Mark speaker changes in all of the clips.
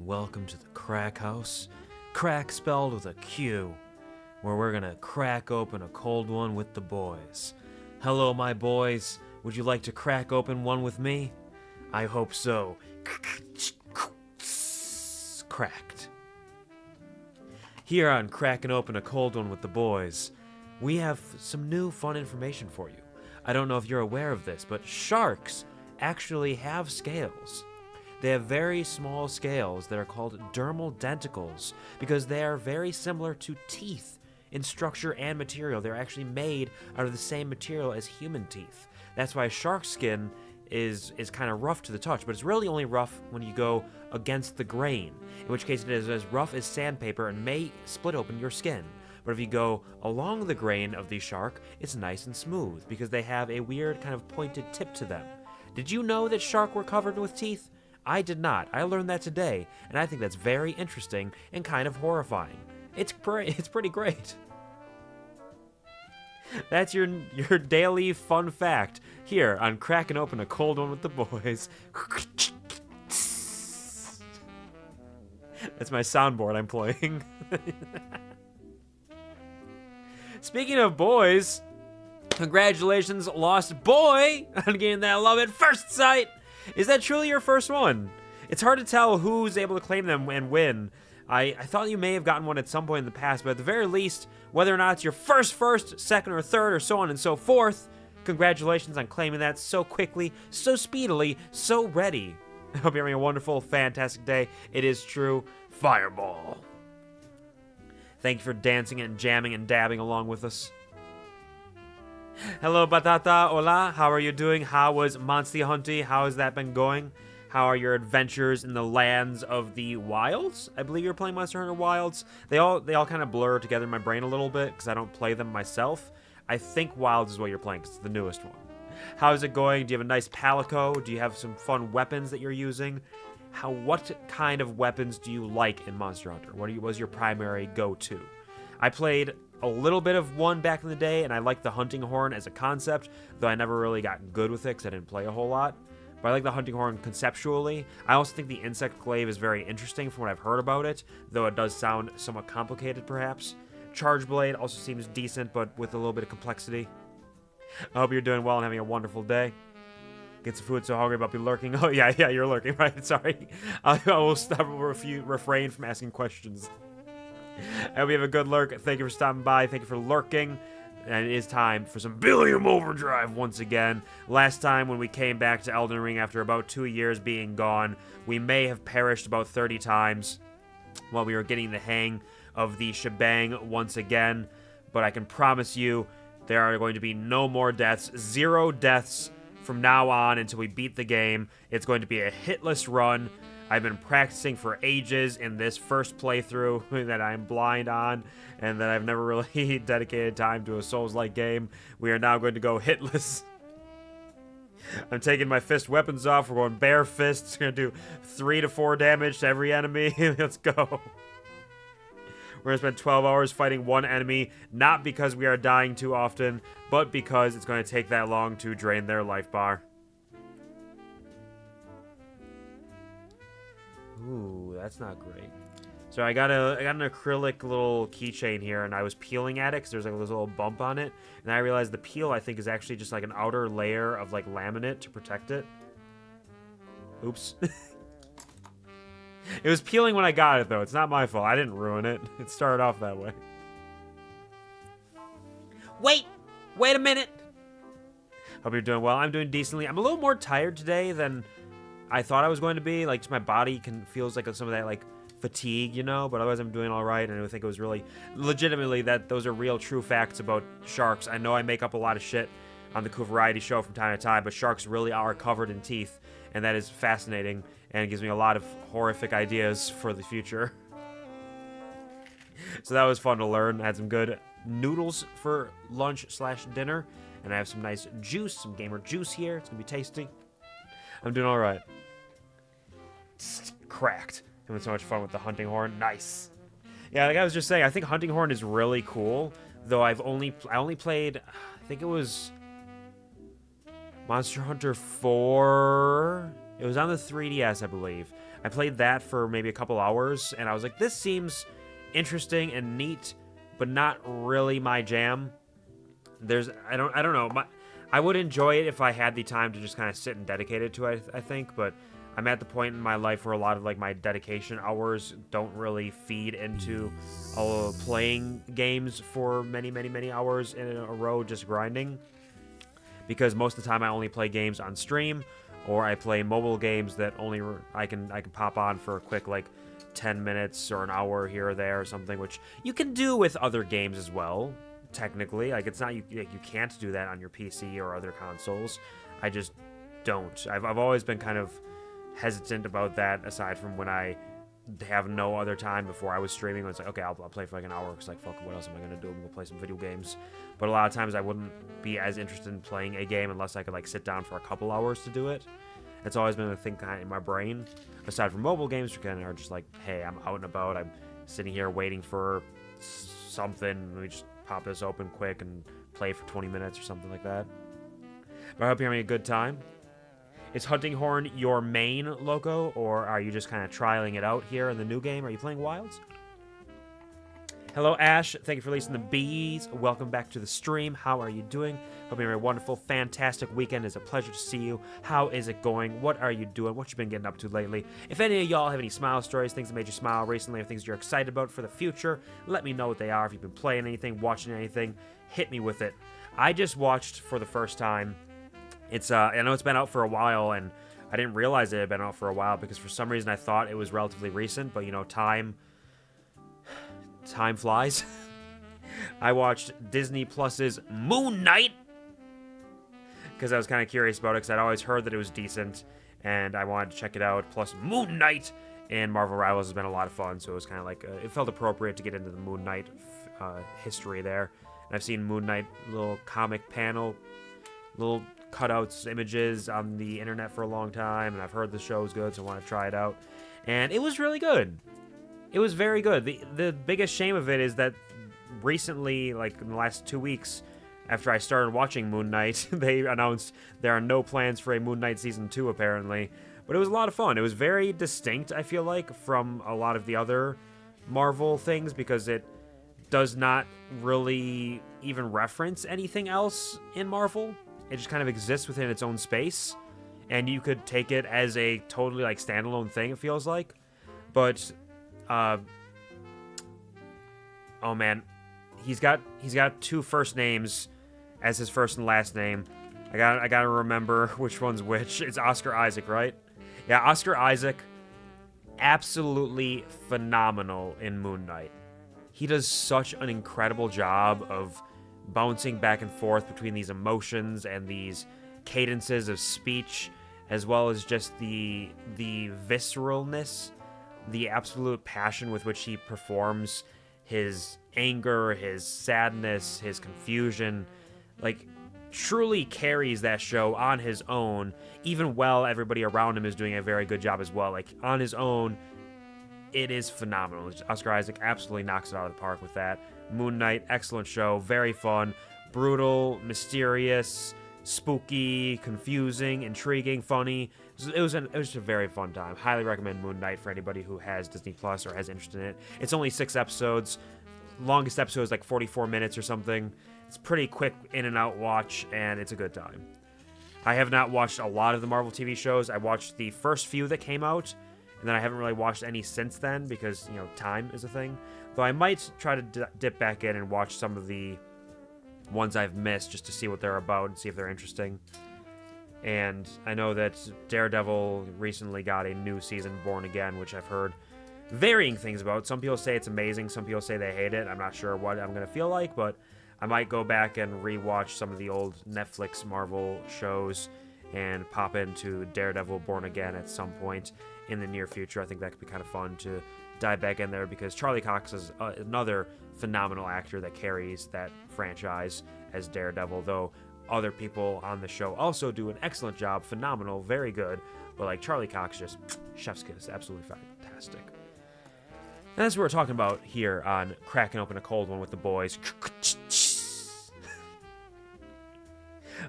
Speaker 1: and welcome to the Crack House. Crack spelled with a Q, where we're gonna crack open a cold one with the boys. Hello, my boys. Would you like to crack open one with me? I hope so. Cracked. Here on Cracking Open a Cold One with the Boys, we have some new fun information for you. I don't know if you're aware of this, but sharks actually have scales. They have very small scales that are called dermal denticles because they are very similar to teeth in structure and material. They're actually made out of the same material as human teeth. That's why shark skin is kind of rough to the touch, but it's really only rough when you go against the grain, in which case it is as rough as sandpaper and may split open your skin. But if you go along the grain of the shark, it's nice and smooth because they have a weird kind of pointed tip to them. Did you know that shark were covered with teeth? I did not. I learned that today, and I think that's very interesting and kind of horrifying. It's pretty great. That's your daily fun fact here on Cracking Open a Cold One with the Boys. That's my soundboard I'm playing. Speaking of boys, congratulations, Lost Boy, on getting that love at first sight. Is that truly your first one? It's hard to tell who's able to claim them and win. I thought you may have gotten one at some point in the past, but at the very least, whether or not it's your first, second, or third, or so on and so forth, congratulations on claiming that so quickly, so speedily, so ready. I hope you're having a wonderful, fantastic day. It is true. Fireball. Thank you for dancing and jamming and dabbing along with us. Hello, Batata. Hola. How are you doing? How was Monster Hunting? How has that been going? How are your adventures in the lands of the wilds? I believe you're playing Monster Hunter Wilds. They all kind of blur together in my brain a little bit because I don't play them myself. I think Wilds is what you're playing because it's the newest one. How's it going? Do you have a nice palico? Do you have some fun weapons that you're using? What kind of weapons do you like in Monster Hunter? What was your primary go-to? I played a little bit of one back in the day, and I like the hunting horn as a concept, though I never really got good with it because I didn't play a whole lot. But I like the hunting horn conceptually. I also think the insect glaive is very interesting from what I've heard about it, though it does sound somewhat complicated perhaps. Charge blade also seems decent, but with a little bit of complexity. I hope you're doing well and having a wonderful day. Get some food, so hungry about be lurking. Oh yeah, you're lurking, right? Sorry. I will stop refrain from asking questions. I hope you have a good lurk. Thank you for stopping by. Thank you for lurking. And it is time for some Billiam Overdrive once again. Last time when we came back to Elden Ring after about 2 years being gone, we may have perished about 30 times while we were getting the hang of the shebang once again. But I can promise you there are going to be no more deaths. 0 deaths from now on until we beat the game. It's going to be a hitless run. I've been practicing for ages in this first playthrough that I'm blind on and that I've never really dedicated time to a Souls-like game. We are now going to go hitless. I'm taking my fist weapons off. We're going bare fists. We're going to do 3 to 4 damage to every enemy. Let's go. We're going to spend 12 hours fighting one enemy, not because we are dying too often, but because it's going to take that long to drain their life bar. Ooh, that's not great. So I got an acrylic little keychain here, and I was peeling at it because there's like this little bump on it, and I realized the peel I think is actually just like an outer layer of like laminate to protect it. Oops. It was peeling when I got it though. It's not my fault. I didn't ruin it. It started off that way. Wait a minute. Hope you're doing well. I'm doing decently. I'm a little more tired today than I thought I was going to be. Like, my body feels like some of that, like, fatigue, you know? But otherwise, I'm doing all right, and I think it was really, legitimately, that those are real, true facts about sharks. I know I make up a lot of shit on the QuvarTV show from time to time, but sharks really are covered in teeth, and that is fascinating, and it gives me a lot of horrific ideas for the future. So that was fun to learn. I had some good noodles for lunch/dinner, and I have some nice juice, some gamer juice here. It's gonna be tasty. I'm doing all right. Cracked. Having so much fun with the hunting horn. Nice. Yeah, like I was just saying, I think hunting horn is really cool. Though I only played, I think it was Monster Hunter 4. It was on the 3DS, I believe. I played that for maybe a couple hours, and I was like, this seems interesting and neat, but not really my jam. I don't know. I would enjoy it if I had the time to just kind of sit and dedicate it to it, I think, but I'm at the point in my life where a lot of like my dedication hours don't really feed into playing games for many hours in a row just grinding, because most of the time I only play games on stream, or I play mobile games that only I can pop on for a quick like 10 minutes or an hour here or there or something, which you can do with other games as well. Technically, like, it's not you can't do that on your PC or other consoles. I just don't. I've always been kind of hesitant about that, aside from when I have no other time. Before I was streaming, it's like, okay, I'll play for like an hour, because like, fuck, what else am I gonna do? I'm gonna play some video games. But a lot of times I wouldn't be as interested in playing a game unless I could like sit down for a couple hours to do it. It's always been a thing kind of in my brain, aside from mobile games, which kind of are just like, hey, I'm out and about, I'm sitting here waiting for something, let me just pop this open quick and play for 20 minutes or something like that. But I hope you're having a good time. Is Hunting Horn your main logo, or are you just kind of trialing it out here in the new game? Are you playing Wilds? Hello, Ash. Thank you for releasing the bees. Welcome back to the stream. How are you doing? Hope you're having a wonderful, fantastic weekend. It's a pleasure to see you. How is it going? What are you doing? What you been getting up to lately? If any of y'all have any smile stories, things that made you smile recently, or things you're excited about for the future, let me know what they are. If you've been playing anything, watching anything, hit me with it. I just watched for the first time. I know it's been out for a while, and I didn't realize it had been out for a while, because for some reason I thought it was relatively recent, but you know, time flies. I watched Disney Plus's Moon Knight, because I was kind of curious about it, because I'd always heard that it was decent, and I wanted to check it out. Plus, Moon Knight and Marvel Rivals has been a lot of fun, so it was kind of like, it felt appropriate to get into the Moon Knight history there. And I've seen Moon Knight little comic panel, little cutouts, images on the internet for a long time, and I've heard the show's good, so I want to try it out. And it was really good. It was very good. The biggest shame of it is that recently, like in the last 2 weeks, after I started watching Moon Knight, they announced there are no plans for a Moon Knight Season 2, apparently. But it was a lot of fun. It was very distinct, I feel like, from a lot of the other Marvel things, because it does not really even reference anything else in Marvel. It just kind of exists within its own space, and you could take it as a totally like standalone thing, it feels like. But oh man, he's got 2 first names as his first and last name. I gotta remember which one's which. It's Oscar Isaac, right? Yeah, Oscar Isaac, absolutely phenomenal in Moon Knight. He does such an incredible job of bouncing back and forth between these emotions and these cadences of speech, as well as just the visceralness, the absolute passion with which he performs his anger, his sadness, his confusion. Like, truly carries that show on his own, even while everybody around him is doing a very good job as well. Like, on his own, it is phenomenal. Oscar Isaac absolutely knocks it out of the park with that. Moon Knight, excellent show, very fun, brutal, mysterious, spooky, confusing, intriguing, funny. It was just a very fun time. Highly recommend Moon Knight for anybody who has Disney Plus or has interest in it. It's only 6 episodes. Longest episode is like 44 minutes or something. It's pretty quick in and out watch, and it's a good time. I have not watched a lot of the Marvel TV shows. I watched the first few that came out, and then I haven't really watched any since then, because, you know, time is a thing. Though I might try to dip back in and watch some of the ones I've missed, just to see what they're about and see if they're interesting. And I know that Daredevil recently got a new season, Born Again, which I've heard varying things about. Some people say it's amazing, some people say they hate it. I'm not sure what I'm going to feel like, but I might go back and rewatch some of the old Netflix Marvel shows and pop into Daredevil Born Again at some point in the near future. I think that could be kind of fun to dive back in there, because Charlie Cox is another phenomenal actor that carries that franchise as Daredevil, though other people on the show also do an excellent job, phenomenal, very good, but like Charlie Cox, just chef's kiss, absolutely fantastic. And that's what we're talking about here on Cracking Open a Cold One with the boys.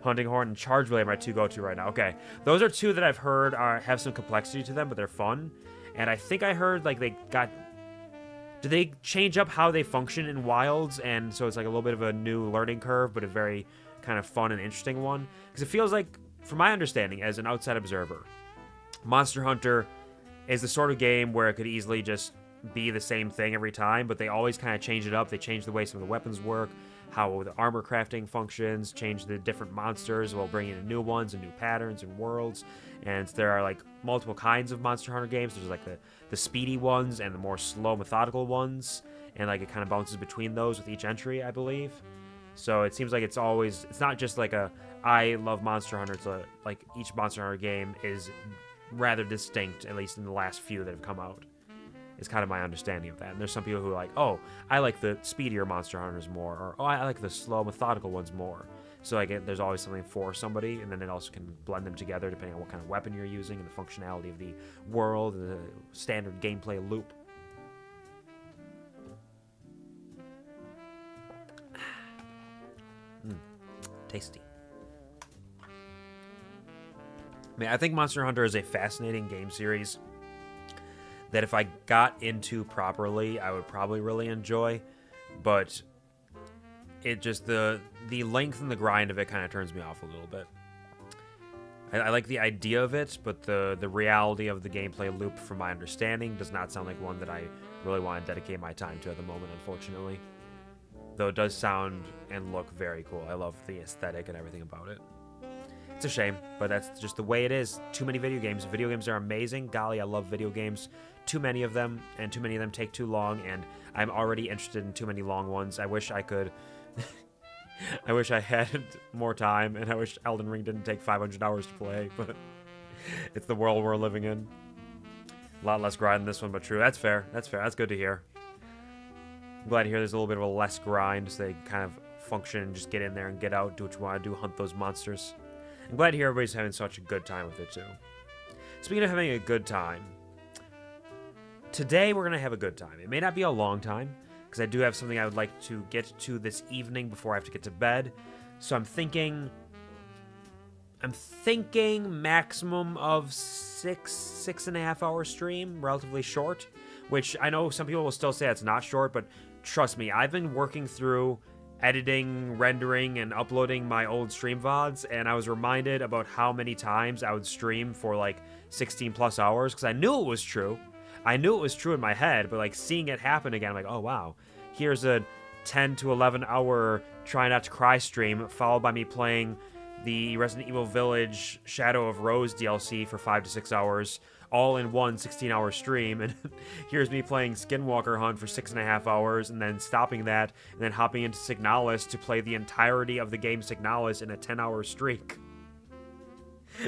Speaker 1: Hunting Horn and Charge Blade are my 2 go-to right now. Okay, those are 2 that I've heard have some complexity to them, but they're fun. And I think I heard, like, they got... Did they change up how they function in Wilds? And so it's like a little bit of a new learning curve, but a very kind of fun and interesting one. Because it feels like, from my understanding as an outside observer, Monster Hunter is the sort of game where it could easily just be the same thing every time, but they always kind of change it up. They change the way some of the weapons work, how the armor crafting functions, change the different monsters while bringing in new ones and new patterns and worlds. And there are like multiple kinds of Monster Hunter games. There's like the speedy ones and the more slow methodical ones, and like it kind of bounces between those with each entry, I believe. So it seems like it's not just like I love Monster Hunter. It's like each Monster Hunter game is rather distinct, at least in the last few that have come out. Is kind of my understanding of that. And there's some people who are like, oh, I like the speedier Monster Hunters more, or oh, I like the slow methodical ones more. So like there's always something for somebody, and then it also can blend them together depending on what kind of weapon you're using and the functionality of the world, the standard gameplay loop. Tasty. I mean, I think Monster Hunter is a fascinating game series that if I got into properly, I would probably really enjoy, but it just, the length and the grind of it kind of turns me off a little bit. I like the idea of it, but the reality of the gameplay loop, from my understanding, does not sound like one that I really want to dedicate my time to at the moment, unfortunately. Though it does sound and look very cool. I love the aesthetic and everything about it. It's a shame, but that's just the way it is. Too many video games. Video games are amazing. Golly, I love video games. Too many of them, and too many of them take too long, and I'm already interested in too many long ones. I wish I could... I wish I had more time, and I wish Elden Ring didn't take 500 hours to play, but it's the world we're living in. A lot less grind in this one, but true. That's fair. That's fair. That's good to hear. I'm glad to hear there's a little bit of a less grind, so they kind of function and just get in there and get out, do what you want to do, hunt those monsters. I'm glad to hear everybody's having such a good time with it, too. Speaking of having a good time, today we're going to have a good time. It may not be a long time, because I do have something I would like to get to this evening before I have to get to bed. So I'm thinking maximum of six and a half hour stream, relatively short, which I know some people will still say it's not short, but trust me, I've been working through editing, rendering, and uploading my old stream VODs, and I was reminded about how many times I would stream for like 16 plus hours, because I knew it was true. I knew it was true in my head, but like seeing it happen again, I'm like, oh wow, here's a 10 to 11 hour Try Not to Cry stream, followed by me playing the Resident Evil Village Shadow of Rose DLC for 5 to 6 hours, all in one 16-hour stream, and here's me playing Skinwalker Hunt for 6.5 hours, and then stopping that, and then hopping into Signalis to play the entirety of the game Signalis in a 10-hour streak.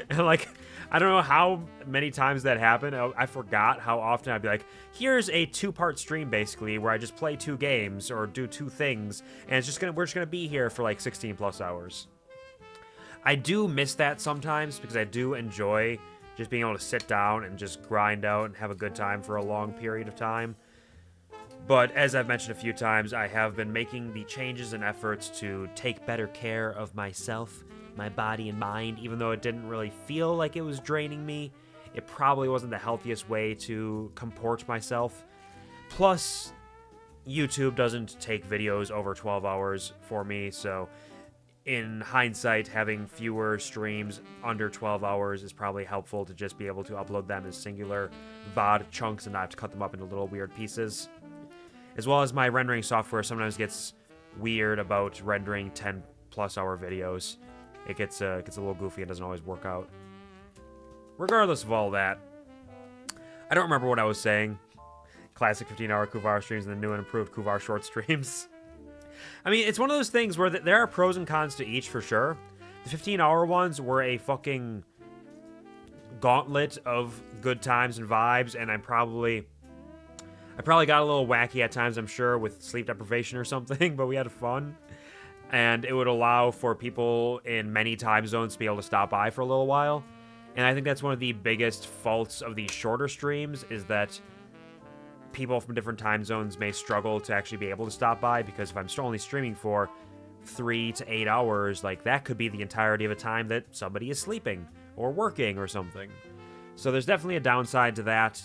Speaker 1: And like, I don't know how many times that happened. I forgot how often I'd be like, here's a 2-part stream basically where I just play 2 games or do 2 things, and we're just gonna be here for like 16 plus hours. I do miss that sometimes because I do enjoy just being able to sit down and just grind out and have a good time for a long period of time. But as I've mentioned a few times, I have been making the changes and efforts to take better care of myself, my body and mind, even though it didn't really feel like it was draining me. It probably wasn't the healthiest way to comport myself. Plus, YouTube doesn't take videos over 12 hours for me, so in hindsight, having fewer streams under 12 hours is probably helpful to just be able to upload them as singular VOD chunks and not have to cut them up into little weird pieces. As well as my rendering software sometimes gets weird about rendering 10 plus hour videos. It gets a little goofy and doesn't always work out. Regardless of all that, I don't remember what I was saying. Classic 15-hour Quvar streams and the new and improved Quvar short streams. I mean, it's one of those things where there are pros and cons to each for sure. The 15-hour ones were a fucking gauntlet of good times and vibes, and I probably got a little wacky at times, I'm sure, with sleep deprivation or something, but we had fun. And it would allow for people in many time zones to be able to stop by for a little while. And I think that's one of the biggest faults of these shorter streams, is that people from different time zones may struggle to actually be able to stop by, because if I'm only streaming for 3 to 8 hours, like that could be the entirety of a time that somebody is sleeping or working or something. So there's definitely a downside to that.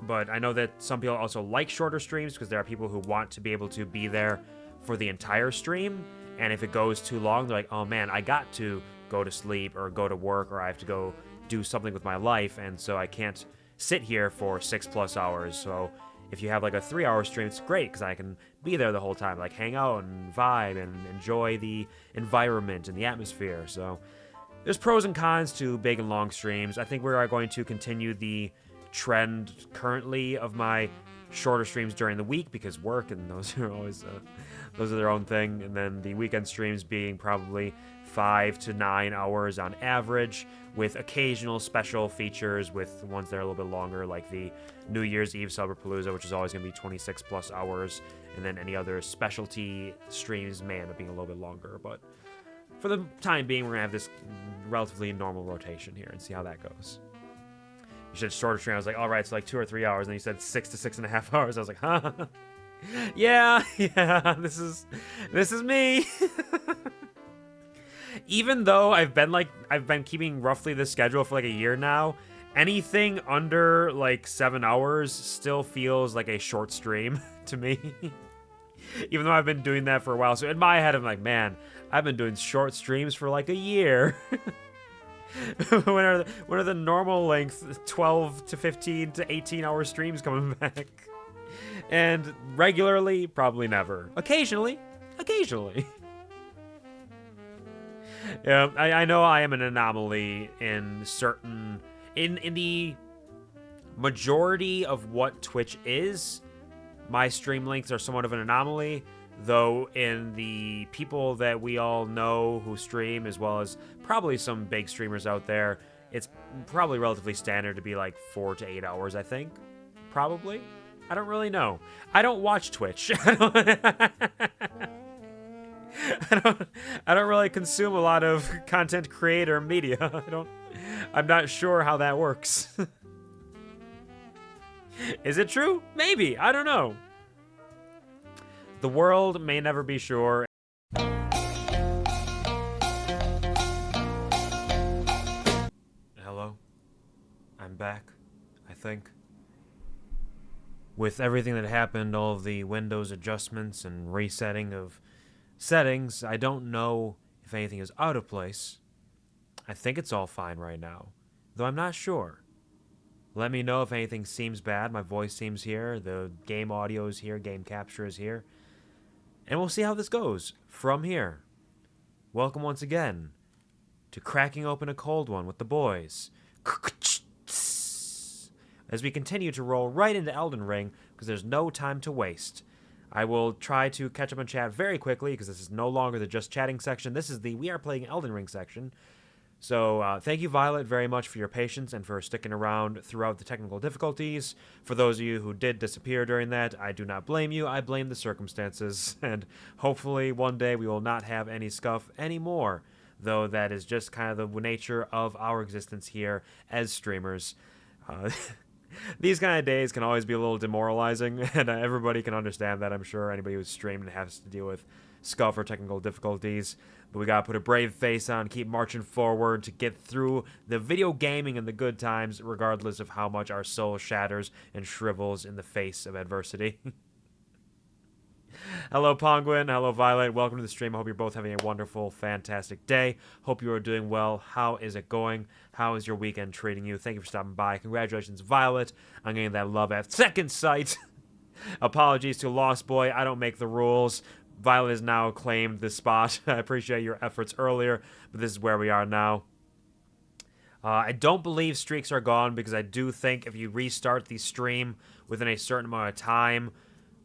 Speaker 1: But I know that some people also like shorter streams because there are people who want to be able to be there for the entire stream. And if it goes too long, they're like, oh man, I got to go to sleep or go to work or I have to go do something with my life. And so I can't sit here for 6+ hours. So if you have like a 3-hour stream, it's great because I can be there the whole time, like hang out and vibe and enjoy the environment and the atmosphere. So there's pros and cons to big and long streams. I think we are going to continue the trend currently of my shorter streams during the week because work and those are always those are their own thing, and then the weekend streams being probably 5 to 9 hours on average, with occasional special features with ones that are a little bit longer, like the New Year's Eve Cyberpalooza, which is always going to be 26+ hours, and then any other specialty streams may end up being a little bit longer. But for the time being, we're going to have this relatively normal rotation here and see how that goes. You said shorter stream. I was like, all right, it's like 2 or 3 hours. And then you said 6 to 6.5 hours. I was like, huh? yeah, this is me. Even though I've been keeping roughly this schedule for like a year now, anything under like 7 hours still feels like a short stream to me. Even though I've been doing that for a while. So in my head, I'm like, man, I've been doing short streams for like a year. when are the normal length 12 to 15 to 18-hour streams coming back? And regularly, probably never. Occasionally. Yeah, I know I am an anomaly in the majority of what Twitch is. My stream lengths are somewhat of an anomaly, though in the people that we all know who stream, as well as probably some big streamers out there, it's probably relatively standard to be like 4 to 8 hours, I think. Probably. I don't really know. I don't watch Twitch. I don't really consume a lot of content creator media. I'm not sure how that works. Is it true? Maybe. I don't know. The world may never be sure. Hello. I'm back, I think. With everything that happened, all of the Windows adjustments and resetting of settings, I don't know if anything is out of place. I think it's all fine right now, though I'm not sure. Let me know if anything seems bad. My voice seems here, the game audio is here, game capture is here. And we'll see how this goes from here. Welcome once again to Cracking Open a Cold One with the boys. As we continue to roll right into Elden Ring, because there's no time to waste. I will try to catch up on chat very quickly, because this is no longer the just chatting section. This is the We Are Playing Elden Ring section. So thank you, Violet, very much for your patience and for sticking around throughout the technical difficulties. For those of you who did disappear during that, I do not blame you. I blame the circumstances. And hopefully one day we will not have any scuff anymore, though that is just kind of the nature of our existence here as streamers. These kind of days can always be a little demoralizing, and everybody can understand that, I'm sure. Anybody who's streamed and has to deal with scuff or technical difficulties. But we gotta put a brave face on, keep marching forward to get through the video gaming and the good times, regardless of how much our soul shatters and shrivels in the face of adversity. Hello, Penguin. Hello, Violet. Welcome to the stream. I hope you're both having a wonderful, fantastic day. Hope you are doing well. How is it going? How is your weekend treating you? Thank you for stopping by. Congratulations, Violet, on getting that love at second sight. Apologies to Lost Boy. I don't make the rules. Violet has now claimed the spot. I appreciate your efforts earlier, but this is where we are now. I don't believe streaks are gone, because I do think if you restart the stream within a certain amount of time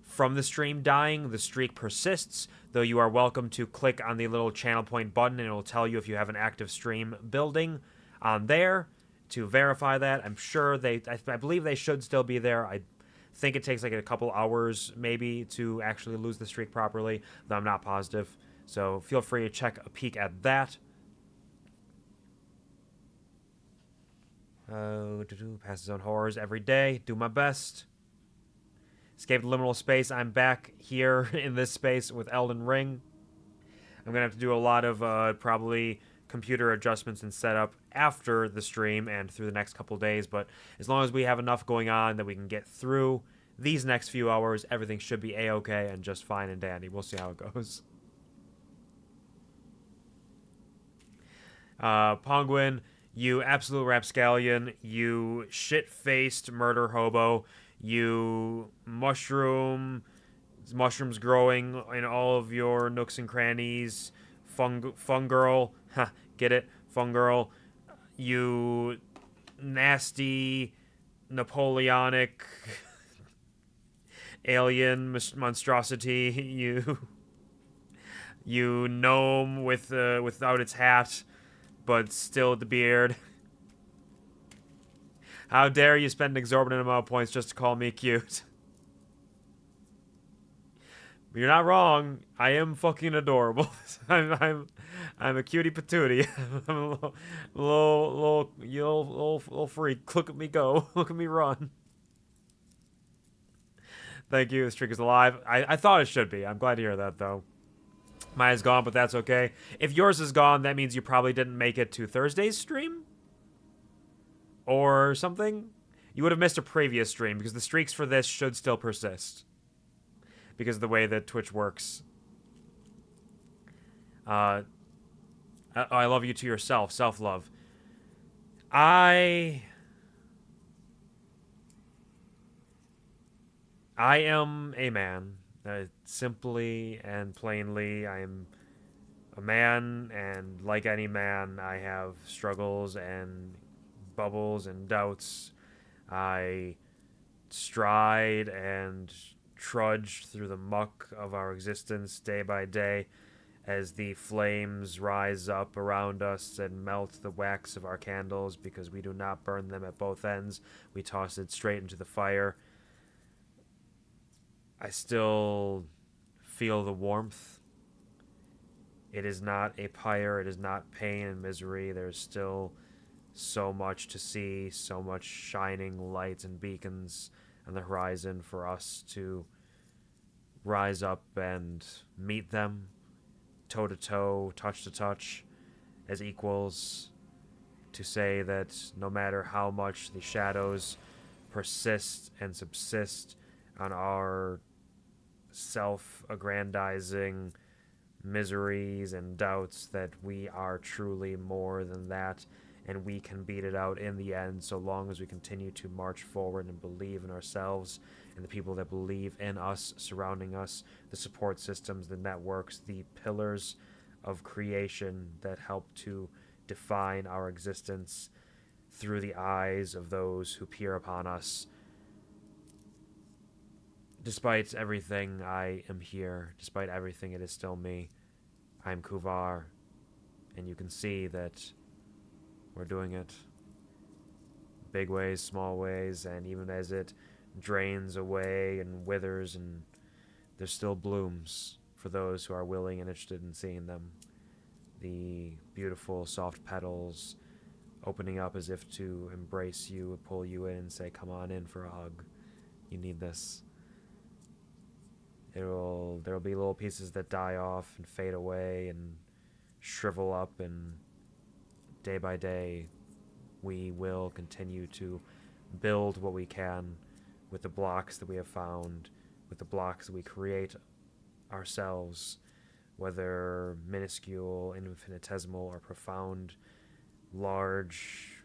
Speaker 1: from the stream dying, the streak persists, though you are welcome to click on the little channel point button and it will tell you if you have an active stream building on there to verify that. I'm sure I believe they should still be there. I think it takes like a couple hours maybe to actually lose the streak properly, though I'm not positive. So feel free to check a peek at that. Pass his own horrors every day. Do my best. Escape the liminal space. I'm back here in this space with Elden Ring. I'm going to have to do a lot of probably computer adjustments and setup after the stream and through the next couple days. But as long as we have enough going on that we can get through these next few hours, everything should be a-okay and just fine and dandy. We'll see how it goes. Penguin, you absolute rapscallion, you shit-faced murder hobo, you mushrooms growing in all of your nooks and crannies, fun girl, ha, get it, fun girl, you nasty Napoleonic alien monstrosity, you gnome without its hat, but still with the beard. How dare you spend an exorbitant amount of points just to call me cute? You're not wrong. I am fucking adorable. I'm a cutie patootie. I'm a little freak. Look at me go. Look at me run. Thank you. The streak is alive. I thought it should be. I'm glad to hear that, though. Mine is gone, but that's okay. If yours is gone, that means you probably didn't make it to Thursday's stream? Or something? You would have missed a previous stream, because the streaks for this should still persist. Because of the way that Twitch works. I love you to yourself. Self-love. I am a man. Simply and plainly, I am a man, and like any man, I have struggles and bubbles and doubts. I stride and trudge through the muck of our existence day by day as the flames rise up around us and melt the wax of our candles because we do not burn them at both ends. We toss it straight into the fire. I still feel the warmth. It is not a pyre. It is not pain and misery. There's still so much to see, so much shining lights and beacons on the horizon for us to rise up and meet them toe to toe, touch to touch, as equals, to say that no matter how much the shadows persist and subsist on our self-aggrandizing miseries and doubts, that we are truly more than that, and we can beat it out in the end so long as we continue to march forward and believe in ourselves and the people that believe in us surrounding us, the support systems, the networks, the pillars of creation that help to define our existence through the eyes of those who peer upon us. Despite everything, I am here. Despite everything, it is still me. I'm Quvar, and you can see that we're doing it. Big ways, small ways, and even as it drains away and withers, and there's still blooms for those who are willing and interested in seeing them. The beautiful, soft petals opening up as if to embrace you, pull you in, and say, come on in for a hug. You need this. There'll be little pieces that die off and fade away and shrivel up, and day by day we will continue to build what we can with the blocks that we have found, with the blocks that we create ourselves, whether minuscule, infinitesimal, or profound, large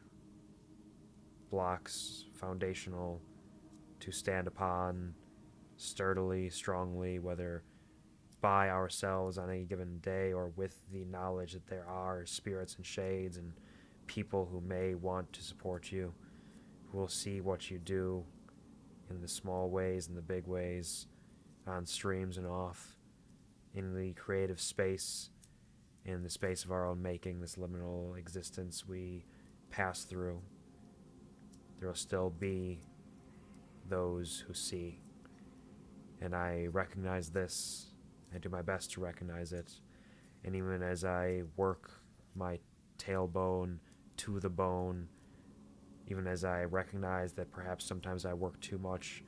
Speaker 1: blocks, foundational, to stand upon sturdily, strongly, whether by ourselves on any given day or with the knowledge that there are spirits and shades and people who may want to support you, who will see what you do in the small ways and the big ways, on streams and off, in the creative space, in the space of our own making, this liminal existence we pass through. There will still be those who see. And I recognize this. I do my best to recognize it. And even as I work my tailbone to the bone, even as I recognize that perhaps sometimes I work too much,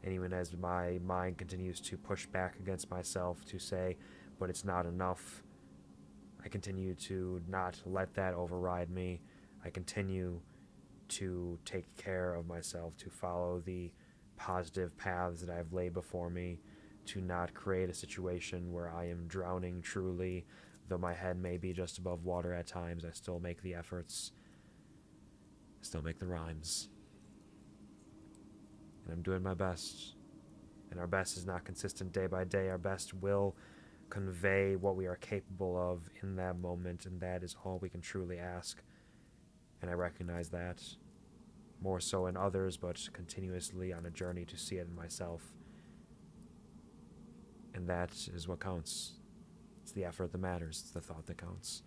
Speaker 1: and even as my mind continues to push back against myself to say, but it's not enough, I continue to not let that override me. I continue to take care of myself, to follow the positive paths that I've laid before me, to not create a situation where I am drowning truly. Though my head may be just above water at times, I still make the efforts. I still make the rhymes. And I'm doing my best. And our best is not consistent day by day. Our best will convey what we are capable of in that moment, and that is all we can truly ask. And I recognize that, more so in others, but continuously on a journey to see it in myself. And that is what counts. It's the effort that matters. It's the thought that counts.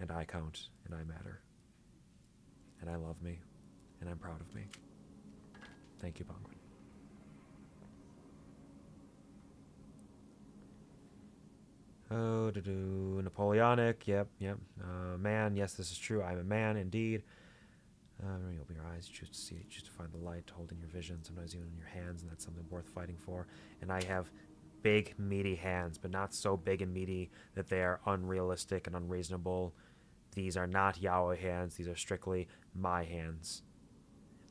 Speaker 1: And I count, and I matter. And I love me, and I'm proud of me. Thank you, Penguin. Oh, Napoleonic. Yep. Man, yes, this is true. I'm a man, indeed. You'll open your eyes, choose to see, choose to find the light, hold in your vision, sometimes even in your hands, and that's something worth fighting for. And I have big, meaty hands, but not so big and meaty that they are unrealistic and unreasonable. These are not Yahweh hands. These are strictly my hands.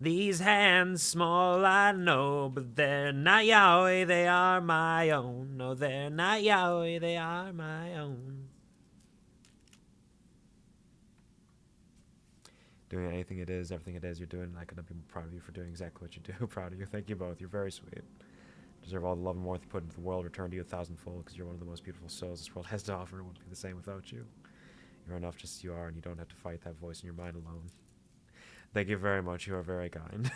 Speaker 1: These hands, small I know, but they're not Yahweh, they are my own. No, they're not Yahweh, they are my own. Doing anything it is, everything it is you're doing, I couldn't be proud of you for doing exactly what you do. Proud of you. Thank you both. You're very sweet. Deserve all the love and warmth you put into the world, return to you 1,000-fold, because you're one of the most beautiful souls this world has to offer. It wouldn't be the same without you. You're enough just as you are, and you don't have to fight that voice in your mind alone. Thank you very much. You are very kind.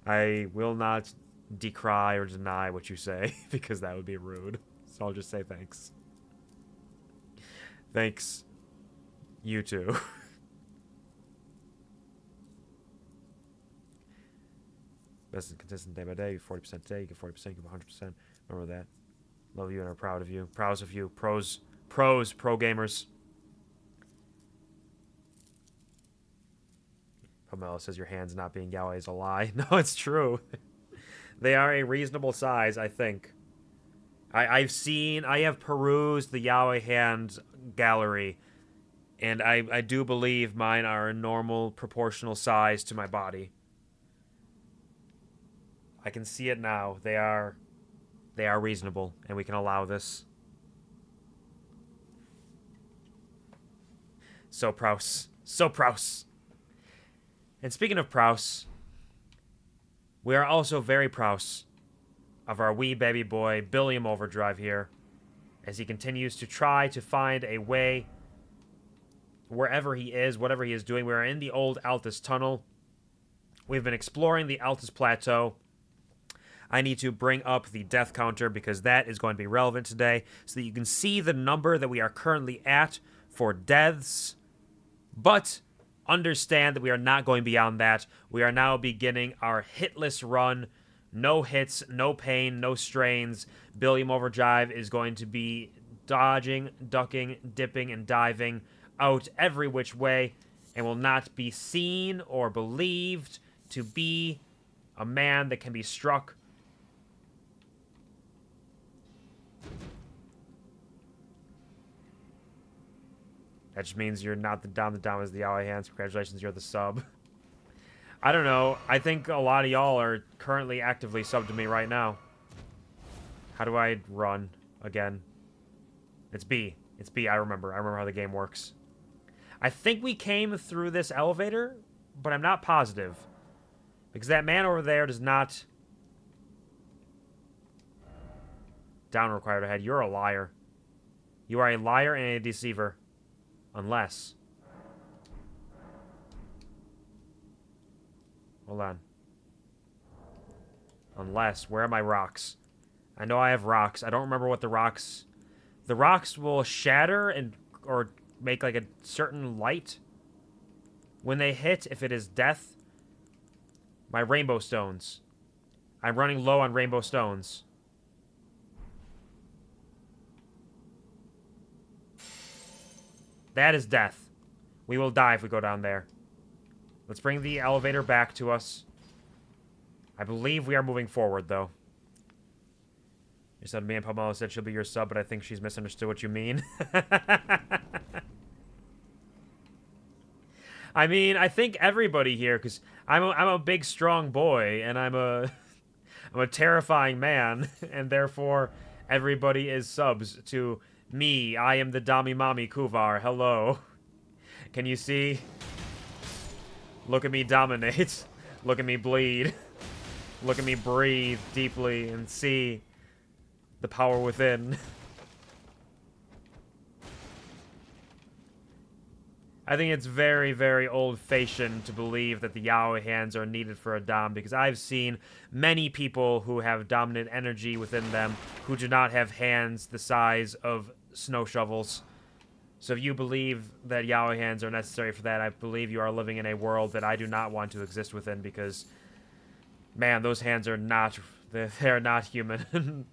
Speaker 1: I will not decry or deny what you say, because that would be rude. So I'll just say thanks. Thanks. You too. Best and consistent day by day. You 40% today. You get 40%. You get 100%. Remember that. Love you and are proud of you. Proud of you. Pro gamers. Pomelo says your hands not being Yahweh is a lie. No, it's true. They are a reasonable size, I think. I have perused the Yahweh hand gallery, and I do believe mine are a normal proportional size to my body. I can see it now. They are reasonable, and we can allow this. So Prouse. So Prouse. And speaking of Prouse, we are also very Prouse of our wee baby boy, Billiam Overdrive here, as he continues to try to find a way wherever he is, whatever he is doing. We are in the old Altus tunnel. We've been exploring the Altus Plateau. I need to bring up the death counter because that is going to be relevant today so that you can see the number that we are currently at for deaths. But understand that we are not going beyond that. We are now beginning our hitless run. No hits, no pain, no strains. Billiam Overdrive is going to be dodging, ducking, dipping, and diving out every which way and will not be seen or believed to be a man that can be struck. That just means you're not the Dom as the Yahweh hands. Congratulations, you're the sub. I don't know. I think a lot of y'all are currently actively subbed to me right now. How do I run again? It's B. It's B. I remember how the game works. I think we came through this elevator, but I'm not positive. Because that man over there does not... Down required ahead. You're a liar. You are a liar and a deceiver. Unless... Hold on. Unless... Where are my rocks? I know I have rocks. I don't remember what the rocks... The rocks will shatter and... Or make like a certain light. When they hit, if it is death... My rainbow stones. I'm running low on rainbow stones. That is death. We will die if we go down there. Let's bring the elevator back to us. I believe we are moving forward, though. You said me and Pomelo said she'll be your sub, but I think she's misunderstood what you mean. I mean, I think everybody here, because I'm a big, strong boy, and I'm a terrifying man, and therefore everybody is subs to me. I am the Dami Mami Kuvar. Hello. Can you see? Look at me dominate. Look at me bleed. Look at me breathe deeply and see the power within. I think it's very, very old-fashioned to believe that the Yaoi hands are needed for a Dom, because I've seen many people who have dominant energy within them who do not have hands the size of snow shovels. So if you believe that Yaoi hands are necessary for that, I believe you are living in a world that I do not want to exist within, because, man, those hands are not, they're not human.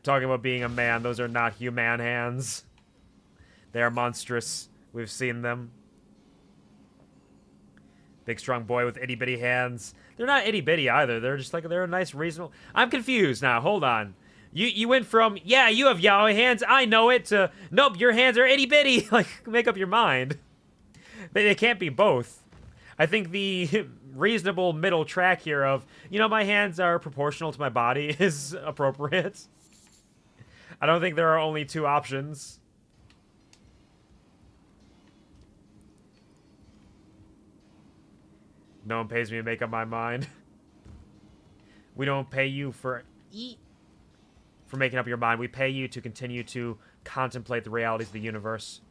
Speaker 1: Talking about being a man, those are not human hands. They are monstrous. We've seen them. Big strong boy with itty bitty hands. They're not itty bitty either. They're just like, they're a nice reasonable. I'm confused now. Hold on. You went from, yeah, you have yaoi hands, I know it, to, nope, your hands are itty bitty. Like, make up your mind. They can't be both. I think the reasonable middle track here of, you know, my hands are proportional to my body is appropriate. I don't think there are only two options. No one pays me to make up my mind. We don't pay you for making up your mind. We pay you to continue to contemplate the realities of the universe.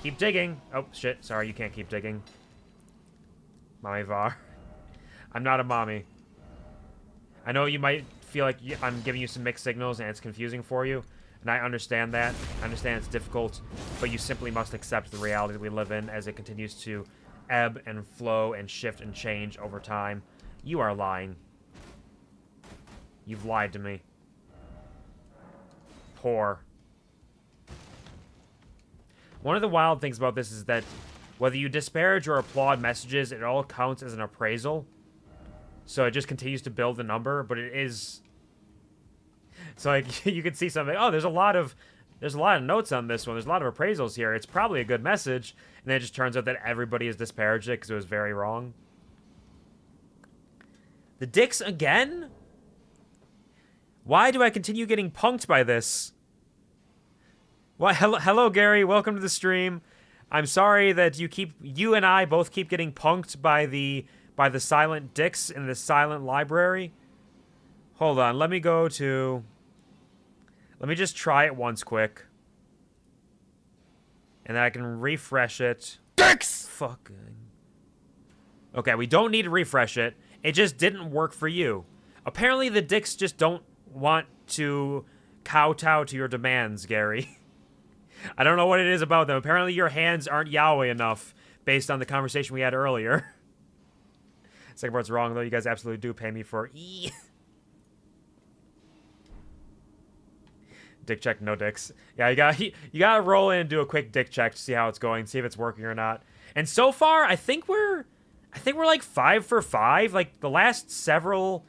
Speaker 1: Keep digging. Oh, shit. Sorry, you can't keep digging. Mommy Var. I'm not a mommy. I know you might feel like I'm giving you some mixed signals and it's confusing for you. And I understand that. I understand it's difficult. But you simply must accept the reality that we live in as it continues to ebb and flow and shift and change over time. You are lying. You've lied to me. Poor. One of the wild things about this is that whether you disparage or applaud messages, it all counts as an appraisal. So it just continues to build the number, but it is... So like you can see something, oh, there's a lot of notes on this one. There's a lot of appraisals here. It's probably a good message. And then it just turns out that everybody has disparaged it because it was very wrong. The dicks again? Why do I continue getting punked by this? Why? Hello, Gary. Welcome to the stream. I'm sorry that you and I both keep getting punked by the silent dicks in the silent library. Hold on. Let me just try it once quick. And then I can refresh it. Dicks! Fucking. Okay, we don't need to refresh it. It just didn't work for you. Apparently the dicks just don't want to kowtow to your demands, Gary. I don't know what it is about them. Apparently your hands aren't yaoi enough based on the conversation we had earlier. Second part's wrong, though. You guys absolutely do pay me for E. Dick check, no dicks. Yeah, you gotta roll in and do a quick dick check to see how it's going, see if it's working or not. And so far, I think we're like 5 for 5. Like the last several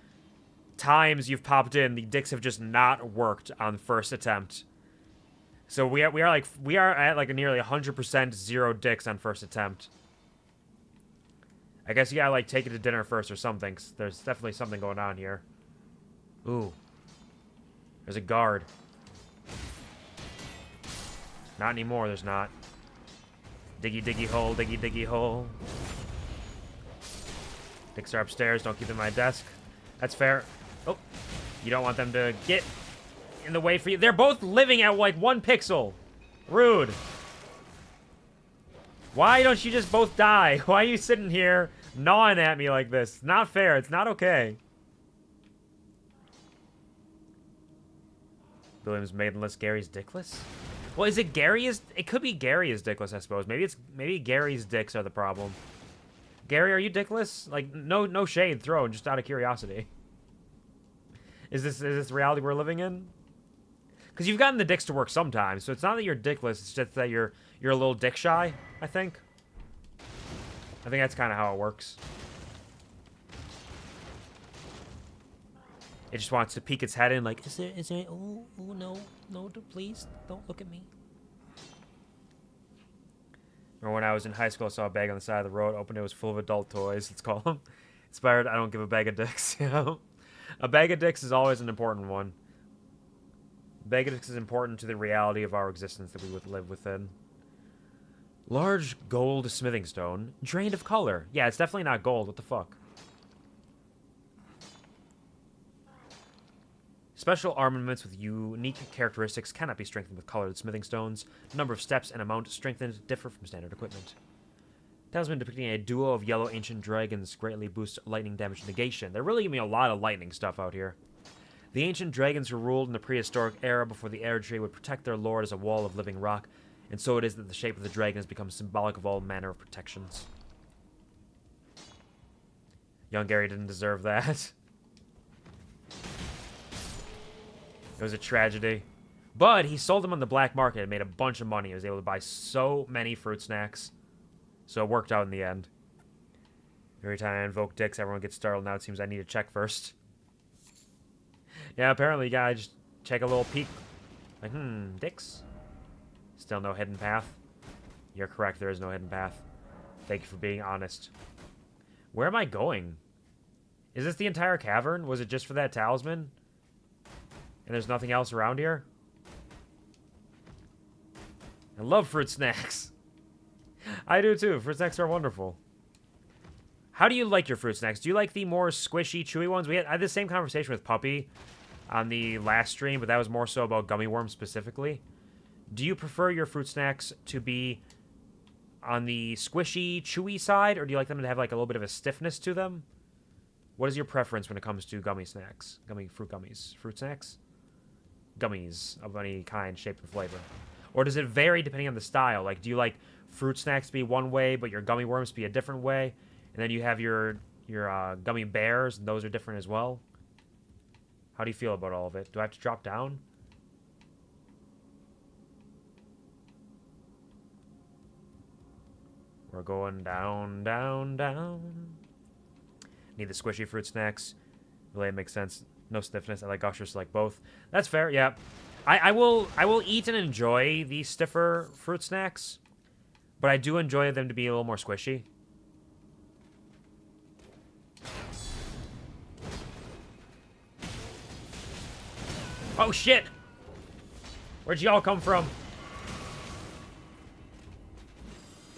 Speaker 1: times you've popped in, the dicks have just not worked on first attempt. So we are at like a nearly 100% zero dicks on first attempt. I guess you gotta like take it to dinner first or something. 'Cause there's definitely something going on here. Ooh, there's a guard. Not anymore, there's not. Diggy, diggy hole, diggy, diggy hole. Dicks are upstairs, don't keep them in my desk. That's fair. Oh, you don't want them to get in the way for you. They're both living at like 1 pixel. Rude. Why don't you just both die? Why are you sitting here gnawing at me like this? It's not fair, it's not okay. Billiam's maidenless, Gary's dickless? Well, is it Gary is... It could be Gary is dickless, I suppose. Maybe Gary's dicks are the problem. Gary, are you dickless? Like, no shade thrown, just out of curiosity. Is this the reality we're living in? Because you've gotten the dicks to work sometimes, so it's not that you're dickless, it's just that you're a little dick shy, I think. I think that's kind of how it works. It just wants to peek its head in, like, is there, oh, no, please, don't look at me. Remember when I was in high school, I saw a bag on the side of the road, opened it, was full of adult toys, let's call them. Inspired, I don't give a bag of dicks, you know? A bag of dicks is always an important one. A bag of dicks is important to the reality of our existence that we would live within. Large gold smithing stone, drained of color. Yeah, it's definitely not gold, what the fuck? Special armaments with unique characteristics cannot be strengthened with colored smithing stones. The number of steps and amount strengthened differ from standard equipment. Talisman depicting a duo of yellow ancient dragons greatly boosts lightning damage negation. They're really giving me a lot of lightning stuff out here. The ancient dragons who ruled in the prehistoric era before the air tree would protect their lord as a wall of living rock, and so it is that the shape of the dragon has become symbolic of all manner of protections. Young Gary didn't deserve that. It was a tragedy. But he sold them on the black market and made a bunch of money. He was able to buy so many fruit snacks. So it worked out in the end. Every time I invoke dicks, everyone gets startled. Now it seems I need to check first. Yeah, apparently you gotta just take a little peek. Like, dicks? Still no hidden path? You're correct, there is no hidden path. Thank you for being honest. Where am I going? Is this the entire cavern? Was it just for that talisman? And there's nothing else around here? I love fruit snacks. I do too. Fruit snacks are wonderful. How do you like your fruit snacks? Do you like the more squishy, chewy ones? I had the same conversation with Puppy on the last stream, but that was more so about gummy worms specifically. Do you prefer your fruit snacks to be on the squishy, chewy side, or do you like them to have like a little bit of a stiffness to them? What is your preference when it comes to gummy snacks? Fruit gummies. Fruit snacks? Gummies of any kind, shape, or flavor. Or does it vary depending on the style? Like, do you like fruit snacks to be one way, but your gummy worms to be a different way? And then you have your gummy bears, and those are different as well? How do you feel about all of it? Do I have to drop down? We're going down, down, down. Need the squishy fruit snacks. Really, it makes sense. No stiffness. I like gushers, like both. That's fair, yeah. I will eat and enjoy the stiffer fruit snacks, but I do enjoy them to be a little more squishy. Oh, shit! Where'd y'all come from?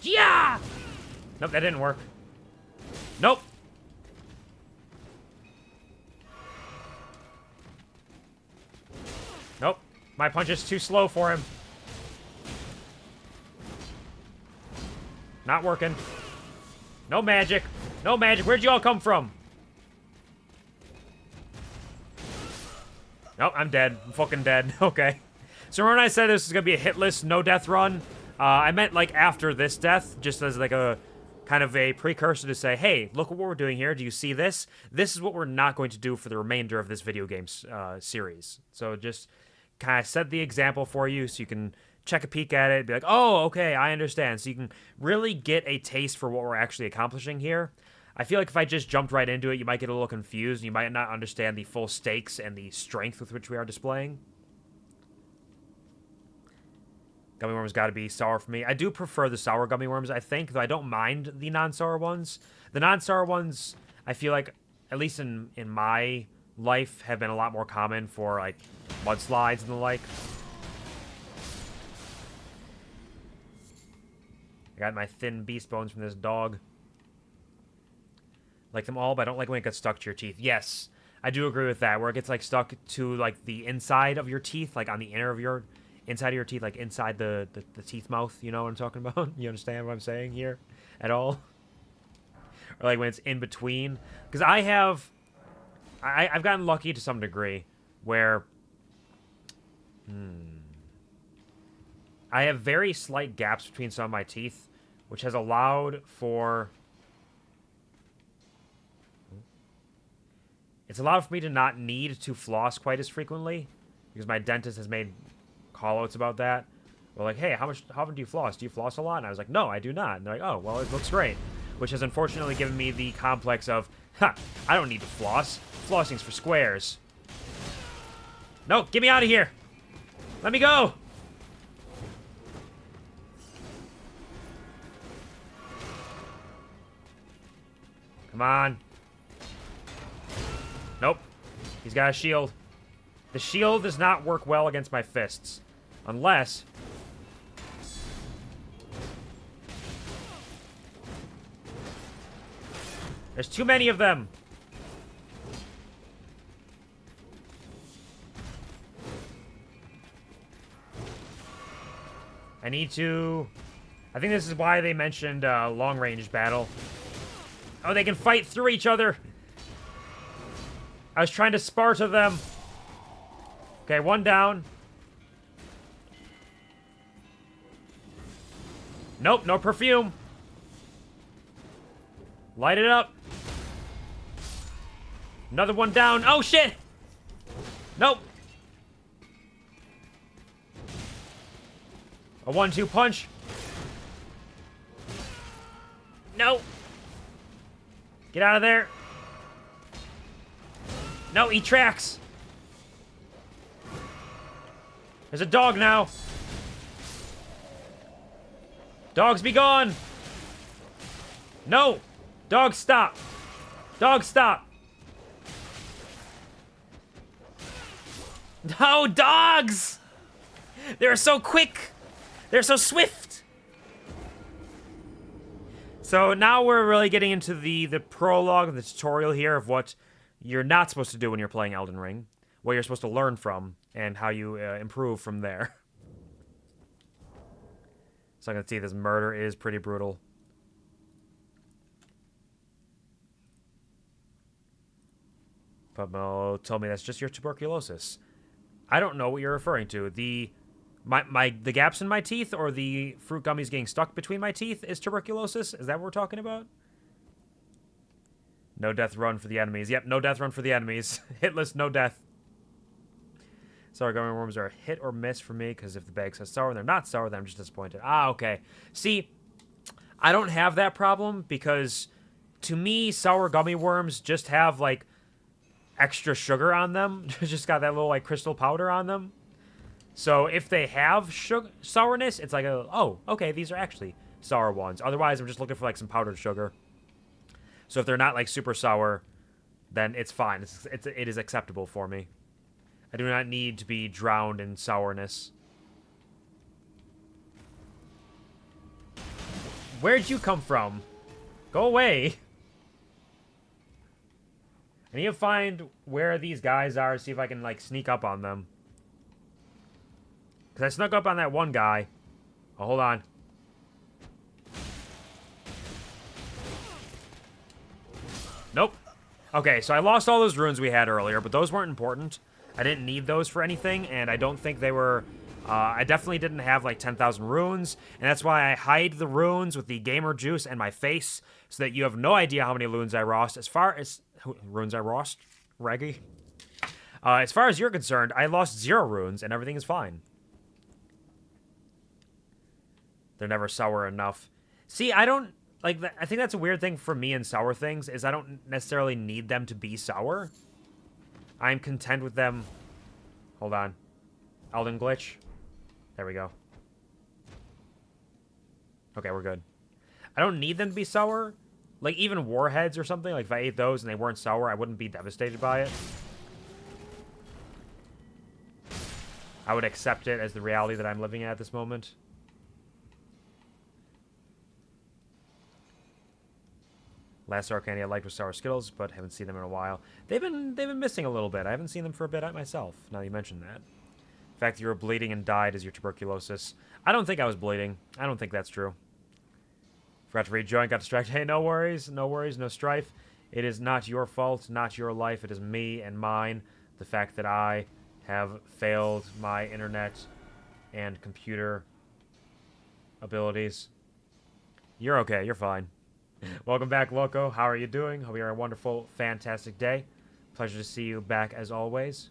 Speaker 1: Yeah! Nope, that didn't work. Nope. Nope. My punch is too slow for him. Not working. No magic. No magic. Where'd you all come from? Nope, I'm dead. I'm fucking dead. Okay. So when I said this is going to be a hitless, no-death run, I meant, like, after this death, just as, like, a kind of a precursor to say, hey, look what we're doing here. Do you see this? This is what we're not going to do for the remainder of this video game series. So just kind of set the example for you so you can check a peek at it, be like, oh, okay, I understand. So you can really get a taste for what we're actually accomplishing here. I feel like if I just jumped right into it, you might get a little confused, and you might not understand the full stakes and the strength with which we are displaying. Gummy worms got to be sour for me. I do prefer the sour gummy worms, I think, though I don't mind the non-sour ones. The non-sour ones, I feel like, at least in my life, have been a lot more common for, like, mudslides and the like. I got my thin beast bones from this dog. Like them all, but I don't like when it gets stuck to your teeth. Yes, I do agree with that, where it gets, like, stuck to, like, the inside of your teeth, like, on the inner of your... inside of your teeth, like inside the teeth mouth, you know what I'm talking about? You understand what I'm saying here at all? Or like when it's in between. Because I've gotten lucky to some degree where I have very slight gaps between some of my teeth, which has allowed for... It's allowed for me to not need to floss quite as frequently, because my dentist has made call-outs about that. We're like, hey, how often do you floss? Do you floss a lot? And I was like, no, I do not. And they're like, oh, well, it looks great. Which has unfortunately given me the complex of, I don't need to floss. Flossing's for squares. No, get me out of here. Let me go. Come on. Nope. He's got a shield. The shield does not work well against my fists. Unless... there's too many of them. I need to... I think this is why they mentioned long-range battle. Oh, they can fight through each other. I was trying to Sparta them. Okay, one down. Nope, no perfume. Light it up. Another one down. Oh, shit! Nope. A 1-2 punch. No. Get out of there. No, he tracks. There's a dog now. Dogs be gone. No. Dog, stop. Dog, stop. No, dogs! They're so quick. They're so swift. So now we're really getting into the prologue, the tutorial here of what you're not supposed to do when you're playing Elden Ring, what you're supposed to learn from, and how you improve from there. So I can see this murder is pretty brutal. Pubmo told me that's just your tuberculosis. I don't know what you're referring to. The gaps in my teeth or the fruit gummies getting stuck between my teeth is tuberculosis? Is that what we're talking about? No death run for the enemies. Yep, no death run for the enemies. Hitless, no death. Sour gummy worms are a hit or miss for me, because if the bag says sour and they're not sour, then I'm just disappointed. Ah, okay. See, I don't have that problem, because to me, sour gummy worms just have, like, extra sugar on them. Just got that little, like, crystal powder on them. So if they have sourness, it's like, oh, okay, these are actually sour ones. Otherwise, I'm just looking for, like, some powdered sugar. So if they're not, like, super sour, then it's fine. It is acceptable for me. I do not need to be drowned in sourness. Where'd you come from? Go away. I need to find where these guys are, see if I can, like, sneak up on them. Because I snuck up on that one guy. Oh, hold on. Nope. Okay, so I lost all those runes we had earlier, but those weren't important. I didn't need those for anything, and I don't think they were... I definitely didn't have, like, 10,000 runes, and that's why I hide the runes with the gamer juice and my face, so that you have no idea how many runes I lost. As far as... runes I lost? Reggie? As far as you're concerned, I lost 0 runes, and everything is fine. They're never sour enough. See, I don't... like, I think that's a weird thing for me in sour things, is I don't necessarily need them to be sour. I'm content with them... hold on. Elden glitch. There we go. Okay, we're good. I don't need them to be sour. Like, even warheads or something, like, if I ate those and they weren't sour, I wouldn't be devastated by it. I would accept it as the reality that I'm living at this moment. Last sour candy I liked was sour Skittles, but haven't seen them in a while. They've been missing a little bit. I haven't seen them for a bit myself, now that you mention that. The fact that you were bleeding and died is your tuberculosis. I don't think I was bleeding. I don't think that's true. Forgot to rejoin, got distracted. Hey, no worries, no strife. It is not your fault, not your life. It is me and mine. The fact that I have failed my internet and computer abilities. You're okay, you're fine. Welcome back, Loco. How are you doing? Hope you're having a wonderful, fantastic day. Pleasure to see you back as always.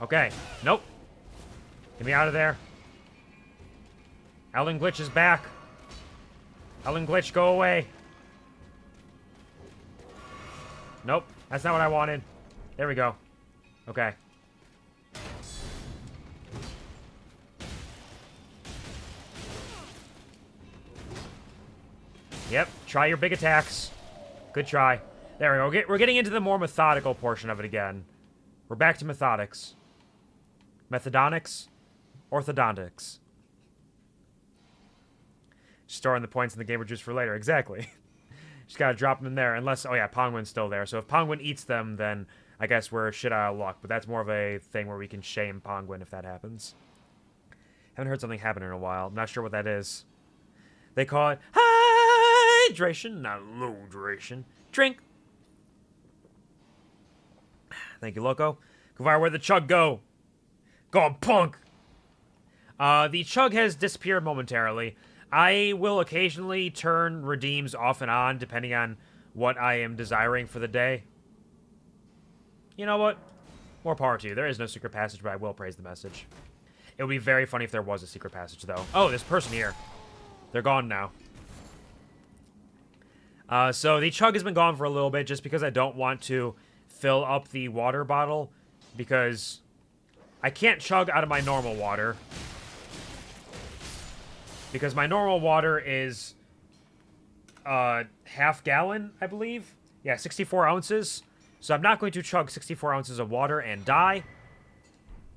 Speaker 1: Okay. Nope. Get me out of there. Elden glitch is back. Elden glitch, go away. Nope, that's not what I wanted. There we go. Okay. Yep, try your big attacks. Good try. There we go. We're getting into the more methodical portion of it again. We're back to methodics. Methodonics? Orthodontics. Storing the points in the gamer juice for later. Exactly. Just gotta drop them in there. Unless, oh yeah, Pongwin's still there. So if Pongwin eats them, then I guess we're shit out of luck. But that's more of a thing where we can shame Pongwin if that happens. Haven't heard something happen in a while. I'm not sure what that is. They call it hydration, not low duration. Drink. Thank you, Loco. Kuvar, where'd the chug go? Go, punk! The chug has disappeared momentarily. I will occasionally turn redeems off and on, depending on what I am desiring for the day. You know what? More power to you. There is no secret passage, but I will praise the message. It would be very funny if there was a secret passage, though. Oh, this person here. They're gone now. So the chug has been gone for a little bit, just because I don't want to fill up the water bottle, because I can't chug out of my normal water. Because my normal water is half gallon, I believe. Yeah, 64 ounces. So I'm not going to chug 64 ounces of water and die.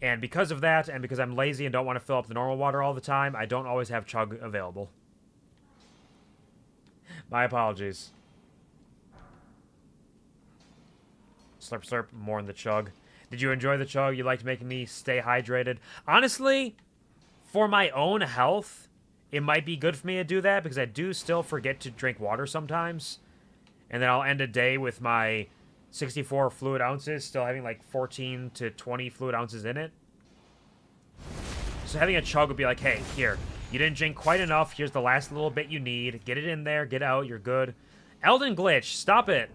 Speaker 1: And because of that, and because I'm lazy and don't want to fill up the normal water all the time, I don't always have chug available. My apologies. Slurp, slurp, more in the chug. Did you enjoy the chug? You liked making me stay hydrated? Honestly, for my own health, it might be good for me to do that, because I do still forget to drink water sometimes. And then I'll end a day with my 64 fluid ounces, still having like 14 to 20 fluid ounces in it. So having a chug would be like, hey, here, you didn't drink quite enough, here's the last little bit you need. Get it in there, get out, you're good. Elden glitch, stop it.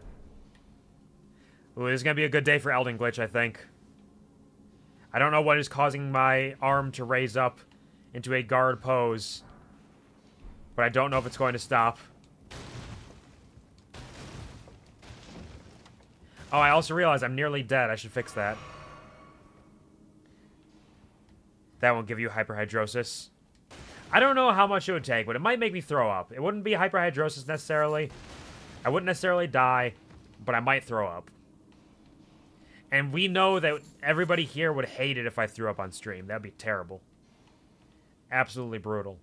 Speaker 1: Ooh, this is going to be a good day for Elden glitch, I think. I don't know what is causing my arm to raise up into a guard pose, but I don't know if it's going to stop. Oh, I also realized I'm nearly dead. I should fix that. That won't give you hyperhidrosis. I don't know how much it would take, but it might make me throw up. It wouldn't be hyperhidrosis necessarily. I wouldn't necessarily die, but I might throw up. And we know that everybody here would hate it if I threw up on stream. That'd be terrible. Absolutely brutal.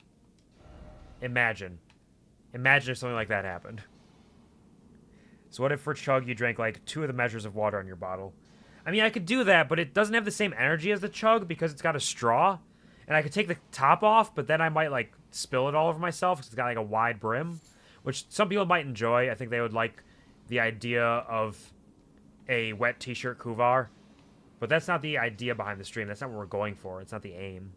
Speaker 1: Imagine. Imagine if something like that happened. So what if for chug you drank like 2 of the measures of water on your bottle? I mean, I could do that, but it doesn't have the same energy as the chug because it's got a straw. And I could take the top off, but then I might like spill it all over myself because it's got like a wide brim. Which some people might enjoy. I think they would like the idea of a wet t-shirt Kuvar. But that's not the idea behind the stream. That's not what we're going for. It's not the aim.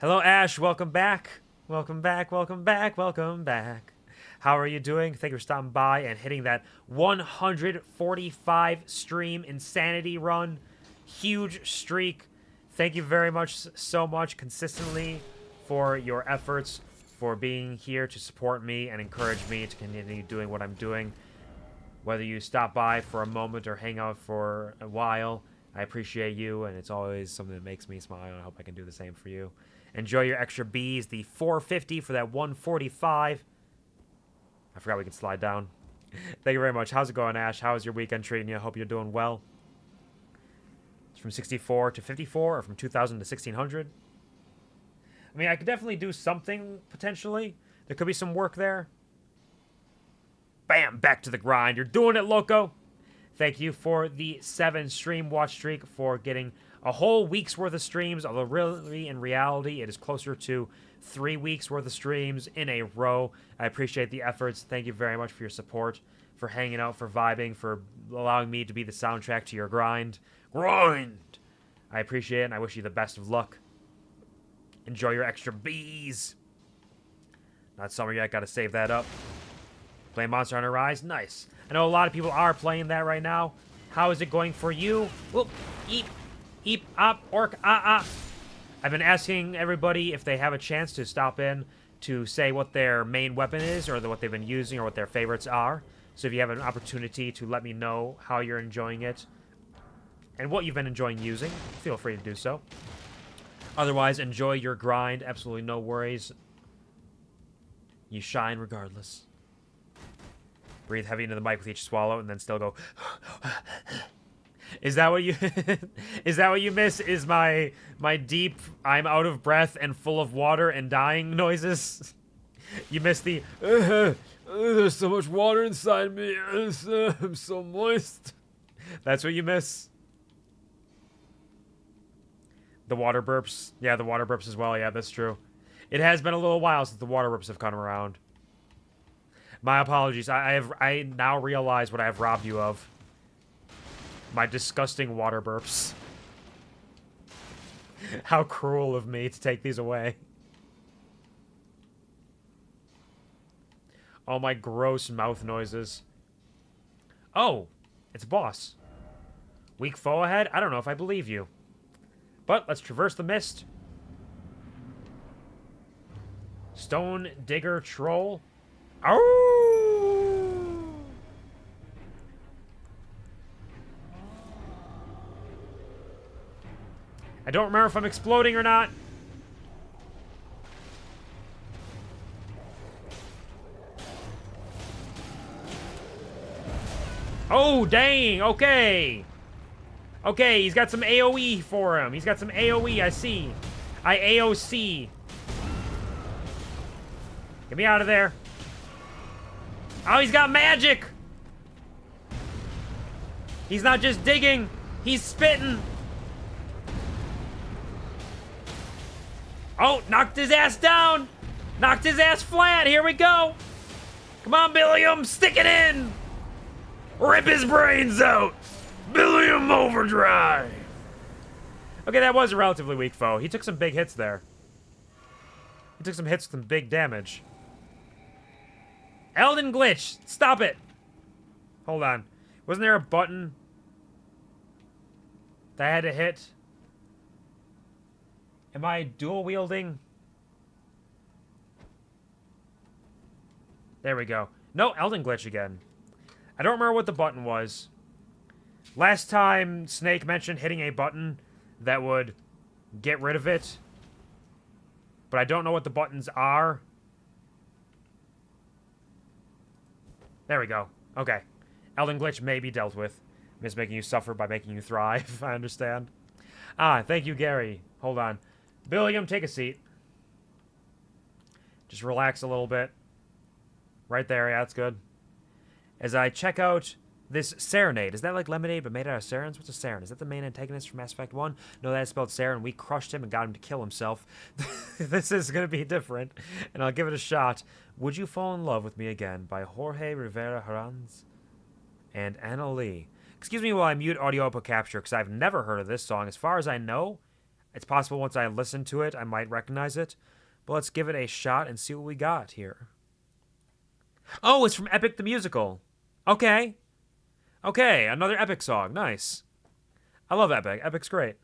Speaker 1: Hello, Ash. Welcome back. Welcome back, welcome back, welcome back. How are you doing? Thank you for stopping by and hitting that 145 stream insanity run. Huge streak. Thank you very much, so much, consistently for your efforts, for being here to support me and encourage me to continue doing what I'm doing. Whether you stop by for a moment or hang out for a while, I appreciate you, and it's always something that makes me smile, and I hope I can do the same for you. Enjoy your extra Bs, the 450 for that 145. I forgot we can slide down. Thank you very much. How's it going, Ash? How's your weekend treating you? I hope you're doing well. It's from 64 to 54, or from 2,000 to 1,600. I mean, I could definitely do something, potentially. There could be some work there. Bam! Back to the grind. You're doing it, Loco! Thank you for the 7 stream watch streak, for getting a whole week's worth of streams, although really, in reality, it is closer to 3 weeks worth of streams in a row. I appreciate the efforts. Thank you very much for your support, for hanging out, for vibing, for allowing me to be the soundtrack to your grind. Grind! I appreciate it, and I wish you the best of luck. Enjoy your extra Bs. Not summer yet, gotta save that up. Playing Monster Hunter Rise? Nice. I know a lot of people are playing that right now. How is it going for you? Whoop! Eep! Eep! Op! Orc! Ah! Ah! I've been asking everybody if they have a chance to stop in to say what their main weapon is, or what they've been using, or what their favorites are. So if you have an opportunity to let me know how you're enjoying it, and what you've been enjoying using, feel free to do so. Otherwise, enjoy your grind. Absolutely no worries. You shine regardless. Breathe heavy into the mic with each swallow, and then still go. Is that what you? Is that what you miss? Is my deep? I'm out of breath and full of water and dying noises. You miss the. There's so much water inside me. I'm so moist. That's what you miss. The water burps. Yeah, the water burps as well. Yeah, that's true. It has been a little while since the water burps have come around. My apologies. I now realize what I have robbed you of. My disgusting water burps. How cruel of me to take these away. All my gross mouth noises. Oh, it's a boss. Weak foe ahead? I don't know if I believe you. But let's traverse the mist. Stone digger troll. Oh! I don't remember if I'm exploding or not. Oh, dang. Okay. Okay, he's got some AoE for him. He's got some AoE, I see. I AOC. Get me out of there. Oh, he's got magic. He's not just digging. He's spitting. Oh, knocked his ass down. Knocked his ass flat. Here we go. Come on, Billiam. Stick it in. Rip his brains out. Billiam Overdrive. Okay, that was a relatively weak foe. He took some big hits there. He took some hits with some big damage. Elden glitch. Stop it. Hold on. Wasn't there a button that I had to hit? Am I dual wielding? There we go. No, Elden glitch again. I don't remember what the button was. Last time, Snake mentioned hitting a button that would get rid of it. But I don't know what the buttons are. There we go. Okay. Elden glitch may be dealt with. It's making you suffer by making you thrive. I understand. Ah, thank you, Gary. Hold on. Billiam, take a seat. Just relax a little bit. Right there, yeah, that's good. As I check out this Serenade. Is that like lemonade but made out of Sarens? What's a Saren? Is that the main antagonist from Mass Effect 1? No, that's spelled Saren. We crushed him and got him to kill himself. This is going to be different, and I'll give it a shot. Would You Fall in Love with Me Again by Jorge Rivera Herranz and Anna Lee. Excuse me while I mute audio output capture, because I've never heard of this song. As far as I know, it's possible once I listen to it, I might recognize it. But let's give it a shot and see what we got here. Oh, it's from Epic the Musical. Okay. Okay, another Epic song. Nice. I love Epic. Epic's great.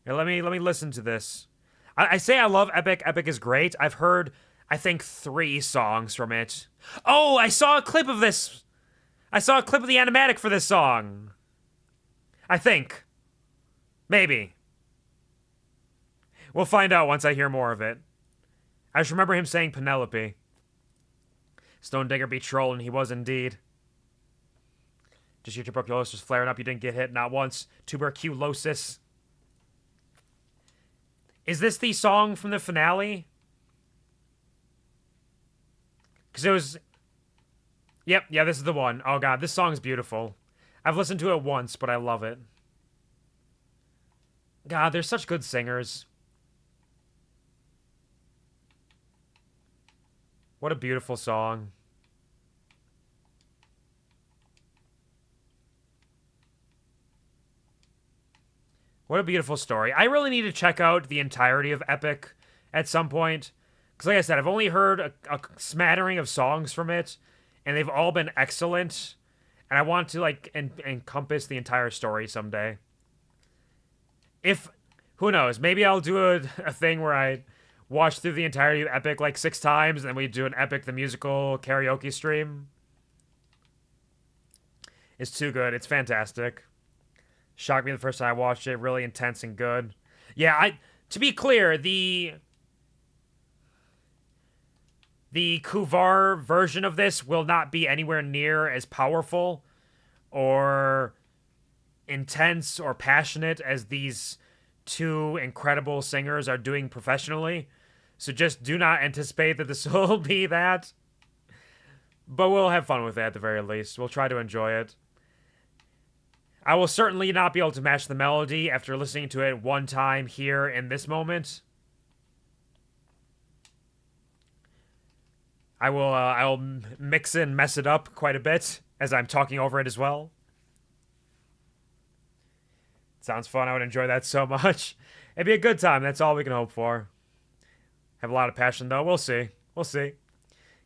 Speaker 1: Here, let me listen to this. I say I love Epic. Epic is great. I've heard, I think, 3 songs from it. Oh, I saw a clip of this. I saw a clip of the animatic for this song. I think. Maybe. We'll find out once I hear more of it. I just remember him saying Penelope. Stone Digger be trolling, he was indeed. Just your tuberculosis flaring up, you didn't get hit, not once. Tuberculosis. Is this the song from the finale? Because it was... Yep, yeah, this is the one. Oh god, this song is beautiful. I've listened to it once, but I love it. God, they're such good singers. What a beautiful song. What a beautiful story. I really need to check out the entirety of Epic at some point. Because like I said, I've only heard a smattering of songs from it. And they've all been excellent. And I want to like encompass the entire story someday. If... Who knows? Maybe I'll do a thing where watch through the entirety of Epic like 6 times, and then we do an Epic the Musical karaoke stream. It's too good. It's fantastic. Shocked me the first time I watched it. Really intense and good. Yeah, to be clear, the Kuvar version of this will not be anywhere near as powerful or intense or passionate as these two incredible singers are doing professionally. So just do not anticipate that this will be that. But we'll have fun with it at the very least. We'll try to enjoy it. I will certainly not be able to match the melody after listening to it one time here in this moment. I'll mix and mess it up quite a bit as I'm talking over it as well. Sounds fun. I would enjoy that so much. It'd be a good time. That's all we can hope for. Have a lot of passion, though. We'll see. We'll see.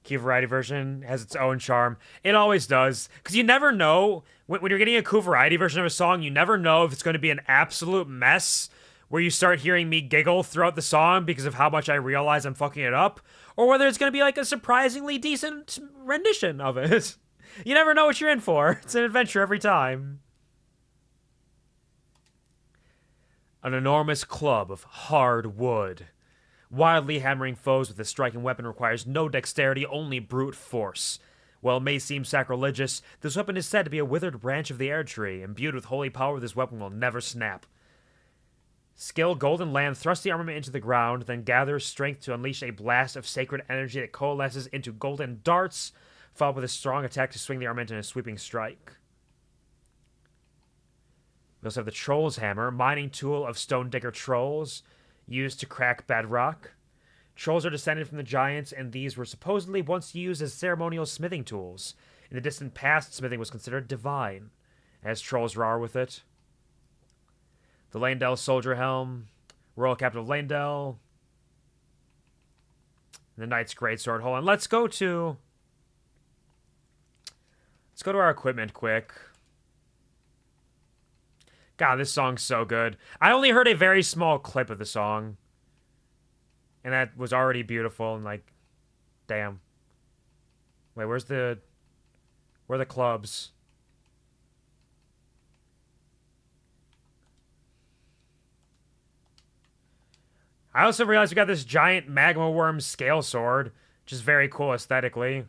Speaker 1: QuvarTV version has its own charm. It always does. Because you never know. When you're getting a QuvarTV version of a song, you never know if it's going to be an absolute mess where you start hearing me giggle throughout the song because of how much I realize I'm fucking it up, or whether it's going to be like a surprisingly decent rendition of it. You never know what you're in for. It's an adventure every time. An enormous club of hard wood. Wildly hammering foes with a striking weapon requires no dexterity, only brute force. While it may seem sacrilegious, this weapon is said to be a withered branch of the air tree. Imbued with holy power, this weapon will never snap. Skill Golden Land thrusts the armament into the ground, then gathers strength to unleash a blast of sacred energy that coalesces into golden darts, followed with a strong attack to swing the armament in a sweeping strike. We also have the Troll's Hammer, mining tool of Stone Digger trolls, used to crack bedrock. Trolls are descended from the giants, and these were supposedly once used as ceremonial smithing tools. In the distant past, smithing was considered divine, as trolls roar with it. The Landell Soldier Helm, Royal Captain of Landell, the Knight's Greatsword. Hold on, let's go to our equipment quick. God, this song's so good. I only heard a very small clip of the song, and that was already beautiful and like, damn. Wait, where are the clubs? I also realized we got this giant magma worm scale sword, which is very cool aesthetically.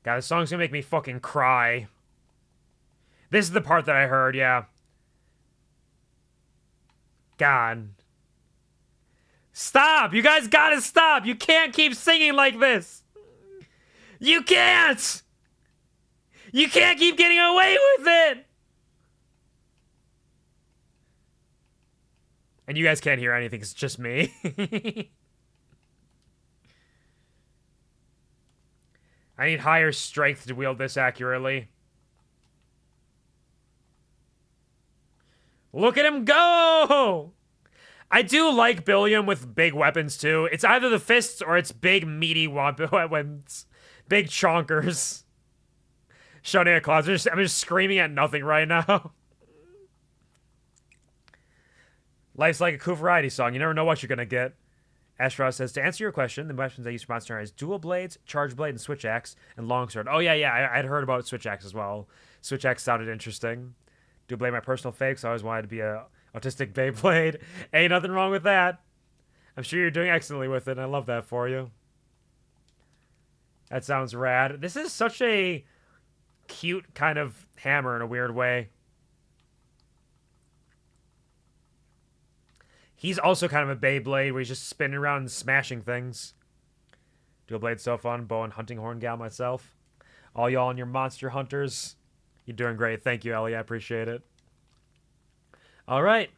Speaker 1: God, this song's gonna make me fucking cry. This is the part that I heard, yeah. God. Stop! You guys gotta stop! You can't keep singing like this! You can't! You can't keep getting away with it! And you guys can't hear anything, it's just me. I need higher strength to wield this accurately. Look at him go! I do like Billiam with big weapons, too. It's either the fists or it's big, meaty weapons. Big chonkers. Shouting at clouds. I'm just screaming at nothing right now. Life's like a QuvarTV song. You never know what you're gonna get. Ashra says, to answer your question, the weapons I use for Monster Hunter is Dual Blades, Charge Blade, and Switch Axe, and Longsword. Oh, yeah, I'd heard about Switch Axe as well. Switch Axe sounded interesting. Dual Blade, my personal fave, so I always wanted to be a autistic Beyblade. Ain't nothing wrong with that. I'm sure you're doing excellently with it, and I love that for you. That sounds rad. This is such a cute kind of hammer in a weird way. He's also kind of a Beyblade where he's just spinning around and smashing things. Dual Blade's so fun. Bow and hunting horn gal myself. All y'all and your monster hunters. You're doing great. Thank you, Ellie. I appreciate it. All right.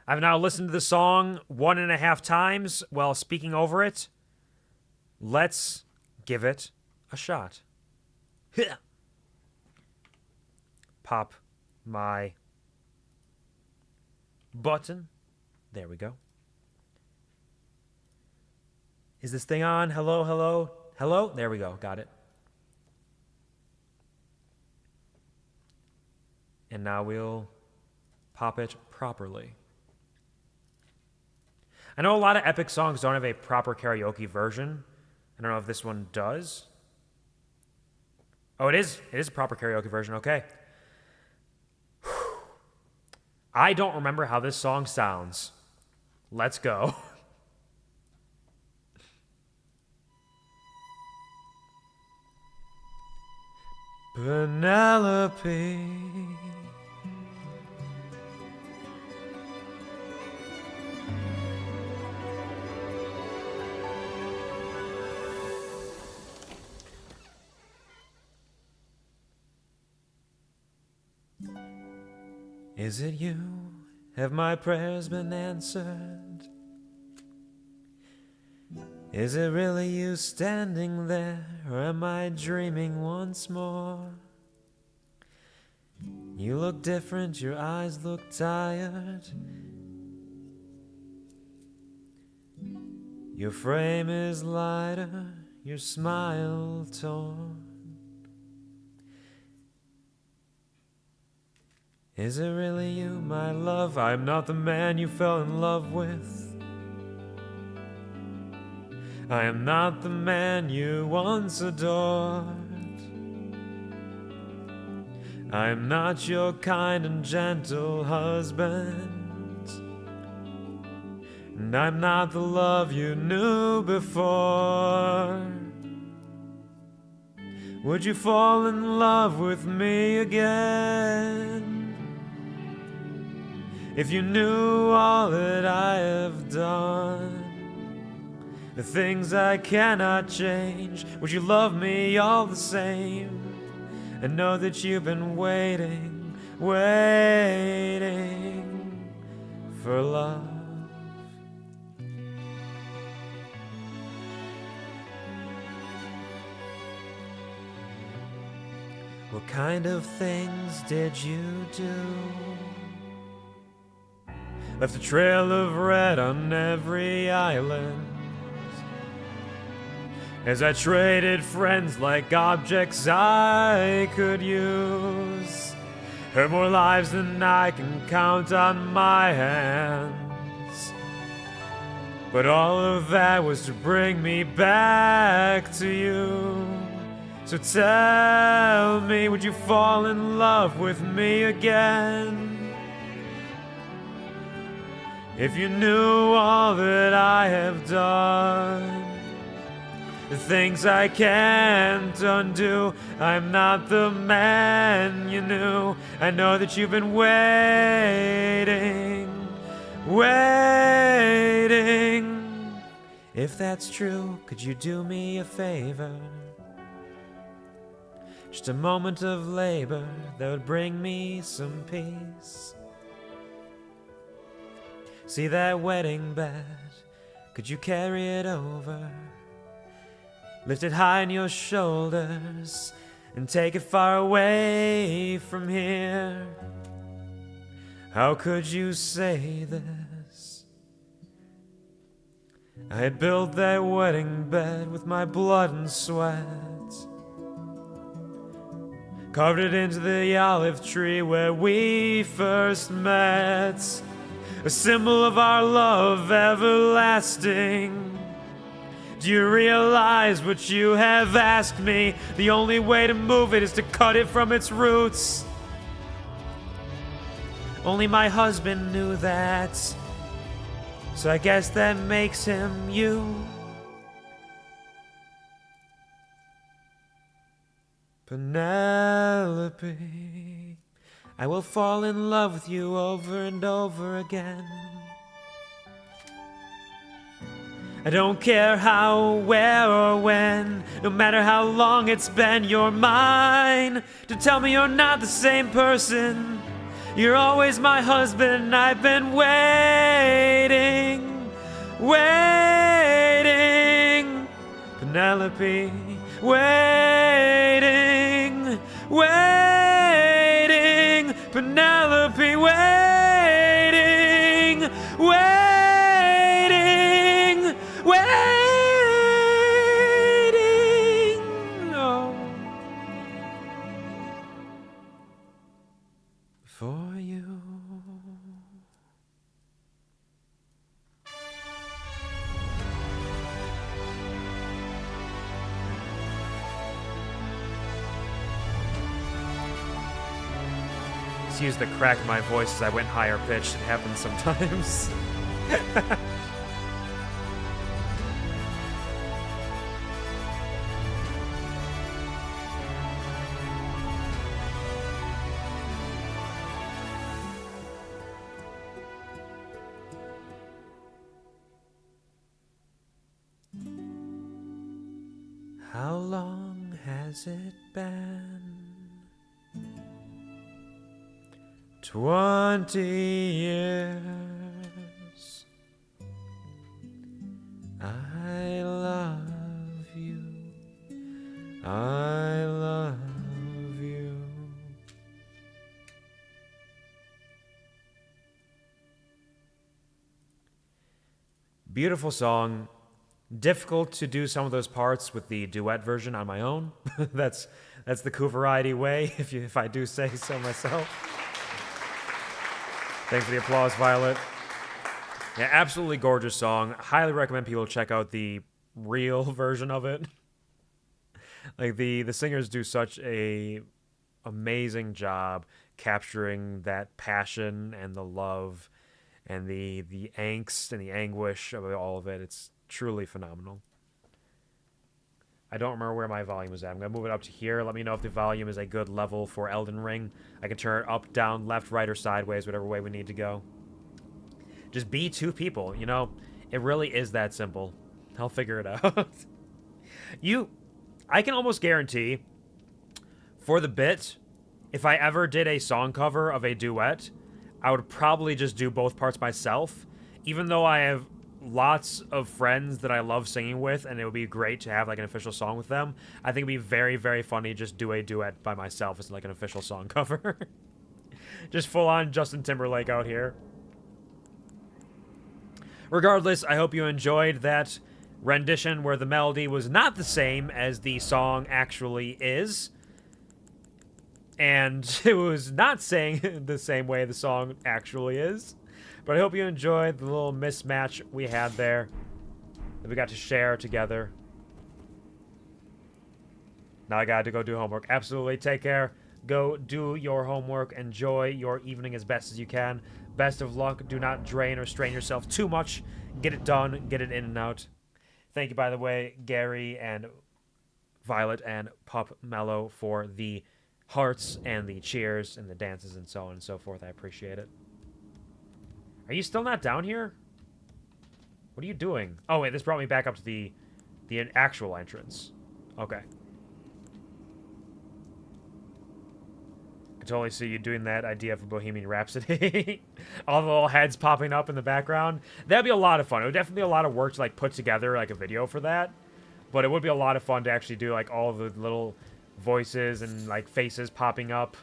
Speaker 1: I've now listened to the song 1.5 times while speaking over it. Let's give it a shot. Pop my button. There we go. Is this thing on? Hello, hello, hello? There we go. Got it. And now we'll pop it properly. I know a lot of epic songs don't have a proper karaoke version. I don't know if this one does. Oh, it is. It is a proper karaoke version. Okay. I don't remember how this song sounds. Let's go. Penelope. Is it you? Have my prayers been answered? Is it really you standing there, or am I dreaming once more? You look different, your eyes look tired. Your frame is lighter, your smile torn. Is it really you, my love? I'm not the man you fell in love with. I am not the man you once adored. I am not your kind and gentle husband. And I'm not the love you knew before. Would you fall in love with me again? If you knew all that I have done, the things I cannot change, would you love me all the same? And know that you've been waiting, waiting for love. What kind of things did you do? Left a trail of red on every island. As I traded friends like objects I could use. Hurt more lives than I can count on my hands. But all of that was to bring me back to you. So tell me, would you fall in love with me again? If you knew all that I have done, the things I can't undo, I'm not the man you knew. I know that you've been waiting, waiting. If that's true, could you do me a favor? Just a moment of labor that would bring me some peace. See that wedding bed, could you carry it over? Lift it high on your shoulders and take it far away from here. How could you say this? I had built that wedding bed with my blood and sweat. Carved it into the olive tree where we first met. A symbol of our love everlasting. Do you realize what you have asked me? The only way to move it is to cut it from its roots. Only my husband knew that. So I guess that makes him you. Penelope, I will fall in love with you over and over again. I don't care how, where, or when. No matter how long it's been, you're mine. To tell me you're not the same person. You're always my husband, and I've been waiting, waiting. Penelope, waiting, waiting. Penelope, waiting, waiting, waiting. Oh. for you. Use the crack in my voice as I went higher pitched. It happens sometimes. How long has it been? 20 years. I love you. I love you. Beautiful song. Difficult to do some of those parts with the duet version on my own. that's the QuvarTV way, if I do say so myself. Thanks for the applause, Violet. Yeah, absolutely gorgeous song. Highly recommend people check out the real version of it. Like the singers do such a amazing job capturing that passion and the love and the angst and the anguish of all of it. It's truly phenomenal. I don't remember where my volume is at. I'm going to move it up to here. Let me know if the volume is a good level for Elden Ring. I can turn it up, down, left, right, or sideways, whatever way we need to go. Just be two people, you know? It really is that simple. I'll figure it out. I can almost guarantee, for the bit, if I ever did a song cover of a duet, I would probably just do both parts myself. Even though I have lots of friends that I love singing with, and it would be great to have like an official song with them, I think it'd be very, very funny to just do a duet by myself as like an official song cover. Just full on Justin Timberlake out here. Regardless, I hope you enjoyed that rendition where the melody was not the same as the song actually is. And it was not saying the same way the song actually is. But I hope you enjoyed the little mismatch we had there that we got to share together. Now I got to go do homework. Absolutely. Take care. Go do your homework. Enjoy your evening as best as you can. Best of luck. Do not drain or strain yourself too much. Get it done. Get it in and out. Thank you, by the way, Gary and Violet and Pup Mellow for the hearts and the cheers and the dances and so on and so forth. I appreciate it. Are you still not down here? What are you doing? Oh, wait, this brought me back up to the actual entrance. Okay. I can totally see you doing that idea for Bohemian Rhapsody. All the little heads popping up in the background. That'd be a lot of fun. It would definitely be a lot of work to, like, put together, like, a video for that. But it would be a lot of fun to actually do, like, all the little voices and, like, faces popping up.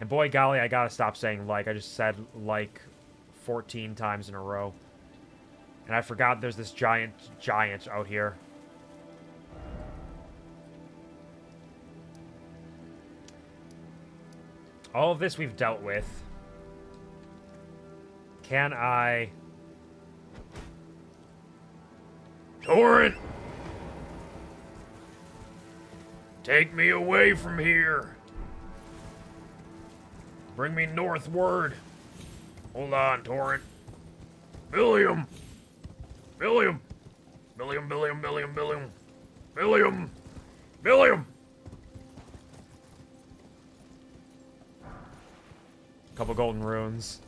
Speaker 1: And boy, golly, I gotta stop saying like. I just said like 14 times in a row. And I forgot there's this giant out here. All of this we've dealt with. Can I... Torrent! Take me away from here. Bring me northward. Hold on, Torrent. Billiam! Billiam! Billiam, Billiam, Billiam, Billiam. Billiam! Billiam! Couple golden runes.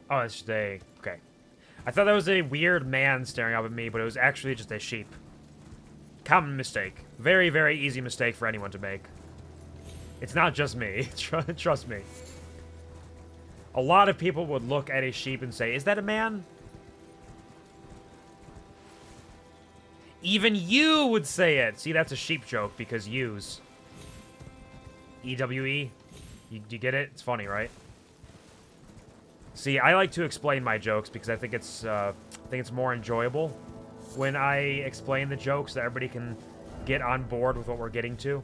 Speaker 1: Oh, it's just a... Okay. I thought that was a weird man staring up at me, but it was actually just a sheep. Common mistake. Very, very easy mistake for anyone to make. It's not just me. Trust me. A lot of people would look at a sheep and say, is that a man? Even you would say it. See, that's a sheep joke because use. E-W-E. You get it? It's funny, right? See, I like to explain my jokes because I think it's more enjoyable when I explain the jokes so that everybody can get on board with what we're getting to.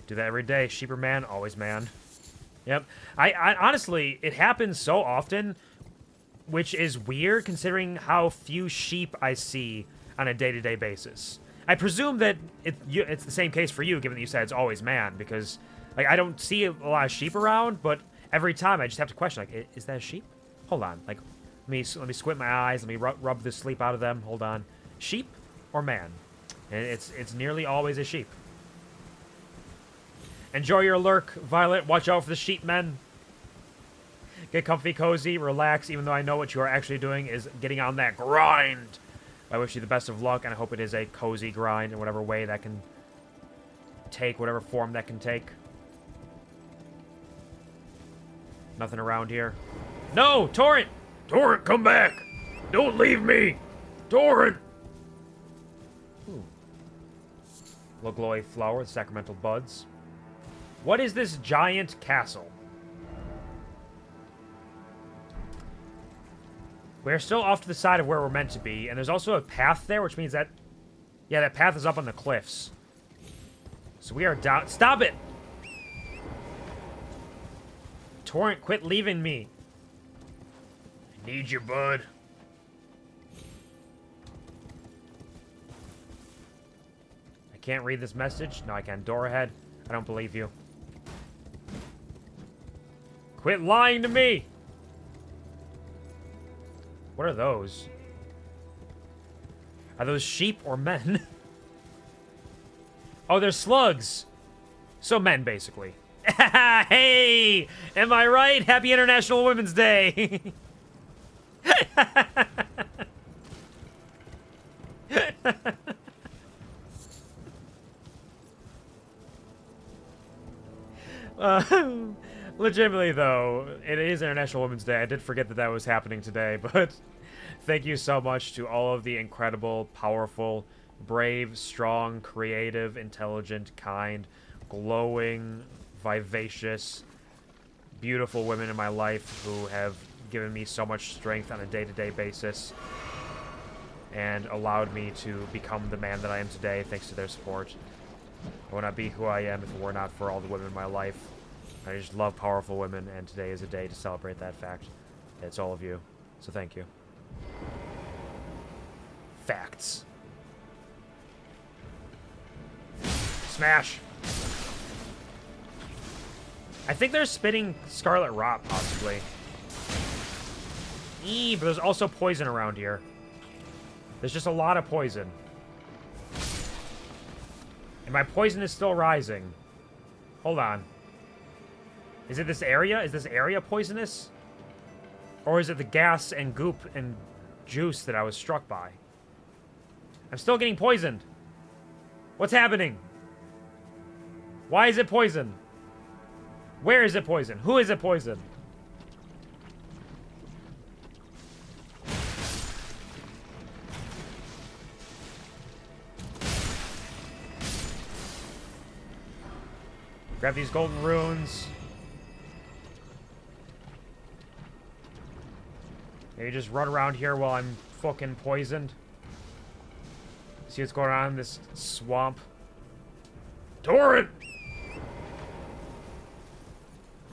Speaker 1: Do that every day. Sheeper man, always man. Yep. I honestly, it happens so often, which is weird considering how few sheep I see on a day-to-day basis. I presume that it's the same case for you, given that you said it's always man, because like I don't see a lot of sheep around, but every time I just have to question, like, is that a sheep? Hold on. Like, let me squint my eyes. Let me rub the sleep out of them. Hold on. Sheep or man? And it's nearly always a sheep. Enjoy your lurk, Violet. Watch out for the sheep men. Get comfy, cozy, relax, even though I know what you are actually doing is getting on that grind. I wish you the best of luck, and I hope it is a cozy grind in whatever way that can take, whatever form that can take. Nothing around here. No! Torrent! Torrent, come back! Don't leave me! Torrent! Ooh. Low glowy flower with sacramental buds. What is this giant castle? We're still off to the side of where we're meant to be, and there's also a path there, which means that... Yeah, that path is up on the cliffs. So we are down... Stop it! Torrent, quit leaving me. I need you, bud. I can't read this message. No, I can. Door ahead. I don't believe you. Quit lying to me! What are those? Are those sheep or men? Oh, they're slugs! So men, basically. Hey! Am I right? Happy International Women's Day! Legitimately, though, it is International Women's Day. I did forget that that was happening today, but thank you so much to all of the incredible, powerful, brave, strong, creative, intelligent, kind, glowing, vivacious, beautiful women in my life who have given me so much strength on a day-to-day basis and allowed me to become the man that I am today thanks to their support. I would not be who I am if it were not for all the women in my life. I just love powerful women, and today is a day to celebrate that fact. It's all of you, so thank you. Facts. Smash! I think they're spitting Scarlet Rot, possibly. Eee, but there's also poison around here. There's just a lot of poison. And my poison is still rising. Hold on. Is it this area? Is this area poisonous? Or is it the gas and goop and juice that I was struck by? I'm still getting poisoned. What's happening? Why is it poison? Where is it poison? Who is it poison? Grab these golden runes. Maybe just run around here while I'm fucking poisoned. See what's going on in this swamp. Torrent!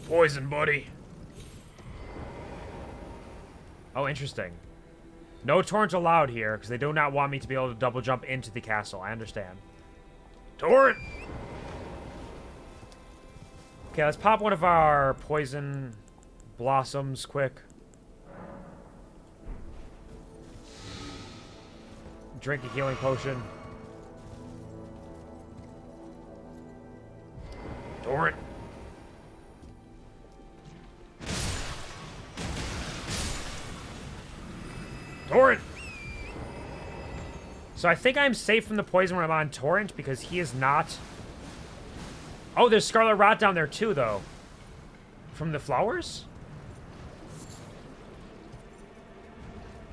Speaker 1: Poison, buddy. Oh, interesting. No torrent allowed here, because they do not want me to be able to double jump into the castle. I understand. Torrent! Okay, let's pop one of our poison blossoms quick. Drink a healing potion. Torrent. Torrent! So I think I'm safe from the poison when I'm on Torrent, because he is not... Oh, there's Scarlet Rot down there too, though. From the flowers?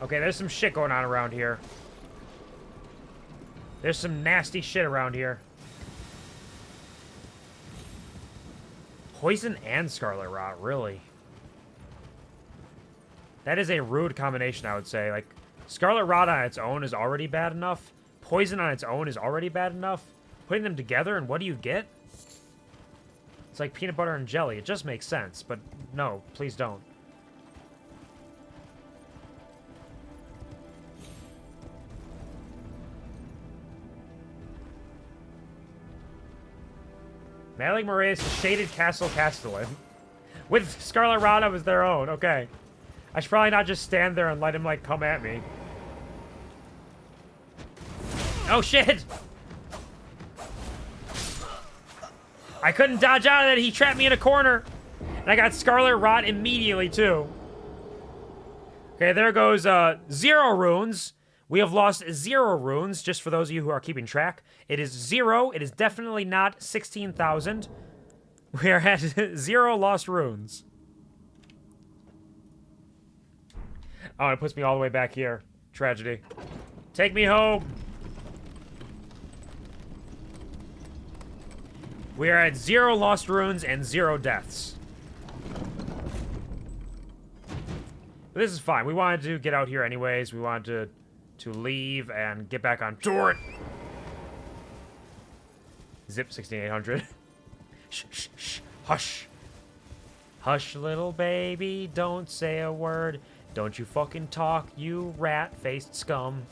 Speaker 1: Okay, there's some shit going on around here. There's some nasty shit around here. Poison and Scarlet Rot, really? That is a rude combination, I would say. Like, Scarlet Rot on its own is already bad enough. poison on its own is already bad enough. Putting them together, and what do you get? It's like peanut butter and jelly. It just makes sense, but no, please don't. Malik Moraes Shaded Castle Castellan. With Scarlet Rot as their own, okay. I should probably not just stand there and let him, like, come at me. Oh, shit! I couldn't dodge out of that. He trapped me in a corner. And I got Scarlet Rot immediately, too. Okay, there goes 0 runes. We have lost 0 runes, just for those of you who are keeping track. It is 0. It is definitely not 16,000. We are at 0 lost runes. Oh, it puts me all the way back here. Tragedy. Take me home. We are at 0 lost runes and 0 deaths. But this is fine. We wanted to get out here anyways. We wanted to leave and get back on tour. Zip 6800. Shh, shh, shh. Hush. Hush, little baby. Don't say a word. Don't you fucking talk, you rat-faced scum.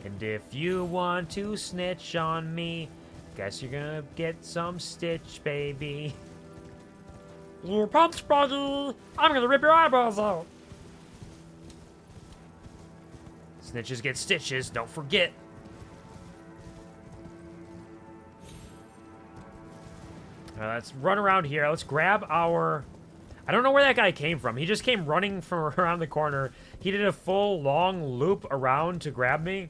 Speaker 1: And if you want to snitch on me, guess you're gonna get some stitch, baby. You punch, buddy! I'm gonna rip your eyeballs out! Snitches get stitches, don't forget. Let's run around here. Let's grab our... I don't know where that guy came from. He just came running from around the corner. He did a full, long loop around to grab me.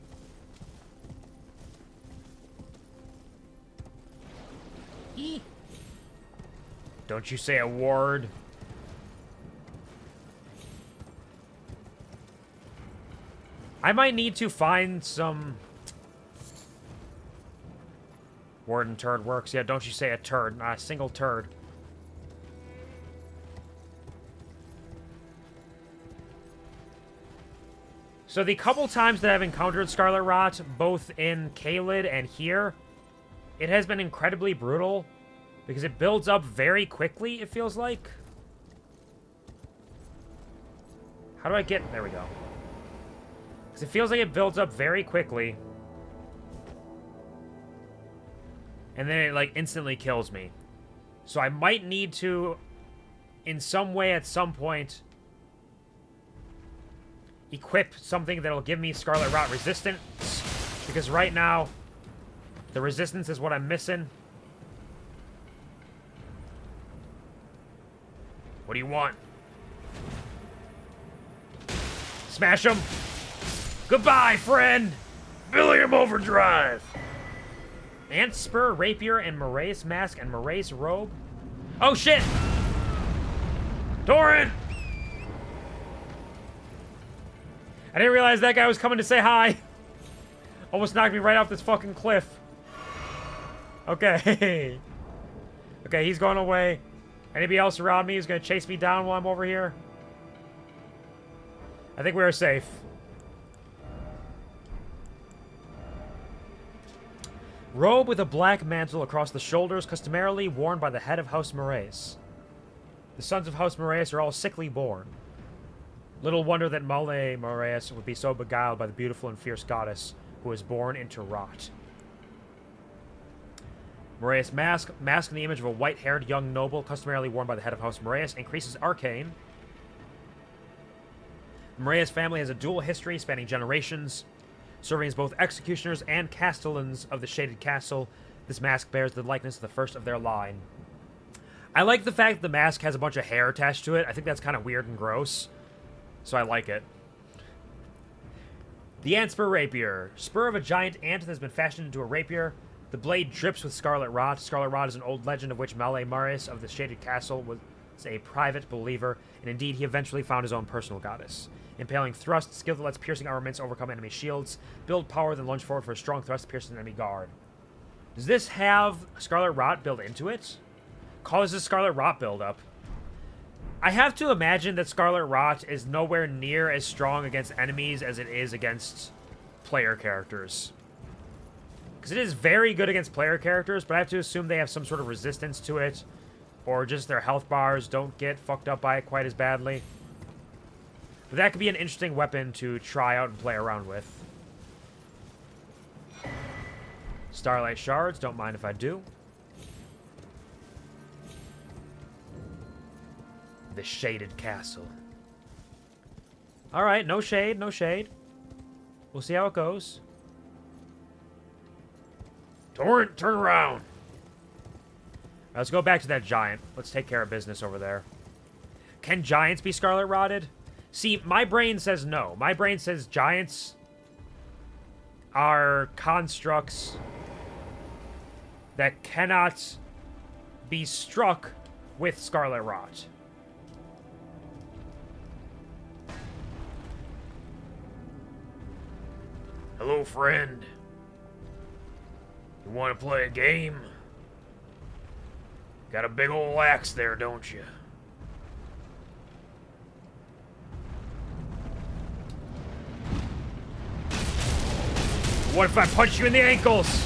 Speaker 1: Eee. Don't you say a word. I might need to find some... Word and turd works. Yeah, don't you say a turd. Not a single turd. So the couple times that I've encountered Scarlet Rot, both in Caelid and here, it has been incredibly brutal. Because it builds up very quickly, it feels like. How do I get... There we go. Because it feels like it builds up very quickly. And then it, like, instantly kills me. So I might need to, in some way, at some point, equip something that'll give me Scarlet Rot resistance. Because right now, the resistance is what I'm missing. What do you want? Smash him! Goodbye, friend! Billiam Overdrive! Ant Spur, Rapier, and Moraes Mask, and Moraes Robe. Oh, shit! Doran! I didn't realize that guy was coming to say hi. Almost knocked me right off this fucking cliff. Okay. Okay, he's going away. Anybody else around me is going to chase me down while I'm over here? I think we are safe. Robe with a black mantle across the shoulders, customarily worn by the head of House Moraes. The sons of House Moraes are all sickly born. Little wonder that Male Moraes would be so beguiled by the beautiful and fierce goddess who was born into rot. Moraes Mask, mask in the image of a white-haired young noble, customarily worn by the head of House Moraes, increases arcane. The Moraes family has a dual history spanning generations. Serving as both executioners and castellans of the Shaded Castle, this mask bears the likeness of the first of their line. I like the fact that the mask has a bunch of hair attached to it. I think that's kind of weird and gross, so I like it. The Ant Spur Rapier. Spur of a giant ant that has been fashioned into a rapier. The blade drips with Scarlet Rot. Scarlet Rot is an old legend of which Male Moraes of the Shaded Castle was a private believer, and indeed he eventually found his own personal goddess. Impaling thrust, skill that lets piercing armaments overcome enemy shields. Build power, then lunge forward for a strong thrust to pierce an enemy guard. Does this have Scarlet Rot built into it? Causes Scarlet Rot buildup. I have to imagine that Scarlet Rot is nowhere near as strong against enemies as it is against player characters. Because it is very good against player characters, but I have to assume they have some sort of resistance to it. Or just their health bars don't get fucked up by it quite as badly. But that could be an interesting weapon to try out and play around with. Starlight Shards, don't mind if I do. The Shaded Castle. Alright, no shade, no shade. We'll see how it goes. Torrent, turn around! Let's go back to that giant. Let's take care of business over there. Can giants be Scarlet Rotted? See, my brain says no. My brain says giants are constructs that cannot be struck with Scarlet Rot. Hello, friend. You want to play a game? Got a big old axe there, don't you? What if I punch you in the ankles?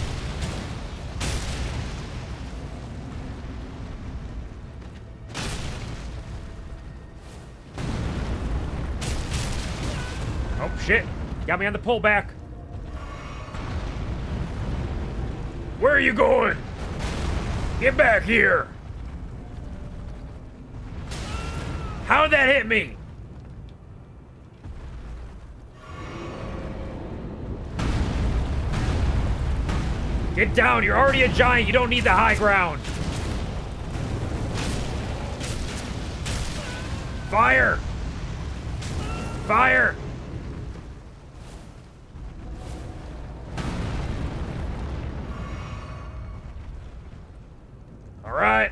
Speaker 1: Oh, shit. Got me on the pullback. Where are you going? Get back here! How'd that hit me? Get down, you're already a giant, you don't need the high ground. Fire! Fire! Alright.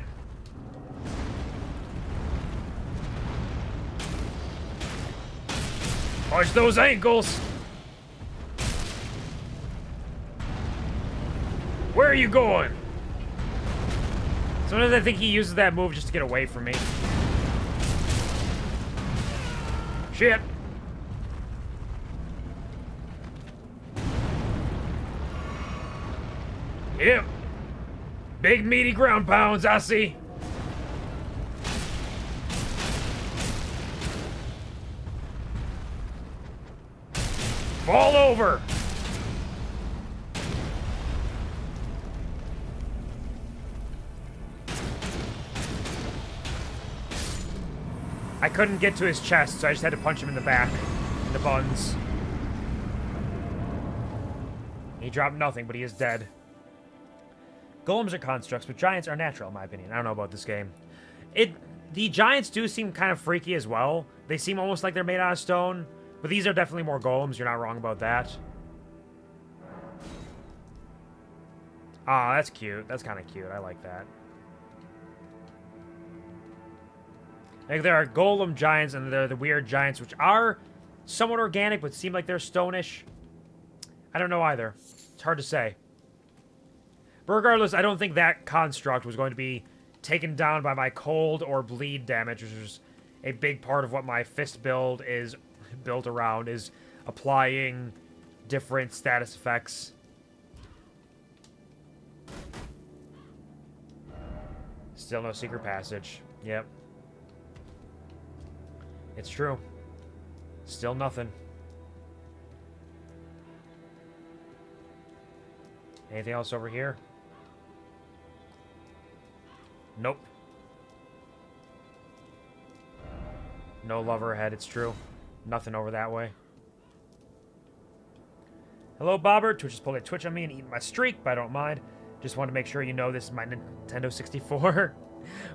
Speaker 1: Punch those ankles. Where are you going? Sometimes I think he uses that move just to get away from me. Shit. Yep. Big meaty ground pounds, I see. Fall over. I couldn't get to his chest, so I just had to punch him in the back, in the buns. He dropped nothing, but he is dead. Golems are constructs, but giants are natural, in my opinion. I don't know about this game. The giants do seem kind of freaky as well. They seem almost like they're made out of stone, but these are definitely more golems. You're not wrong about that. Ah, that's cute. That's kind of cute. I like that. Like, there are golem giants, and there are the weird giants, which are somewhat organic, but seem like they're stonish. I don't know either. It's hard to say. But regardless, I don't think that construct was going to be taken down by my cold or bleed damage, which is a big part of what my fist build is built around, is applying different status effects. Still no secret passage. Yep. It's true. Still nothing. Anything else over here? Nope. No lover ahead, it's true. Nothing over that way. Hello, Bobbert. Twitch just pulled a Twitch on me and eating my streak, but I don't mind. Just want to make sure you know this is my Nintendo 64.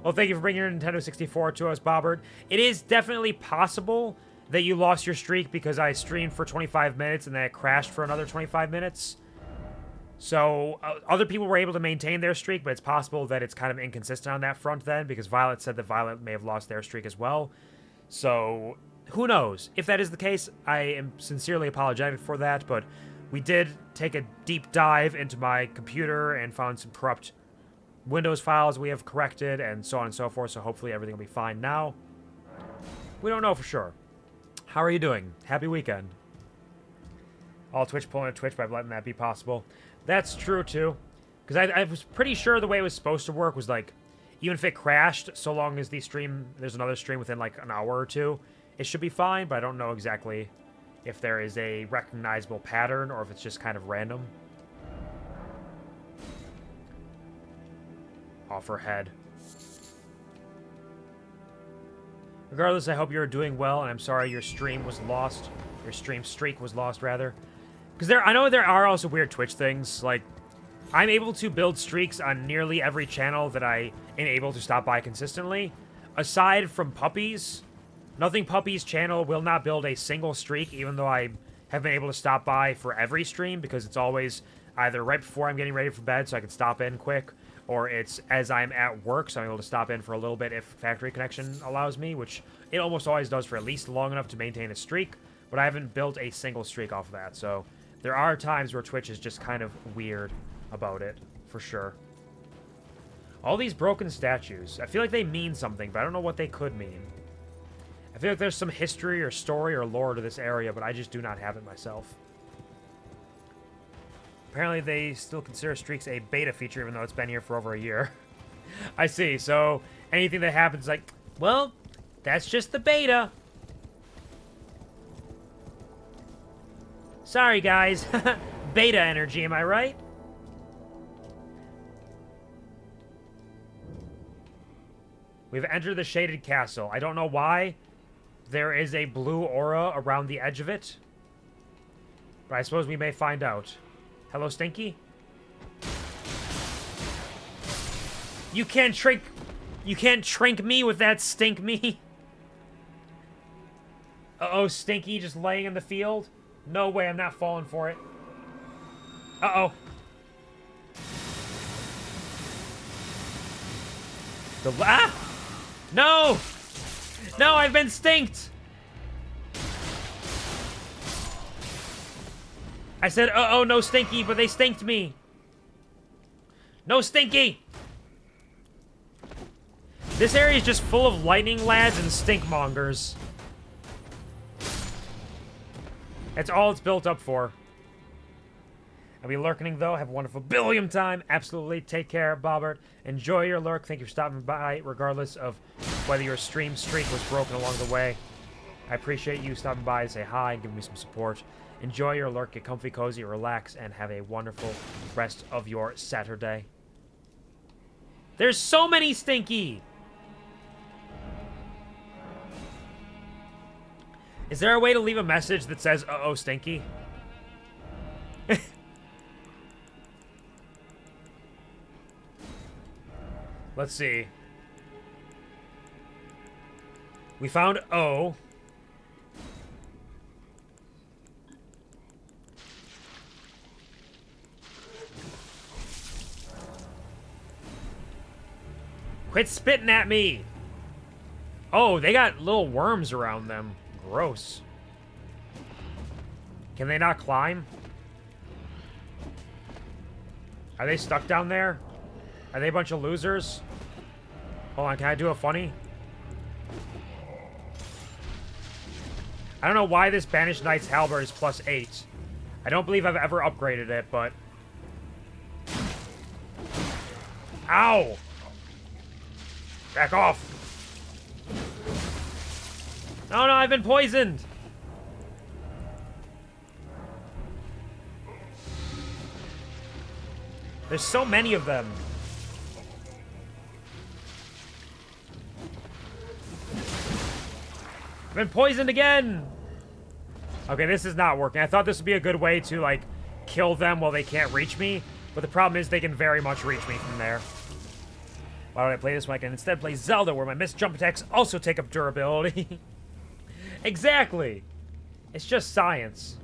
Speaker 1: Well, thank you for bringing your Nintendo 64 to us, Bobbert. It is definitely possible that you lost your streak because I streamed for 25 minutes and then it crashed for another 25 minutes. So, other people were able to maintain their streak, but it's possible that it's kind of inconsistent on that front then, because Violet said that Violet may have lost their streak as well. So, who knows? If that is the case, I am sincerely apologetic for that, but we did take a deep dive into my computer and found some corrupt Windows files we have corrected, and so on and so forth, so hopefully everything will be fine now. We don't know for sure. How are you doing? Happy weekend. all Twitch pulling a Twitch by letting that be possible. That's true, too. Because I was pretty sure the way it was supposed to work was, like, even if it crashed, so long as there's another stream within, like, an hour or two, it should be fine, but I don't know exactly if there is a recognizable pattern or if it's just kind of random. Offer head. Regardless, I hope you're doing well, and I'm sorry your stream was lost. Your stream streak was lost, rather. Because I know there are also weird Twitch things. Like, I'm able to build streaks on nearly every channel that I am able to stop by consistently. Aside from Puppies, Nothing Puppies channel will not build a single streak, even though I have been able to stop by for every stream, because it's always either right before I'm getting ready for bed so I can stop in quick, or it's as I'm at work, so I'm able to stop in for a little bit if factory connection allows me, which it almost always does for at least long enough to maintain a streak, but I haven't built a single streak off of that, so there are times where Twitch is just kind of weird about it, for sure. All these broken statues, I feel like they mean something, but I don't know what they could mean. I feel like there's some history or story or lore to this area, but I just do not have it myself. Apparently they still consider streaks a beta feature, even though it's been here for over a year. I see, so anything that happens like, well, that's just the beta. Sorry, guys. Beta energy, am I right? We've entered the shaded castle. I don't know why there is a blue aura around the edge of it, but I suppose we may find out. Hello, Stinky? You can't trink me with that stink me. Uh-oh, Stinky just laying in the field? No way, I'm not falling for it. Uh-oh. Ah! No! No, I've been stinked! I said, uh-oh, no Stinky, but they stinked me. No Stinky! This area is just full of lightning lads and stinkmongers. That's all it's built up for. I'll be lurking, though. Have a wonderful Billiam time. Absolutely. Take care, Bobbert. Enjoy your lurk. Thank you for stopping by, regardless of whether your stream streak was broken along the way. I appreciate you stopping by to say hi and giving me some support. Enjoy your lurk. Get comfy, cozy, relax, and have a wonderful rest of your Saturday. There's so many Stinky! Is there a way to leave a message that says, uh-oh, Stinky? Let's see. We found O. Quit spitting at me! Oh, they got little worms around them. Gross. Can they not climb? Are they stuck down there? Are they a bunch of losers? Hold on, can I do a funny? I don't know why this Banished Knight's Halberd is +8. I don't believe I've ever upgraded it, but... Ow! Back off! Oh no, I've been poisoned! There's so many of them. I've been poisoned again! Okay, this is not working. I thought this would be a good way to, like, kill them while they can't reach me. But the problem is they can very much reach me from there. Why don't I play this when I can instead play Zelda, where my missed jump attacks also take up durability? Exactly! It's just science.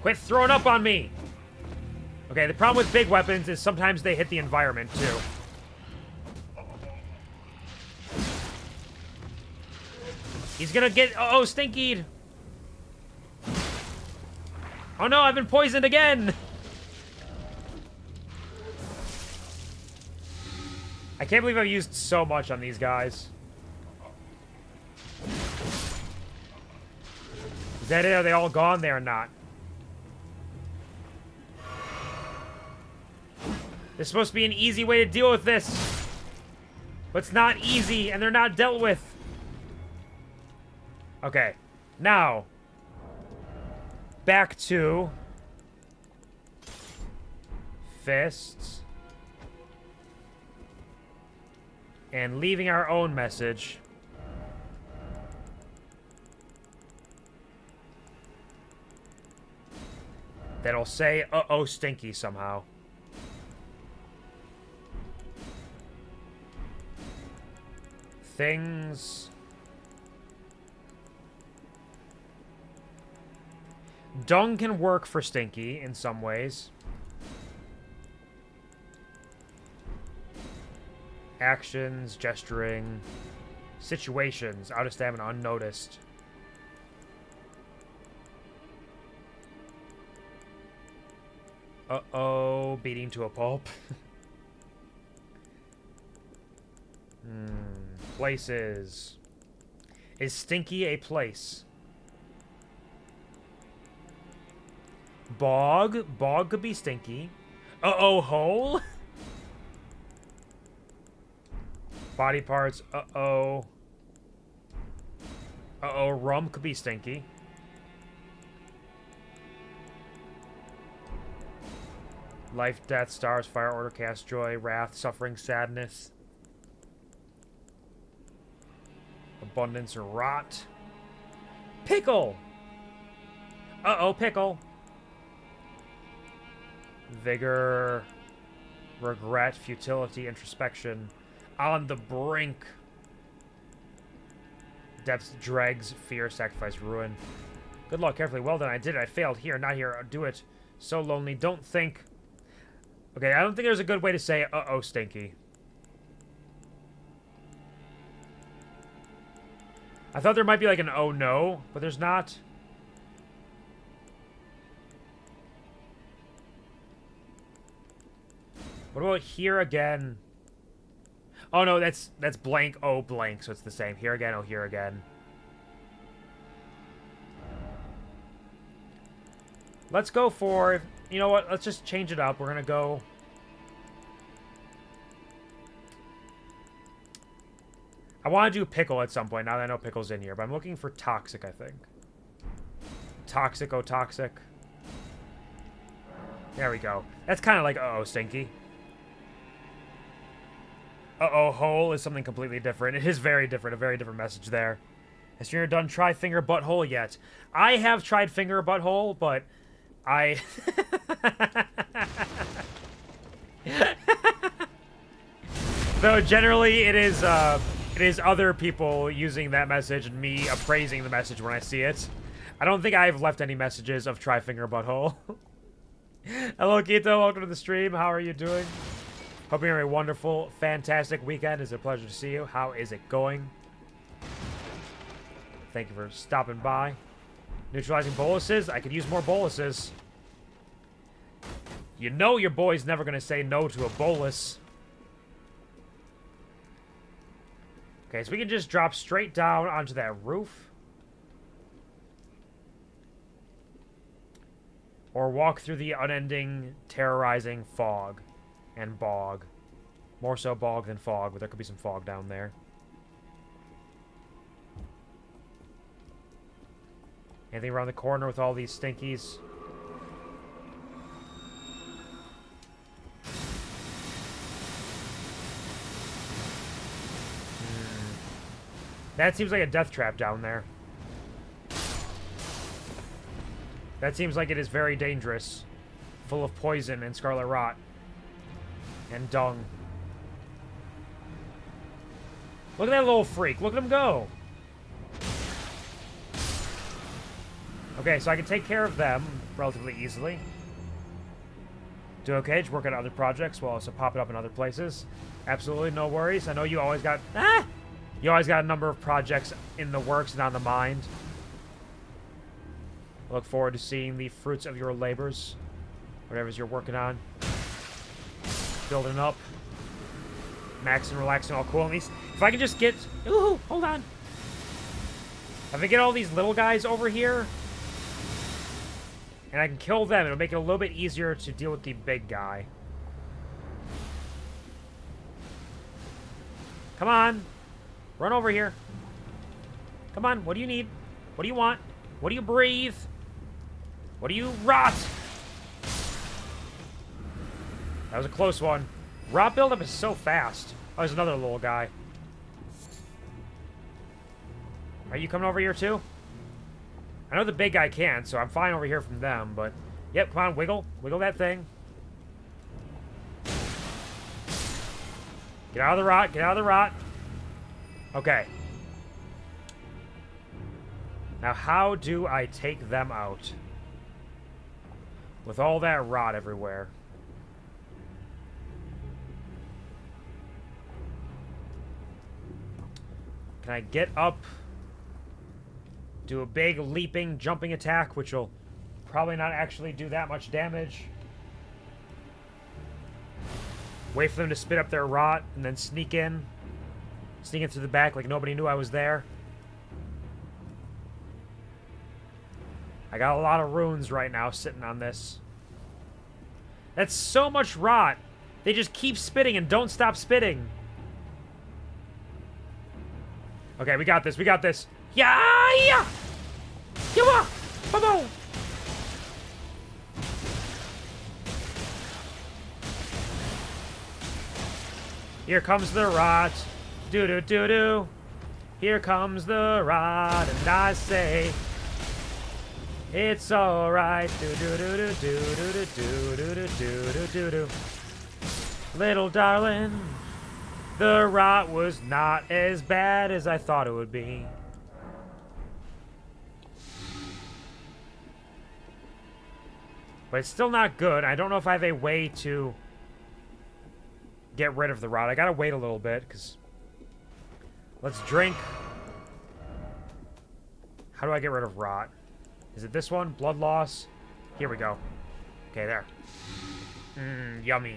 Speaker 1: Quit throwing up on me! Okay, the problem with big weapons is sometimes they hit the environment, too. He's gonna get... Uh-oh, stinkied! Oh no, I've been poisoned again! I can't believe I've used so much on these guys. Is that it? Are they all gone? They are not. There's supposed to be an easy way to deal with this. But it's not easy, and they're not dealt with. Okay. Now. Back to... fists. And leaving our own message. That'll say, uh-oh, stinky somehow. Things... Dung can work for Stinky in some ways. Actions, gesturing, situations, out of stamina, unnoticed. Uh-oh, beating to a pulp. Places. Is Stinky a place? Bog. Bog could be Stinky. Uh-oh, hole? Body parts. Uh-oh. Uh-oh, rum could be Stinky. Life, death, stars, fire, order, cast, joy, wrath, suffering, sadness. Abundance or rot. Pickle! Uh-oh, pickle. Vigor, regret, futility, introspection. On the brink. Depths, dregs, fear, sacrifice, ruin. Good luck, carefully. Well done, I did it. I failed. Here, not here. Do it. So lonely. Don't think. Okay, I don't think there's a good way to say, uh-oh, Stinky. I thought there might be like an oh no, but there's not. What about here again? Oh no, that's blank, oh blank, so it's the same. Here again, oh here again. Let's go for, you know what, let's just change it up. We're gonna go... I want to do pickle at some point, now that I know pickle's in here, but I'm looking for toxic, I think. Toxic, oh toxic. There we go. That's kind of like uh-oh, Stinky. Uh-oh, hole is something completely different. It is very different, a very different message there. Has you done try finger butthole yet? I have tried finger butthole, but I... Though generally it is other people using that message and me appraising the message when I see it. I don't think I've left any messages of try finger butthole. Hello, Kito. Welcome to the stream. How are you doing? Hope you're having a wonderful, fantastic weekend. It's a pleasure to see you. How is it going? Thank you for stopping by. Neutralizing boluses? I could use more boluses. You know your boy's never going to say no to a bolus. Okay, so we can just drop straight down onto that roof. Or walk through the unending, terrorizing fog. And bog. More so bog than fog, but there could be some fog down there. Anything around the corner with all these stinkies? That seems like a death trap down there. That seems like it is very dangerous. Full of poison and scarlet rot. And dung. Look at that little freak. Look at him go. Okay, so I can take care of them relatively easily. Do okay, just work on other projects while also popping up in other places. Absolutely, no worries. I know you always got... You always got a number of projects in the works and on the mind. Look forward to seeing the fruits of your labors. Whatever's you're working on. Building up. Maxing, relaxing, all cool. At least if I can just get... Ooh, hold on. If I get all these little guys over here,
Speaker 2: And I can kill them. It'll make it a little bit easier to deal with the big guy. Come on. Run over here. Come on. What do you need? What do you want? What do you breathe? What do you rot? That was a close one. Rot buildup is so fast. Oh, there's another little guy. Are you coming over here too? I know the big guy can't, so I'm fine over here from them, but... Yep, come on, wiggle. Wiggle that thing. Get out of the rot. Get out of the rot. Okay. Now, how do I take them out? With all that rot everywhere. Can I get up? Do a big leaping, jumping attack, which will probably not actually do that much damage. Wait for them to spit up their rot, and then sneak in. Sneak in through the back like nobody knew I was there. I got a lot of runes right now sitting on this. That's so much rot. They just keep spitting and don't stop spitting. Okay, we got this. We got this. Yeah! Come on! Come on! Here comes the rot. Do-do-do-do. Here comes the rot, and I say... It's alright. Do-do-do-do-do-do-do-do-do-do-do-do-do. Little darling, the rot was not as bad as I thought it would be. But it's still not good. I don't know if I have a way to get rid of the rot. I gotta wait a little bit, because... Let's drink. How do I get rid of rot? Is it this one? Blood loss? Here we go. Okay, there. Yummy.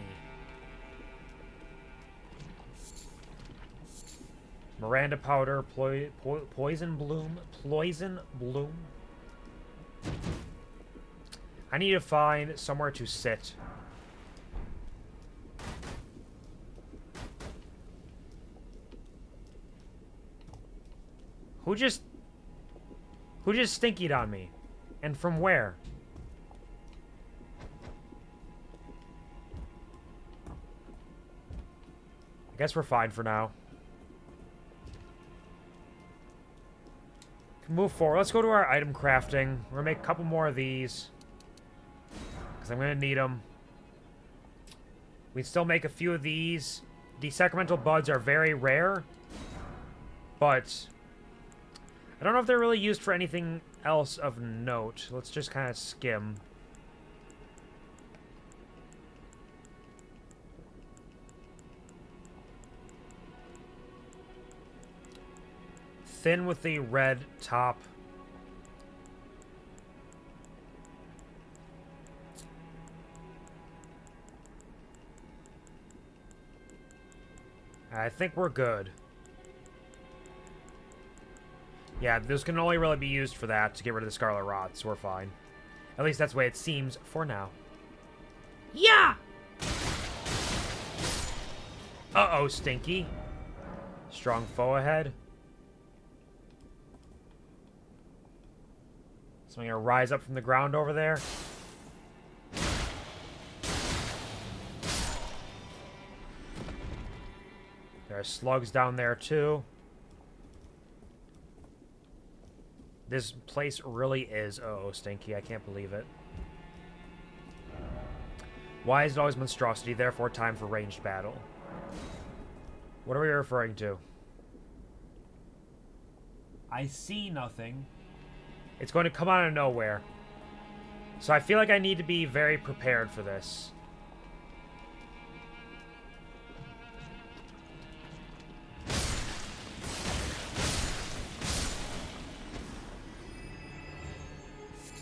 Speaker 2: Miranda powder, poison bloom, poison bloom. I need to find somewhere to sit. Who just stinkied on me? And from where? I guess we're fine for now. Move forward. Let's go to our item crafting. We're gonna make a couple more of these, because I'm gonna need them. We still make a few of these. The sacramental buds are very rare, but I don't know if they're really used for anything else of note. Let's just kind of skim. Thin with the red top. I think we're good. Yeah, this can only really be used for that, to get rid of the scarlet rot, so we're fine. At least that's the way it seems for now. Yeah! Uh-oh, Stinky. Strong foe ahead. So I'm gonna rise up from the ground over there. There are slugs down there too. This place really is uh-oh stinky. I can't believe it. Why is it always monstrosity? Therefore, time for ranged battle. What are we referring to? I see nothing. It's going to come out of nowhere. So I feel like I need to be very prepared for this.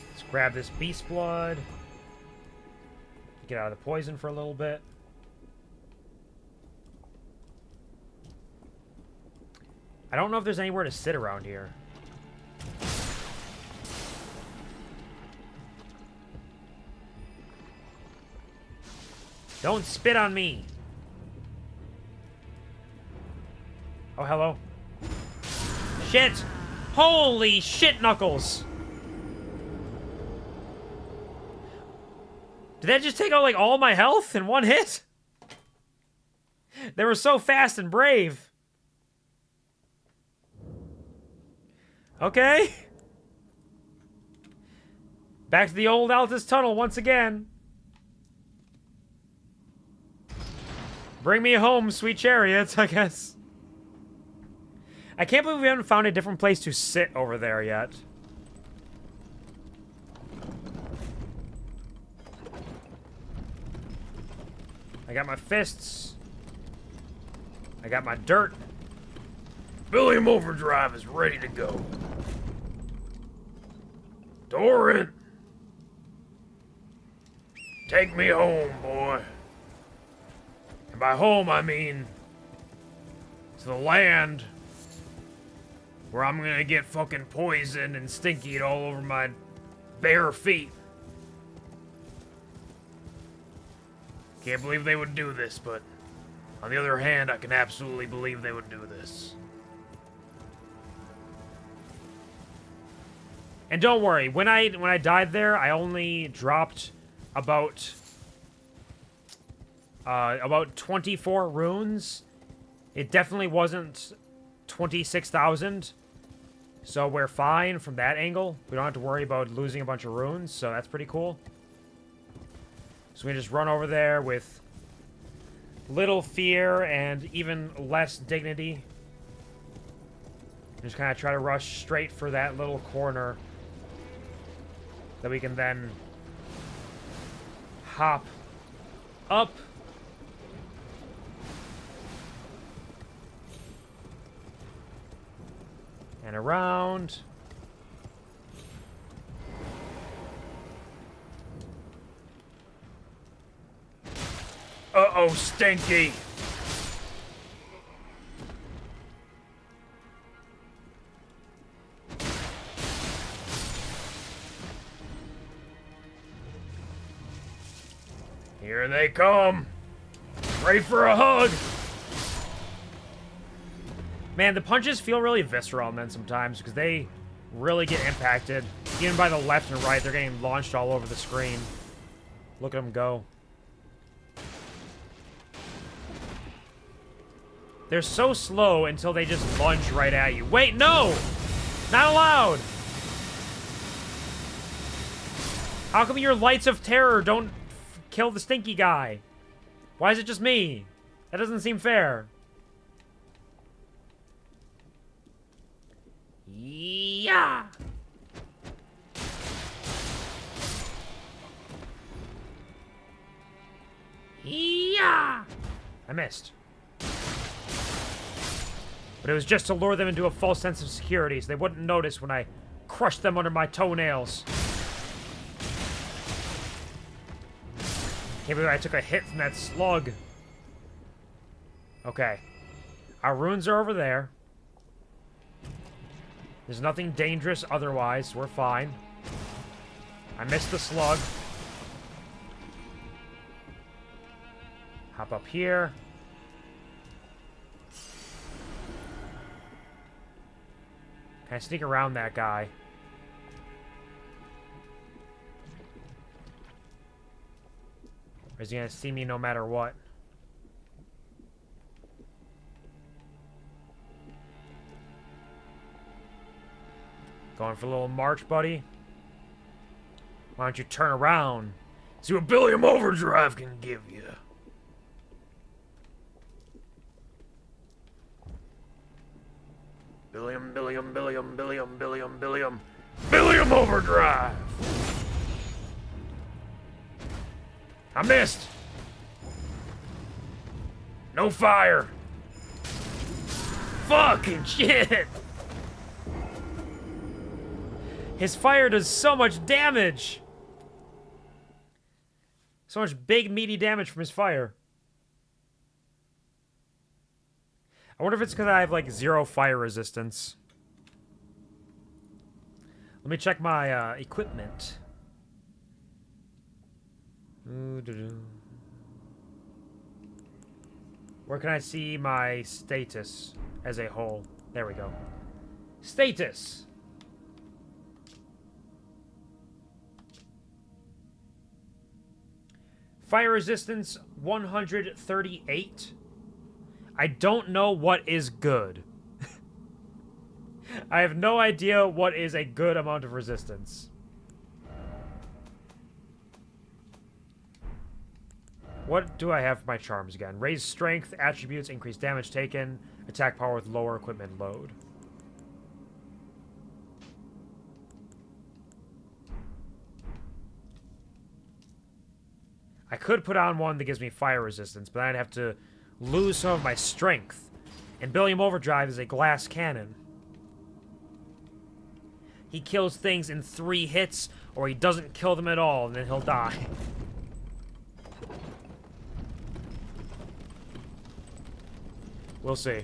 Speaker 2: Let's grab this beast blood. Get out of the poison for a little bit. I don't know if there's anywhere to sit around here. Don't spit on me. Oh, hello. Shit! Holy shit, Knuckles! Did that just take out, like, all my health in one hit? They were so fast and brave. Okay. Back to the old Altus Tunnel once again. Bring me home, sweet chariots, I guess. I can't believe we haven't found a different place to sit over there yet. I got my fists. I got my dirt. Billiam Overdrive is ready to go. Door in. Take me home, boy. And by home, I mean to the land where I'm gonna get fucking poisoned and stinky all over my bare feet. Can't believe they would do this, but on the other hand, I can absolutely believe they would do this. And don't worry, when I died there, I only dropped about 24 runes. It definitely wasn't 26,000. So we're fine from that angle. We don't have to worry about losing a bunch of runes, so that's pretty cool. So we just run over there with little fear and even less dignity. Just kind of try to rush straight for that little corner that we can then hop up. And around. Uh-oh, Stinky! Here they come! Ready for a hug! Man, the punches feel really visceral, man, sometimes, because they really get impacted. Even by the left and right, they're getting launched all over the screen. Look at them go. They're so slow until they just lunge right at you. Wait, no! Not allowed! How come your lights of terror don't kill the stinky guy? Why is it just me? That doesn't seem fair. Yeah! Yeah! I missed. But it was just to lure them into a false sense of security so they wouldn't notice when I crushed them under my toenails. Can't believe I took a hit from that slug. Okay. Our runes are over there. There's nothing dangerous otherwise. We're fine. I missed the slug. Hop up here. Can I sneak around that guy? Or is he gonna see me no matter what? Going for a little march, buddy? Why don't you turn around? See what Billiam Overdrive can give you. Billiam, Billiam, Billiam, Billiam, Billiam, Billiam. Billiam Overdrive! I missed! No fire! Fucking shit! His fire does so much damage! So much big, meaty damage from his fire. I wonder if it's because I have, like, 0 fire resistance. Let me check my, equipment. Where can I see my status as a whole? There we go. Status. Fire resistance 138. I don't know what is good. I have no idea what is a good amount of resistance. What do I have for my charms again? Raise strength, attributes, increase damage taken, attack power with lower equipment load. I could put on one that gives me fire resistance, but I'd have to lose some of my strength. And Billiam Overdrive is a glass cannon. He kills things in 3 hits, or he doesn't kill them at all, and then he'll die. We'll see.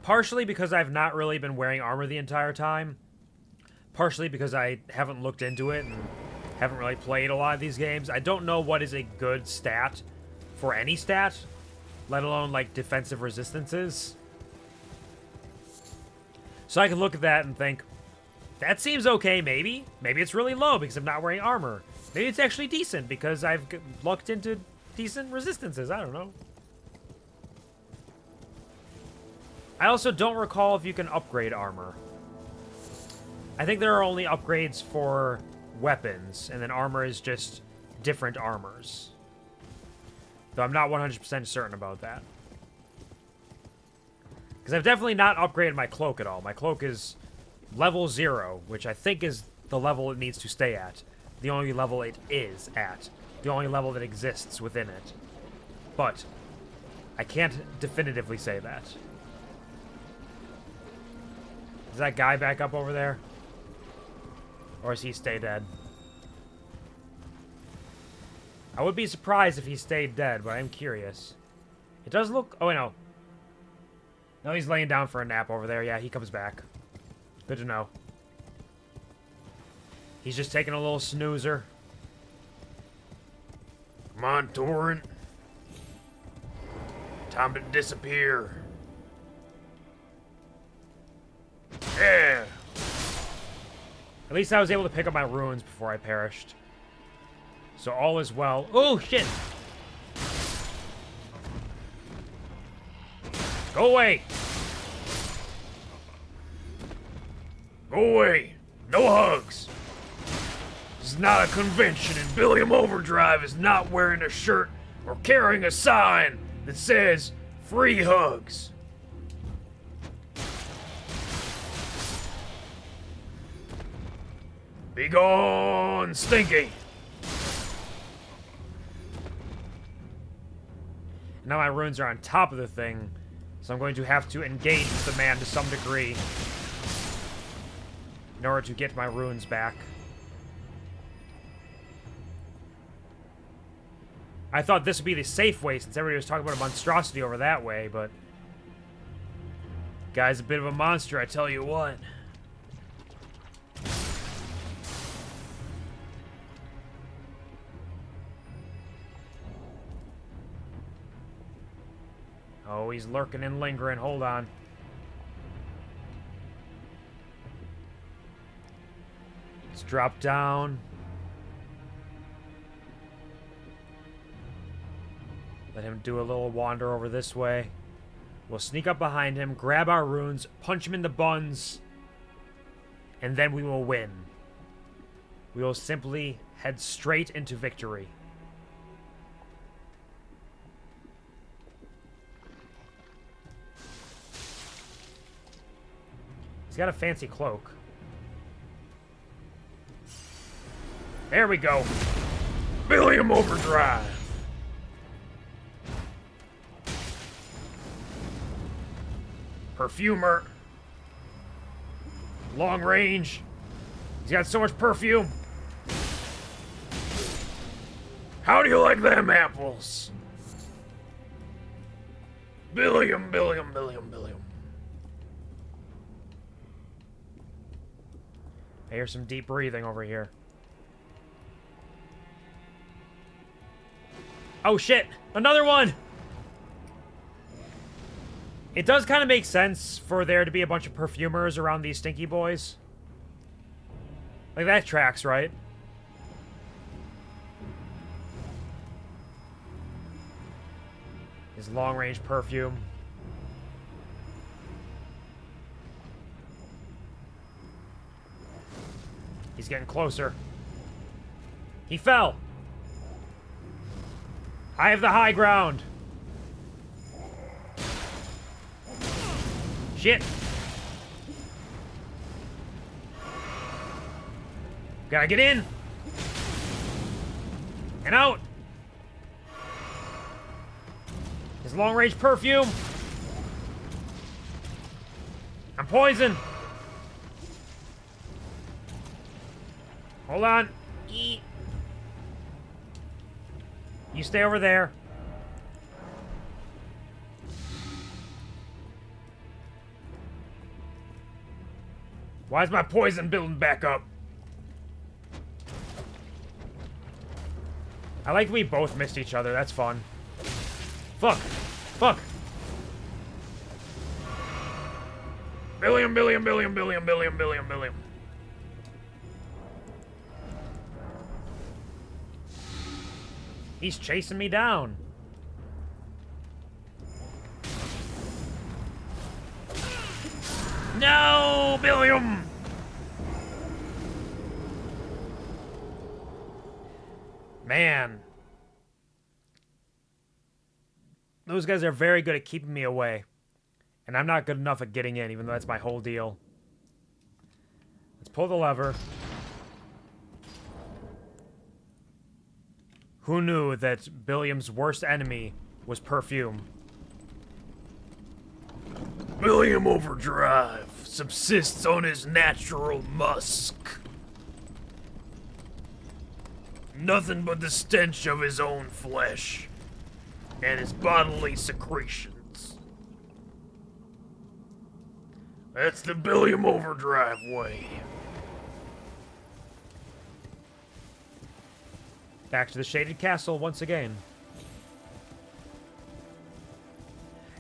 Speaker 2: Partially because I've not really been wearing armor the entire time. Partially because I haven't looked into it and haven't really played a lot of these games. I don't know what is a good stat for any stat, let alone, like, defensive resistances. So I can look at that and think, that seems okay, maybe. Maybe it's really low because I'm not wearing armor. Maybe it's actually decent because I've looked into decent resistances. I don't know. I also don't recall if you can upgrade armor. I think there are only upgrades for weapons, and then armor is just different armors. Though I'm not 100% certain about that. Because I've definitely not upgraded my cloak at all. My cloak is level 0, which I think is the level it needs to stay at. The only level it is at. The only level that exists within it. But I can't definitively say that. Is that guy back up over there? Or does he stay dead? I would be surprised if he stayed dead, but I'm curious. It does look... Oh, no. No, he's laying down for a nap over there. Yeah, he comes back. Good to know. He's just taking a little snoozer. Come on, Torrent. Time to disappear. Yeah. At least I was able to pick up my runes before I perished. So all is well. Oh, shit! Go away! Go away! No hugs! This is not a convention, and Billiam Overdrive is not wearing a shirt or carrying a sign that says, "Free hugs." Be gone, Stinky! Now my runes are on top of the thing, so I'm going to have to engage with the man to some degree in order to get my runes back. I thought this would be the safe way since everybody was talking about a monstrosity over that way, but... Guy's a bit of a monster, I tell you what. Oh, he's lurking and lingering. Hold on. Let's drop down. Let him do a little wander over this way. We'll sneak up behind him, grab our runes, punch him in the buns, and then we will win. We will simply head straight into victory. He's got a fancy cloak. There we go. Billiam Overdrive. Perfumer. Long range. He's got so much perfume. How do you like them apples? Billiam, Billiam, Billiam, Billiam. I hear some deep breathing over here. Oh shit! Another one! It does kind of make sense for there to be a bunch of perfumers around these stinky boys. Like, that tracks, right? His long-range perfume. He's getting closer. He fell! I have the high ground! Shit! Gotta get in! And out! His long-range perfume! I'm poisoned! Hold on. Eat. You stay over there. Why is my poison building back up? I like we both missed each other. That's fun. Fuck. Fuck. Billiam, Billiam, Billiam, Billiam, Billiam, Billiam, Billiam. He's chasing me down. No, Billiam! Man. Those guys are very good at keeping me away. And I'm not good enough at getting in, even though that's my whole deal. Let's pull the lever. Who knew that Billiam's worst enemy was perfume?
Speaker 3: Billiam Overdrive subsists on his natural musk. Nothing but the stench of his own flesh and his bodily secretions. That's the Billiam Overdrive way.
Speaker 2: Back to the shaded castle once again.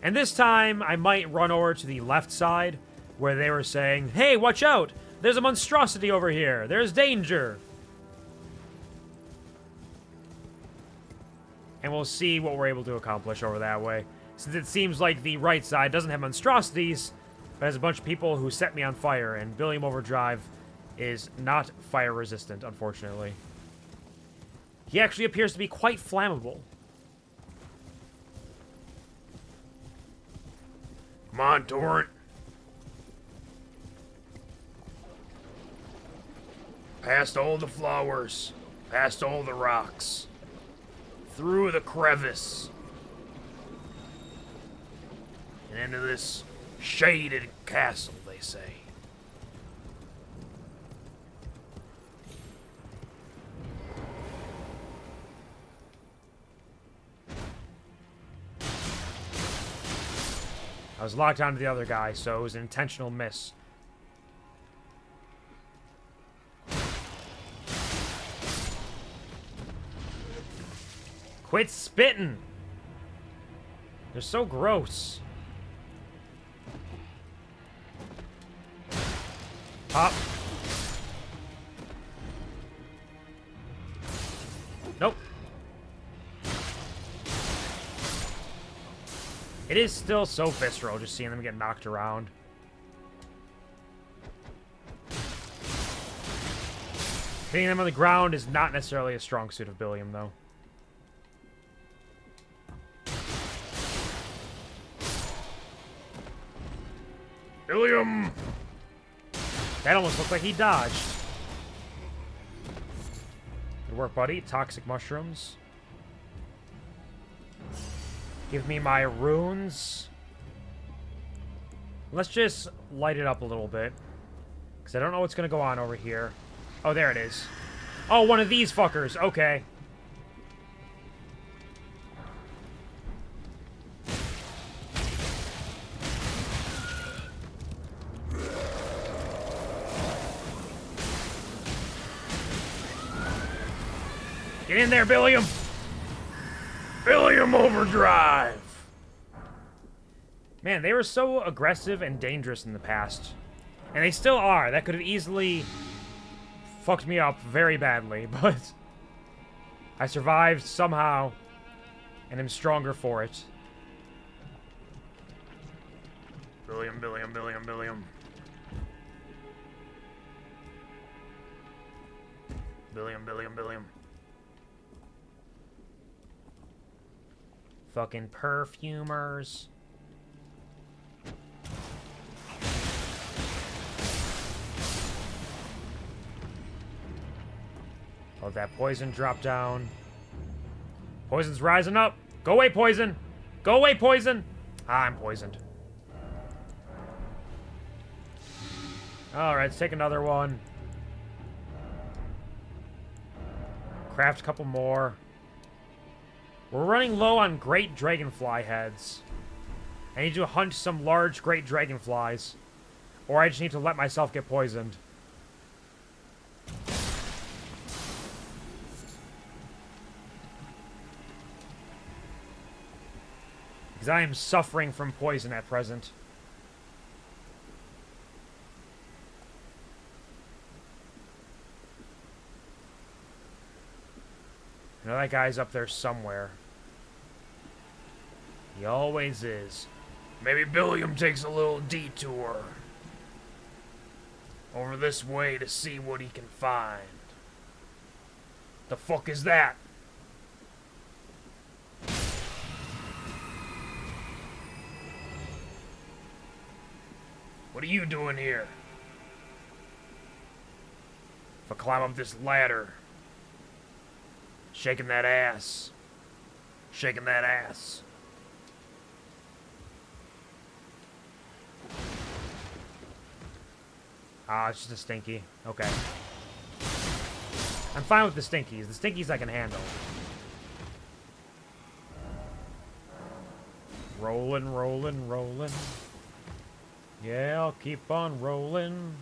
Speaker 2: And this time, I might run over to the left side, where they were saying, hey, watch out! There's a monstrosity over here! There's danger! And we'll see what we're able to accomplish over that way. Since it seems like the right side doesn't have monstrosities, but has a bunch of people who set me on fire, and Billiam Overdrive is not fire resistant, unfortunately. He actually appears to be quite flammable.
Speaker 3: Come on, Torrent. Past all the flowers, past all the rocks, through the crevice, and into this shaded castle, they say.
Speaker 2: I was locked onto the other guy, so it was an intentional miss. Quit spitting! They're so gross. Pop. Nope. It is still so visceral just seeing them get knocked around. Hitting them on the ground is not necessarily a strong suit of Billiam, though.
Speaker 3: Billiam!
Speaker 2: That almost looked like he dodged. Good work, buddy. Toxic mushrooms. Give me my runes. Let's just light it up a little bit. Because I don't know what's going to go on over here. Oh, there it is. Oh, one of these fuckers. Okay. Get in there, Billiam!
Speaker 3: Billiam Overdrive!
Speaker 2: Man, they were so aggressive and dangerous in the past. And they still are. That could have easily fucked me up very badly, but I survived somehow and am stronger for it.
Speaker 3: Billiam, Billiam, Billiam, Billiam. Billiam, Billiam, Billiam.
Speaker 2: Fucking perfumers. Let that poison drop down. Poison's rising up. Go away, poison. Go away, poison. Ah, I'm poisoned. Alright, let's take another one. Craft a couple more. We're running low on great dragonfly heads. I need to hunt some large great dragonflies. Or I just need to let myself get poisoned. Because I am suffering from poison at present. I know that guy's up there somewhere. He always is.
Speaker 3: Maybe Billiam takes a little detour over this way to see what he can find. The fuck is that? What are you doing here? If I climb up this ladder, shaking that ass, shaking that ass.
Speaker 2: Ah, it's just a stinky. Okay. I'm fine with the stinkies. The stinkies I can handle. Rolling, rolling, rolling. Yeah, I'll keep on rolling.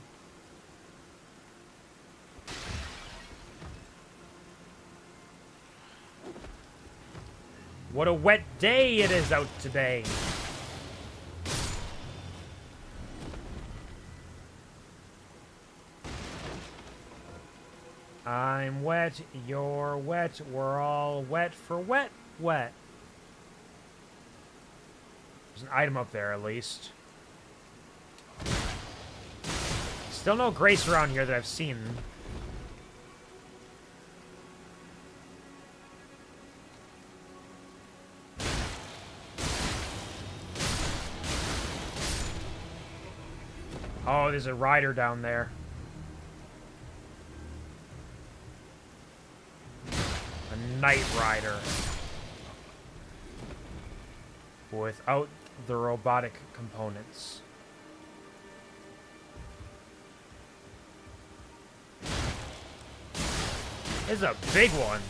Speaker 2: What a wet day it is out today. I'm wet, you're wet, we're all wet for wet, wet. There's an item up there, at least. Still no grace around here that I've seen. Oh, there's a rider down there. A Knight Rider. Without the robotic components. This is a big one.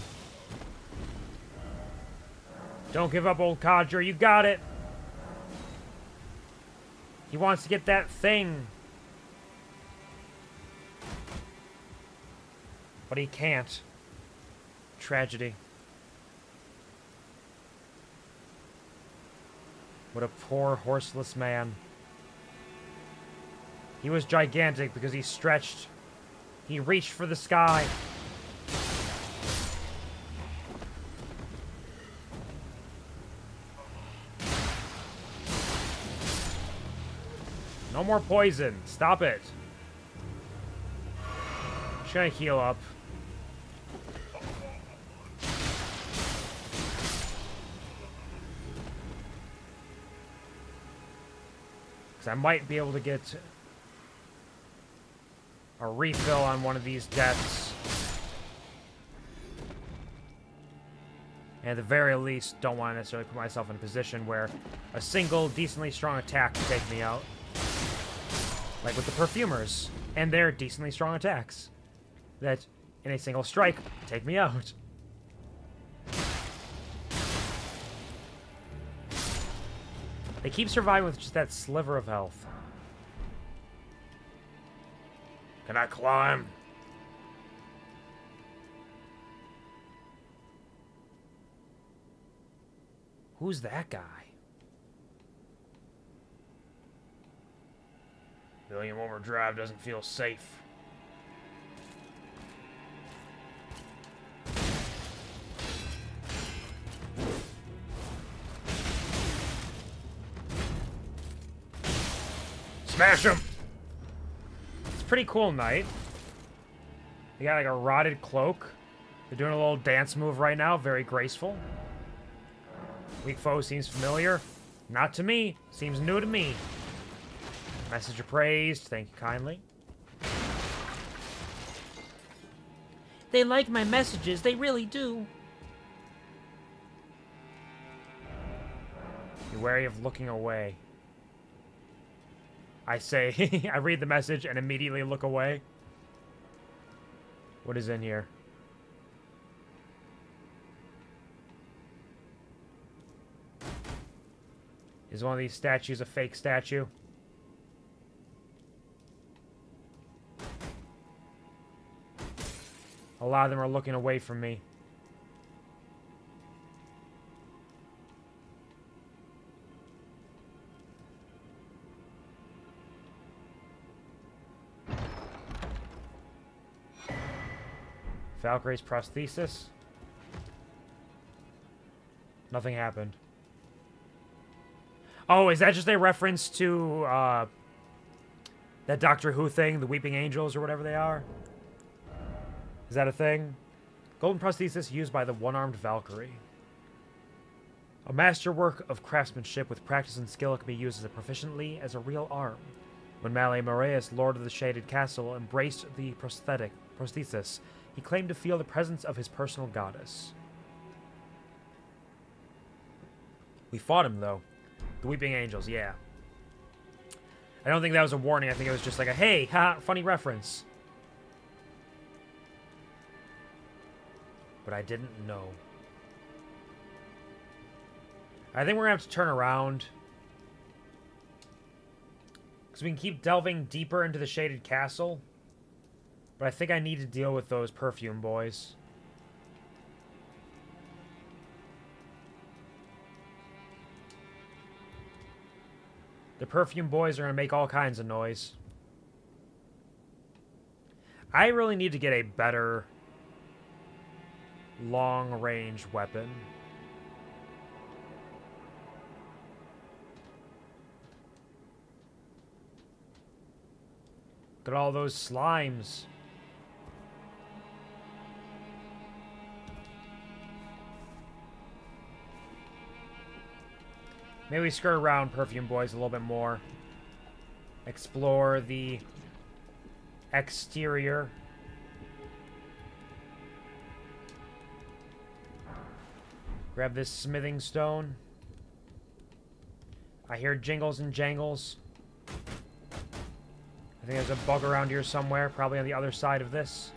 Speaker 2: Don't give up, old codger. You got it. He wants to get that thing. But he can't. Tragedy. What a poor horseless man. He was gigantic because he stretched. He reached for the sky. No more poison. Stop it. Just gonna heal up. Because I might be able to get a refill on one of these deaths. And at the very least, don't want to necessarily put myself in a position where a single decently strong attack can take me out. Like with the perfumers and their decently strong attacks. That, in a single strike, take me out. They keep surviving with just that sliver of health.
Speaker 3: Can I climb?
Speaker 2: Who's that guy?
Speaker 3: Billiam Overdrive doesn't feel safe. Smash him!
Speaker 2: It's a pretty cool night. They got like a rotted cloak. They're doing a little dance move right now, very graceful. Weak foe seems familiar. Not to me. Seems new to me. Message appraised. Thank you kindly.
Speaker 4: They like my messages. They really do.
Speaker 2: Be wary of looking away. I say, I read the message and immediately look away. What is in here? Is one of these statues a fake statue? A lot of them are looking away from me. Valkyrie's prosthesis. Nothing happened. Oh, is that just a reference to that Doctor Who thing, the Weeping Angels or whatever they are? Is that a thing? Golden prosthesis used by the one-armed Valkyrie. A masterwork of craftsmanship with practice and skill, it can be used as proficiently as a real arm. When Male Moraeus, Lord of the Shaded Castle, embraced the prosthesis, he claimed to feel the presence of his personal goddess. We fought him, though. The Weeping Angels, yeah. I don't think that was a warning. I think it was just like a, hey, ha, funny reference. But I didn't know. I think we're going to have to turn around. Because we can keep delving deeper into the Shaded Castle. But I think I need to deal with those perfume boys. The perfume boys are going to make all kinds of noise. I really need to get a better long-range weapon. Look at all those slimes. Maybe we skirt around Perfume Boys a little bit more. Explore the exterior. Grab this smithing stone. I hear jingles and jangles. I think there's a bug around here somewhere, probably on the other side of this.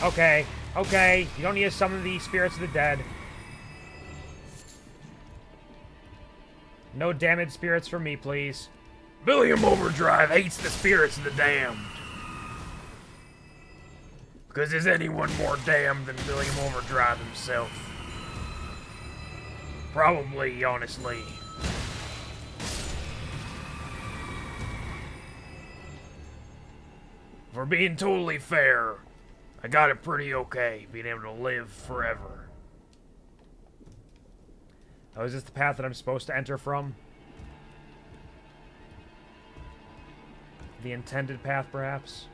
Speaker 2: Okay, okay. You don't need to summon the spirits of the dead. No damaged spirits for me, please.
Speaker 3: Billiam Overdrive hates the spirits of the damned. Because is anyone more damned than Billiam Overdrive himself? Probably, honestly. If we're being totally fair, I got it pretty okay, being able to live forever.
Speaker 2: Oh, is this the path that I'm supposed to enter from? The intended path, perhaps?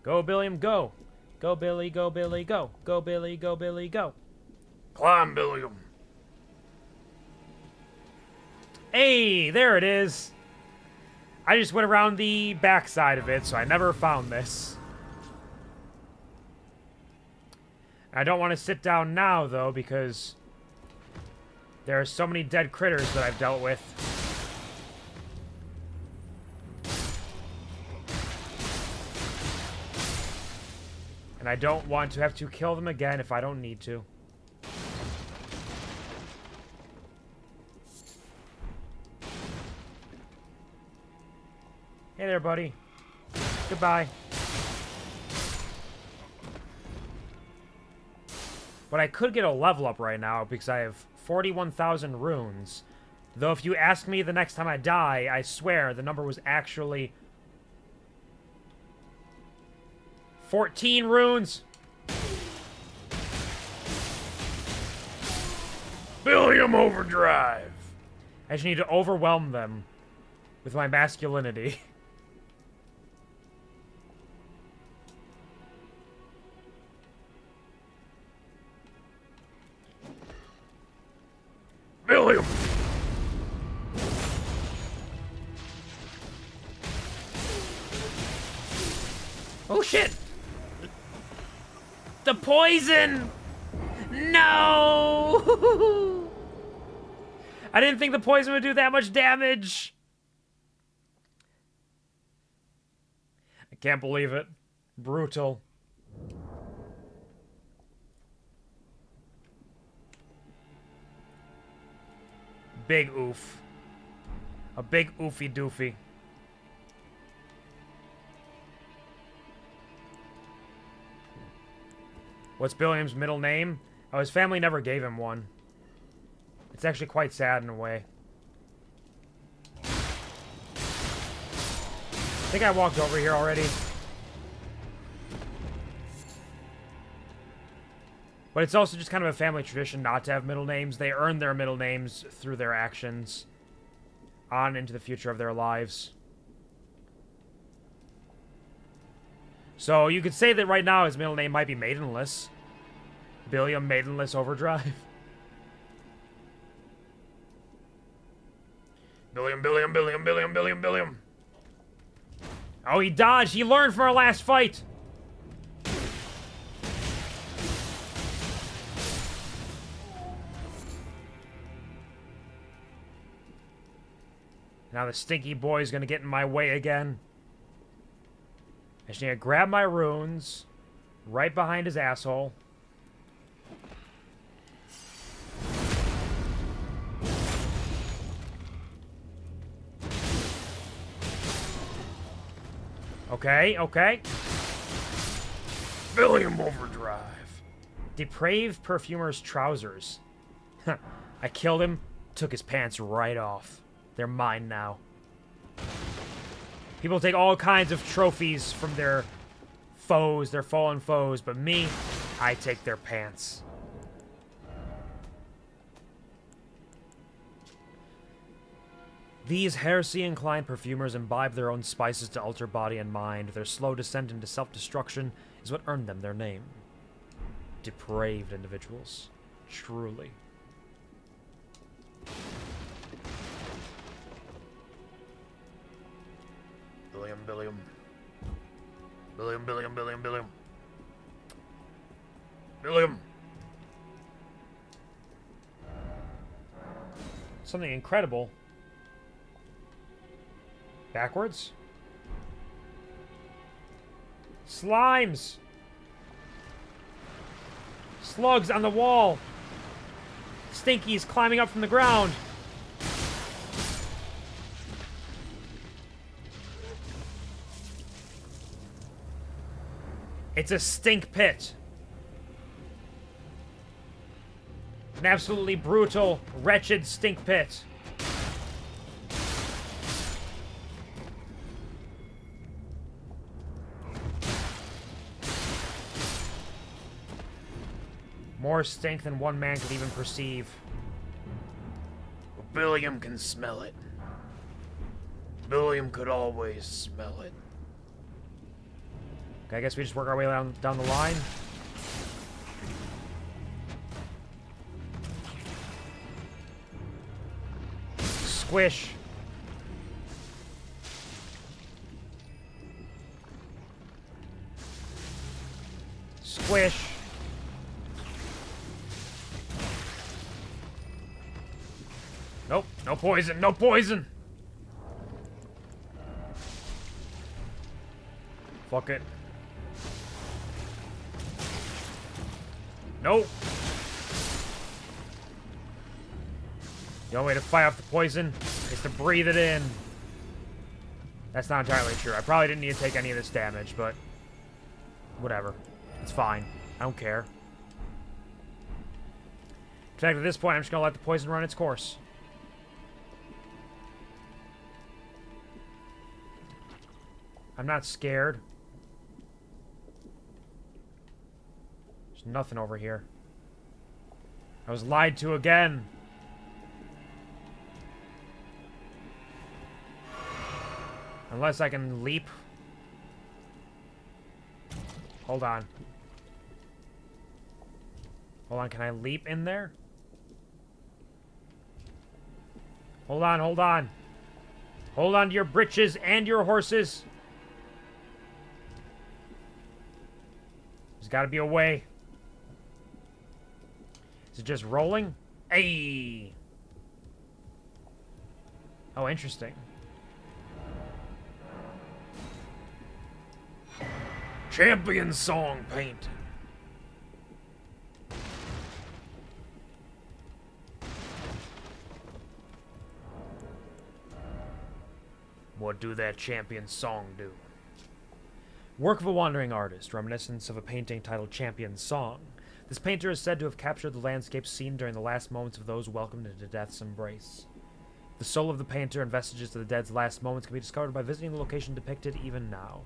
Speaker 2: Go, Billiam, go! Go, Billy, go, Billy, go! Go, Billy, go, Billy, go!
Speaker 3: Climb, Billiam.
Speaker 2: Hey, there it is! I just went around the backside of it, so I never found this. I don't want to sit down now, though, because there are so many dead critters that I've dealt with. And I don't want to have to kill them again if I don't need to. Later, buddy. Goodbye. But I could get a level up right now because I have 41,000 runes. Though if you ask me the next time I die, I swear the number was actually 14 runes.
Speaker 3: Billiam Overdrive.
Speaker 2: I just need to overwhelm them with my masculinity.
Speaker 3: Billiam.
Speaker 4: Oh shit! The poison! No!
Speaker 2: I didn't think the poison would do that much damage. I can't believe it. Brutal. Big oof. A big oofy doofy. What's Billiam's middle name? Oh, his family never gave him one. It's actually quite sad in a way. I think I walked over here already. But it's also just kind of a family tradition not to have middle names. They earn their middle names through their actions on into the future of their lives. So you could say that right now his middle name might be Maidenless. Billiam Maidenless Overdrive.
Speaker 3: Billiam.
Speaker 2: Oh, he dodged. He learned from our last fight. Now the stinky boy's gonna get in my way again. I just need to grab my runes right behind his asshole. Okay, okay.
Speaker 3: Billiam Overdrive.
Speaker 2: Depraved perfumer's trousers. I killed him, took his pants right off. They're mine now. People take all kinds of trophies from their foes, their fallen foes, but me, I take their pants. These heresy-inclined perfumers imbibe their own spices to alter body and mind. Their slow descent into self-destruction is what earned them their name. Depraved individuals. Truly.
Speaker 3: Billiam.
Speaker 2: Something incredible. Backwards? Slimes! Slugs on the wall! Stinkies climbing up from the ground! It's a stink pit. An absolutely brutal, wretched stink pit. More stink than one man could even perceive.
Speaker 3: Billiam can smell it. Billiam could always smell it.
Speaker 2: Okay, I guess we just work our way down the line. Squish. Squish. Nope, no poison, no poison! Fuck it. Nope. The only way to fight off the poison is to breathe it in. That's not entirely true. I probably didn't need to take any of this damage, but whatever. It's fine. I don't care. In fact, at this point, I'm just going to let the poison run its course. I'm not scared. There's nothing over here. I was lied to again. Unless I can leap. Hold on. Hold on, can I leap in there? Hold on, hold on. Hold on to your britches and your horses. There's gotta be a way. Is it just rolling? Hey! Oh, interesting.
Speaker 3: Champion song painting. What do that champion song do?
Speaker 2: Work of a wandering artist, reminiscence of a painting titled Champion Song. This painter is said to have captured the landscape seen during the last moments of those welcomed into death's embrace. The soul of the painter and vestiges of the dead's last moments can be discovered by visiting the location depicted even now.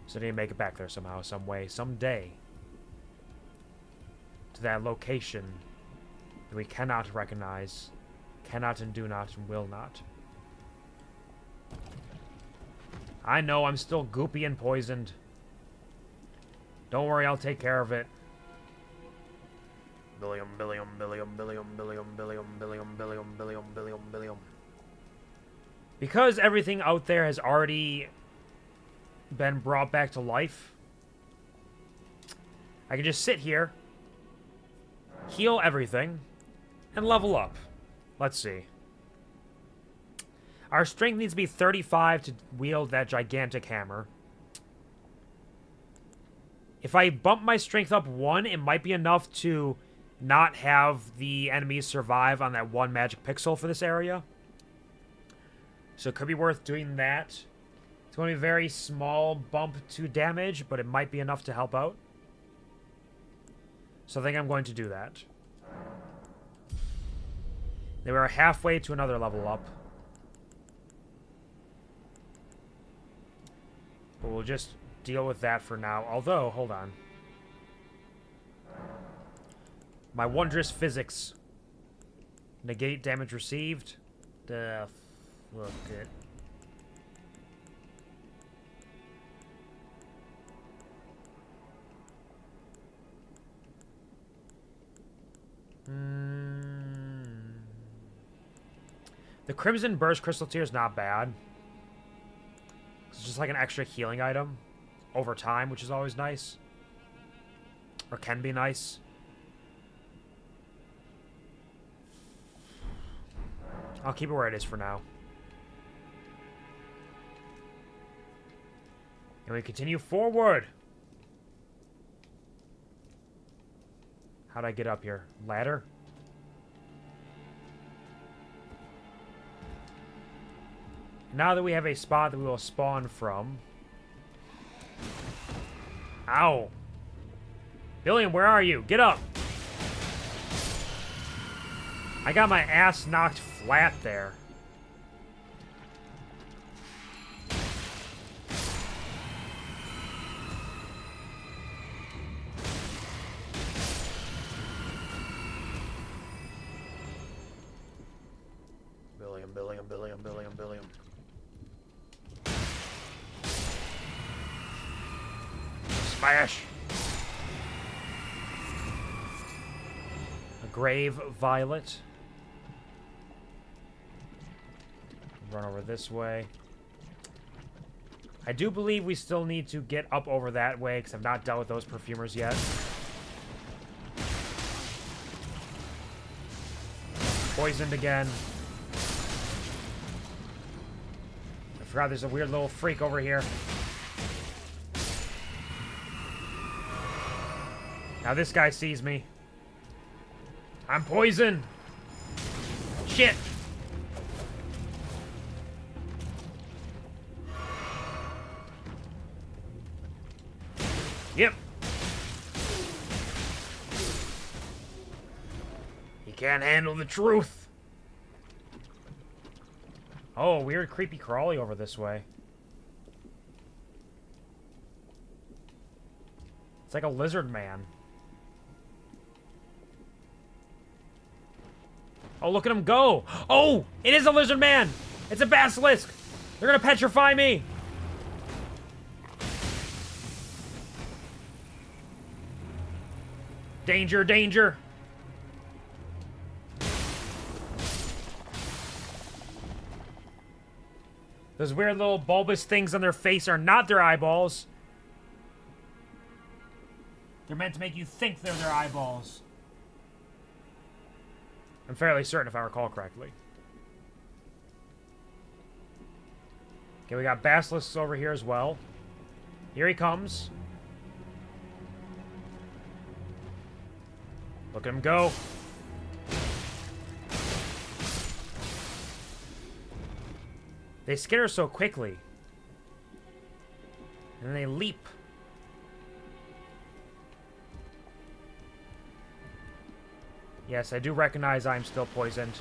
Speaker 2: So I need to make it back there somehow, some way, someday. To that location that we cannot recognize, cannot and do not and will not. I know I'm still goopy and poisoned. Don't worry, I'll take care of it.
Speaker 3: Billiam, Billiam, Billiam, Billiam, Billiam, Billiam, Billiam, Billiam, Billiam, Billiam, Billiam.
Speaker 2: Because everything out there has already been brought back to life, I can just sit here, heal everything, and level up. Let's see. Our strength needs to be 35 to wield that gigantic hammer. If I bump my strength up 1, it might be enough to not have the enemies survive on that 1 magic pixel for this area. So it could be worth doing that. It's going to be a very small bump to damage, but it might be enough to help out. So I think I'm going to do that. Then we're halfway to another level up. But we'll just deal with that for now. Although, hold on. My wondrous physics. Negate damage received. Look it. The Crimson Burst Crystal Tier is not bad. It's just like an extra healing item over time, which is always nice. Or can be nice. I'll keep it where it is for now. And we continue forward. How'd I get up here? Ladder? Now that we have a spot that we will spawn from. Ow. Billiam, where are you? Get up. I got my ass knocked flat there.
Speaker 3: Billiam, Billiam, Billiam, Billiam, Billiam. Smash!
Speaker 2: A grave violet. Run over this way. I do believe we still need to get up over that way because I've not dealt with those perfumers yet. Poisoned again. I forgot there's a weird little freak over here. Now this guy sees me. I'm poisoned. Shit.
Speaker 3: can't handle the truth.
Speaker 2: Oh, weird creepy crawly over this way. It's like a lizard man. Oh, look at him go! Oh! It is a lizard man! It's a basilisk! They're gonna petrify me! Danger, danger! Those weird little bulbous things on their face are not their eyeballs. They're meant to make you think they're their eyeballs. I'm fairly certain if I recall correctly. Okay, we got basilisks over here as well. Here he comes. Look at him go. They skitter so quickly. And then they leap. Yes, I do recognize I'm still poisoned.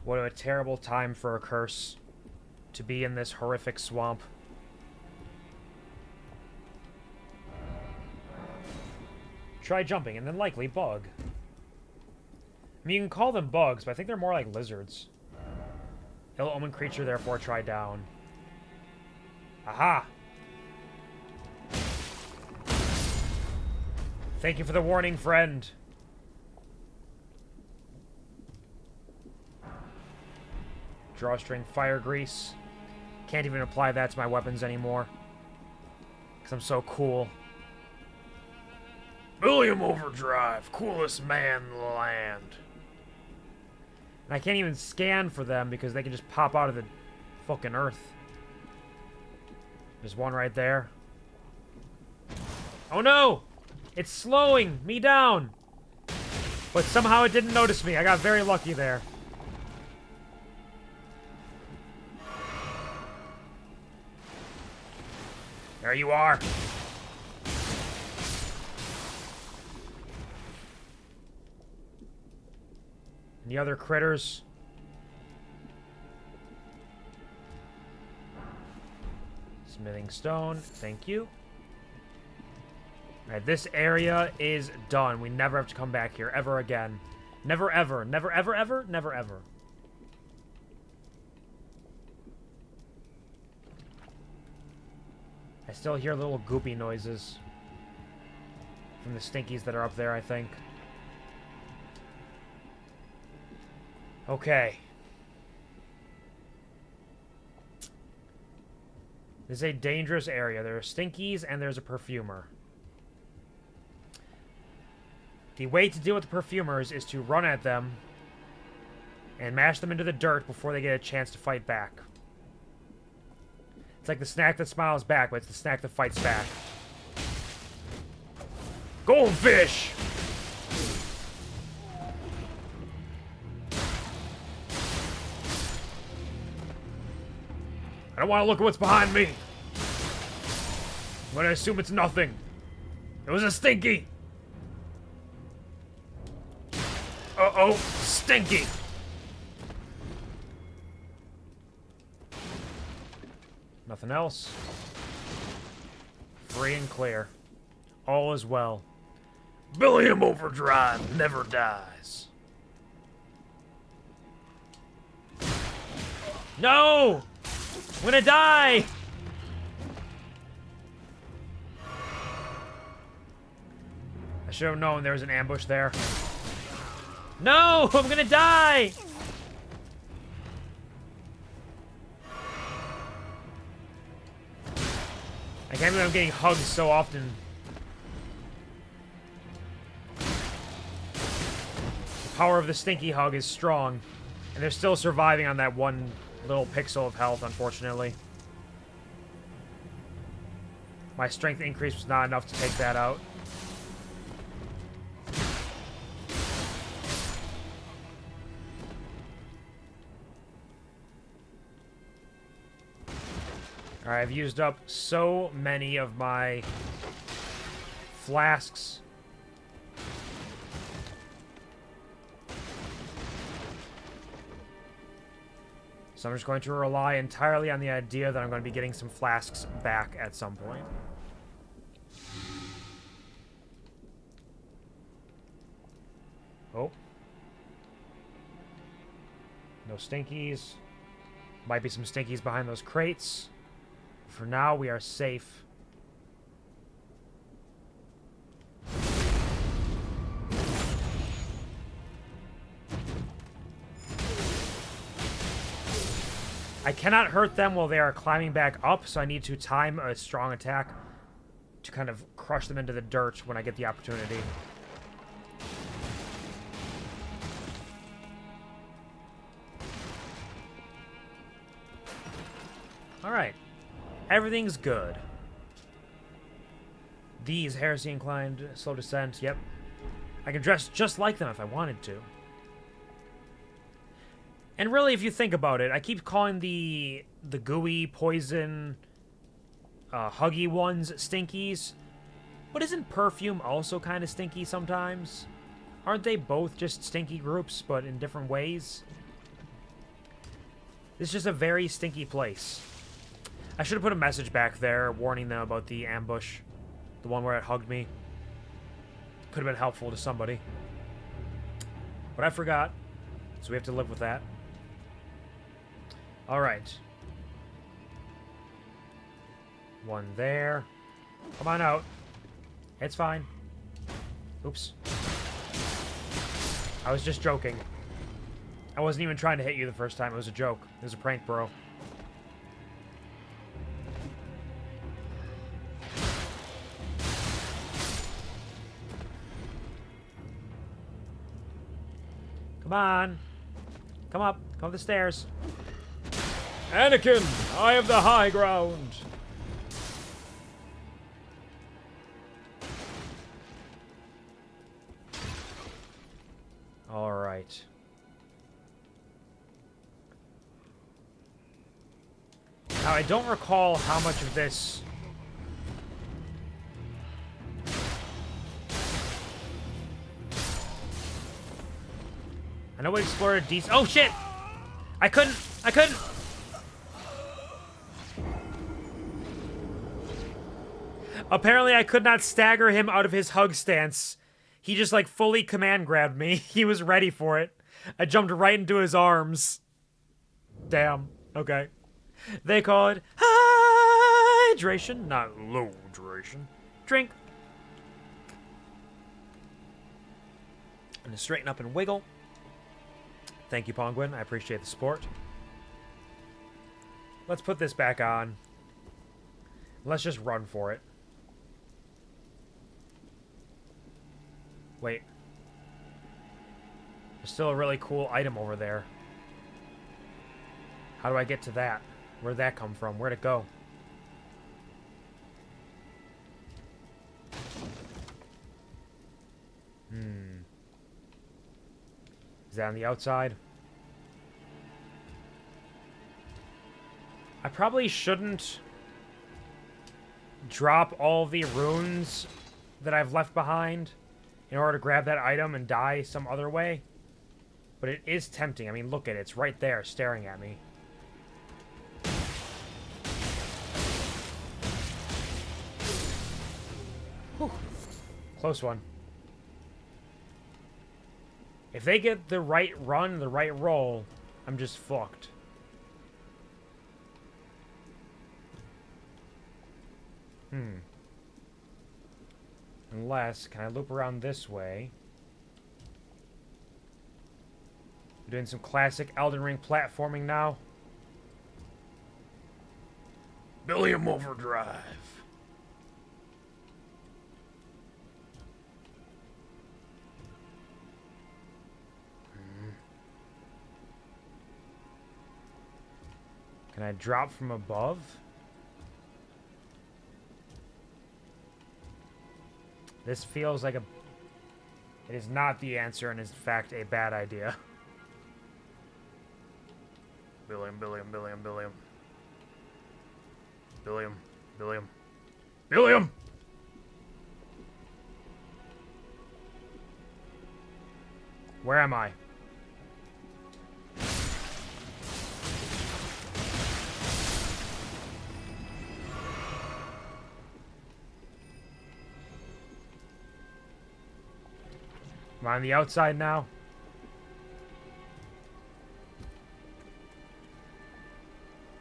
Speaker 2: What a terrible time for a curse to be in this horrific swamp. Try jumping and then likely bug. I mean, you can call them bugs, but I think they're more like lizards. Ill omen creature, therefore try down. Aha! Thank you for the warning, friend. Drawstring fire grease. Can't even apply that to my weapons anymore. Because I'm so cool.
Speaker 3: Billiam Overdrive, coolest man in the land.
Speaker 2: And I can't even scan for them because they can just pop out of the fucking earth. There's one right there. Oh no! It's slowing me down! But somehow it didn't notice me. I got very lucky there. There you are. Any other critters? Smithing stone, thank you. Alright, this area is done. We never have to come back here ever again. Never ever. Never ever ever. Never ever. I still hear little goopy noises from the stinkies that are up there, I think. Okay. This is a dangerous area. There are stinkies and there's a perfumer. The way to deal with the perfumers is to run at them and mash them into the dirt before they get a chance to fight back. It's like the snack that smiles back, but it's the snack that fights back. Goldfish! I don't want to look at what's behind me. I'm going to assume it's nothing. It was a stinky. Uh-oh, stinky. Nothing else. Free and clear. All is well.
Speaker 3: Billiam Overdrive never dies.
Speaker 2: No! I'm gonna die! I should have known there was an ambush there. No! I'm gonna die! I can't believe I'm getting hugged so often. The power of the stinky hug is strong. And they're still surviving on that one little pixel of health, unfortunately. My strength increase was not enough to take that out. Alright, I've used up so many of my flasks. So I'm just going to rely entirely on the idea that I'm going to be getting some flasks back at some point. Oh. No stinkies. Might be some stinkies behind those crates. For now, we are safe. I cannot hurt them while they are climbing back up, so I need to time a strong attack to kind of crush them into the dirt when I get the opportunity. Alright. Everything's good. These heresy inclined, slow descent, yep. I can dress just like them if I wanted to. And really, if you think about it, I keep calling the gooey, poison, huggy ones stinkies. But isn't perfume also kind of stinky sometimes? Aren't they both just stinky groups, but in different ways? It's just a very stinky place. I should have put a message back there warning them about the ambush. The one where it hugged me. Could have been helpful to somebody. But I forgot. So we have to live with that. Alright. One there. Come on out. It's fine. Oops. I was just joking. I wasn't even trying to hit you the first time. It was a joke. It was a prank, bro. Come on. Come up. Come up the stairs.
Speaker 3: Anakin, I have the high ground.
Speaker 2: All right. Now, I don't recall how much of this... I know we explored a decent... Oh, shit! I couldn't... Apparently, I could not stagger him out of his hug stance. He just, like, fully command grabbed me. He was ready for it. I jumped right into his arms. Damn. Okay. They call it hydration, not low duration. Drink. And to straighten up and wiggle. Thank you, Penguin. I appreciate the support. Let's put this back on. Let's just run for it. Wait. There's still a really cool item over there. How do I get to that? Where'd that come from? Where'd it go? Is that on the outside? I probably shouldn't drop all the runes that I've left behind in order to grab that item and die some other way. But it is tempting. I mean, look at it. It's right there staring at me. Whew. Close one. If they get the right run, the right roll, I'm just fucked. Unless, can I loop around this way? We're doing some classic Elden Ring platforming now.
Speaker 3: Billiam Overdrive.
Speaker 2: Can I drop from above? This feels like a... It is not the answer and is in fact a bad idea.
Speaker 3: Billiam.
Speaker 2: Billiam. Billiam. Billiam! Where am I? Am I on the outside now?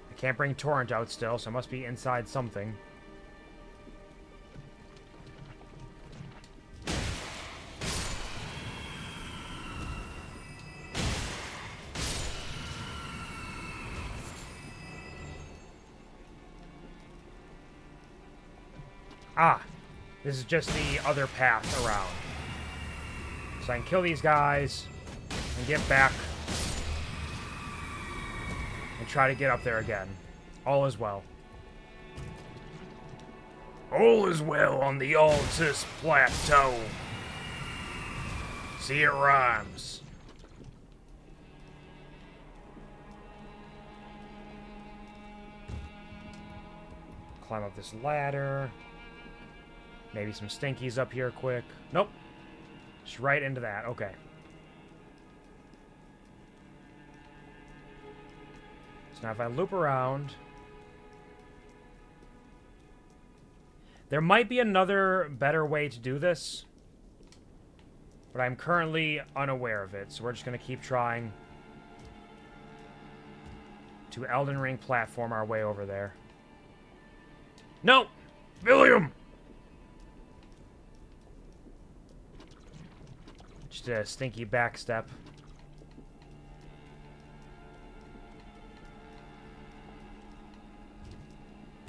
Speaker 2: I can't bring Torrent out still, so I must be inside something. Ah, this is just the other path around. So I can kill these guys and get back and try to get up there again. All is well.
Speaker 3: All is well on the Altus Plateau. See, it rhymes.
Speaker 2: Climb up this ladder. Maybe some stinkies up here quick. Nope. Just right into that. Okay. So now if I loop around... There might be another better way to do this. But I'm currently unaware of it. So we're just going to keep trying to Elden Ring platform our way over there.
Speaker 3: No! Billiam!
Speaker 2: Just a stinky back step.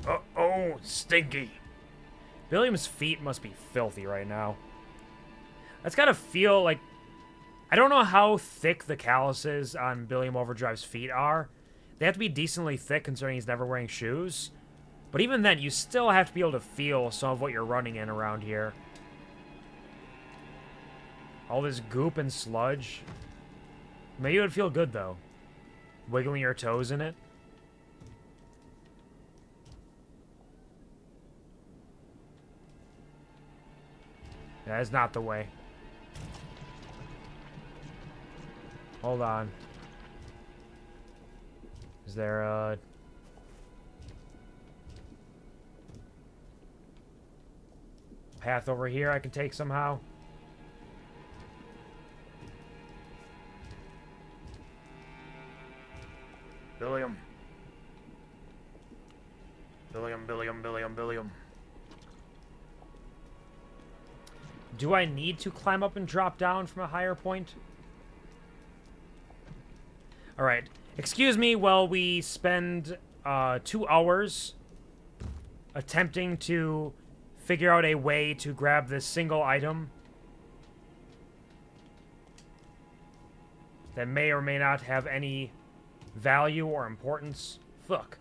Speaker 3: Uh-oh, stinky.
Speaker 2: Billiam's feet must be filthy right now. That's gotta feel like... I don't know how thick the calluses on Billiam Overdrive's feet are. They have to be decently thick considering he's never wearing shoes. But even then, you still have to be able to feel some of what you're running in around here. All this goop and sludge. Maybe it would feel good, though. Wiggling your toes in it. That is not the way. Hold on. Is there a... path over here I can take somehow?
Speaker 3: Billiam. Billiam.
Speaker 2: Do I need to climb up and drop down from a higher point? Alright. Excuse me while we spend 2 hours attempting to figure out a way to grab this single item that may or may not have any value or importance. Fuck.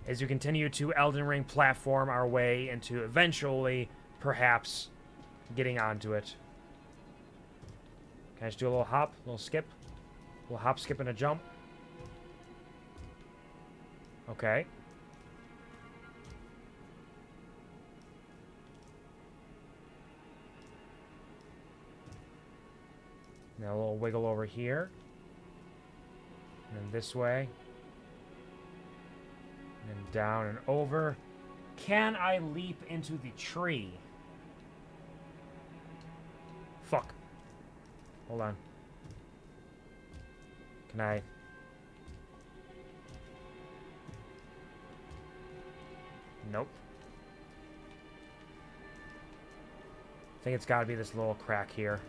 Speaker 2: As we continue to Elden Ring platform our way into eventually, perhaps, getting onto it. Can I just do a little hop, a little skip? A little hop, skip, and a jump? Okay. Now a little wiggle over here. And then this way. And then down and over. Can I leap into the tree? Fuck. Hold on. Can I... Nope. I think it's gotta be this little crack here.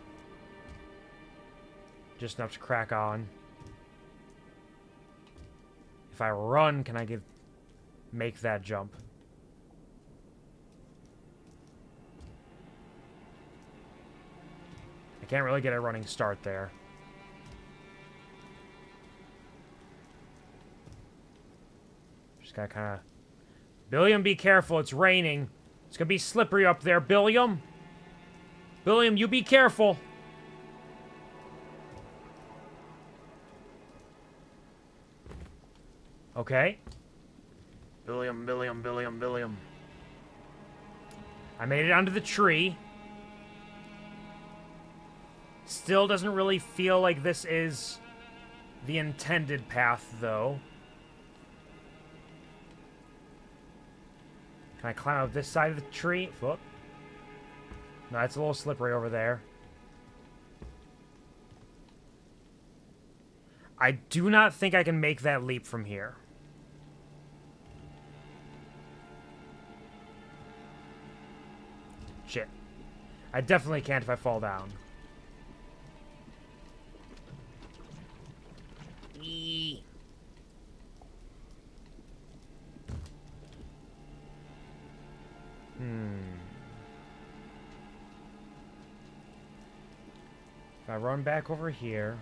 Speaker 2: Just enough to crack on. If I run, can I make that jump? I can't really get a running start there. Just gotta kind of... Billiam, be careful. It's raining. It's gonna be slippery up there, Billiam. Billiam, you be careful. Okay.
Speaker 3: Billiam, Billiam, Billiam, Billiam.
Speaker 2: I made it onto the tree. Still doesn't really feel like this is the intended path, though. Can I climb up this side of the tree? Whoop. No, it's a little slippery over there. I do not think I can make that leap from here. Shit. I definitely can't if I fall down.
Speaker 4: Eee.
Speaker 2: If I run back over here,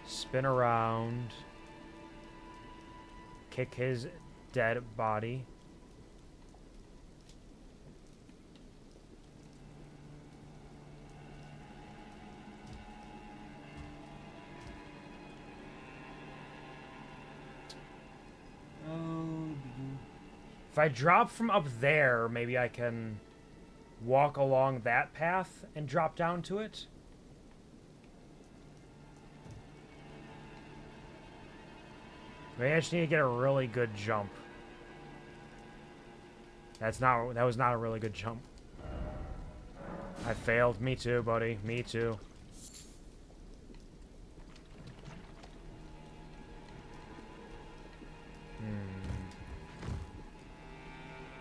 Speaker 2: spin around, kick his dead body. If I drop from up there, maybe I can walk along that path and drop down to it. Maybe I just need to get a really good jump. That was not a really good jump. I failed. Me too, buddy. Me too.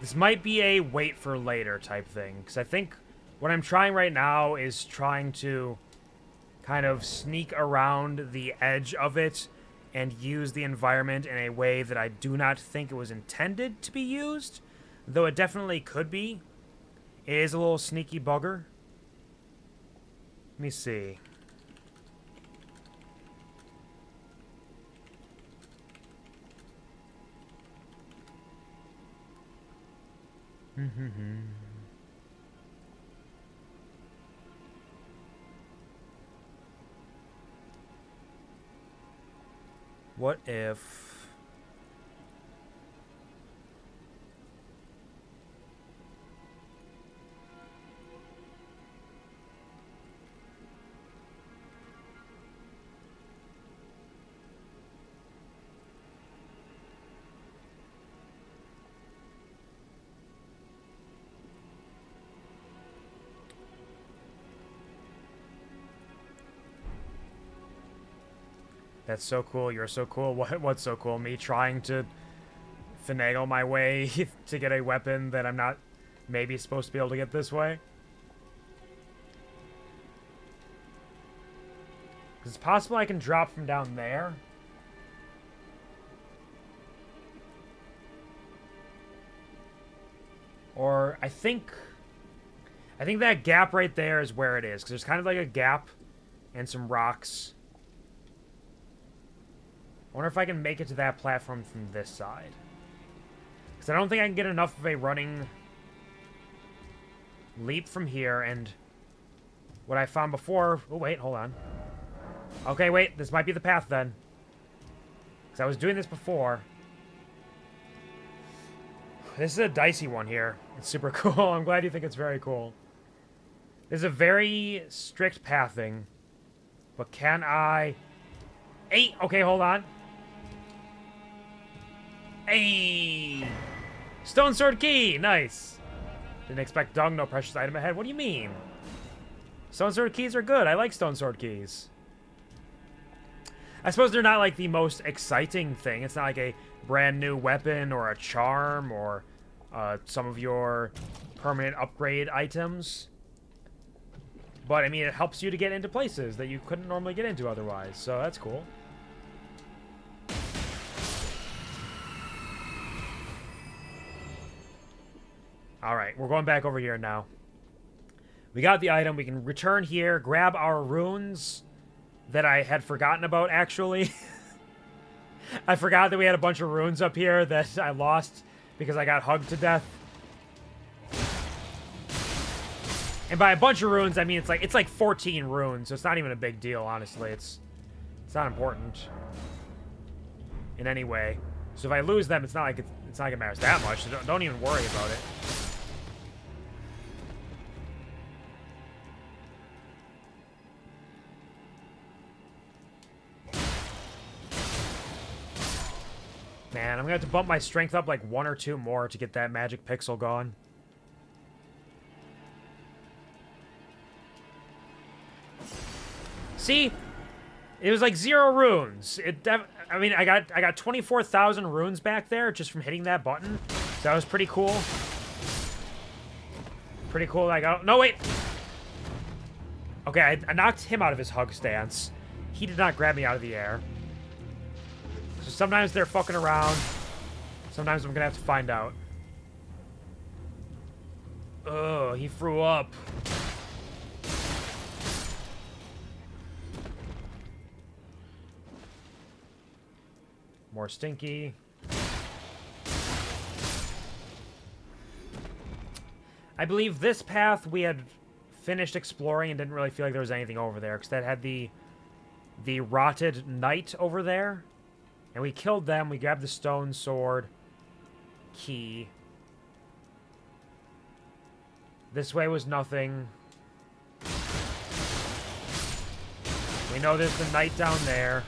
Speaker 2: This might be a wait for later type thing, because I think what I'm trying right now is trying to kind of sneak around the edge of it and use the environment in a way that I do not think it was intended to be used, though it definitely could be. It is a little sneaky bugger. Let me see. What if... That's so cool. You're so cool. What's so cool? Me trying to finagle my way to get a weapon that I'm not maybe supposed to be able to get this way? Because it's possible I can drop from down there. Or I think that gap right there is where it is. Because there's kind of like a gap and some rocks. I wonder if I can make it to that platform from this side. Because I don't think I can get enough of a running leap from here, and what I found before... Oh, wait, hold on. Okay, wait, this might be the path then. Because I was doing this before. This is a dicey one here. It's super cool. I'm glad you think it's very cool. There's a very strict pathing. But can I... Hey, okay, hold on. Hey! Stone Sword Key! Nice! Didn't expect dung, no precious item ahead. What do you mean? Stone Sword Keys are good. I like Stone Sword Keys. I suppose they're not like the most exciting thing. It's not like a brand new weapon or a charm or some of your permanent upgrade items. But, I mean, it helps you to get into places that you couldn't normally get into otherwise. So that's cool. Alright, we're going back over here now. We got the item. We can return here, grab our runes that I had forgotten about, actually. I forgot that we had a bunch of runes up here that I lost because I got hugged to death. And by a bunch of runes, I mean it's like 14 runes, so it's not even a big deal, honestly. It's not important. in any way. So if I lose them, it's not like it matters that much. So don't even worry about it. Man, I'm gonna have to bump my strength up like 1 or 2 more to get that magic pixel gone. See? It was like 0 runes. I mean, I got 24,000 runes back there just from hitting that button. So that was pretty cool. Pretty cool. No, wait. Okay, I knocked him out of his hug stance. He did not grab me out of the air. So sometimes they're fucking around. Sometimes I'm gonna have to find out. Ugh, he threw up. More stinky. I believe this path we had finished exploring and didn't really feel like there was anything over there, because that had the rotted knight over there. And we killed them. We grabbed the stone sword. Key. This way was nothing. We know there's the knight down there.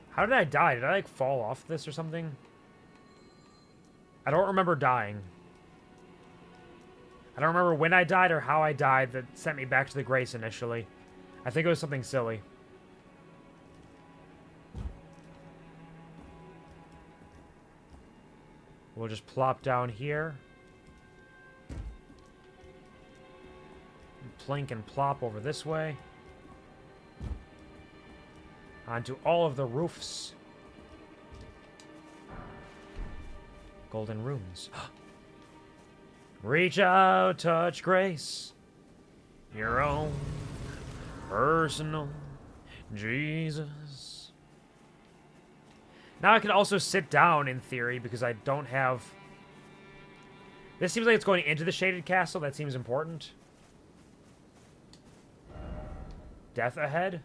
Speaker 2: How did I die? Did I, like, fall off this or something? I don't remember dying. I don't remember when I died or how I died that sent me back to the Grace initially. I think it was something silly. We'll just plop down here. Plink and plop over this way. Onto all of the roofs. Golden runes. Reach out, touch grace. Your own personal Jesus. Now I can also sit down in theory because I don't have... This seems like it's going into the shaded castle. That seems important. Death ahead.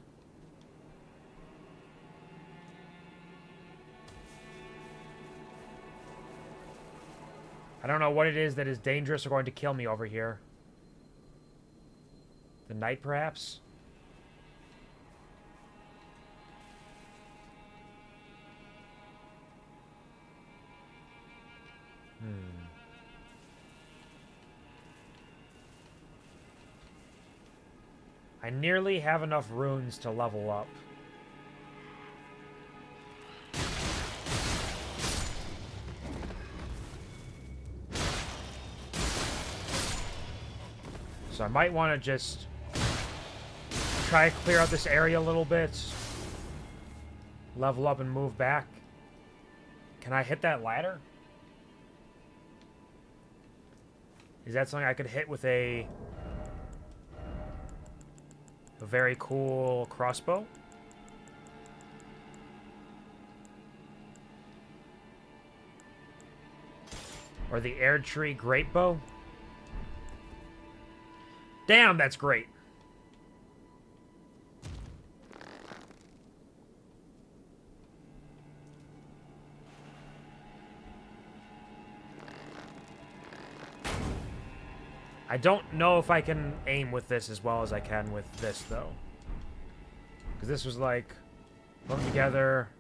Speaker 2: I don't know what it is that is dangerous or going to kill me over here. The knight, perhaps? I nearly have enough runes to level up. So I might want to just try to clear out this area a little bit. Level up and move back. Can I hit that ladder? Is that something I could hit with a very cool crossbow? Or the air tree great bow? Damn, that's great. I don't know if I can aim with this as well as I can with this, though. Because this was like, put them together.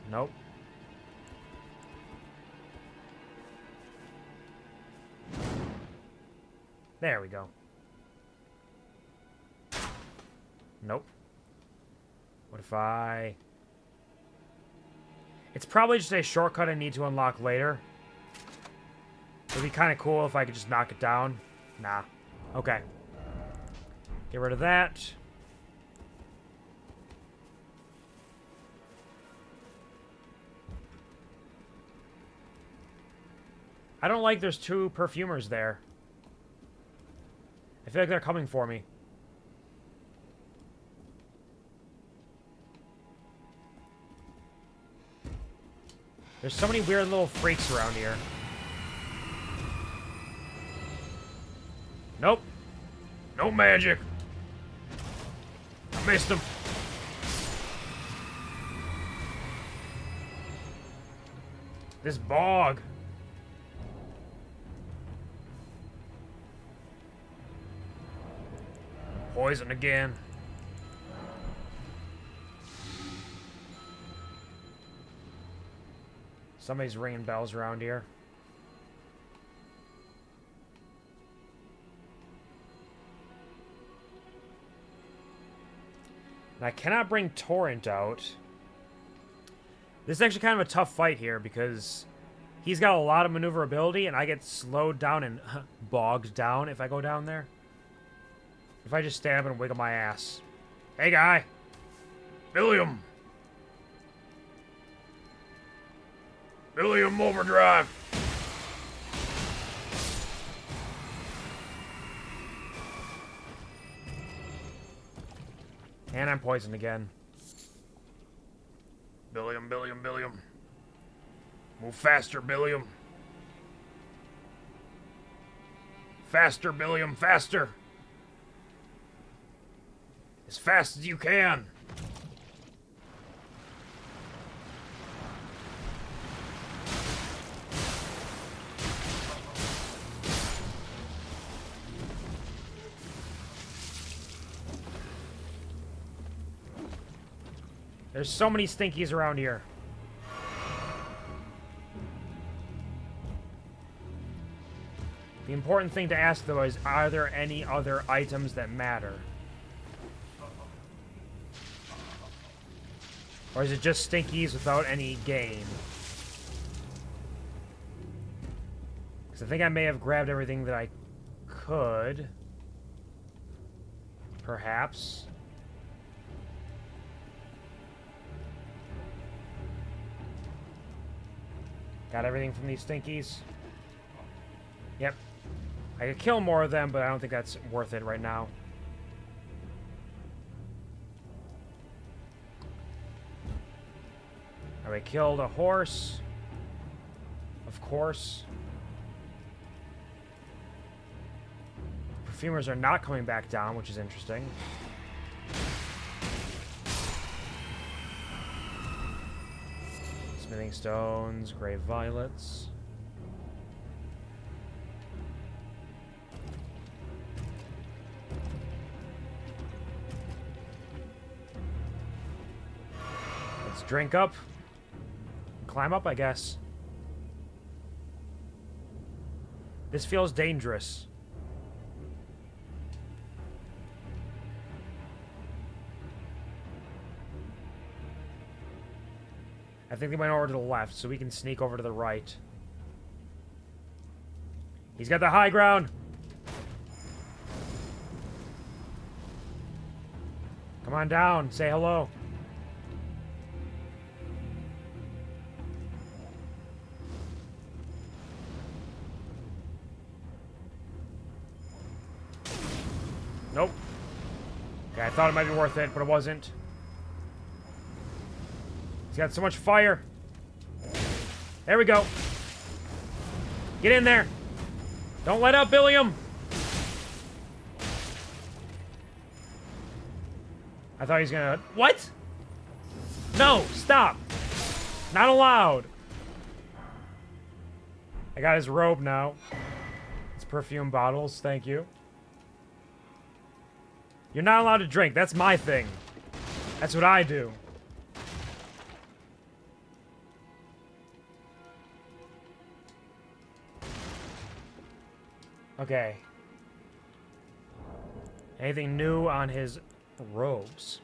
Speaker 2: Nope. There we go. Nope. What if I... It's probably just a shortcut I need to unlock later. It'd be kind of cool if I could just knock it down. Nah. Okay. Get rid of that. I don't like there's 2 perfumers there. I feel like they're coming for me. There's so many weird little freaks around here. Nope.
Speaker 3: No magic. I missed him.
Speaker 2: This bog.
Speaker 3: Poison again.
Speaker 2: Somebody's ringing bells around here. And I cannot bring Torrent out. This is actually kind of a tough fight here because he's got a lot of maneuverability and I get slowed down and bogged down if I go down there. If I just stand up and wiggle my ass. Hey, guy.
Speaker 3: Billiam. Billiam Overdrive.
Speaker 2: And I'm poisoned again.
Speaker 3: Billiam. Move faster, Billiam. Faster, Billiam, faster. As fast as you can.
Speaker 2: There's so many stinkies around here. The important thing to ask, though, is are there any other items that matter? Or is it just stinkies without any gain? Because I think I may have grabbed everything that I could. Perhaps. Got everything from these stinkies? Yep. I could kill more of them, but I don't think that's worth it right now. Alright, killed a horse. Of course. Perfumers are not coming back down, which is interesting. Smithing stones, grave violets. Let's drink up. Climb up, I guess. This feels dangerous. I think they went over to the left, so we can sneak over to the right. He's got the high ground. Come on down. Say hello. Nope. Okay, I thought it might be worth it, but it wasn't. He's got so much fire. There we go. Get in there. Don't let up, Billiam. I thought he was gonna... What? No, stop. Not allowed. I got his robe now. It's perfume bottles, thank you. You're not allowed to drink. That's my thing. That's what I do. Okay. Anything new on his robes?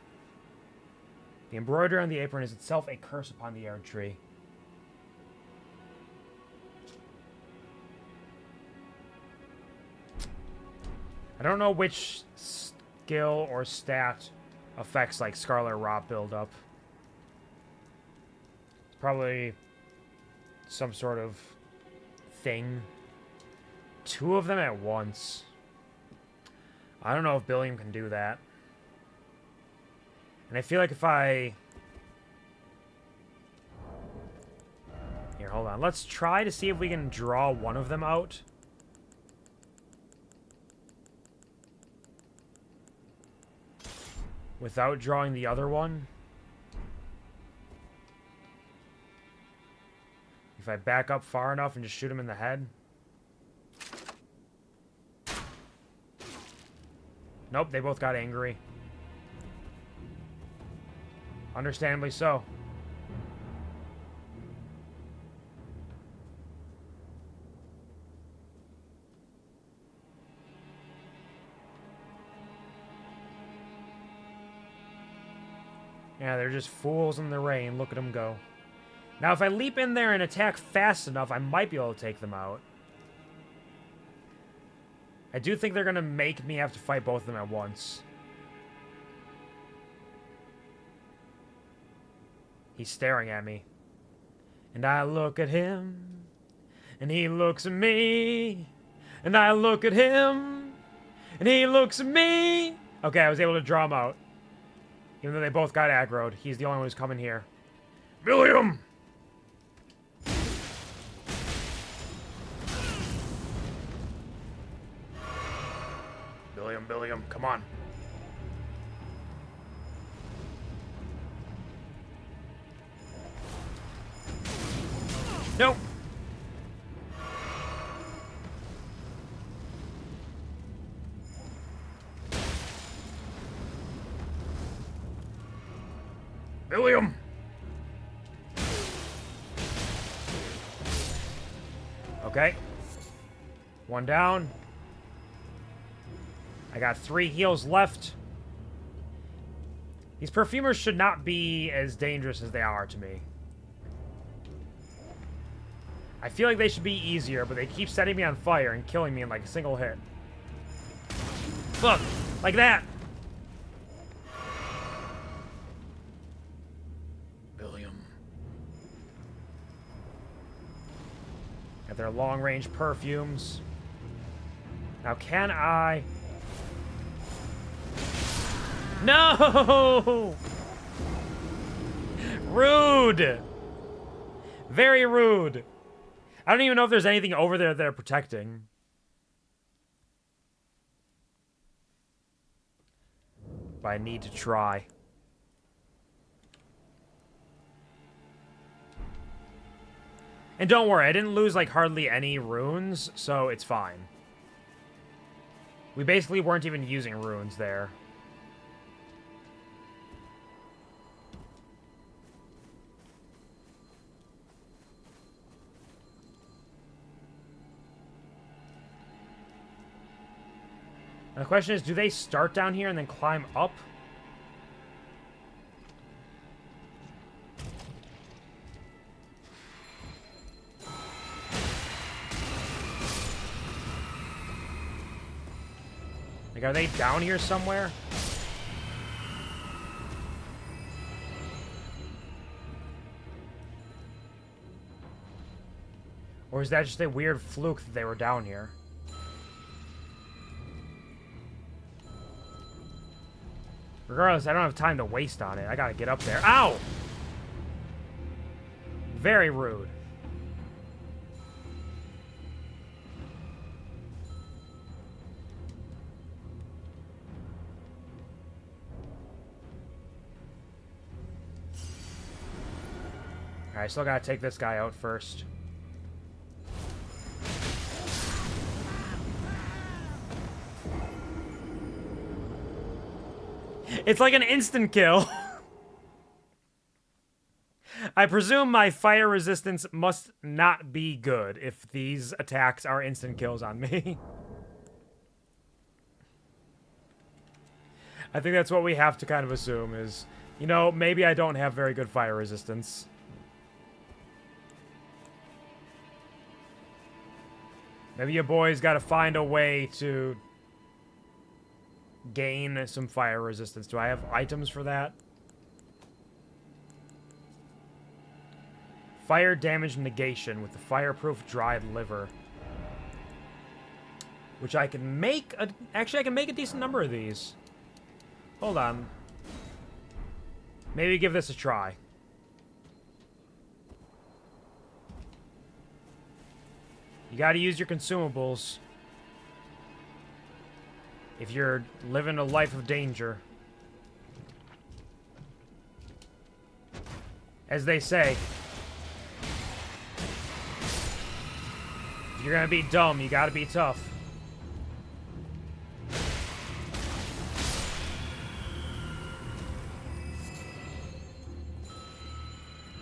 Speaker 2: The embroidery on the apron is itself a curse upon the air tree. I don't know which skill or stat affects like Scarlet Rot buildup. It's probably some sort of thing. Two of them at once. I don't know if Billiam can do that. And I feel like if I hold on. Let's try to see if we can draw one of them out. Without drawing the other one. If I back up far enough and just shoot him in the head. Nope, they both got angry. Understandably so. Yeah, they're just fools in the rain. Look at them go. Now, if I leap in there and attack fast enough, I might be able to take them out. I do think they're going to make me have to fight both of them at once. He's staring at me. And I look at him. And he looks at me. And I look at him. And he looks at me. Okay, I was able to draw him out. Even though they both got aggroed. He's the only one who's coming here.
Speaker 3: Billiam!
Speaker 2: Billiam, come on. Nope.
Speaker 3: Billiam!
Speaker 2: Okay. One down. I got 3 heals left. These perfumers should not be as dangerous as they are to me. I feel like they should be easier, but they keep setting me on fire and killing me in like a single hit. Look! Like that!
Speaker 3: Billiam.
Speaker 2: Got their long-range perfumes. Now can I... No! Rude! Very rude. I don't even know if there's anything over there they're protecting. But I need to try. And don't worry, I didn't lose like hardly any runes, so it's fine. We basically weren't even using runes there. And the question is, do they start down here and then climb up? Like, are they down here somewhere? Or is that just a weird fluke that they were down here? Regardless, I don't have time to waste on it. I gotta get up there. Ow! Very rude. Alright, still gotta take this guy out first. It's like an instant kill. I presume my fire resistance must not be good if these attacks are instant kills on me. I think that's what we have to kind of assume is, you know, maybe I don't have very good fire resistance. Maybe your boy's got to find a way to gain some fire resistance. Do I have items for that? Fire damage negation with the fireproof dried liver. Which I can make a... Actually, I can make a decent number of these. Hold on. Maybe give this a try. You gotta use your consumables if you're living a life of danger. As they say, if you're gonna be dumb, you gotta be tough.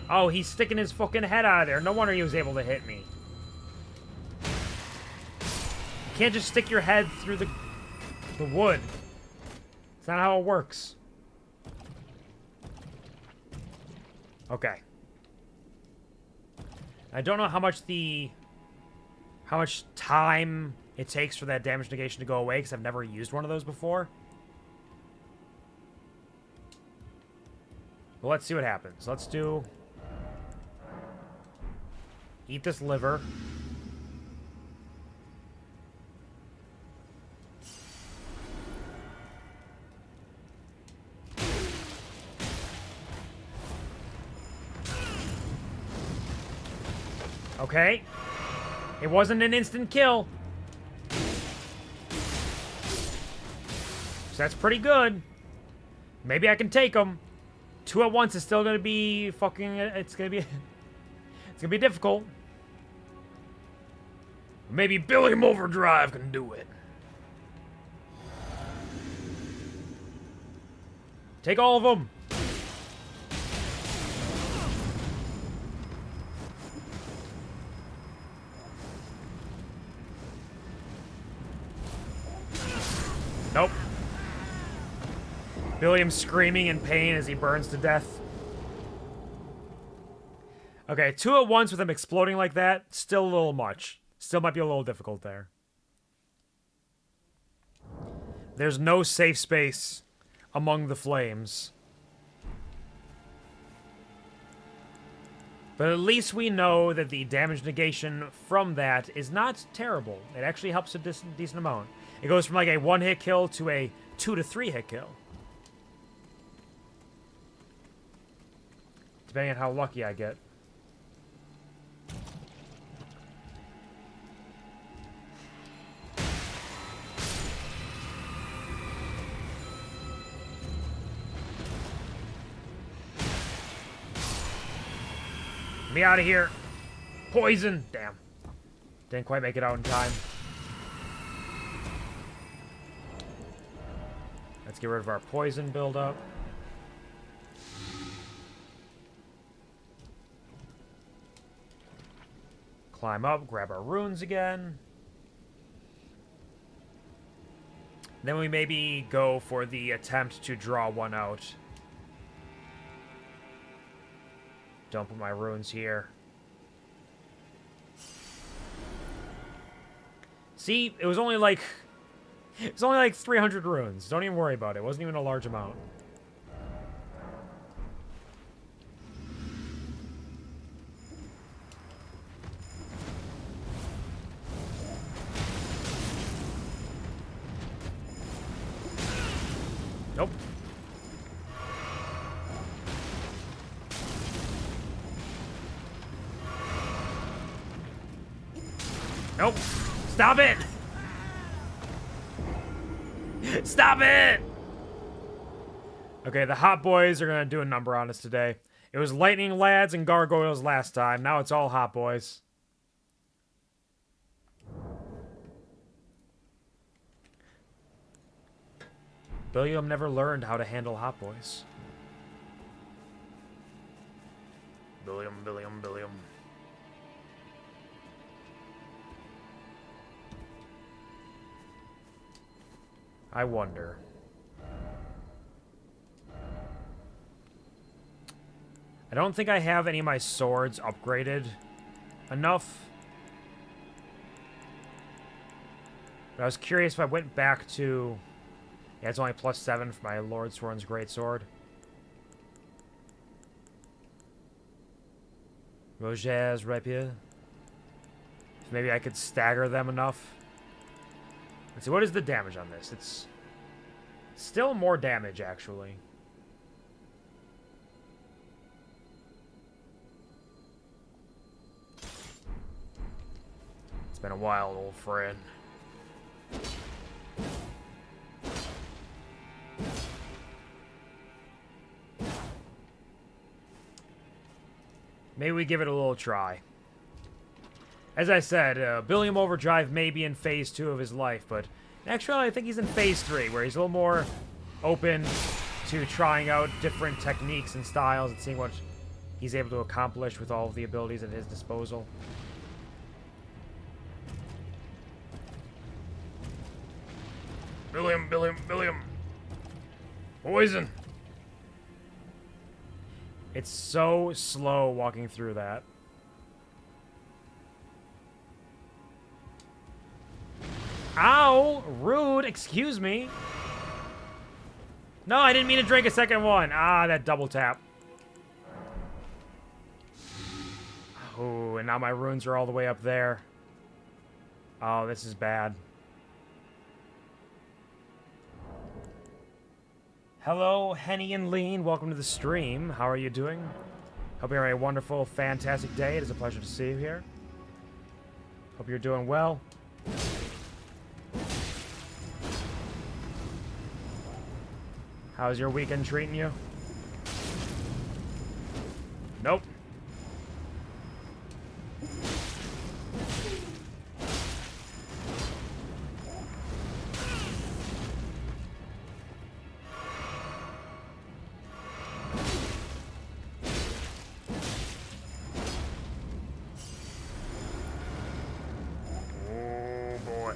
Speaker 2: Oh, he's sticking his fucking head out of there. No wonder he was able to hit me. You can't just stick your head through the wood. It's not how it works. Okay. I don't know how much time it takes for that damage negation to go away, because I've never used one of those before. But let's see what happens. Let's do... Eat this liver. Okay. It wasn't an instant kill. So that's pretty good. Maybe I can take them. 2 at once is still gonna be fucking... It's gonna be difficult.
Speaker 3: Maybe Billiam Overdrive can do it.
Speaker 2: Take all of them. Nope. Billiam screaming in pain as he burns to death. Okay, 2 at once with him exploding like that, still a little much. Still might be a little difficult there. There's no safe space among the flames. But at least we know that the damage negation from that is not terrible. It actually helps a decent amount. It goes from like a 1-hit kill to a 2 to 3 hit kill. Depending on how lucky I get. Get me out of here. Poison. Damn. Didn't quite make it out in time. Let's get rid of our poison buildup. Climb up, grab our runes again. Then we maybe go for the attempt to draw one out. Don't put my runes here. See, it was only like 300 runes. Don't even worry about it. It wasn't even a large amount. Nope. Nope. Stop it! Stop it! Okay, the hot boys are gonna do a number on us today. It was lightning lads and gargoyles last time. Now it's all hot boys. Billiam never learned how to handle hot boys.
Speaker 3: Billiam.
Speaker 2: I wonder. I don't think I have any of my swords upgraded enough. But I was curious if I went back to... Yeah, it's only +7 for my Lord Sworn's Greatsword. Roger's Rapier. Maybe I could stagger them enough. Let's see, what is the damage on this? It's still more damage, actually. It's been a while, old friend. Maybe we give it a little try. As I said, Billiam Overdrive may be in Phase 2 of his life, but actually I think he's in Phase 3, where he's a little more open to trying out different techniques and styles and seeing what he's able to accomplish with all of the abilities at his disposal.
Speaker 3: Billiam, Billiam, Billiam. Poison.
Speaker 2: It's so slow walking through that. Ow! Rude! Excuse me! No, I didn't mean to drink a second one! Ah, that double tap. Oh, and now my runes are all the way up there. Oh, this is bad. Hello, Henny and Lean. Welcome to the stream. How are you doing? Hope you're having a wonderful, fantastic day. It is a pleasure to see you here. Hope you're doing well. How's your weekend treating you? Nope.
Speaker 3: Oh boy.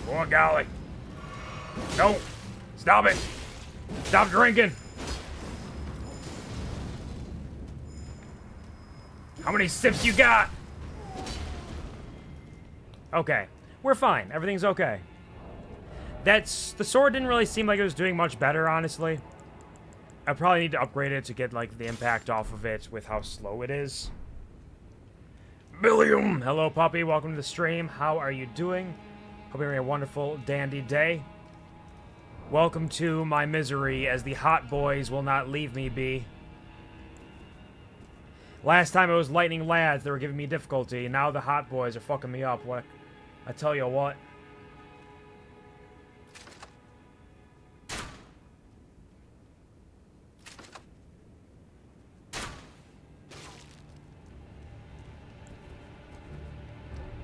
Speaker 3: Oh golly. No. Stop it. Stop drinking. How many sips you got?
Speaker 2: Okay. We're fine. Everything's okay. The sword didn't really seem like it was doing much better, honestly. I probably need to upgrade it to get, like, the impact off of it with how slow it is.
Speaker 3: Billiam.
Speaker 2: Hello, puppy. Welcome to the stream. How are you doing? Hope you're having a wonderful, dandy day. Welcome to my misery, as the hot boys will not leave me be. Last time it was lightning lads that were giving me difficulty, and now the hot boys are fucking me up. What? I tell you what.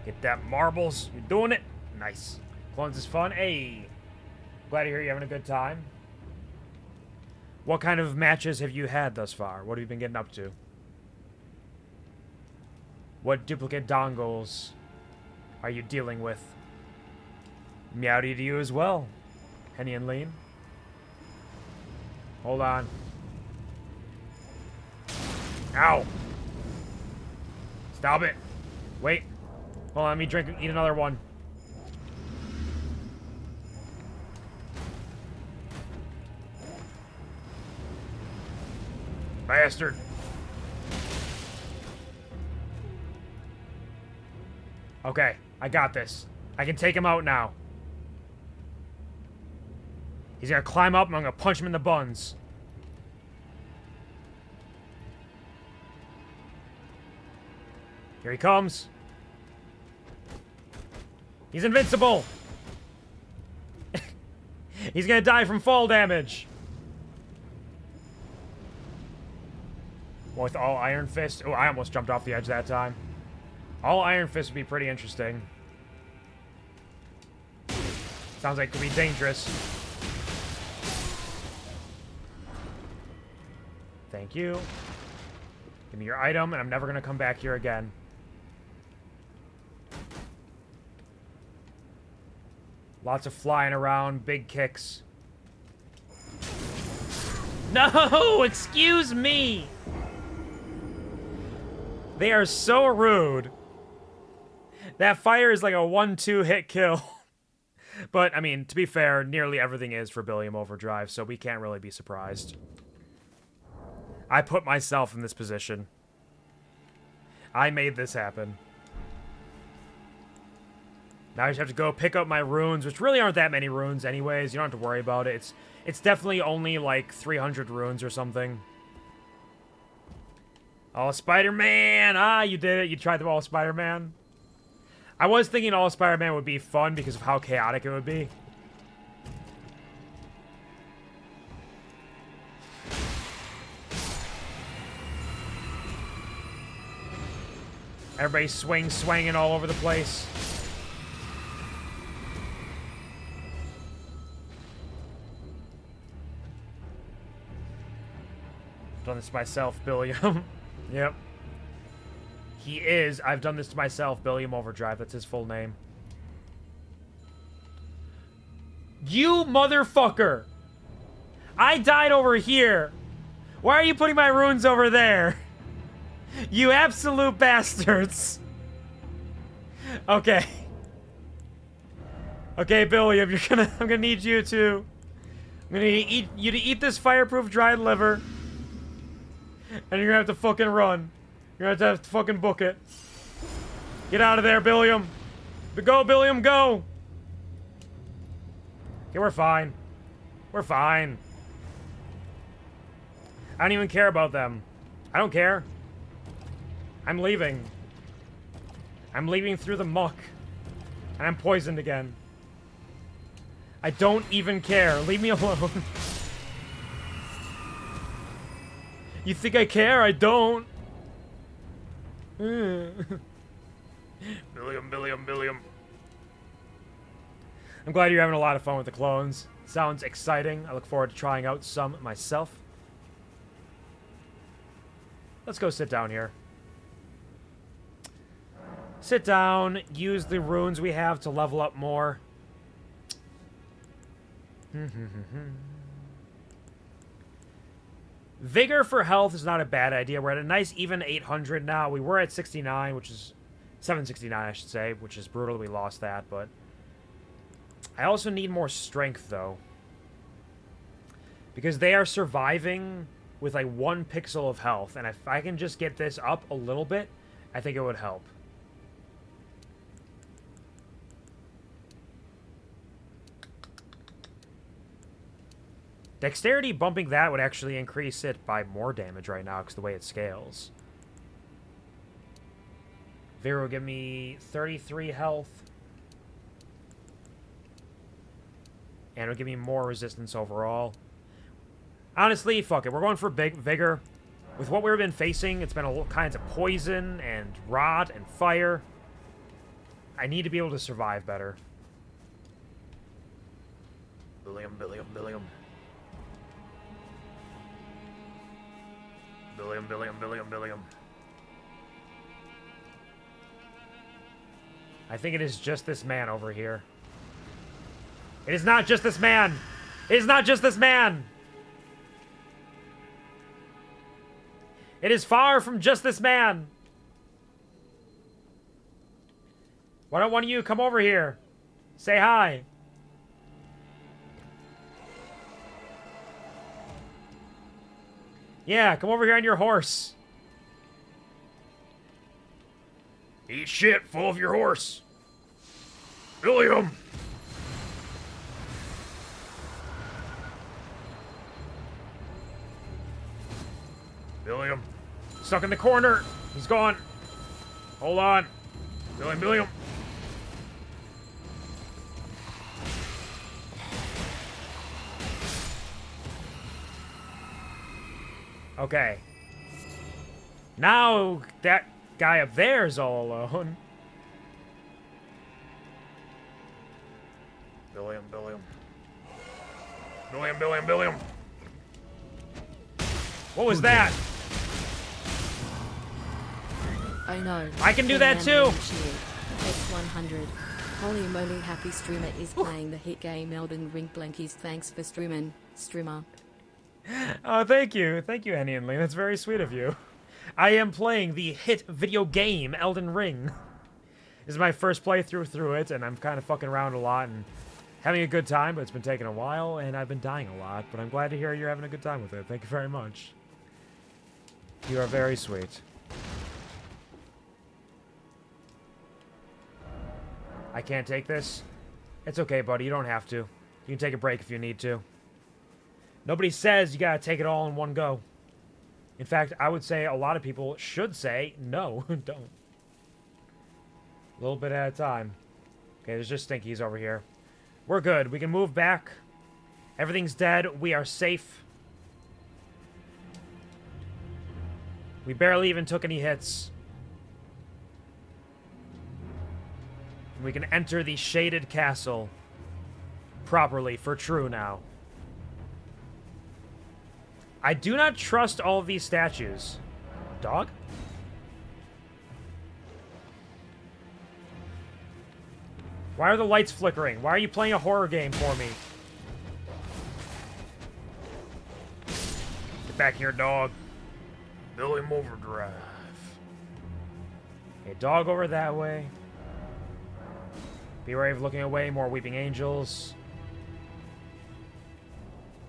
Speaker 2: Get that marbles. You're doing it. Nice. Clones is fun. Hey. Glad to hear you're having a good time. What kind of matches have you had thus far? What have you been getting up to? What duplicate dongles are you dealing with? Meowdy to you as well, Henny and Lean. Hold on.
Speaker 3: Ow.
Speaker 2: Stop it. Wait. Hold on, let me eat another one.
Speaker 3: Bastard.
Speaker 2: Okay, I got this. I can take him out now. He's gonna climb up and I'm gonna punch him in the buns. Here he comes. He's invincible. He's gonna die from fall damage. With all Iron Fist. Oh, I almost jumped off the edge that time. All Iron Fist would be pretty interesting. Sounds like it could be dangerous. Thank you. Give me your item, and I'm never going to come back here again. Lots of flying around, big kicks.
Speaker 4: No, excuse me.
Speaker 2: They are so rude. That fire is like a 1-2 hit kill. But, I mean, to be fair, nearly everything is for Billiam Overdrive, so we can't really be surprised. I put myself in this position. I made this happen. Now I just have to go pick up my runes, which really aren't that many runes anyways. You don't have to worry about it. It's definitely only like 300 runes or something. Oh, Spider-Man! Ah, you did it. You tried the ball, Spider-Man. I was thinking all Spider-Man would be fun because of how chaotic it would be. Everybody swinging all over the place. Done this to myself, Billiam. Yep. He is. I've done this to myself, Billiam Overdrive. That's his full name. You motherfucker! I died over here. Why are you putting my runes over there? You absolute bastards. Okay. Okay, Billiam, I'm gonna need you to... I'm gonna need you to eat this fireproof dried liver. And you're gonna have to fucking run. You're gonna have to fucking book it. Get out of there, Billiam. Go, Billiam, go! Okay, we're fine. We're fine. I don't even care about them. I don't care. I'm leaving. I'm leaving through the muck. And I'm poisoned again. I don't even care. Leave me alone. You think I care? I don't.
Speaker 3: Billiam, Billiam, Billiam.
Speaker 2: I'm glad you're having a lot of fun with the clones. Sounds exciting. I look forward to trying out some myself. Let's go sit down here. Sit down, use the runes we have to level up more. Vigor for health is not a bad idea. We're at a nice even 800 now. We were at 69, which is 769, I should say, which is brutal. We lost that, but I also need more strength, though, because they are surviving with like 1 pixel of health, and if I can just get this up a little bit, I think it would help. Dexterity, bumping that would actually increase it by more damage right now because the way it scales. Vera will give me 33 health. And it'll give me more resistance overall. Honestly, fuck it. We're going for big vigor. With what we've been facing, it's been all kinds of poison and rot and fire. I need to be able to survive better.
Speaker 3: Billiam, Billiam, Billiam. Billiam, Billiam, Billiam, Billiam.
Speaker 2: I think it is just this man over here. It is not just this man! It is not just this man! It is far from just this man! Why don't one of you come over here? Say hi. Yeah, come over here on your horse.
Speaker 3: Eat shit, full of your horse. Billiam!
Speaker 2: Billiam. Stuck in the corner. He's gone. Hold on.
Speaker 3: Billiam, Billiam.
Speaker 2: Okay. Now that guy up there is all alone.
Speaker 3: Billiam, Billiam. Billiam, Billiam, Billiam.
Speaker 2: What was that?
Speaker 5: Oh no.
Speaker 2: I can do that too.
Speaker 5: X100. Holy moly, happy streamer is playing the hit game Elden Ring. Blankies, thanks for streaming, streamer.
Speaker 2: Oh, thank you. Thank you, Henny and Lee. That's very sweet of you. I am playing the hit video game Elden Ring. This is my first playthrough through it, and I'm kind of fucking around a lot and having a good time, but it's been taking a while, and I've been dying a lot, but I'm glad to hear you're having a good time with it. Thank you very much. You are very sweet. I can't take this. It's okay, buddy. You don't have to. You can take a break if you need to. Nobody says you gotta take it all in one go. In fact, I would say a lot of people should say, no, don't. A little bit at a time. Okay, there's just Stinkies over here. We're good. We can move back. Everything's dead. We are safe. We barely even took any hits. We can enter the shaded castle properly, for true now. I do not trust all of these statues. Dog? Why are the lights flickering? Why are you playing a horror game for me? Get back here, dog.
Speaker 3: Billiam Overdrive.
Speaker 2: Okay, dog over that way. Be wary of looking away. More weeping angels.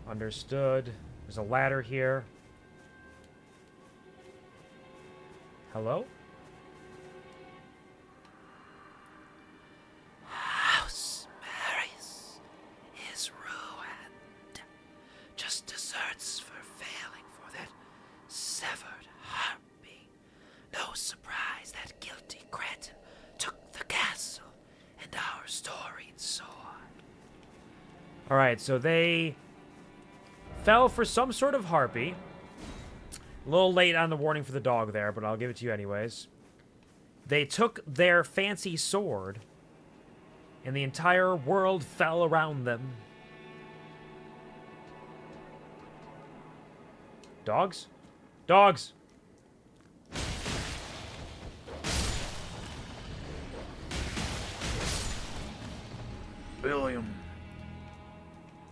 Speaker 2: Understood. There's a ladder here. Hello?
Speaker 4: House Maris is ruined. Just desserts for failing for that severed harpy. No surprise that guilty Cretan took the castle and our storied sword.
Speaker 2: Alright, so they fell for some sort of harpy. A little late on the warning for the dog there, but I'll give it to you anyways. They took their fancy sword, and the entire world fell around them. Dogs? Dogs!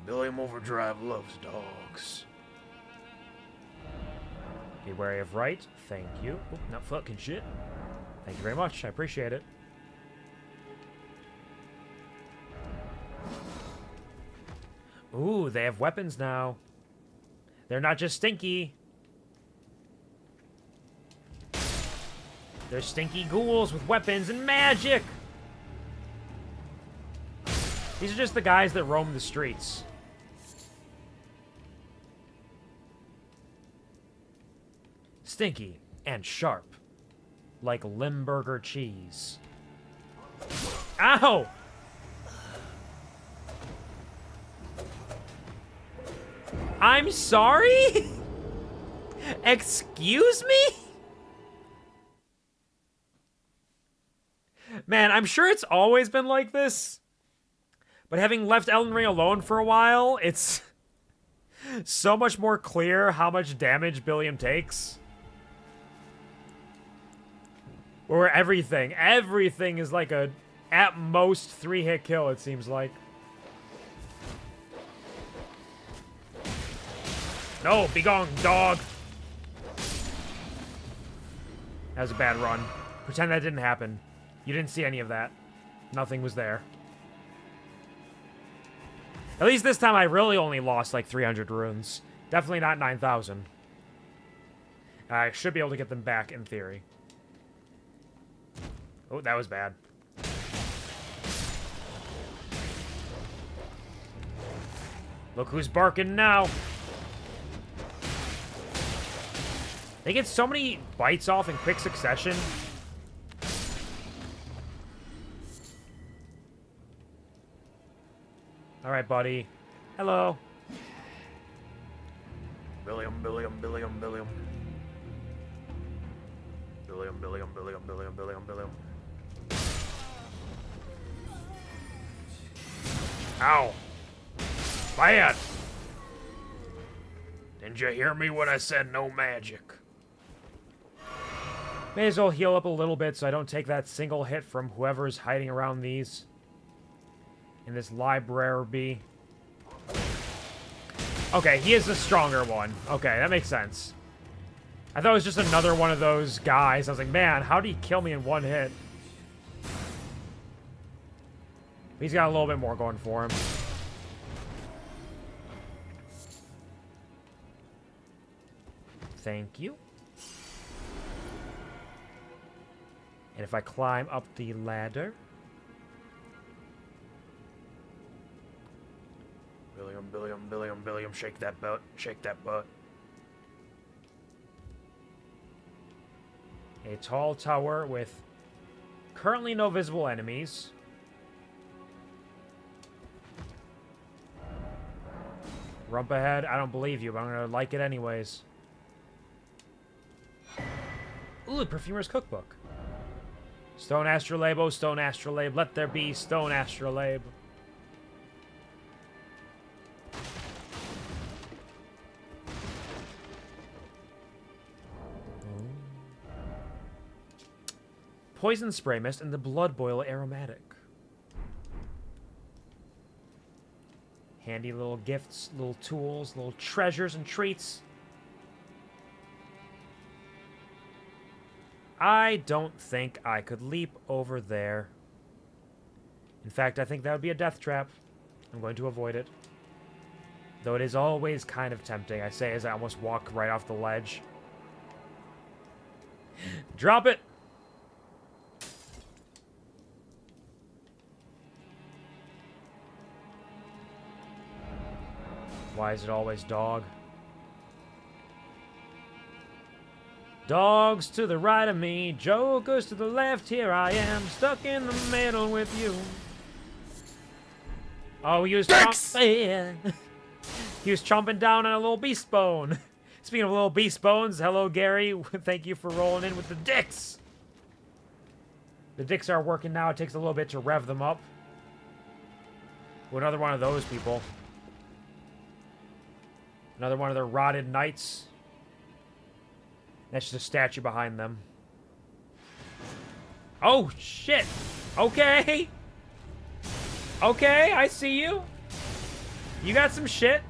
Speaker 3: Billiam Overdrive loves dogs.
Speaker 2: Be wary of right. Thank you. Oop, not fucking shit. Thank you very much. I appreciate it. Ooh, they have weapons now. They're not just stinky. They're stinky ghouls with weapons and magic. These are just the guys that roam the streets. Stinky and sharp. Like Limburger cheese. Ow! I'm sorry? Excuse me? Man, I'm sure it's always been like this. But having left Elden Ring alone for a while, it's so much more clear how much damage Billiam takes. Or everything is like a, at most, 3-hit kill, it seems like. No, be gone, dog! That was a bad run. Pretend that didn't happen. You didn't see any of that. Nothing was there. At least this time I really only lost like 300 runes. Definitely not 9,000. I should be able to get them back in theory. Oh, that was bad. Look who's barking now. They get so many bites off in quick succession. Alright, buddy. Hello.
Speaker 3: Billiam. Ow. Bad. Didn't you hear me when I said no magic?
Speaker 2: May as well heal up a little bit so I don't take that single hit from whoever's hiding around these. In this library. Okay, he is the stronger one. Okay, that makes sense. I thought it was just another one of those guys. I was like, man, how did he kill me in one hit? He's got a little bit more going for him. Thank you. And if I climb up the ladder...
Speaker 3: Billiam, shake that butt, shake that butt.
Speaker 2: A tall tower with currently no visible enemies. Rump ahead. I don't believe you, but I'm gonna like it anyways. Ooh, Perfumer's Cookbook. Stone Astrolabe, oh Stone Astrolabe, let there be Stone Astrolabe. Poison Spray Mist and the Blood Boil Aromatic. Handy little gifts, little tools, little treasures and treats. I don't think I could leap over there. In fact, I think that would be a death trap. I'm going to avoid it. Though it is always kind of tempting, I say as I almost walk right off the ledge. Drop it! Why is it always dog? Dogs to the right of me, jokers to the left, here I am, stuck in the middle with you. Oh, he was chomping. He was chomping down on a little beast bone. Speaking of little beast bones, hello Gary, thank you for rolling in with the dicks. The dicks are working now, it takes a little bit to rev them up. Ooh, another one of those people. Another one of their rotted knights. That's just a statue behind them. Oh, shit. Okay. Okay, I see you. You got some shit.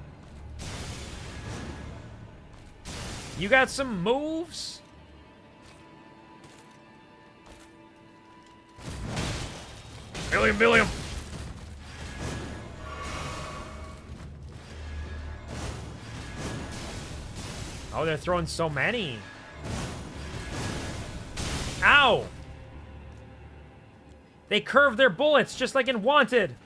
Speaker 2: You got some moves.
Speaker 3: Billiam!
Speaker 2: Oh, they're throwing so many. Ow! They curve their bullets just like in Wanted.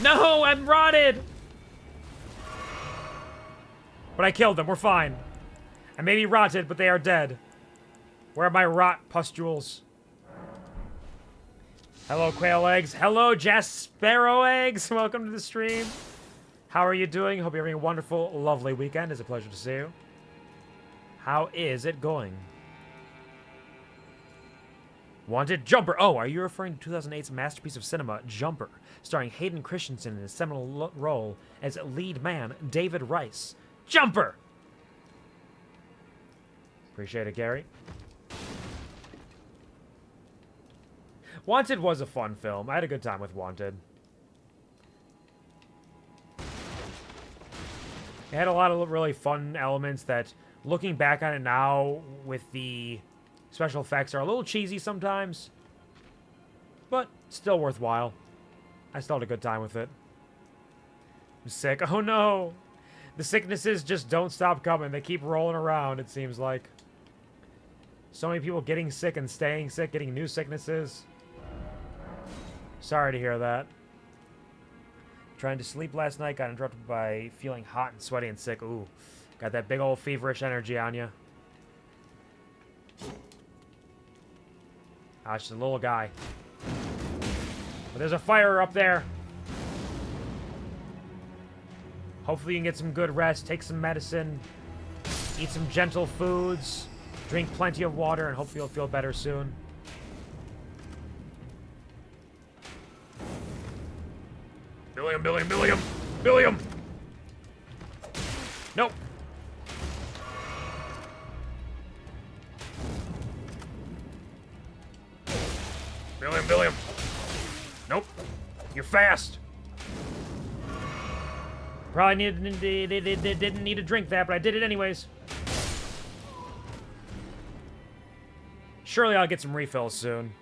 Speaker 2: No, I'm rotted! But I killed them, we're fine. I may be rotted, but they are dead. Where are my rot pustules? Hello, Quail Eggs. Hello, Jaspero Eggs. Welcome to the stream. How are you doing? Hope you're having a wonderful, lovely weekend. It's a pleasure to see you. How is it going? Wanted Jumper. Oh, are you referring to 2008's masterpiece of cinema, Jumper, starring Hayden Christensen in his seminal role as lead man, David Rice? Jumper! Appreciate it, Gary. Wanted was a fun film. I had a good time with Wanted. It had a lot of really fun elements that, looking back on it now with the special effects, are a little cheesy sometimes. But still worthwhile. I still had a good time with it. I'm sick. Oh no! The sicknesses just don't stop coming. They keep rolling around, it seems like. So many people getting sick and staying sick, getting new sicknesses. Sorry to hear that. Trying to sleep last night, got interrupted by feeling hot and sweaty and sick. Ooh, got that big old feverish energy on you. Ah, it's just a little guy. But there's a fire up there. Hopefully you can get some good rest, take some medicine, eat some gentle foods, drink plenty of water, and hopefully you'll feel better soon.
Speaker 3: Billiam!
Speaker 2: Nope.
Speaker 3: Billiam!
Speaker 2: Nope. You're fast. Probably didn't need to drink that, but I did it anyways. Surely I'll get some refills soon.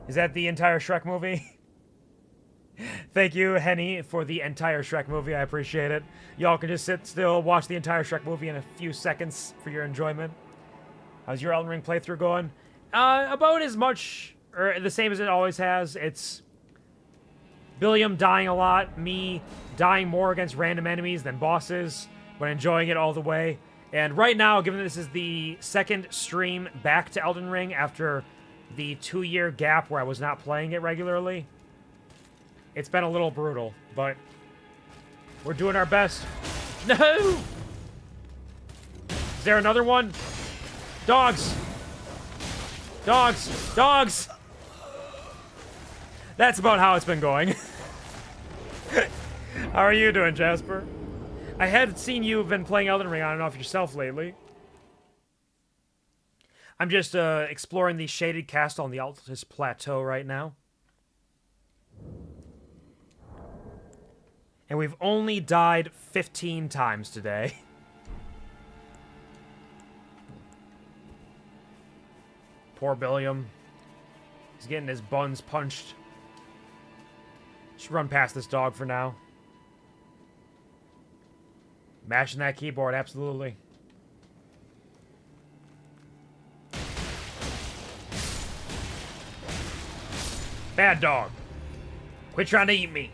Speaker 2: Is that the entire Shrek movie? Thank you, Henny, for the entire Shrek movie. I appreciate it. Y'all can just sit still, watch the entire Shrek movie in a few seconds for your enjoyment. How's your Elden Ring playthrough going? About as much, or the same as it always has. It's Billiam dying a lot, me dying more against random enemies than bosses, but enjoying it all the way. And right now, given that this is the second stream back to Elden Ring after the 2-year gap where I was not playing it regularly, it's been a little brutal, but we're doing our best. No! Is there another one? Dogs! Dogs! Dogs! That's about how it's been going. How are you doing, Jasper? I had seen you've been playing Elden Ring on and off yourself lately. I'm just exploring the shaded castle on the Altus Plateau right now. And we've only died 15 times today. Poor Billiam. He's getting his buns punched. Should run past this dog for now. Mashing that keyboard, absolutely. Bad dog. Quit trying to eat me.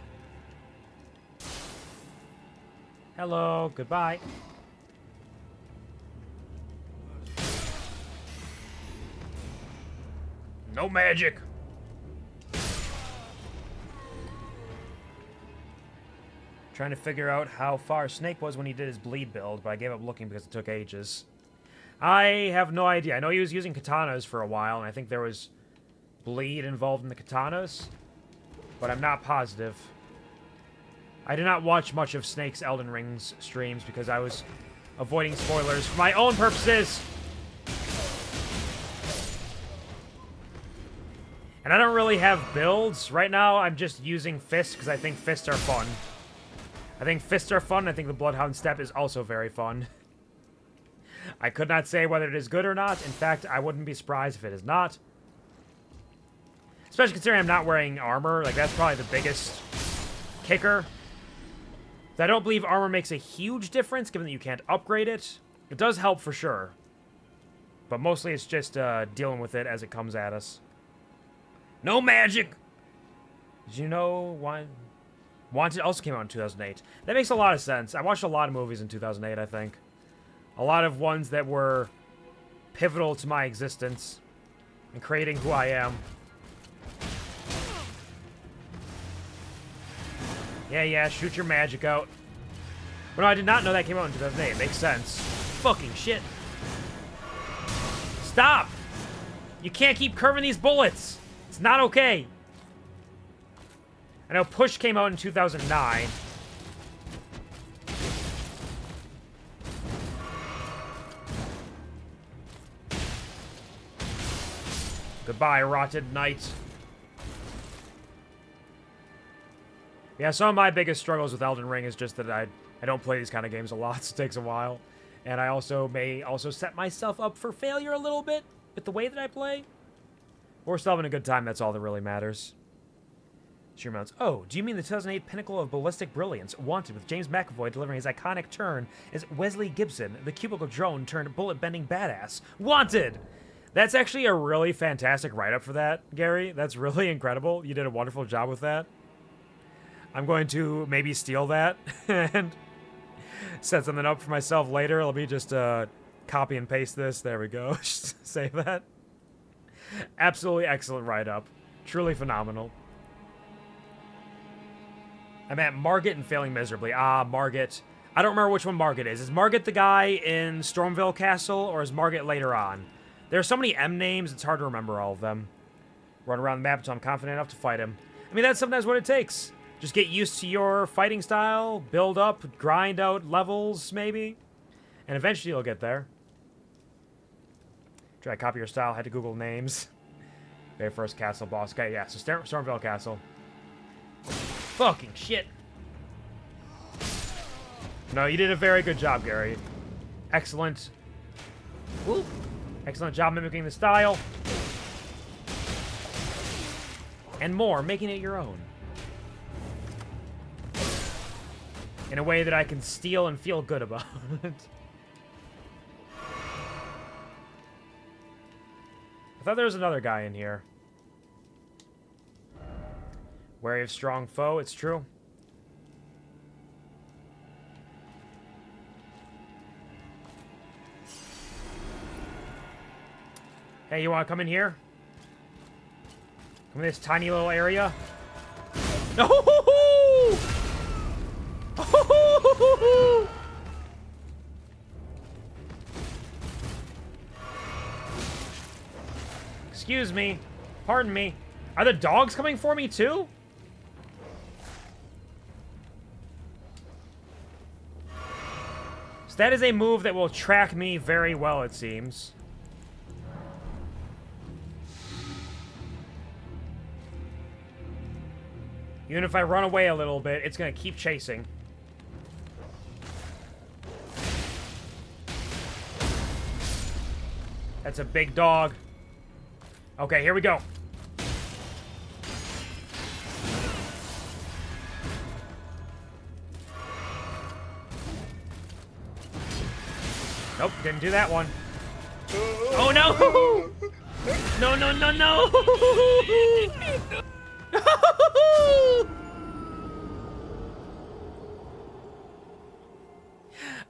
Speaker 2: Hello, goodbye.
Speaker 3: No magic.
Speaker 2: Trying to figure out how far Snake was when he did his bleed build, but I gave up looking because it took ages. I have no idea. I know he was using katanas for a while, and I think there was bleed involved in the katanas, but I'm not positive. I did not watch much of Snake's Elden Ring's streams because I was avoiding spoilers for my own purposes. And I don't really have builds. Right now, I'm just using fists because I think fists are fun. I think fists are fun. I think the Bloodhound Step is also very fun. I could not say whether it is good or not. In fact, I wouldn't be surprised if it is not. Especially considering I'm not wearing armor. Like, that's probably the biggest kicker. I don't believe armor makes a huge difference, given that you can't upgrade it. It does help for sure. But mostly it's just dealing with it as it comes at us.
Speaker 3: No magic.
Speaker 2: Did you know Wanted also came out in 2008? That makes a lot of sense. I watched a lot of movies in 2008, I think. A lot of ones that were pivotal to my existence and creating who I am. Yeah, shoot your magic out. But no, I did not know that came out in 2008. It makes sense. Fucking shit. Stop! You can't keep curving these bullets! It's not okay. I know Push came out in 2009. Goodbye, Rotted Knight. Yeah, some of my biggest struggles with Elden Ring is just that I don't play these kind of games a lot, so it takes a while. And I also may set myself up for failure a little bit with the way that I play. We're still having a good time, that's all that really matters. Sheer Mounts. Oh, do you mean the 2008 pinnacle of ballistic brilliance, Wanted, with James McAvoy delivering his iconic turn as Wesley Gibson, the cubicle drone turned bullet-bending badass? Wanted! That's actually a really fantastic write-up for that, Gary. That's really incredible. You did a wonderful job with that. I'm going to maybe steal that and set something up for myself later. Let me just copy and paste this. There we go. Save that. Absolutely excellent write-up. Truly phenomenal. I'm at Margit and failing miserably. Ah, Margit. I don't remember which one Margit is. Is Margit the guy in Stormville Castle, or is Margit later on? There are so many M names, it's hard to remember all of them. Run around the map until I'm confident enough to fight him. I mean, that's sometimes what it takes. Just get used to your fighting style, build up, grind out levels, maybe. And eventually you'll get there. Try to copy your style, had to Google names. Very first castle boss. Okay, yeah, so Stormville Castle. Fucking shit. No, you did a very good job, Gary. Excellent. Woo. Excellent job mimicking the style. And more, making it your own. In a way that I can steal and feel good about. I thought there was another guy in here. Wary of strong foe, it's true. Hey, you want to come in here? Come in this tiny little area? No! Excuse me. Pardon me. Are the dogs coming for me too? So that is a move that will track me very well, it seems. Even if I run away a little bit, it's gonna keep chasing. That's a big dog. Okay, here we go. Nope, didn't do that one. Oh no! No, no, no, no!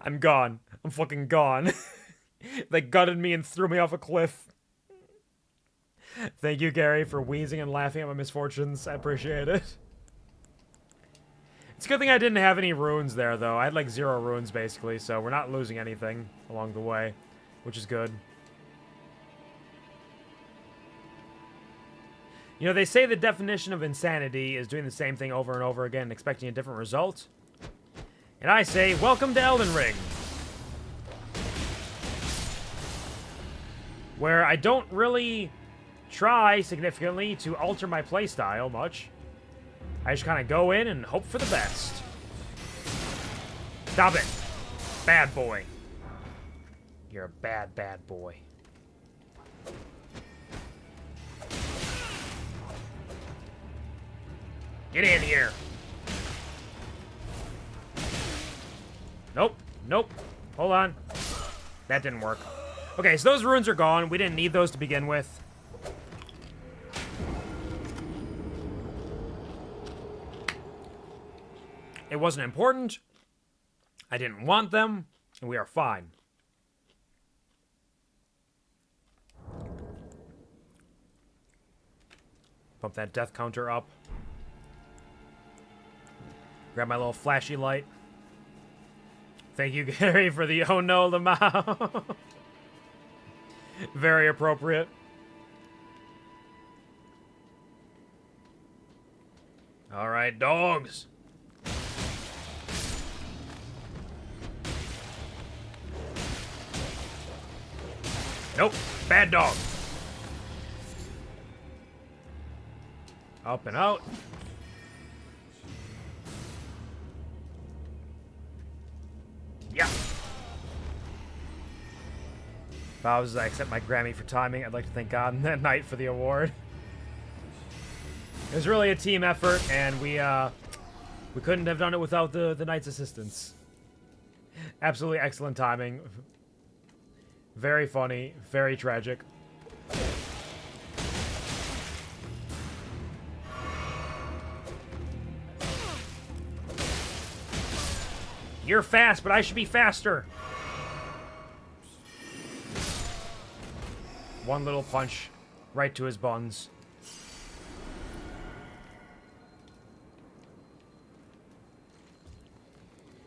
Speaker 2: I'm gone. I'm fucking gone. They gutted me and threw me off a cliff. Thank you, Gary, for wheezing and laughing at my misfortunes. I appreciate it. It's a good thing I didn't have any runes there, though. I had like 0 runes, basically, so we're not losing anything along the way, which is good. You know, they say the definition of insanity is doing the same thing over and over again and expecting a different result. And I say, welcome to Elden Ring. Where I don't really try significantly to alter my playstyle much. I just kind of go in and hope for the best. Stop it. Bad boy. You're a bad, bad boy. Get in here. Nope. Nope. Hold on. That didn't work. Okay, so those runes are gone. We didn't need those to begin with. It wasn't important. I didn't want them. And we are fine. Pump that death counter up. Grab my little flashy light. Thank you, Gary, for the oh no, Lamau. Very appropriate.
Speaker 3: All right, dogs.
Speaker 2: Nope. Bad dog. Up and out. Yeah. Bowser, I accept my Grammy for timing. I'd like to thank God and that night for the award. It was really a team effort, and we couldn't have done it without the knight's assistance. Absolutely excellent timing. Very funny, very tragic. You're fast, but I should be faster. One little punch right to his buns.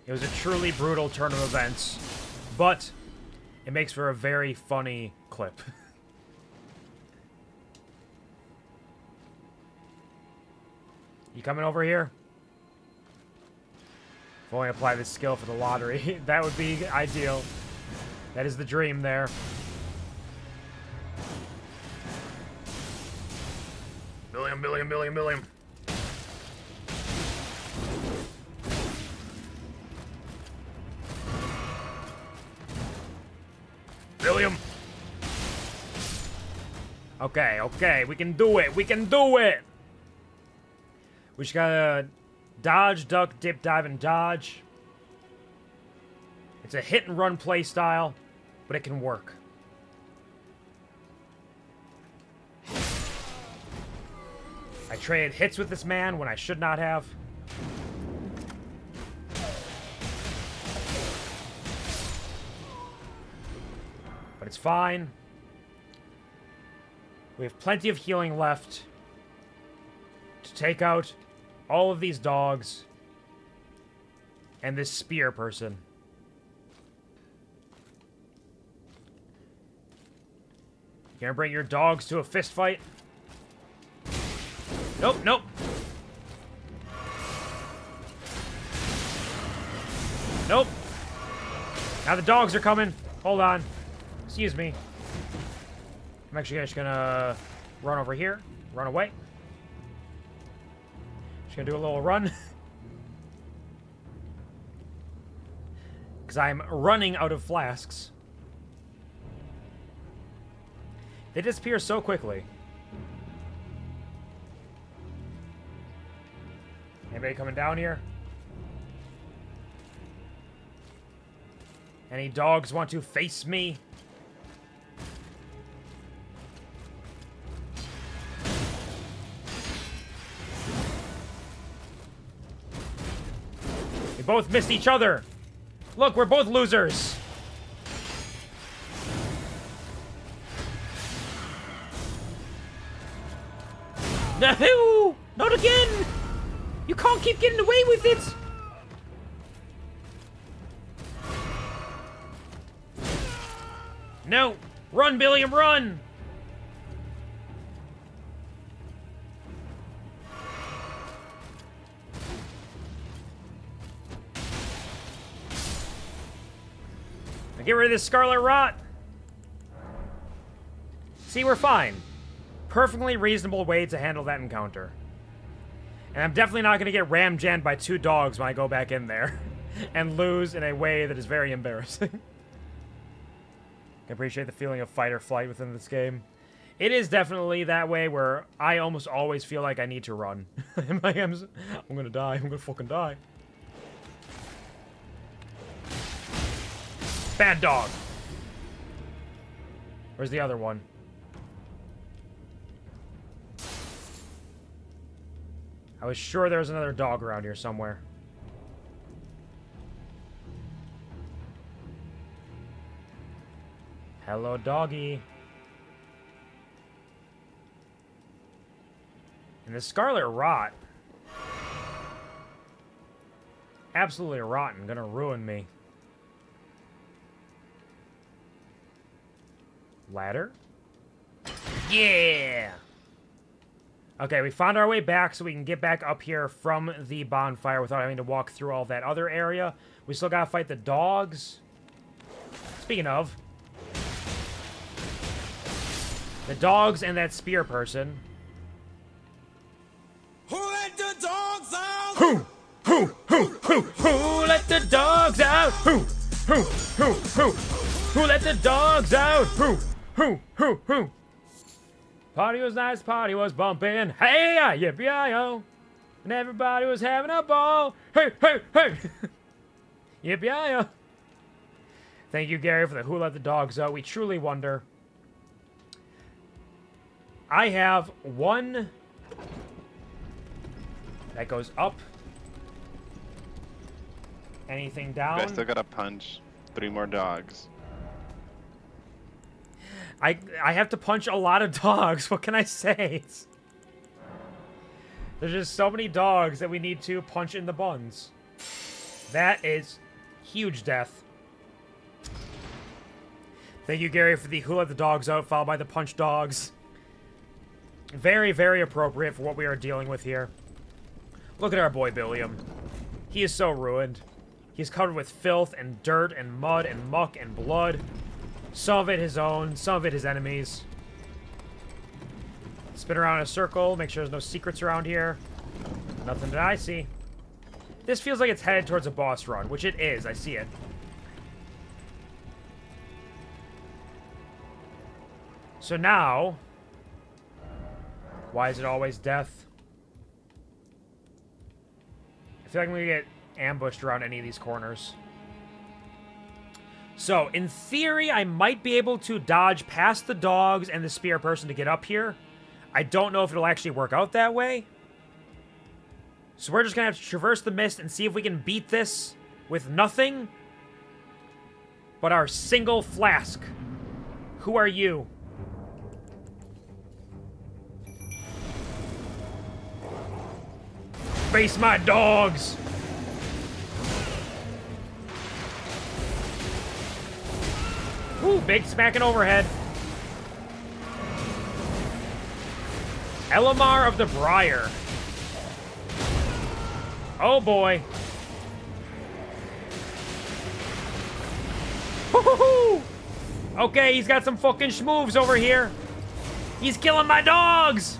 Speaker 2: It was a truly brutal turn of events, but it makes for a very funny clip. You coming over here? If only I apply this skill for the lottery, that would be ideal. That is the dream there.
Speaker 3: Billiam, Billiam, Billiam, Billiam. Billiam.
Speaker 2: Okay, okay, we can do it. We can do it. We just gotta dodge, duck, dip, dive, and dodge. It's a hit and run play style, but it can work. I I traded hits with this man when I should not have. But it's fine. We have plenty of healing left to take out all of these dogs and this spear person. You gonna bring your dogs to a fist fight? Nope, nope. Nope. Now the dogs are coming. Hold on. Excuse me. I'm actually just gonna run over here. Run away. Just gonna do a little run. Because I'm running out of flasks. They disappear so quickly. Anybody coming down here? Any dogs want to face me? We both missed each other. Look, we're both losers.
Speaker 4: No! Not again! You can't keep getting away with it!
Speaker 2: No! Run, Billiam, run! Now get rid of this scarlet rot! See, we're fine. Perfectly reasonable way to handle that encounter. And I'm definitely not going to get ram-jammed by 2 dogs when I go back in there and lose in a way that is very embarrassing. I appreciate the feeling of fight or flight within this game. It is definitely that way where I almost always feel like I need to run. I'm going to die. I'm going to fucking die. Bad dog. Where's the other one? I was sure there was another dog around here somewhere. Hello, doggy. And the scarlet rot. Absolutely rotten. Gonna ruin me. Ladder? Yeah! Okay, we found our way back so we can get back up here from the bonfire without having to walk through all that other area. We still gotta fight the dogs. Speaking of, the dogs and that spear person.
Speaker 6: Who let the dogs out?
Speaker 2: Who let the dogs out? Who let the dogs out? Who? Party was nice, party was bumping. Hey, yippee-yi-yo. And everybody was having a ball. Hey. Yippee-yi-yo. Thank you, Gary, for the Who Let the Dogs Out. We truly wonder. I have one that goes up. Anything down?
Speaker 7: I still gotta punch 3 more dogs.
Speaker 2: I have to punch a lot of dogs. What can I say? There's just so many dogs that we need to punch in the buns. That is huge death. Thank you, Gary, for the Who Let the Dogs Out, followed by the punch dogs. Very, very appropriate for what we are dealing with here. Look at our boy, Billiam. He is so ruined. He's covered with filth and dirt and mud and muck and blood. Some of it his own, some of it his enemies. Spin around in a circle, make sure there's no secrets around here. Nothing that I see. This feels like it's headed towards a boss run, which it is, I see it. So now, why is it always death? I feel like I'm gonna get ambushed around any of these corners. So, in theory, I might be able to dodge past the dogs and the spear person to get up here. I don't know if it'll actually work out that way. So we're just gonna have to traverse the mist and see if we can beat this with nothing but our single flask. Who are you? Face my dogs! Ooh, big smacking overhead. Elamar of the Briar. Oh boy. Woo-hoo-hoo! Okay, he's got some fucking schmoves over here. He's killing my dogs!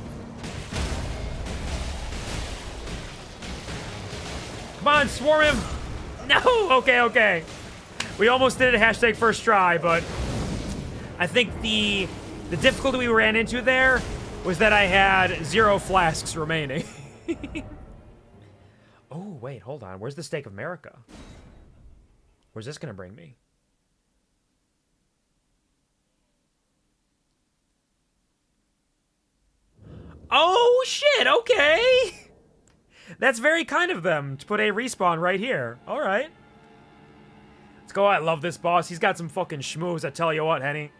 Speaker 2: Come on, swarm him! No! Okay, okay. We almost did it, hashtag first try, but I think the difficulty we ran into there was that I had 0 flasks remaining. Oh, wait, hold on. Where's the Stake of America? Where's this gonna bring me? Oh, shit, okay! That's very kind of them to put a respawn right here. All right. Let's go. I love this boss. He's got some fucking schmoes, I tell you what, Henny.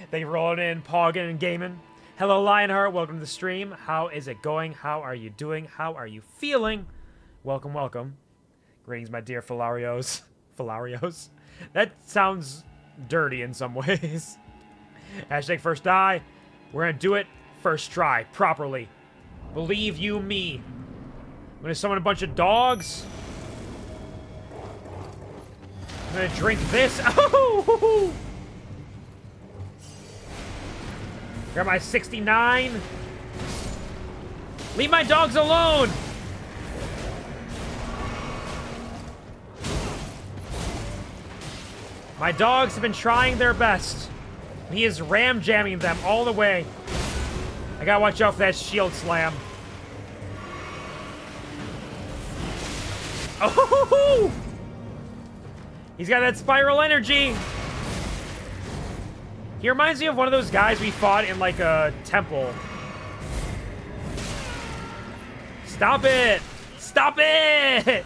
Speaker 2: They rolling in, pogging and gaming. Hello, Lionheart. Welcome to the stream. How is it going? How are you doing? How are you feeling? Welcome, welcome. Greetings, my dear Filarios. Filarios? That sounds dirty in some ways. Hashtag first die. We're gonna do it first try, properly. Believe you me. I'm gonna summon a bunch of dogs. I'm gonna drink this. Oh! Grab my 69. Leave my dogs alone! My dogs have been trying their best. He is ram jamming them all the way. I gotta watch out for that shield slam. Oh! He's got that spiral energy. He reminds me of one of those guys we fought in like a temple. Stop it! Stop it!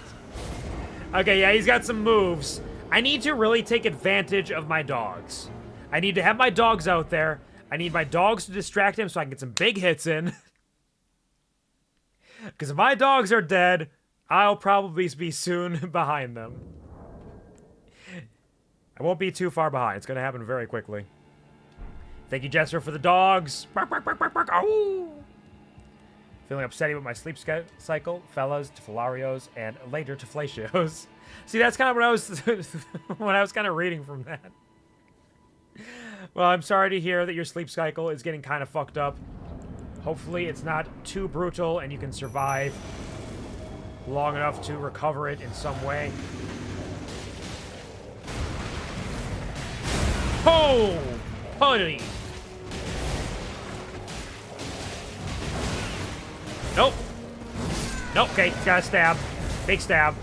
Speaker 2: Okay, yeah, he's got some moves. I need to really take advantage of my dogs. I need to have my dogs out there. I need my dogs to distract him so I can get some big hits in. Because if my dogs are dead, I'll probably be soon behind them. I won't be too far behind. It's going to happen very quickly. Thank you, Jester, for the dogs. Bark, bark, bark, bark, bark. Oh! Feeling upsetty with my sleep cycle, fellas to Filarios, and later to Flatios. See, that's kind of what I was when I was kind of reading from that. Well, I'm sorry to hear that your sleep cycle is getting kind of fucked up. Hopefully it's not too brutal and you can survive long enough to recover it in some way. Oh! Putty! Nope. Nope, okay, got a stab. Big stab.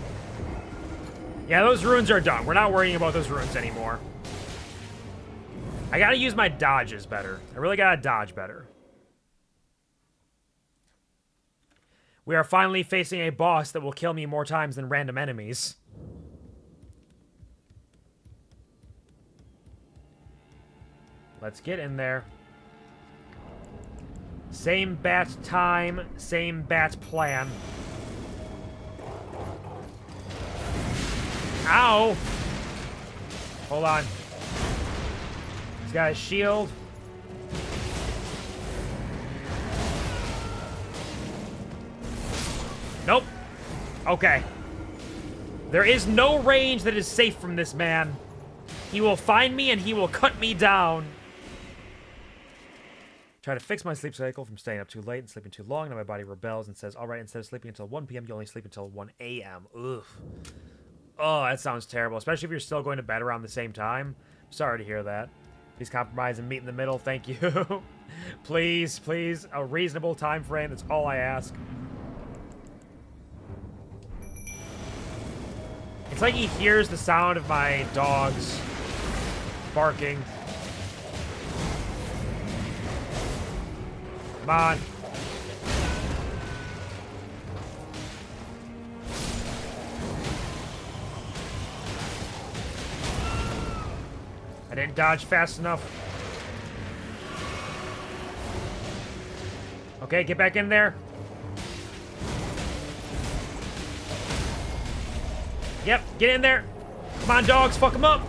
Speaker 2: Yeah, those runes are done. We're not worrying about those runes anymore. I gotta use my dodges better. I really gotta dodge better. We are finally facing a boss that will kill me more times than random enemies. Let's get in there. Same bat time, same bat plan. Ow! Hold on. He's got a shield. Nope. Okay. There is no range that is safe from this man. He will find me and he will cut me down. Try to fix my sleep cycle from staying up too late and sleeping too long. Now my body rebels and says, all right, instead of sleeping until 1 p.m., you only sleep until 1 a.m. Ugh. Oh, that sounds terrible, especially if you're still going to bed around the same time. Sorry to hear that. Please compromise and meet in the middle. Thank you. Please, please. A reasonable time frame. That's all I ask. It's like he hears the sound of my dogs barking. Come on. I didn't dodge fast enough. Okay, get back in there. Yep, get in there. Come on, dogs, fuck them up.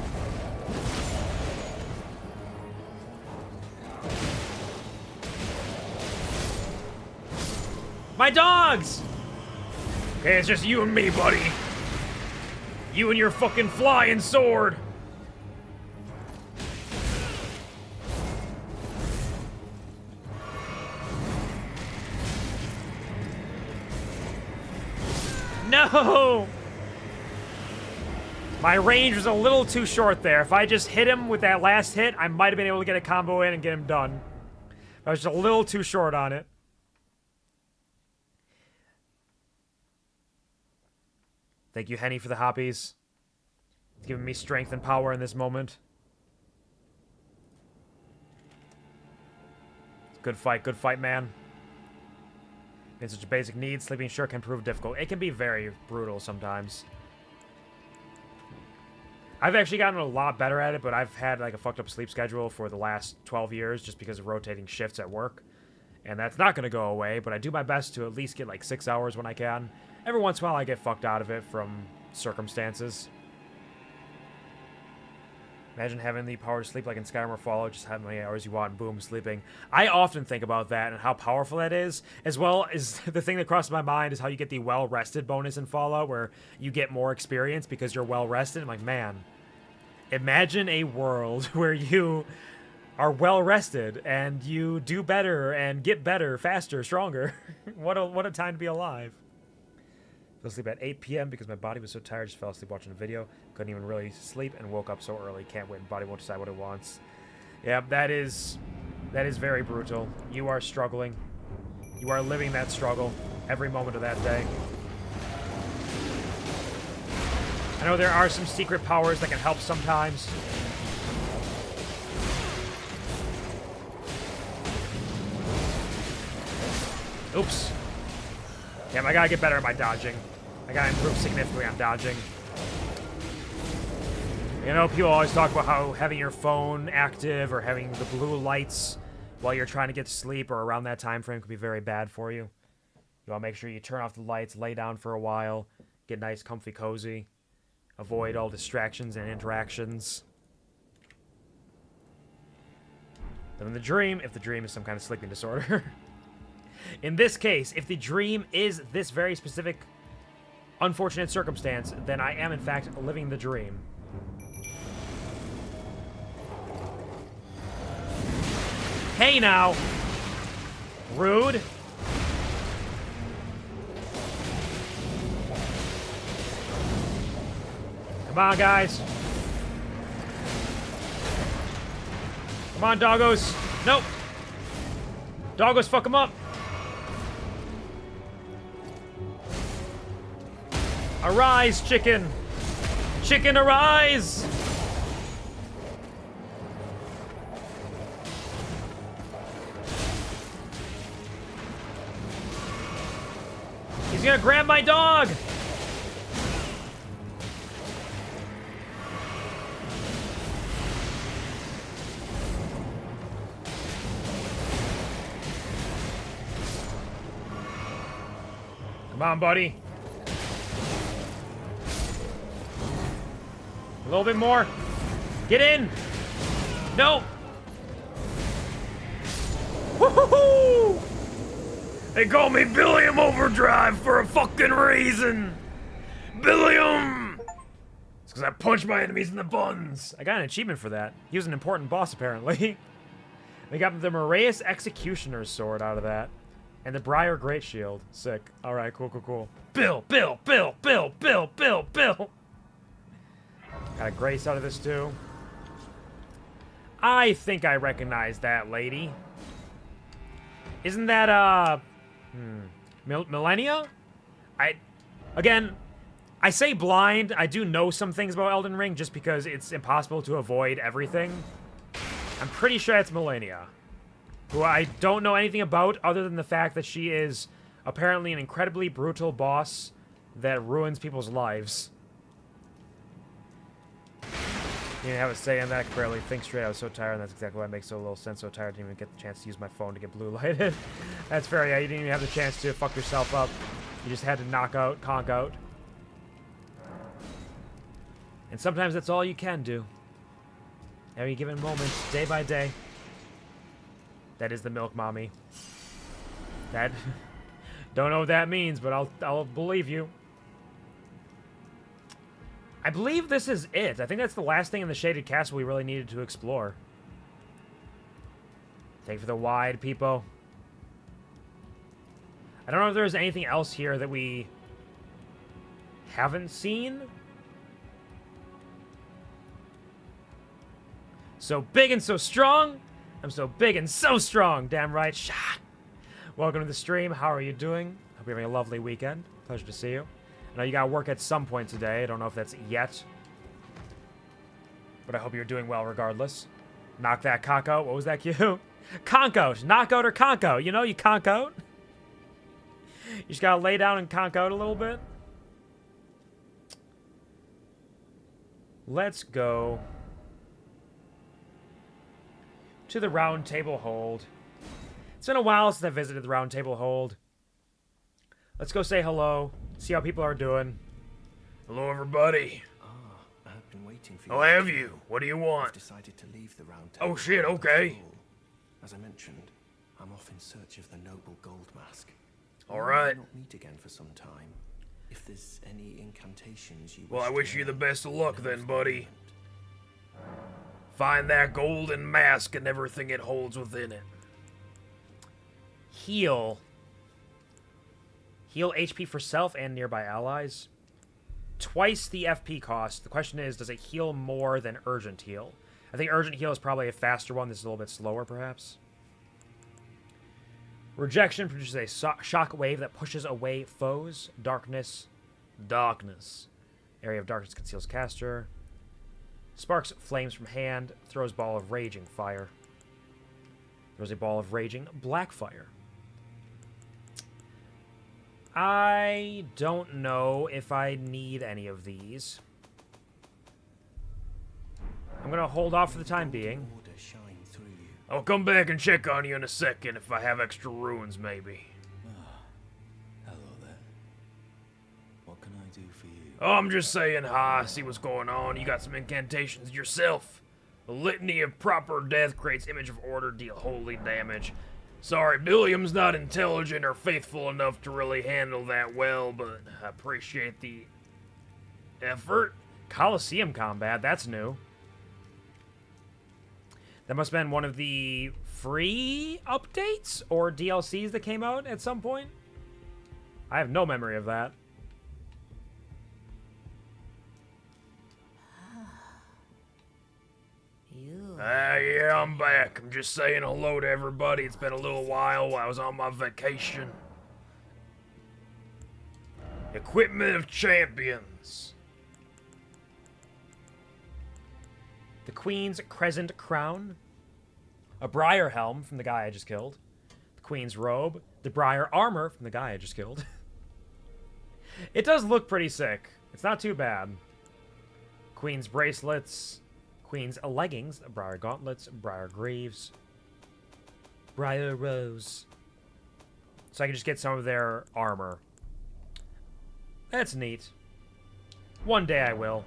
Speaker 2: My dogs!
Speaker 3: Okay, it's just you and me, buddy. You and your fucking flying sword.
Speaker 2: No! My range was a little too short there. If I just hit him with that last hit, I might have been able to get a combo in and get him done. I was just a little too short on it. Thank you, Henny, for the hoppies. It's giving me strength and power in this moment. Good fight, man. In such a basic need, sleeping sure can prove difficult. It can be very brutal sometimes. I've actually gotten a lot better at it, but I've had like a fucked up sleep schedule for the last 12 years just because of rotating shifts at work. And that's not going to go away, but I do my best to at least get like 6 hours when I can. Every once in a while I get fucked out of it from circumstances. Imagine having the power to sleep like in Skyrim or Fallout, just have many hours you want and boom, sleeping. I often think about that and how powerful that is, as well as the thing that crosses my mind is how you get the well-rested bonus in Fallout, where you get more experience because you're well-rested. I'm like, man, imagine a world where you are well-rested and you do better and get better, faster, stronger. What a time to be alive. Fell asleep at 8 p.m. because my body was so tired, just fell asleep watching a video. Couldn't even really sleep and woke up so early. Can't wait. Body won't decide what it wants. Yeah, that is very brutal. You are struggling. You are living that struggle every moment of that day. I know there are some secret powers that can help sometimes. Oops. Damn, I gotta get better at my dodging. I gotta improve significantly on dodging. You know, people always talk about how having your phone active or having the blue lights while you're trying to get to sleep or around that time frame could be very bad for you. You want to make sure you turn off the lights, lay down for a while, get nice, comfy, cozy, avoid all distractions and interactions. Then in the dream, if the dream is some kind of sleeping disorder. In this case, if the dream is this very specific unfortunate circumstance, then I am in fact living the dream. Hey now! Rude. Come on, guys. Come on, doggos. Nope. Doggos, fuck them up. Arise, chicken. Chicken, arise. He's gonna grab my dog. Come on, buddy. A little bit more. Get in. No.
Speaker 3: Woohoo! They call me Billiam Overdrive for a fucking reason. Billiam!
Speaker 2: It's because I punch my enemies in the buns. I got an achievement for that. He was an important boss, apparently. They got the Moraeus Executioner's Sword out of that. And the Briar Great Shield. Sick. Alright, cool, cool, cool.
Speaker 3: Bill.
Speaker 2: Got a grace out of this, too. I think I recognize that lady. Isn't that, Millennia? Again, I say blind. I do know some things about Elden Ring just because it's impossible to avoid everything. I'm pretty sure it's Millennia. who I don't know anything about other than the fact that she is apparently an incredibly brutal boss that ruins people's lives. You didn't have a say in that. I could barely think straight. I was so tired, and that's exactly why it makes so little sense. So tired, I didn't even get the chance to use my phone to get blue lighted. That's fair, yeah. You didn't even have the chance to fuck yourself up. You just had to conk out. And sometimes that's all you can do. Every given moment, day by day. That is the milk mommy. That... Don't know what that means, but I'll believe you. I believe this is it. I think that's the last thing in the Shaded Castle we really needed to explore. Thank you for the wide, people. I don't know if there's anything else here that we haven't seen. So big and so strong. I'm so big and so strong. Damn right. Shot. Welcome to the stream. How are you doing? Hope you're having a lovely weekend. Pleasure to see you. I know you gotta work at some point today. I don't know if that's yet. But I hope you're doing well regardless. Knock that cock out. What was that cue? Conk out. Knock out or conk out. You know, you conk out. You just gotta lay down and conk out a little bit. Let's go to the Round Table Hold. It's been a while since I visited the Round Table Hold. Let's go say hello. See how people are doing.
Speaker 3: Hello, everybody.
Speaker 8: I have been waiting for you.
Speaker 3: Oh, have you? What do you
Speaker 8: I've
Speaker 3: want?
Speaker 8: decided to leave the round table.
Speaker 3: Oh, shit, okay.
Speaker 8: As I mentioned, I'm off in search of the noble gold mask.
Speaker 3: All right.
Speaker 8: We may not meet again for some time. If there's any incantations you
Speaker 3: Well, I wish you the best of luck then,
Speaker 8: know
Speaker 3: buddy. Find that golden mask and everything it holds within it.
Speaker 2: Heal. Heal HP for self and nearby allies. Twice the FP cost. The question is, does it heal more than Urgent Heal? I think Urgent Heal is probably a faster one. This is a little bit slower, perhaps. Rejection produces a shock wave that pushes away foes. Darkness. Darkness. Area of darkness conceals caster. Sparks flames from hand. Throws ball of raging fire. Throws a ball of raging black fire. I don't know if I need any of these. I'm gonna hold off for the time being.
Speaker 8: order shine through you.
Speaker 3: I'll come back and check on you in a second if I have extra runes, maybe.
Speaker 9: Hello there. What can I do for you?
Speaker 3: Oh, I'm just saying hi, see what's going on. You got some incantations yourself. The litany of proper death creates image of order, deal holy damage. Sorry, Billiam's not intelligent or faithful enough to really handle that well, but I appreciate the effort.
Speaker 2: Coliseum combat, that's new. That must have been one of the free updates or DLCs that came out at some point. I have no memory of that.
Speaker 3: Yeah, I'm back. I'm just saying hello to everybody. It's been a little while. I was on my vacation. Equipment of champions.
Speaker 2: The Queen's Crescent Crown. A Briar Helm from the guy I just killed. The Queen's Robe. The Briar Armor from the guy I just killed. It does look pretty sick. It's not too bad. Queen's Bracelets. Queen's Leggings. Briar Gauntlets. Briar Greaves. Briar Rose. So I can just get some of their armor. That's neat. One day I will.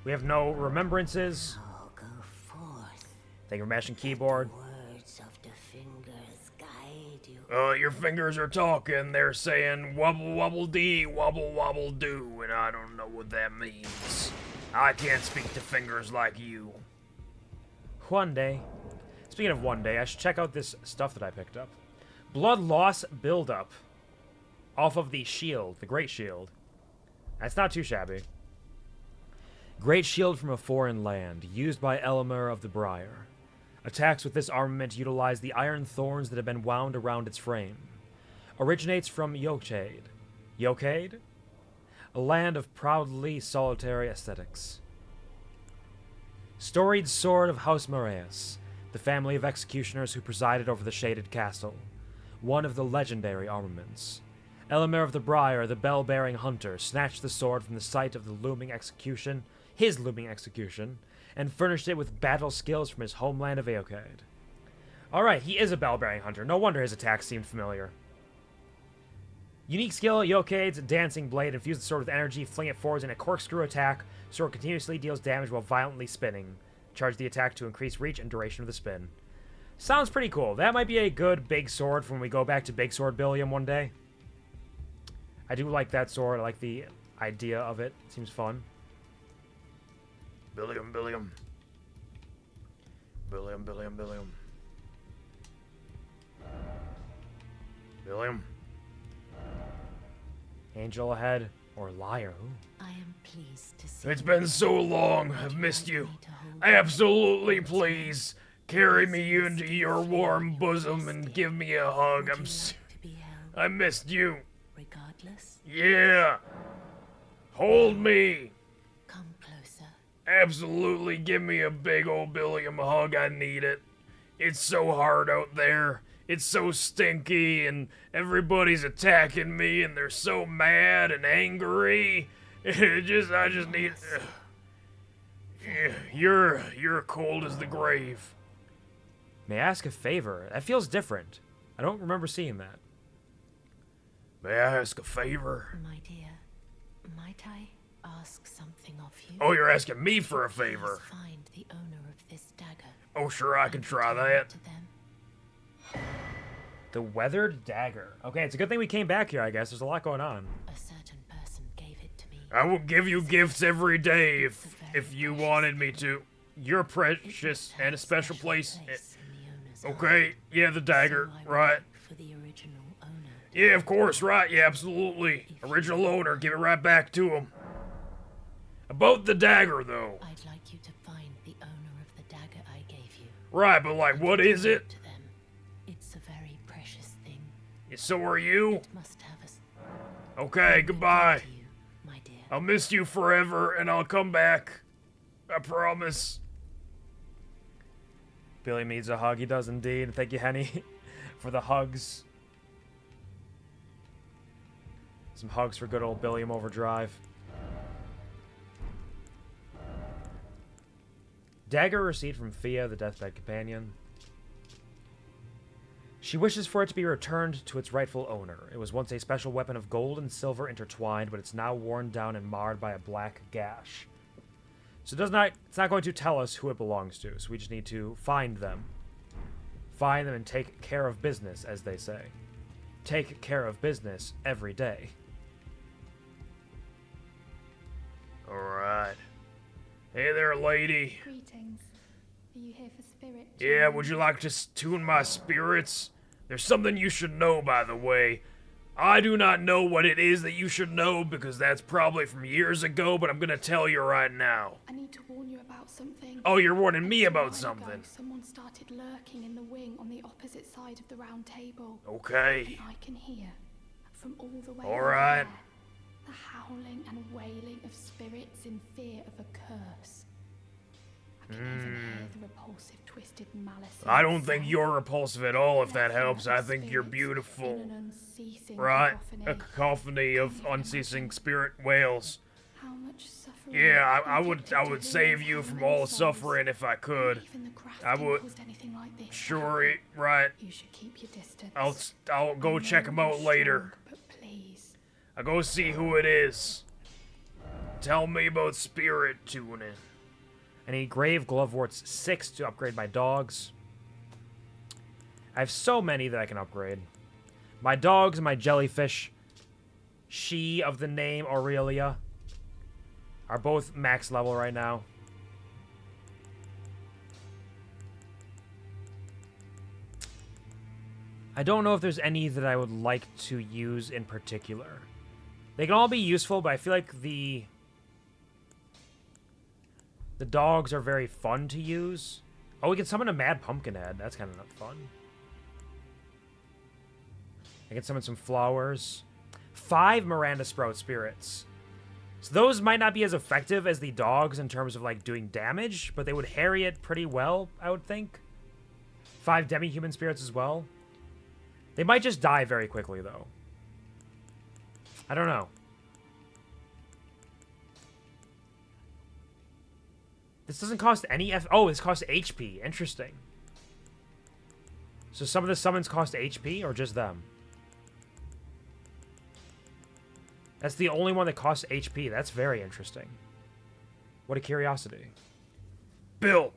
Speaker 2: We have no remembrances.
Speaker 10: Oh, go forth.
Speaker 2: Thank you for mashing keyboard.
Speaker 10: Words of the fingers guide you.
Speaker 3: Your fingers are talking. They're saying wobble wobble dee, wobble wobble do, and I don't know what that means. I can't speak to fingers like you.
Speaker 2: One day. Speaking of one day, I should check out this stuff that I picked up. Blood loss buildup. Off of the shield, the Great Shield. That's not too shabby. Great Shield from a foreign land, used by Elmer of the Briar. Attacks with this armament utilize the iron thorns that have been wound around its frame. Originates from Yokade. Yokade? A land of proudly solitary aesthetics. Storied Sword of House Moraeus. the family of executioners who presided over the Shaded Castle, one of the legendary armaments. Elamir of the Briar, the bell-bearing hunter, snatched the sword from the site of the his looming execution, and furnished it with battle skills from his homeland of Aokade. Alright, he is a bell-bearing hunter. No wonder his attacks seemed familiar. Unique skill, Yokade's Dancing Blade. Infuse the sword with energy, fling it forwards in a corkscrew attack. Sword continuously deals damage while violently spinning. Charge the attack to increase reach and duration of the spin. Sounds pretty cool. That might be a good big sword for when we go back to Big Sword Billiam one day. I do like that sword. I like the idea of it. It seems fun.
Speaker 3: Billiam.
Speaker 2: Angel ahead. Or liar. Ooh.
Speaker 10: I am pleased to see
Speaker 3: It's been so long. I've missed you. Absolutely, please. Carry me into your warm bosom and give me a hug. I missed you.
Speaker 10: regardless.
Speaker 3: Yeah. Hold me.
Speaker 10: Come closer.
Speaker 3: Absolutely, give me a big old Billiam hug. I need it. It's so hard out there. It's so stinky, and everybody's attacking me, and they're so mad and angry. I just need. You're cold as the grave.
Speaker 2: May I ask a favor? That feels different. I don't remember seeing that.
Speaker 3: May I ask a favor?
Speaker 10: My dear, might I ask something of you?
Speaker 3: Oh, you're asking me for a favor.
Speaker 10: Please find the owner of this dagger.
Speaker 3: Oh, sure, I can try that.
Speaker 10: To them.
Speaker 2: The Weathered Dagger. Okay, it's a good thing we came back here, I guess. There's a lot going on.
Speaker 10: A certain person gave it to me.
Speaker 3: I will give you gifts every day if you wanted me to. You're precious and a special place. Okay, yeah, the dagger, right.
Speaker 10: For the original owner.
Speaker 3: Yeah, of course, right, yeah, absolutely. Original owner, give it right back to him. About the dagger, though.
Speaker 10: I'd like you to find the owner of the dagger I gave you.
Speaker 3: Right, but like, what is it?
Speaker 10: To them. It's a very precious thing.
Speaker 3: So are you?
Speaker 10: It must have us.
Speaker 3: Okay, goodbye.
Speaker 10: To you, my dear.
Speaker 3: I'll miss you forever, and I'll come back. I promise.
Speaker 2: Billy needs a hug. He does indeed. Thank you, Henny, for the hugs. Some hugs for good old Billiam Overdrive. Dagger received from Fia, the deathbed companion. She wishes for it to be returned to its rightful owner. It was once a special weapon of gold and silver intertwined, but it's now worn down and marred by a black gash. So it's not going to tell us who it belongs to, so we just need to find them. Find them and take care of business, as they say. Take care of business every day.
Speaker 3: Alright. Hey there, lady.
Speaker 11: Greetings. Are you here for spirit?
Speaker 3: Yeah, would you like to tune my spirits? There's something you should know, by the way. I do not know what it is that you should know, because that's probably from years ago, but I'm gonna tell you right now.
Speaker 11: I need to warn you about something.
Speaker 3: Oh, you're warning me about
Speaker 11: Ago,
Speaker 3: something.
Speaker 11: someone started lurking in the wing on the opposite side of the round table.
Speaker 3: Okay.
Speaker 11: And I can hear, from all the way
Speaker 3: All
Speaker 11: over
Speaker 3: right.
Speaker 11: there, the howling and wailing of spirits in fear of a curse. I can even hear the repulsive, twisted malice. in
Speaker 3: I
Speaker 11: the
Speaker 3: don't think
Speaker 11: sound.
Speaker 3: you're repulsive at all, if that
Speaker 11: Nothing
Speaker 3: helps.
Speaker 11: but
Speaker 3: I think you're
Speaker 11: spirits
Speaker 3: beautiful.
Speaker 11: in an unceasing
Speaker 3: Right?
Speaker 11: cacophony.
Speaker 3: A cacophony of unceasing spirit wails.
Speaker 11: How much suffering
Speaker 3: Yeah, I
Speaker 11: inflicted
Speaker 3: would
Speaker 11: to
Speaker 3: save
Speaker 11: who
Speaker 3: you
Speaker 11: and
Speaker 3: from
Speaker 11: how
Speaker 3: all
Speaker 11: many
Speaker 3: the
Speaker 11: souls.
Speaker 3: suffering if I could.
Speaker 11: Even the
Speaker 3: I
Speaker 11: grafting
Speaker 3: would.
Speaker 11: caused anything like this to
Speaker 3: Sure,
Speaker 11: happen.
Speaker 3: right.
Speaker 11: You should keep your distance.
Speaker 3: I'll go
Speaker 11: I know
Speaker 3: check him
Speaker 11: you're
Speaker 3: out later.
Speaker 11: strong, but please.
Speaker 3: I'll go see who it is. Tell me about spirit tuning.
Speaker 2: I need Grave Gloveworts 6 to upgrade my dogs. I have so many that I can upgrade. My dogs and my jellyfish, she of the name Aurelia, are both max level right now. I don't know if there's any that I would like to use in particular. They can all be useful, but I feel like the dogs are very fun to use. Oh, we can summon a Mad Pumpkinhead. That's kind of fun. I can summon some flowers. 5 Miranda Sprout spirits. So those might not be as effective as the dogs in terms of like doing damage, but they would harry it pretty well, I would think. 5 demi-human spirits as well. They might just die very quickly, though. I don't know. This doesn't cost any Oh, this costs HP. Interesting. So some of the summons cost HP, or just them? That's the only one that costs HP. That's very interesting. What a curiosity.
Speaker 3: Bill.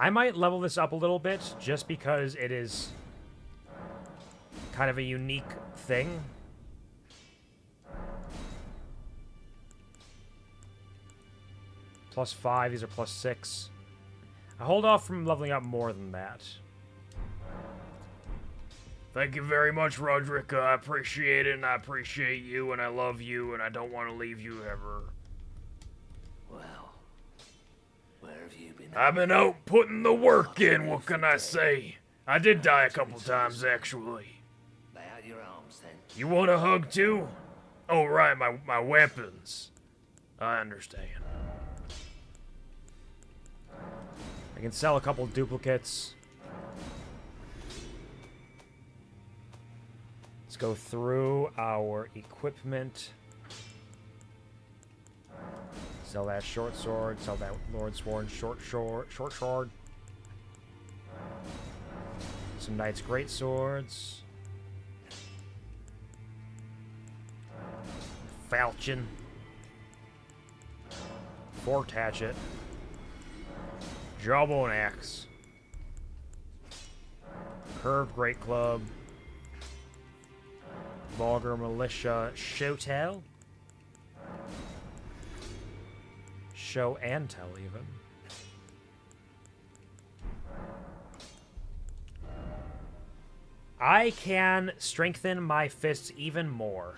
Speaker 2: I might level this up a little bit, just because it is kind of a unique thing. +5, these are +6. I hold off from leveling up more than that.
Speaker 3: Thank you very much, Roderick. I appreciate it, and I appreciate you, and I love you, and I don't want to leave you ever.
Speaker 8: Well, where have you been?
Speaker 3: I've been out putting the work in, what can I say? I did die a couple times, actually.
Speaker 8: Lay out your arms, then.
Speaker 3: You want a hug, too? Oh, right, my weapons. I understand.
Speaker 2: I can sell a couple duplicates. Let's go through our equipment. Sell that short sword. Sell that Lord Sword. Short sword. Some Knight's Great Swords. Falchion. Forked Hatchet. Jawbone Axe. Curved Great Club. Vulgar Militia Showtell. Show and tell, even. I can strengthen my fists even more.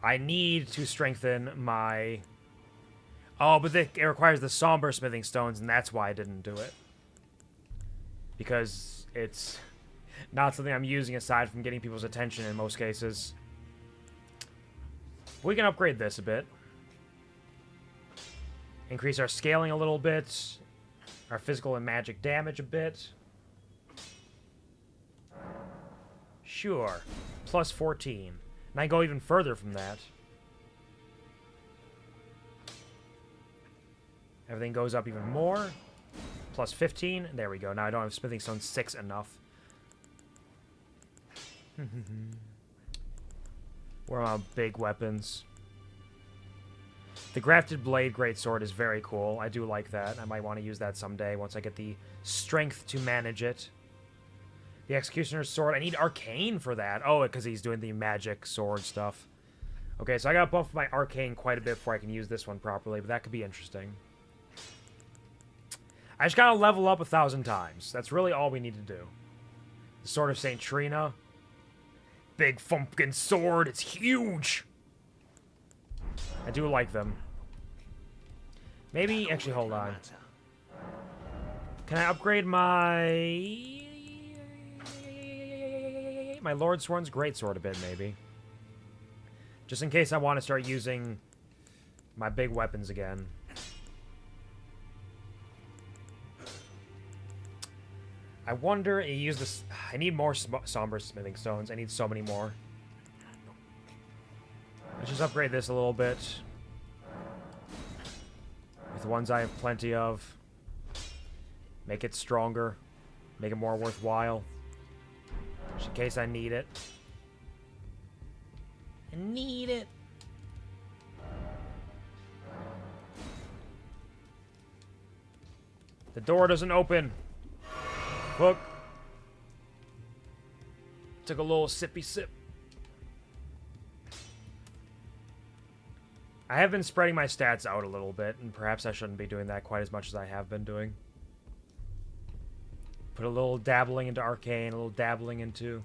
Speaker 2: I need to strengthen my... Oh, but it requires the somber smithing stones, and that's why I didn't do it. Because it's not something I'm using aside from getting people's attention in most cases. We can upgrade this a bit. Increase our scaling a little bit. Our physical and magic damage a bit. Sure. Plus 14. And I go even further from that. Everything goes up even more. Plus 15. There we go. Now I don't have smithing stone 6 enough. We're on big weapons. The Grafted Blade Greatsword is very cool. I do like that. I might want to use that someday once I get the strength to manage it. The Executioner's Sword. I need Arcane for that. Oh, because he's doing the magic sword stuff. Okay, so I got to buff my Arcane quite a bit before I can use this one properly, but that could be interesting. I just got to level up 1,000 times. That's really all we need to do. The Sword of St. Trina. Big fumpkin sword. It's huge. I do like them. Maybe, actually, hold on. Can I upgrade my Lord Sworn's Greatsword a bit, maybe? Just in case I want to start using my big weapons again. I wonder, I need more somber smithing stones. I need so many more. Let's just upgrade this a little bit. With the ones I have plenty of. Make it stronger. Make it more worthwhile. Just in case I need it. I need it. The door doesn't open. Look. Took a little sippy sip. I have been spreading my stats out a little bit, and perhaps I shouldn't be doing that quite as much as I have been doing. Put a little dabbling into Arcane, a little dabbling into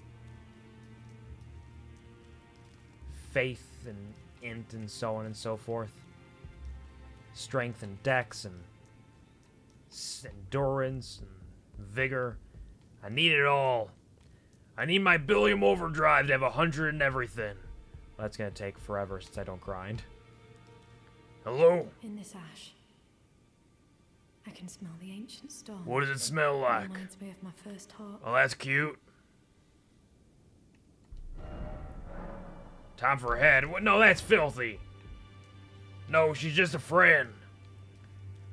Speaker 2: Faith and Int and so on and so forth. Strength and Dex and Endurance and Vigor. I need it all.
Speaker 3: I need my Billiam Overdrive to have 100 and everything.
Speaker 2: Well, that's gonna take forever since I don't grind.
Speaker 3: Hello?
Speaker 11: In this ash, I can smell the ancient storm.
Speaker 3: What does it smell like?
Speaker 11: It reminds me of my first heart.
Speaker 3: Well, that's cute. Time for a head. What? No, that's filthy. No, she's just a friend.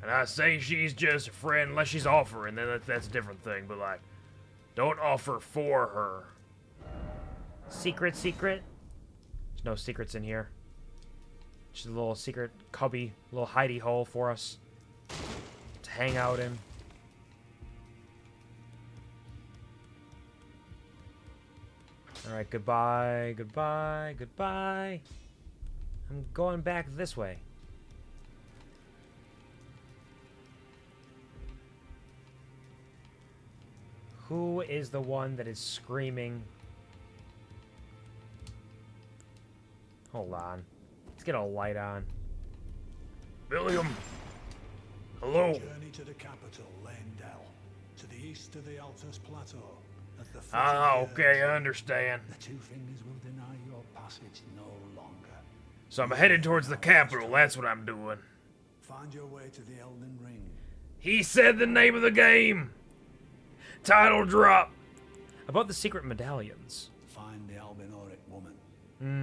Speaker 3: And I say she's just a friend unless she's offering, then that's a different thing. But, like, don't offer for her.
Speaker 2: Secret. There's no secrets in here. Just a little secret cubby, little hidey hole for us to hang out in. Alright, goodbye. I'm going back this way. Who is the one that is screaming? Hold on. Let's get a light on.
Speaker 3: Billiam! Hello?
Speaker 8: Journey to the capital, Landell, to the east of the Altus Plateau. At the foot
Speaker 3: Ah,
Speaker 8: of the
Speaker 3: okay,
Speaker 8: earth.
Speaker 3: I understand.
Speaker 8: The two fingers will deny your passage no longer.
Speaker 3: So I'm headed towards the capital, that's what I'm doing.
Speaker 8: Find your way to the Elden Ring.
Speaker 3: He said the name of the game! Title drop!
Speaker 2: About the secret medallions.
Speaker 8: Find the Albinoric woman.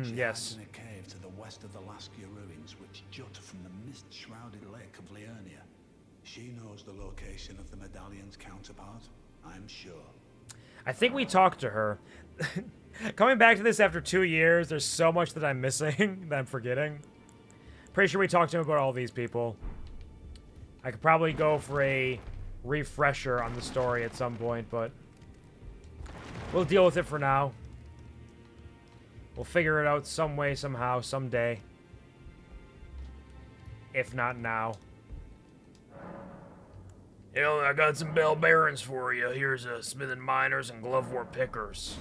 Speaker 8: She
Speaker 2: Yes.
Speaker 8: hides in a cave to the west of the Laskia ruins, which jut from the mist-shrouded lake of Liurnia. She knows the location of the medallion's counterpart, I'm sure.
Speaker 2: I think we talked to her. Coming back to this after 2 years, there's so much that I'm missing that I'm forgetting. Pretty sure we talked to him about all these people. I could probably go for a refresher on the story at some point, but we'll deal with it for now. We'll figure it out some way, somehow, someday. If not now.
Speaker 3: Hell, I got some bell bearings for you. Here's Smith and Miners and Glovewort Pickers.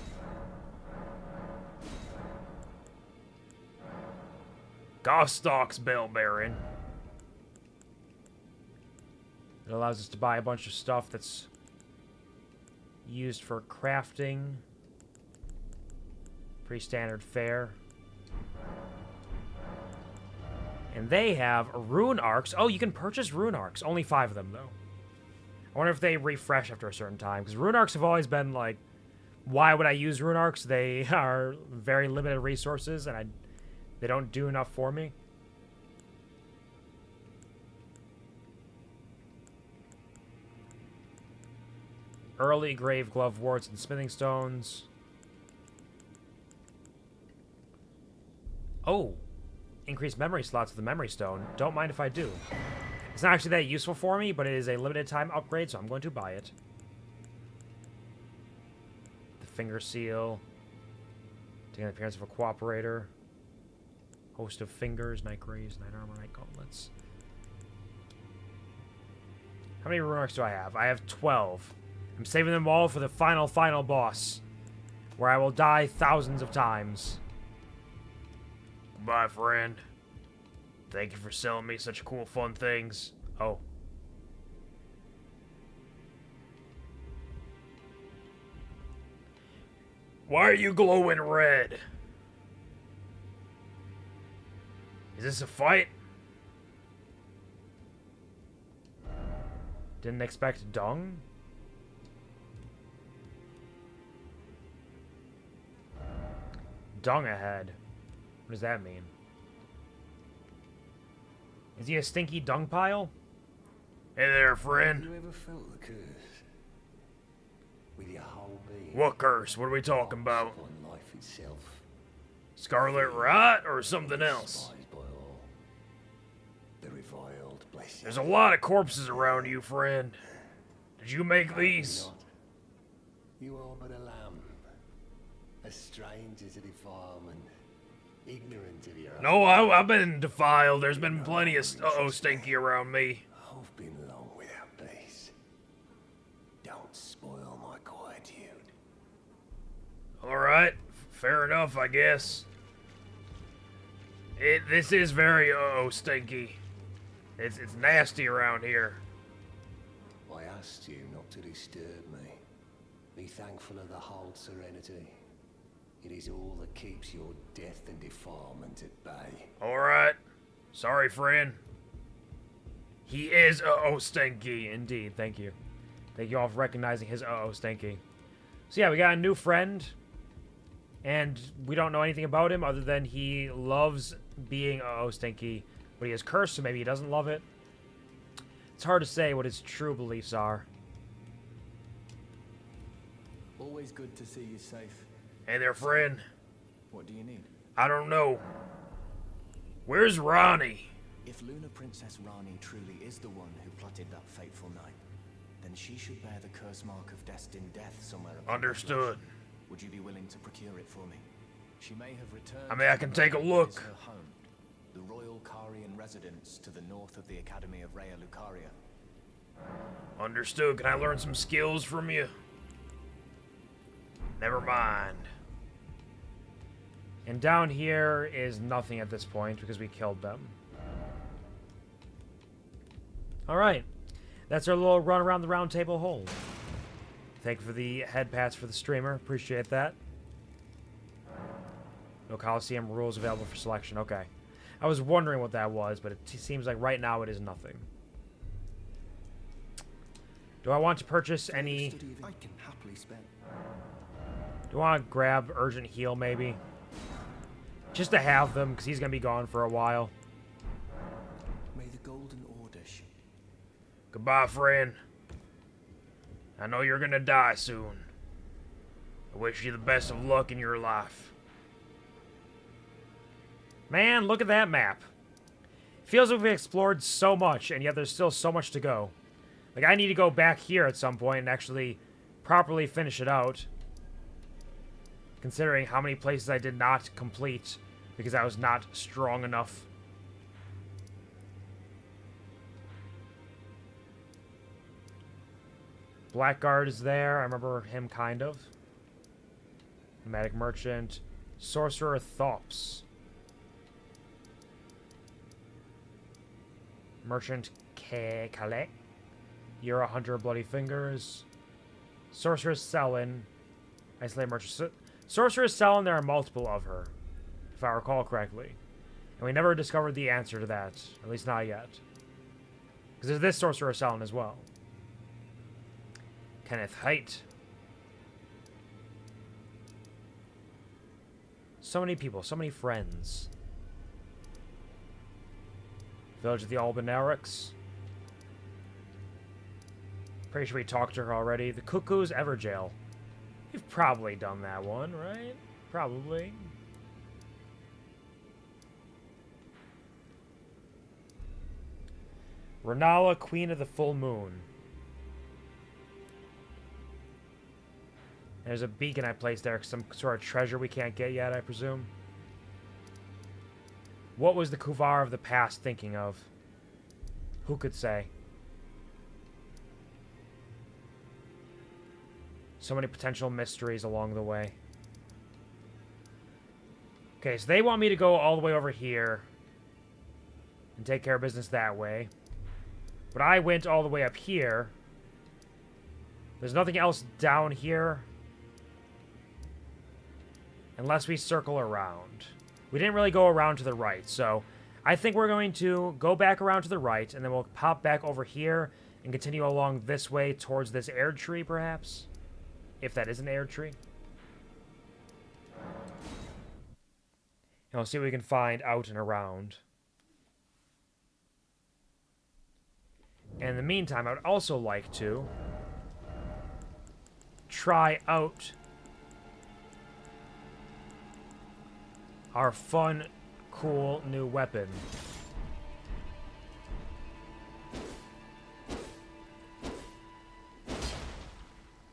Speaker 3: Gostock's bell bearing.
Speaker 2: It allows us to buy a bunch of stuff that's used for crafting. Pretty standard fare. And they have rune arcs. Oh, you can purchase rune arcs. Only 5 of them, though. I wonder if they refresh after a certain time. Because rune arcs have always been like, why would I use rune arcs? They are very limited resources, and they don't do enough for me. Early grave glove warts and smithing stones. Oh, increased memory slots with the memory stone. Don't mind if I do. It's not actually that useful for me, but it is a limited time upgrade, so I'm going to buy it. The finger seal. Taking the appearance of a cooperator. Host of fingers, night graves, night armor, night gauntlets. How many rune arcs do I have? I have 12. I'm saving them all for the final boss, where I will die thousands of times.
Speaker 3: Goodbye, friend. Thank you for selling me such cool, fun things.
Speaker 2: Oh.
Speaker 3: Why are you glowing red? Is this a fight?
Speaker 2: Didn't expect dung? Dung ahead. What does that mean? Is he a stinky dung pile?
Speaker 3: Hey there, friend.
Speaker 8: Have you ever felt the curse? With your whole being?
Speaker 3: What curse? What are we talking about?
Speaker 8: On life itself.
Speaker 3: Scarlet Rot or something else?
Speaker 8: Despised by all. The reviled, bless you.
Speaker 3: There's a lot of corpses around you, friend. Did you make these?
Speaker 8: Not. You are but a lamb. A stranger to defilement. Ignorant of your
Speaker 3: No, I've been defiled. There's been plenty of stinky around me.
Speaker 8: I've been long without peace. Don't spoil my quietude.
Speaker 3: Alright, fair enough, I guess. This is very stinky. It's nasty around here.
Speaker 8: I asked you not to disturb me.
Speaker 12: Be thankful of the hold, Serenity. It is all that keeps your death and defilement at bay.
Speaker 3: Alright. Sorry, friend. He is stinky.
Speaker 2: Indeed, thank you. Thank you all for recognizing his stinky. So yeah, we got a new friend. And we don't know anything about him other than he loves being stinky. But he is cursed, so maybe he doesn't love it. It's hard to say what his true beliefs are.
Speaker 9: Always good to see you safe.
Speaker 3: Hey there, friend.
Speaker 9: What do you need?
Speaker 3: I don't know. Where's Ronnie?
Speaker 9: If Lunar Princess Rani truly is the one who plotted that fateful night, then she should bear the curse mark of destined death somewhere upon her
Speaker 3: Understood.
Speaker 9: flesh. Would you be willing to procure it for me? She may have returned.
Speaker 3: I mean, I can take a look.
Speaker 9: Her home, the Royal Karian residence to the north of the Academy of Rhea Lucaria.
Speaker 3: Understood. Can I learn some skills from you? Never mind.
Speaker 2: And down here is nothing at this point because we killed them. Alright. That's our little run around the round table hole. Thank you for the head pats for the streamer. Appreciate that. No Coliseum rules available for selection. Okay. I was wondering what that was, but it seems like right now it is nothing. Do I want to purchase any...
Speaker 9: I can happily spend.
Speaker 2: Do I want to grab Urgent Heal, maybe? Just to have them, because he's going to be gone for a while.
Speaker 9: May the Golden Order
Speaker 3: Goodbye, friend. I know you're gonna die soon. I wish you the best of luck in your life.
Speaker 2: Man, look at that map. Feels like we've explored so much, and yet there's still so much to go. Like, I need to go back here at some point and actually properly finish it out. Considering how many places I did not complete because I was not strong enough. Blackguard is there. I remember him kind of. Nomadic Merchant. Sorcerer Thops. Merchant Calais. You're a Hunter of Bloody Fingers. Sorceress Selin. Isolated Merchant. Sorceress Selin, there are multiple of her. If I recall correctly. And we never discovered the answer to that. At least not yet. Because there's this Sorcerer Selin as well. Kenneth Height. So many people, so many friends. Village of the Albanerics. Pretty sure we talked to her already. The Cuckoo's Everjail. We've probably done that one, right? Probably. Renala, Queen of the Full Moon. There's a beacon I placed there, some sort of treasure we can't get yet, I presume. What was the Quvar of the past thinking of? Who could say? So many potential mysteries along the way. Okay, so they want me to go all the way over here and take care of business that way. But I went all the way up here. There's nothing else down here. Unless we circle around. We didn't really go around to the right, so I think we're going to go back around to the right, and then we'll pop back over here and continue along this way towards this air tree, perhaps? If that is an air tree. And we'll see what we can find out and around. And in the meantime, I would also like to try out our fun, cool new weapon.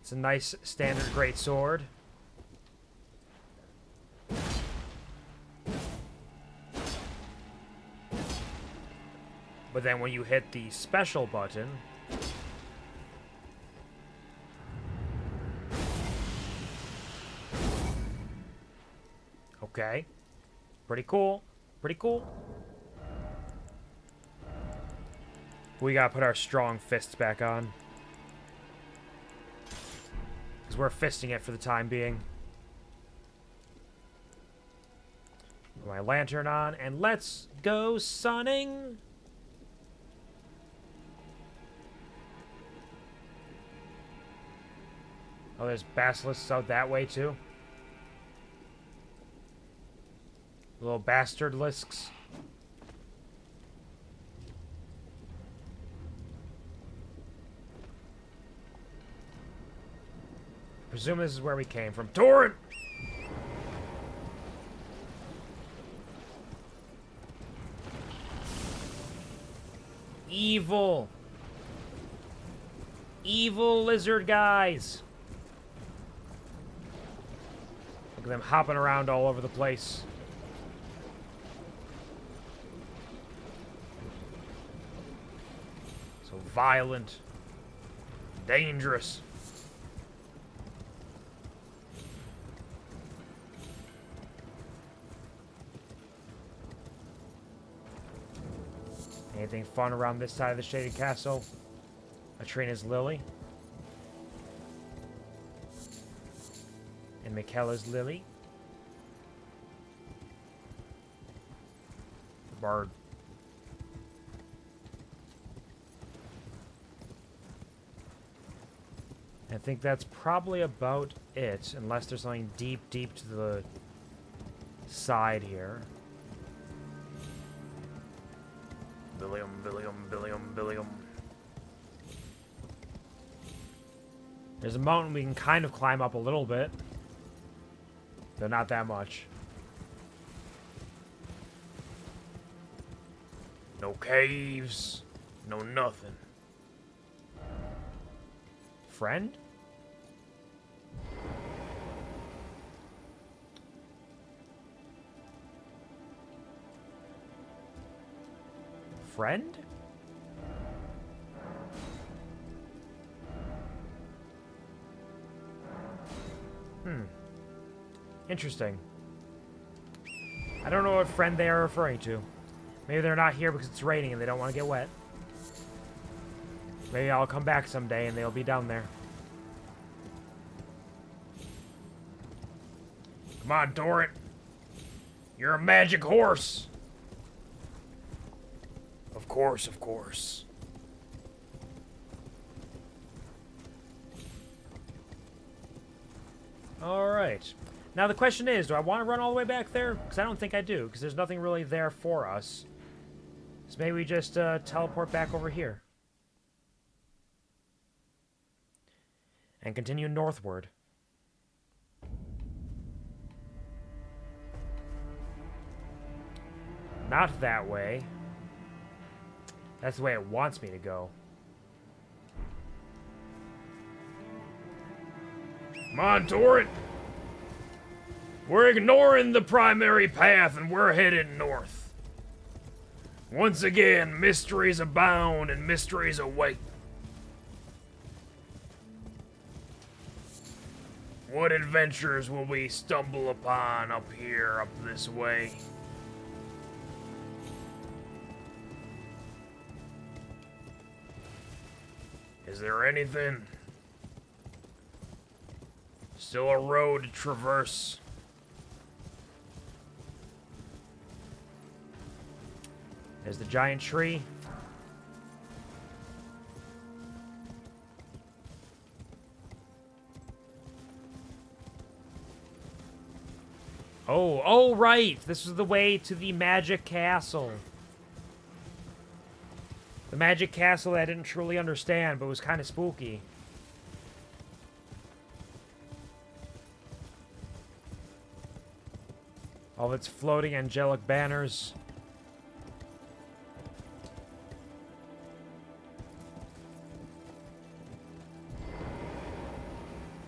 Speaker 2: It's a nice standard great sword. But then when you hit the special button, okay. Pretty cool. Pretty cool. We gotta put our strong fists back on. Because we're fisting it for the time being. Put my lantern on, and let's go sunning! Oh, there's basilisks out that way, too. Little bastard lisks. Presume this is where we came from. Torrent! Evil! Evil lizard guys! Look at them hopping around all over the place. So violent. Dangerous. Anything fun around this side of the Shaded Castle? Atrina's Lily. And Michaela's Lily. The Bard. I think that's probably about it, unless there's something deep, deep to the side here.
Speaker 3: Billiam, Billiam, Billiam, Billiam.
Speaker 2: There's a mountain we can kind of climb up a little bit. Though not that much.
Speaker 3: No caves. No nothing.
Speaker 2: Friend? Friend? Interesting. I don't know what friend they are referring to. Maybe they're not here because it's raining and they don't want to get wet. Maybe I'll come back someday and they'll be down there.
Speaker 3: Come on, Torrent. You're a magic horse. Of course, of course.
Speaker 2: Alright. Now the question is, do I want to run all the way back there? Because I don't think I do, because there's nothing really there for us. So maybe we just teleport back over here. And continue northward. Not that way. That's the way it wants me to go.
Speaker 3: Come on, Torrent. We're ignoring the primary path and we're headed north. Once again, mysteries abound and mysteries await. What adventures will we stumble upon up here, up this way? Is there anything? Still a road to traverse.
Speaker 2: There's the giant tree. Oh, right! This is the way to the magic castle. The magic castle that I didn't truly understand, but was kind of spooky. All of its floating angelic banners.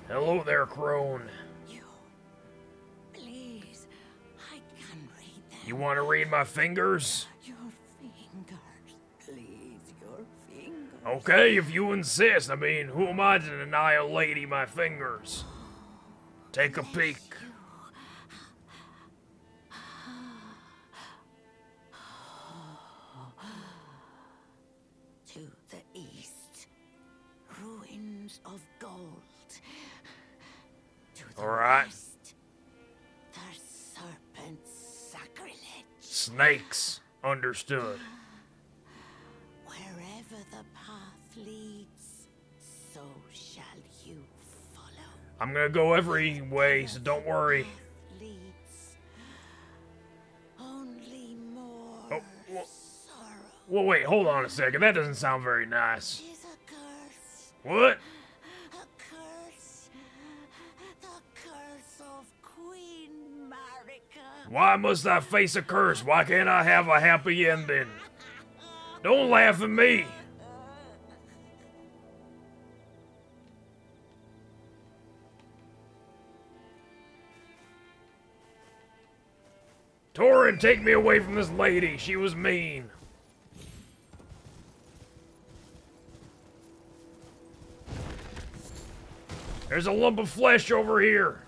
Speaker 3: Hello there, crone.
Speaker 10: Please, I can read them.
Speaker 3: You want to read my fingers?
Speaker 10: Your fingers, please, your fingers.
Speaker 3: Okay, if you insist. I mean, who am I to deny a lady my fingers? Take a peek.
Speaker 10: To the east, ruins of gold.
Speaker 3: All right.
Speaker 10: The serpent's sacrilege.
Speaker 3: Snakes. Understood.
Speaker 10: Wherever the path leads, so shall you follow.
Speaker 3: I'm gonna go every way, so don't worry.
Speaker 10: Leads only more
Speaker 3: Oh,
Speaker 10: sorrow.
Speaker 3: well, wait, hold on a second. That doesn't sound very nice.
Speaker 10: Is a curse.
Speaker 3: What?
Speaker 10: A curse. The curse of Queen Marika.
Speaker 3: Why must I face a curse? Why can't I have a happy ending? Don't laugh at me. Torin, take me away from this lady. She was mean. There's a lump of flesh over here.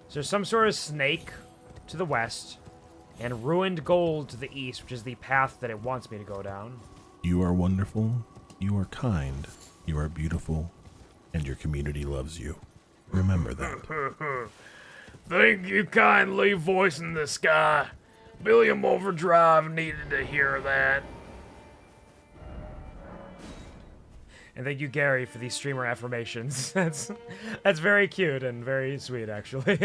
Speaker 2: So there's some sort of snake to the west, and ruined gold to the east, which is the path that it wants me to go down.
Speaker 13: You are wonderful, you are kind, you are beautiful, and your community loves you. Remember that.
Speaker 3: Thank you kindly, voice in the sky. Billiam Overdrive needed to hear that.
Speaker 2: And thank you, Gary, for these streamer affirmations. That's very cute and very sweet, actually.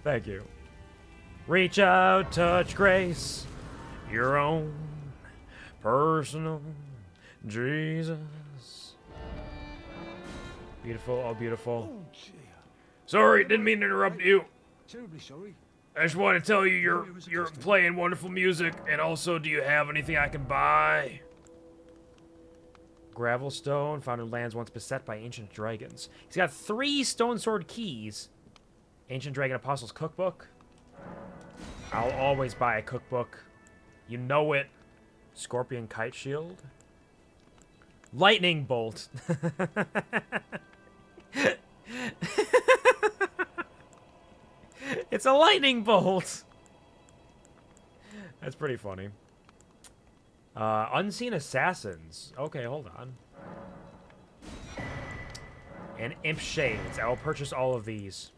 Speaker 2: Thank you. Reach out, touch grace, your own personal Jesus. Beautiful, oh beautiful.
Speaker 3: Sorry, didn't mean to interrupt you.
Speaker 8: Terribly sorry.
Speaker 3: I just want to tell you you're playing wonderful music, and also, do you have anything I can buy?
Speaker 2: Gravelstone, found in lands once beset by ancient dragons. He's got 3 stone sword keys. Ancient Dragon Apostles Cookbook. I'll always buy a cookbook. You know it. Scorpion Kite Shield. Lightning Bolt. It's a lightning bolt. That's pretty funny. Unseen Assassins. Okay, hold on. And Imp Shades. I will purchase all of these.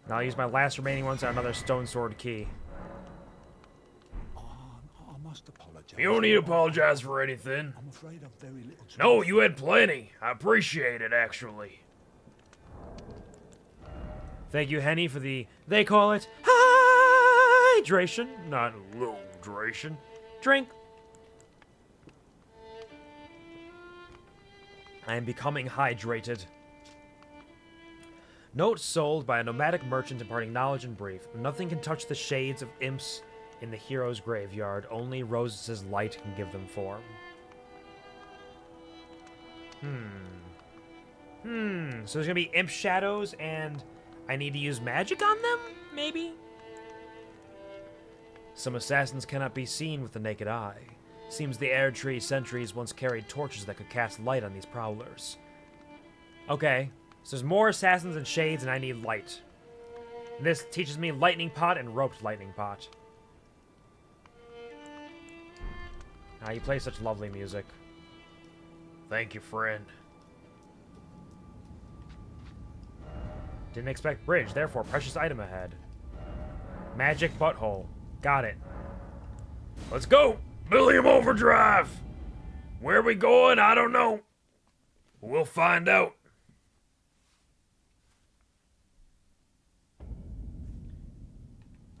Speaker 2: And I'll use my last remaining ones on another Stone Sword key.
Speaker 8: I must apologize.
Speaker 3: You don't need to apologize for anything.
Speaker 8: I'm afraid I've very little time.
Speaker 3: No, you had plenty. I appreciate it, actually.
Speaker 2: Thank you, Henny, for the... They call it hydration, not low-dration. Drink. I am becoming hydrated. Note sold by a nomadic merchant imparting knowledge and brief. Nothing can touch the shades of imps in the hero's graveyard. Only Roses' light can give them form. So there's gonna be imp shadows, and I need to use magic on them? Maybe? Some assassins cannot be seen with the naked eye. Seems the Air Tree sentries once carried torches that could cast light on these prowlers. Okay, so there's more assassins and shades, and I need light. This teaches me Lightning Pot and Roped Lightning Pot. Ah, you play such lovely music.
Speaker 3: Thank you, friend.
Speaker 2: Didn't expect bridge, therefore precious item ahead. Magic butthole. Got it.
Speaker 3: Let's go! Billiam Overdrive! Where are we going? I don't know. We'll find out.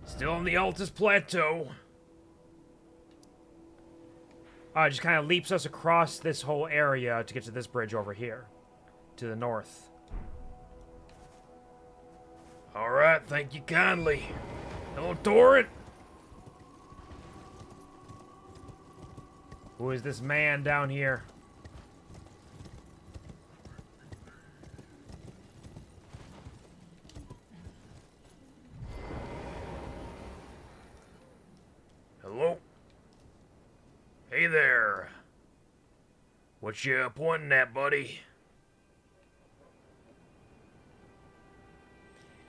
Speaker 3: Still on the Altus Plateau.
Speaker 2: It just kind of leaps us across this whole area to get to this bridge over here. To the north.
Speaker 3: Alright, thank you kindly. Hello, Torrent.
Speaker 2: Who is this man down here?
Speaker 3: Hello? Hey there. What you pointing at, buddy?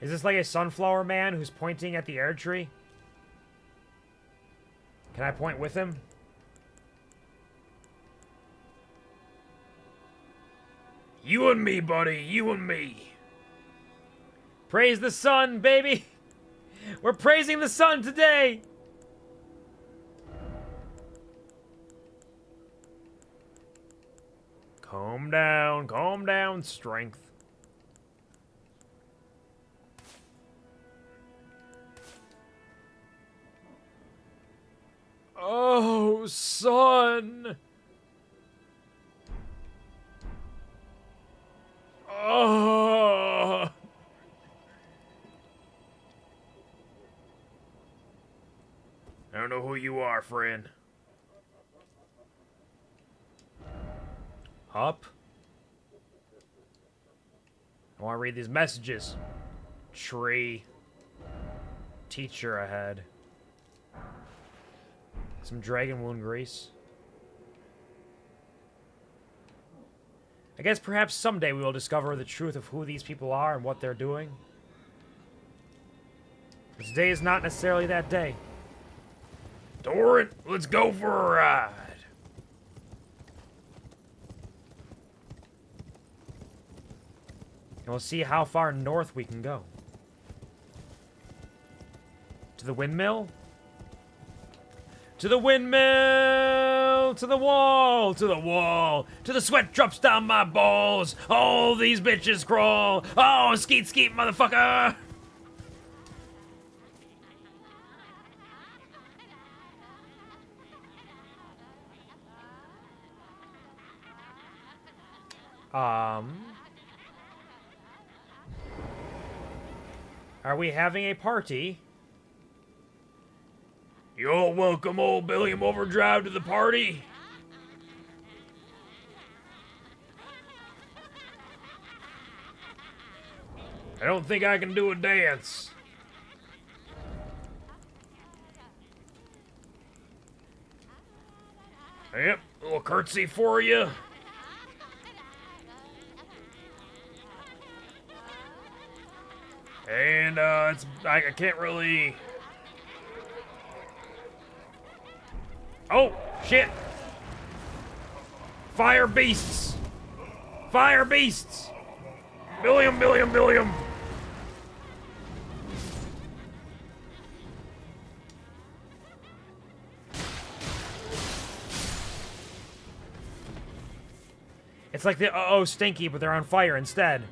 Speaker 2: Is this like a sunflower man who's pointing at the air tree? Can I point with him?
Speaker 3: You and me, buddy. You and me.
Speaker 2: Praise the sun, baby. We're praising the sun today. Calm down, strength. Oh, son. Oh.
Speaker 3: I don't know who you are, friend.
Speaker 2: Up. I want to read these messages. Tree. Teacher ahead. Some dragon wound grease. I guess perhaps someday we will discover the truth of who these people are and what they're doing. But today is not necessarily that day.
Speaker 3: Doran, let's go for a ride.
Speaker 2: And we'll see how far north we can go. To the windmill? To the windmill! To the wall! To the wall! To the sweat drops down my balls! All these bitches crawl! Oh, skeet skeet, motherfucker! Are we having a party?
Speaker 3: You'll welcome old Billiam Overdrive to the party. I don't think I can do a dance. Yep, a little curtsy for you. And I can't really. Oh shit! Fire beasts! Fire beasts! Billiam, Billiam, Billiam!
Speaker 2: It's like the uh-oh stinky, but they're on fire instead.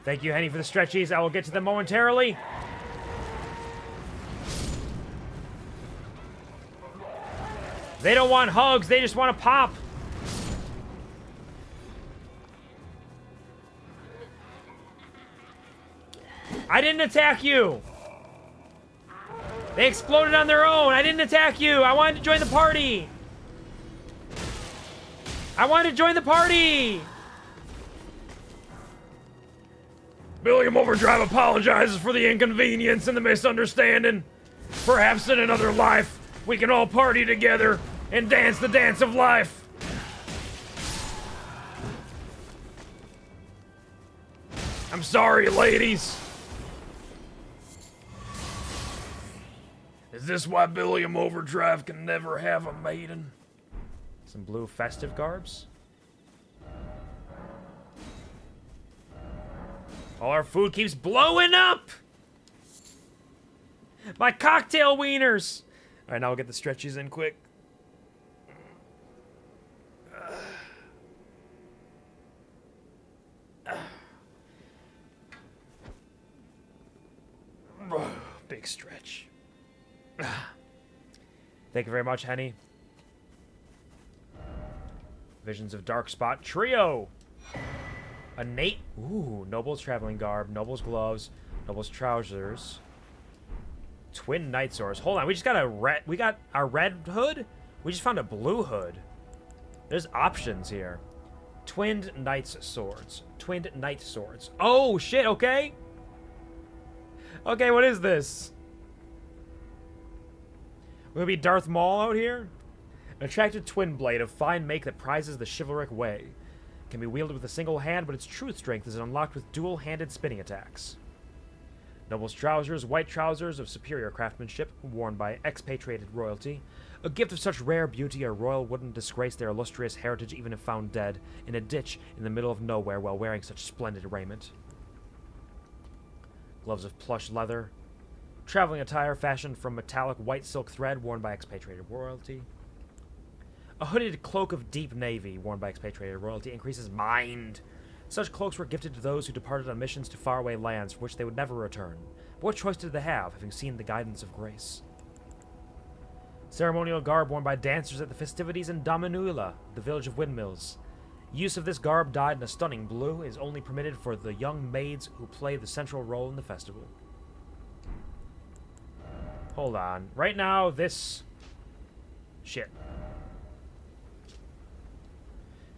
Speaker 2: Thank you, Henny, for the stretchies. I will get to them momentarily. They don't want hugs, they just want to pop. I didn't attack you. They exploded on their own. I didn't attack you. I wanted to join the party. I wanted to join the party.
Speaker 3: Billiam Overdrive apologizes for the inconvenience and the misunderstanding. Perhaps in another life, we can all party together and dance the dance of life. I'm sorry, ladies. Is this why Billiam Overdrive can never have a maiden?
Speaker 2: Some blue festive garbs. All our food keeps blowing up! My cocktail wieners! Alright, now we'll get the stretchies in quick. Big stretch. Thank you very much, Henny. Visions of Dark Spot Trio. A Nate. Ooh, Noble's traveling garb, Noble's gloves, Noble's trousers. Twin Knight swords. Hold on, we just got a red. We got our red hood. We just found a blue hood. There's options here. Twinned Knight's swords. Twinned Knight swords. Oh shit. Okay. Okay, what is this? We're gonna be Darth Maul out here. An attractive twin blade of fine make that prizes the chivalric way. Can be wielded with a single hand, but its true strength is unlocked with dual-handed spinning attacks. Noble's trousers, white trousers of superior craftsmanship, worn by expatriated royalty. A gift of such rare beauty a royal wouldn't disgrace their illustrious heritage even if found dead in a ditch in the middle of nowhere while wearing such splendid raiment. Gloves of plush leather. Traveling attire fashioned from metallic white silk thread worn by expatriated royalty. A hooded cloak of deep navy worn by expatriated royalty increases mind. Such cloaks were gifted to those who departed on missions to faraway lands from which they would never return. But what choice did they have, having seen the guidance of grace? Ceremonial garb worn by dancers at the festivities in Daminuila, the village of windmills. Use of this garb, dyed in a stunning blue, is only permitted for the young maids who play the central role in the festival. Hold on. Right now, this... Shit.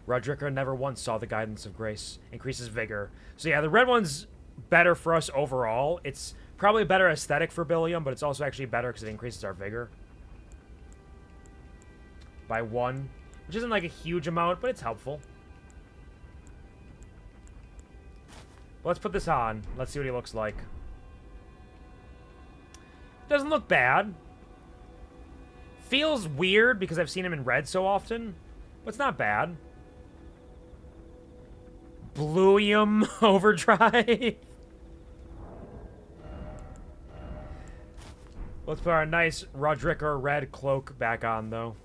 Speaker 2: Rodericker never once saw the guidance of grace. Increases vigor. So yeah, the red one's better for us overall. It's probably a better aesthetic for Billiam, but it's also actually better because it increases our vigor. By 1. Which isn't like a huge amount, but it's helpful. Let's put this on. Let's see what he looks like. Doesn't look bad. Feels weird because I've seen him in red so often, but it's not bad. Billiam Overdrive. Let's put our nice Rodericker red cloak back on, though.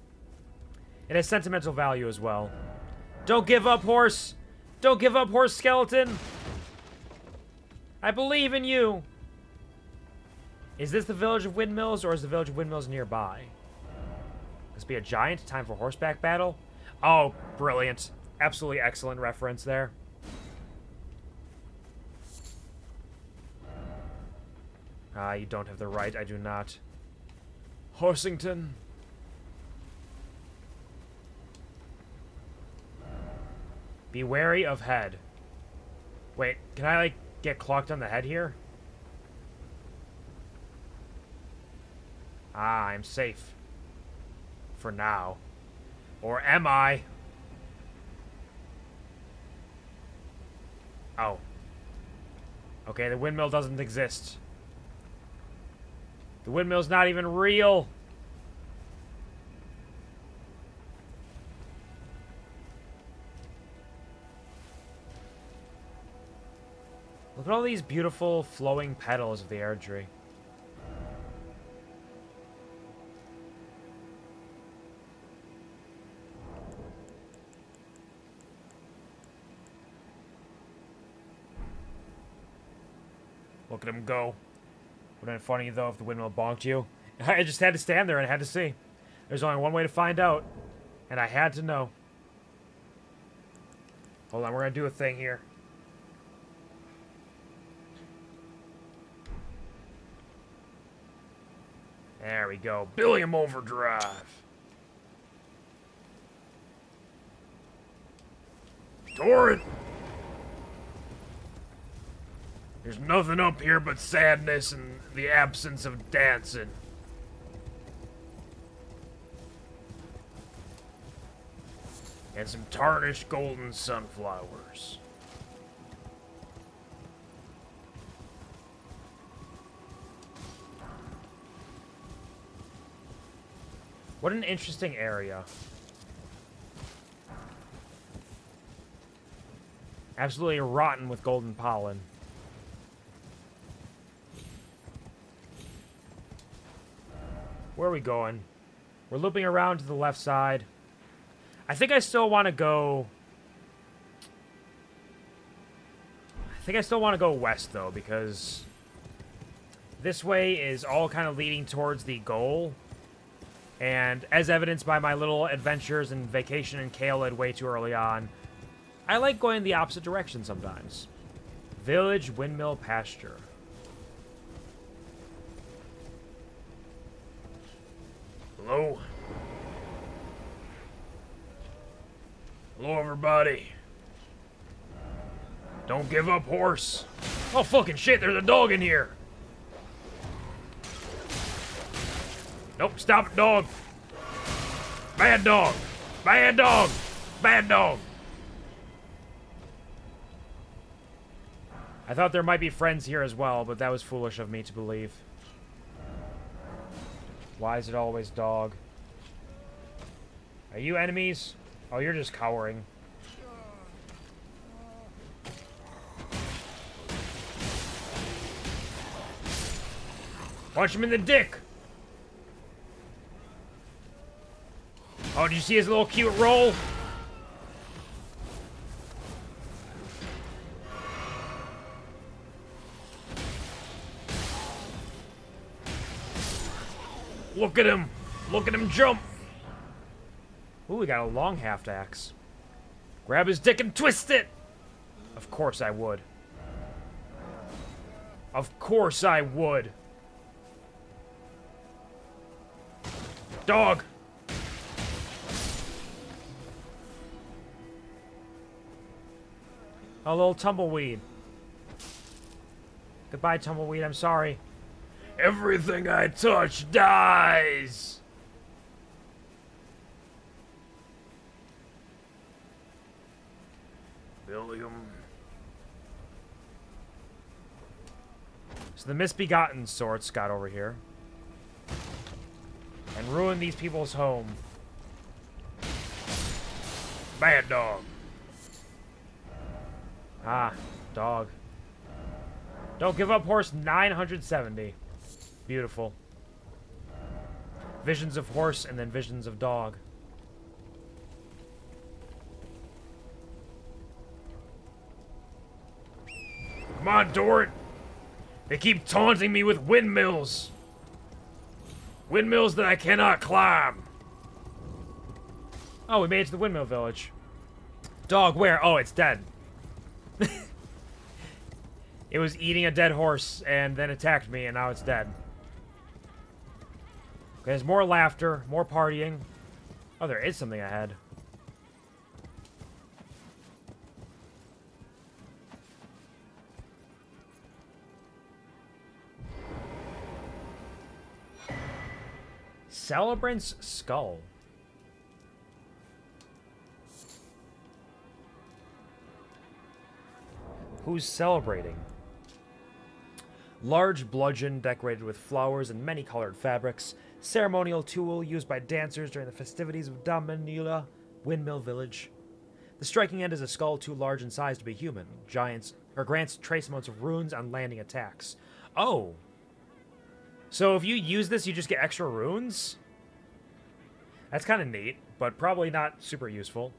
Speaker 2: It has sentimental value as well. Don't give up, horse! Don't give up, horse skeleton! I believe in you! Is this the village of windmills, or is the village of windmills nearby? This be a giant? Time for horseback battle? Oh, brilliant. Absolutely excellent reference there. Ah, you don't have the right. I do not. Horsington. Be wary of head. Wait, can I, like, get clocked on the head here? Ah, I'm safe. For now. Or am I? Oh. Okay, the windmill doesn't exist. The windmill's not even real. Look at all these beautiful flowing petals of the air tree. Look at him go. Wouldn't it funny, though, if the windmill bonked you? I just had to stand there and had to see. There's only one way to find out. And I had to know. Hold on, we're going to do a thing here. There we go.
Speaker 3: Billiam Overdrive. Torrent. There's nothing up here but sadness and the absence of dancing. And some tarnished golden sunflowers.
Speaker 2: What an interesting area. Absolutely rotten with golden pollen. Where are we going? We're looping around to the left side. I think I still want to go... I think I still want to go west, though, because this way is all kind of leading towards the goal. And as evidenced by my little adventures and vacation in Caelid way too early on, I like going the opposite direction sometimes. Village Windmill Pasture.
Speaker 3: Hello? Hello, everybody. Don't give up, horse. Oh, fucking shit, there's a dog in here. Nope, stop it, dog. Bad dog. Bad dog. Bad dog.
Speaker 2: I thought there might be friends here as well, but that was foolish of me to believe. Why is it always dog? Are you enemies? Oh, you're just cowering. Punch him in the dick! Oh, did you see his little cute roll?
Speaker 3: Look at him! Look at him jump!
Speaker 2: Ooh, we got a long haft axe. Grab his dick and twist it! Of course I would. Of course I would. Dog! A little tumbleweed. Goodbye, tumbleweed. I'm sorry.
Speaker 3: Everything I touch dies! Billiam.
Speaker 2: So the misbegotten sorts got over here. And ruined these people's home.
Speaker 3: Bad dog.
Speaker 2: Ah, dog. Don't give up, horse 970. Beautiful. Visions of horse and then visions of dog.
Speaker 3: Come on, Dorrit. They keep taunting me with windmills. Windmills that I cannot climb.
Speaker 2: Oh, we made it to the windmill village. Dog, where? Oh, it's dead. It was eating a dead horse and then attacked me, and now it's dead. Okay, there's more laughter, more partying. Oh, there is something ahead. Celebrant's skull. Who's celebrating? Large bludgeon decorated with flowers and many colored fabrics. Ceremonial tool used by dancers during the festivities of Damanila Windmill Village. The striking end is a skull too large in size to be human. Giants grants trace amounts of runes on landing attacks. Oh. So if you use this, you just get extra runes? That's kind of neat, but probably not super useful.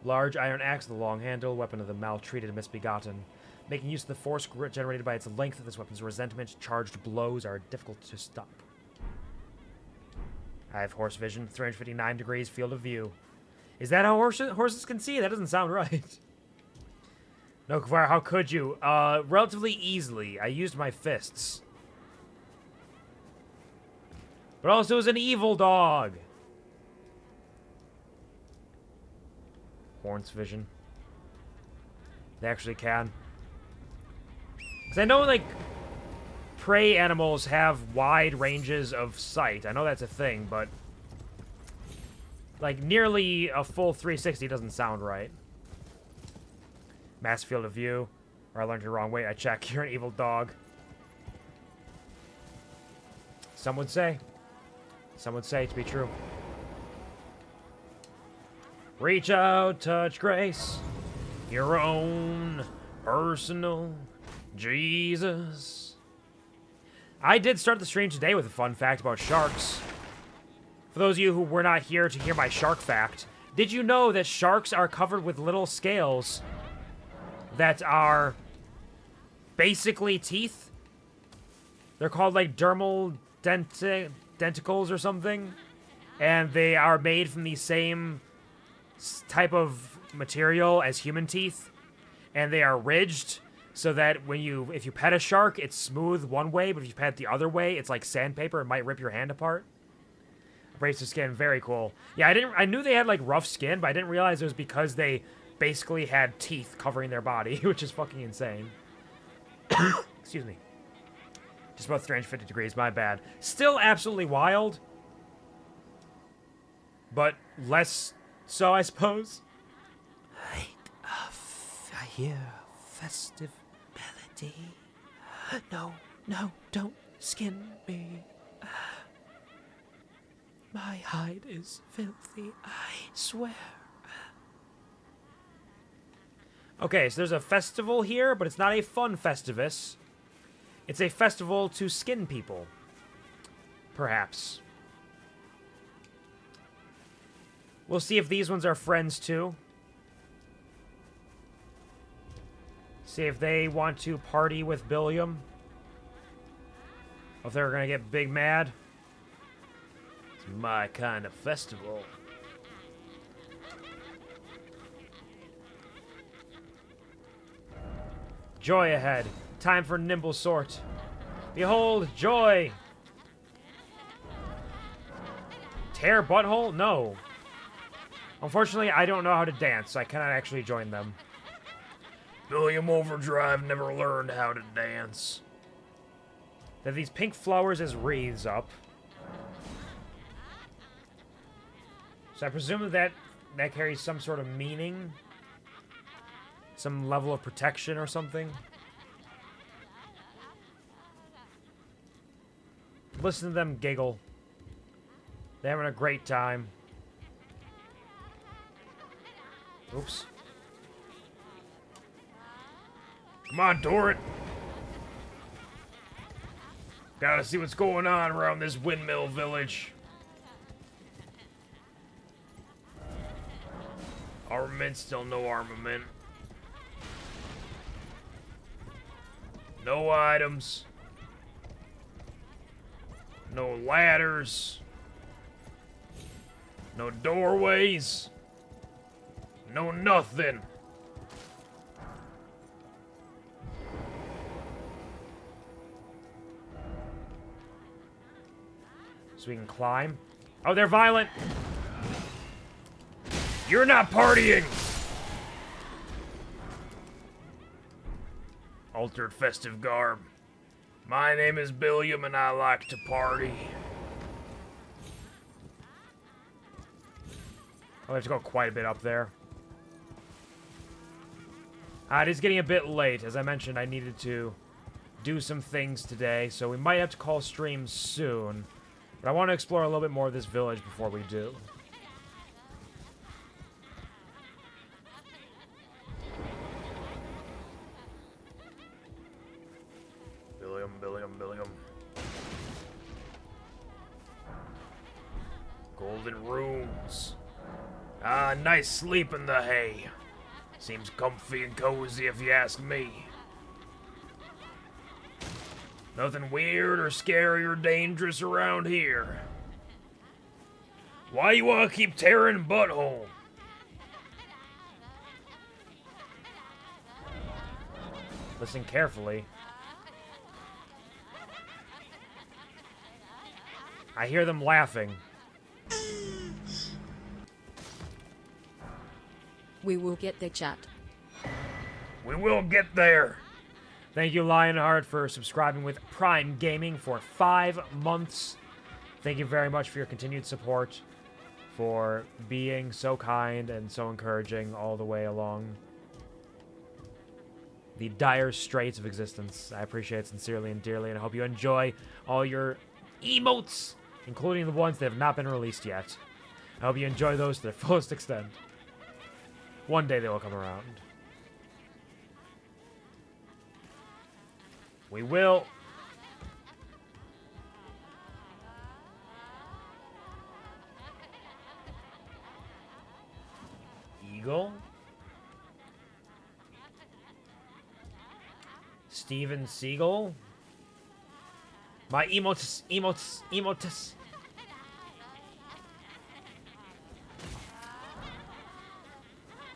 Speaker 2: Large iron axe with a long handle, weapon of the maltreated and misbegotten. Making use of the force generated by its length, this weapon's resentment charged blows are difficult to stop. I have horse vision, 359 degrees field of view. Is that how horses can see? That doesn't sound right. No, Kvar, how could you? Relatively easily. I used my fists. But also as an evil dog. Horns vision. They actually can. Because I know, like, prey animals have wide ranges of sight. I know that's a thing, but... like, nearly a full 360 doesn't sound right. Mass field of view. Or I learned it the wrong way. I check. You're an evil dog. Some would say. Some would say it to be true. Reach out, touch grace. Your own personal Jesus. I did start the stream today with a fun fact about sharks. For those of you who were not here to hear my shark fact, did you know that sharks are covered with little scales that are basically teeth? They're called like dermal denticles or something, and they are made from the same type of material as human teeth, and they are ridged so that if you pet a shark, it's smooth one way, but if you pet it the other way, it's like sandpaper. It might rip your hand apart. Abrasive skin, very cool. Yeah, I knew they had like rough skin, but I didn't realize it was because they basically had teeth covering their body, which is fucking insane. Excuse me. Just about 350 degrees, my bad. Still absolutely wild, but less so, I suppose.
Speaker 4: Height of hear a festive melody. No, no, don't skin me. My hide is filthy, I swear.
Speaker 2: Okay, so there's a festival here, but it's not a fun festivus. It's a festival to skin people. Perhaps. We'll see if these ones are friends too. See if they want to party with Billiam. If they're gonna get big mad.
Speaker 3: It's my kind of festival.
Speaker 2: Joy ahead. Time for nimble sort. Behold, joy! Tear butthole? No. Unfortunately, I don't know how to dance, so I cannot actually join them.
Speaker 3: Billiam Overdrive never learned how to dance.
Speaker 2: They have these pink flowers as wreaths up. So I presume that carries some sort of meaning. Some level of protection or something. Listen to them giggle. They're having a great time. Oops.
Speaker 3: Come on, Dorrit. Gotta see what's going on around this windmill village. Armament, still no armament. No items. No ladders. No doorways. No nothing.
Speaker 2: So we can climb. Oh, they're violent.
Speaker 3: You're not partying. Altered festive garb. My name is Billiam and I like to party.
Speaker 2: Oh, we have to go quite a bit up there. It is getting a bit late. As I mentioned, I needed to do some things today, so we might have to call stream soon. But I want to explore a little bit more of this village before we do.
Speaker 3: Billiam. Golden rooms. Ah, nice sleep in the hay. Seems comfy and cozy if you ask me. Nothing weird or scary or dangerous around here. Why you wanna keep tearing butthole?
Speaker 2: Listen carefully. I hear them laughing.
Speaker 5: We will get there, chat.
Speaker 3: We will get there.
Speaker 2: Thank you, Lionheart, for subscribing with Prime Gaming for 5 months. Thank you very much for your continued support, for being so kind and so encouraging all the way along the dire straits of existence. I appreciate it sincerely and dearly, and I hope you enjoy all your emotes, including the ones that have not been released yet. I hope you enjoy those to their fullest extent. One day they will come around. We will. Eagle. Steven Seagal. My emotus.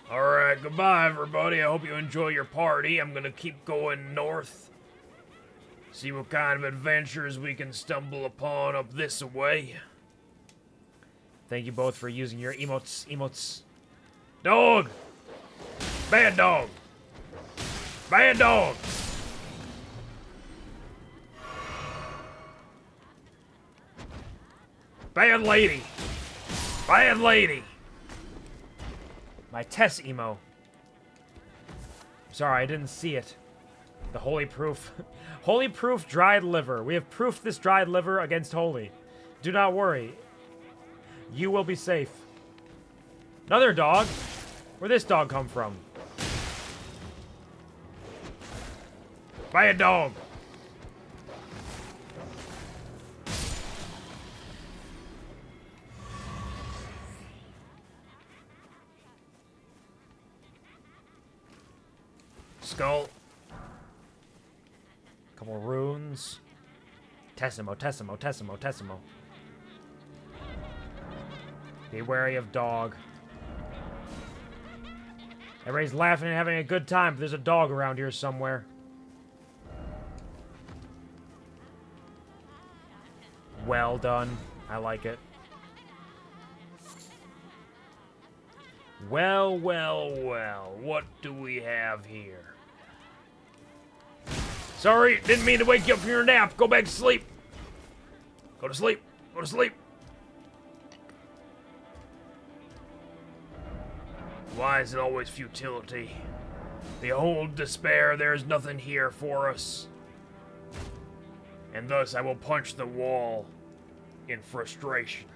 Speaker 3: Alright, goodbye everybody. I hope you enjoy your party. I'm gonna keep going north. See what kind of adventures we can stumble upon up this way.
Speaker 2: Thank you both for using your emotes.
Speaker 3: Dog! Bad dog! Bad dog! Bad lady! Bad lady!
Speaker 2: My Tess emo. Sorry, I didn't see it. The holy proof. Holy proof dried liver. We have proofed this dried liver against holy. Do not worry. You will be safe. Another dog? Where'd this dog come from? Buy a dog. Skull. Couple runes. Tessimo, Tessimo, Tessimo, Tessimo. Be wary of dog. Everybody's laughing and having a good time, but there's a dog around here somewhere. Well done. I like it.
Speaker 3: Well, well, well. What do we have here? Sorry, didn't mean to wake you up from your nap. Go back to sleep. Go to sleep. Go to sleep. Why is it always futility? Behold despair, there is nothing here for us. And thus I will punch the wall in frustration.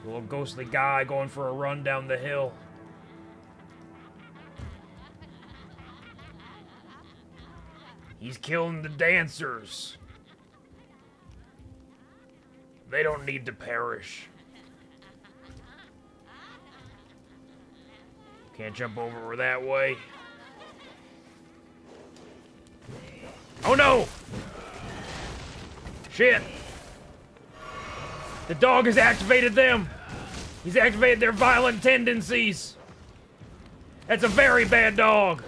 Speaker 3: A little ghostly guy going for a run down the hill. He's killing the dancers. They don't need to perish. Can't jump over that way. Oh no! Shit! The dog has activated them! He's activated their violent tendencies! That's a very bad dog!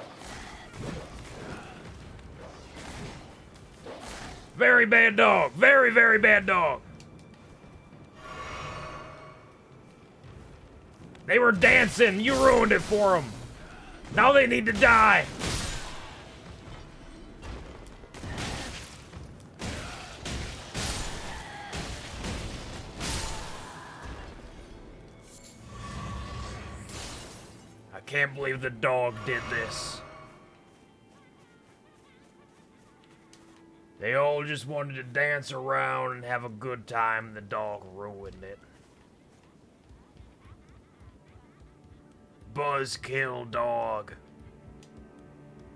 Speaker 3: Very bad dog! Very, very bad dog! They were dancing! You ruined it for them! Now they need to die! I can't believe the dog did this. They all just wanted to dance around and have a good time, and the dog ruined it. Buzzkill dog.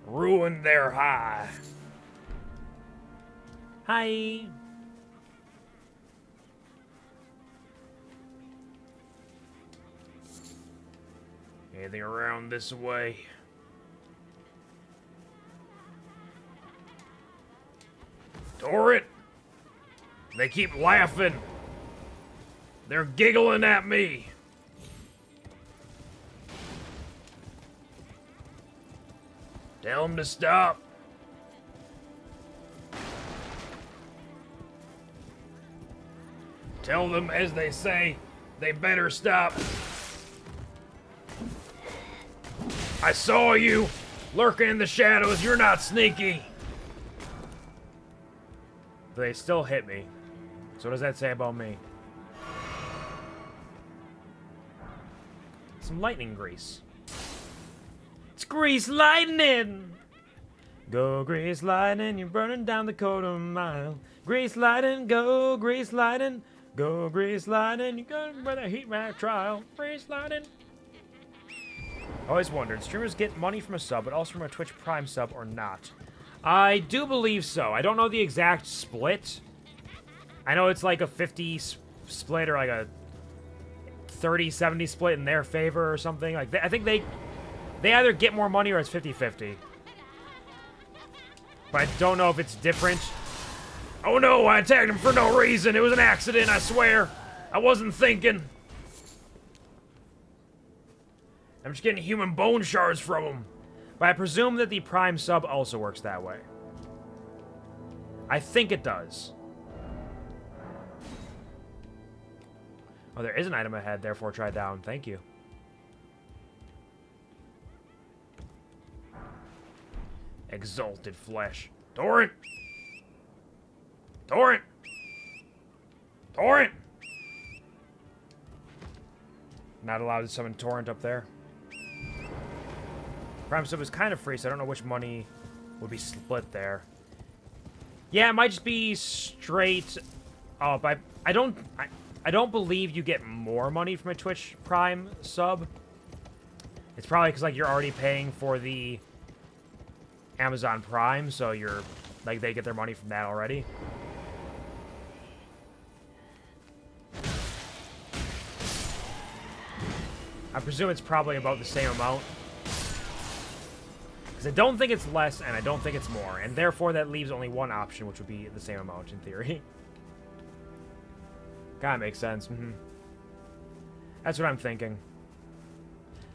Speaker 3: Ruined their high.
Speaker 2: Hi.
Speaker 3: Anything around this way? Torrent! They keep laughing. They're giggling at me. Tell them to stop. Tell them, as they say, they better stop. I saw you lurking in the shadows. You're not sneaky.
Speaker 2: But they still hit me. So what does that say about me? Some lightning grease. It's grease lightning! Go grease lightning, you're burning down the quarter mile. Grease lightning, go grease lightning. Go grease lightning, you're going with a heat rack trial. Grease lightning. I always wondered, streamers get money from a sub, but also from a Twitch Prime sub or not? I do believe so. I don't know the exact split. I know it's like a 50 split or like a 30-70 split in their favor or something. Like I think they either get more money or it's 50-50. But I don't know if it's different.
Speaker 3: Oh no, I attacked him for no reason. It was an accident, I swear. I wasn't thinking. I'm just getting human bone shards from him.
Speaker 2: But I presume that the Prime sub also works that way. I think it does. Oh, there is an item ahead, therefore try down. Thank you.
Speaker 3: Exalted flesh. Torrent! Torrent! Torrent!
Speaker 2: Not allowed to summon Torrent up there. Prime sub is kind of free, so I don't know which money would be split there. Yeah, it might just be straight up. I don't believe you get more money from a Twitch Prime sub. It's probably because, like, you're already paying for the Amazon Prime, so you're, like, they get their money from that already. I presume it's probably about the same amount. Because I don't think it's less, and I don't think it's more. And therefore, that leaves only one option, which would be the same amount, in theory. Kinda makes sense. That's what I'm thinking.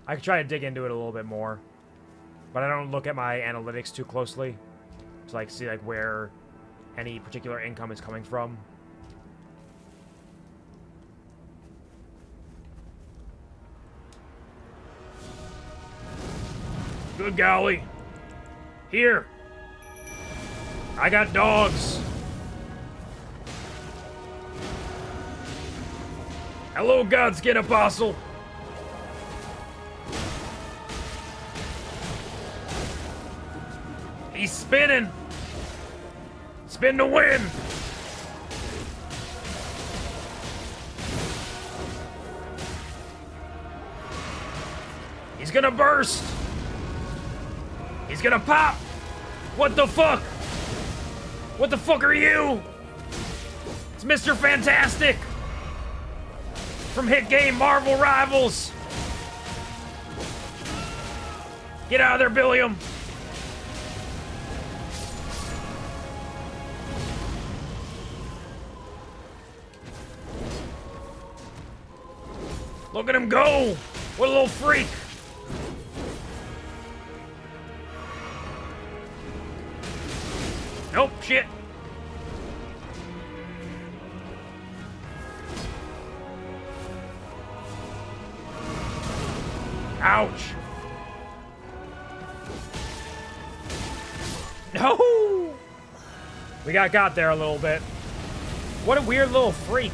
Speaker 2: I could try to dig into it a little bit more. But I don't look at my analytics too closely to, like, see, like, where any particular income is coming from.
Speaker 3: Good golly. Here. I got dogs. Hello, Godskin Apostle. He's spinning. Spin to win. He's gonna burst. He's gonna pop! What the fuck? What the fuck are you? It's Mr. Fantastic! From hit game Marvel Rivals! Get out of there, Billiam! Look at him go! What a little freak! Nope, shit. Ouch. No! We got there a little bit. What a weird little freak.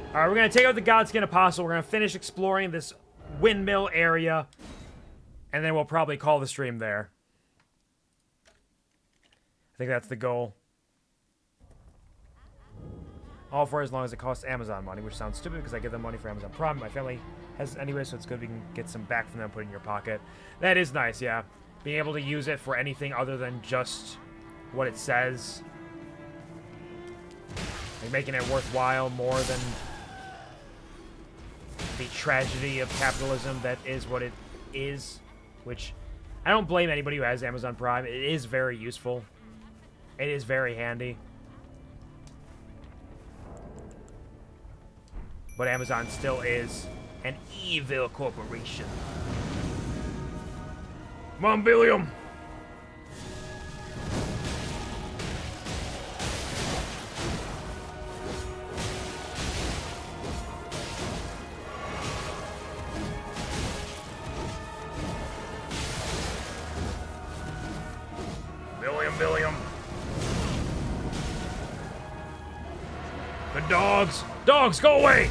Speaker 3: Alright, we're gonna take out the Godskin Apostle. We're gonna finish exploring this windmill area. And then we'll probably call the stream there. I think that's the goal. All for as long as it costs Amazon money, which sounds stupid because I give them money for Amazon Prime. My family has anyway, so it's good we can get some back from them, put it in your pocket. That is nice, yeah. Being able to use it for anything other than just what it says. Like making it worthwhile more than the tragedy of capitalism that is what it is. Which, I don't blame anybody who has Amazon Prime. It is very useful. It is very handy. But Amazon still is an evil corporation. Come on, Billiam. Billiam. The dogs. Dogs, go away.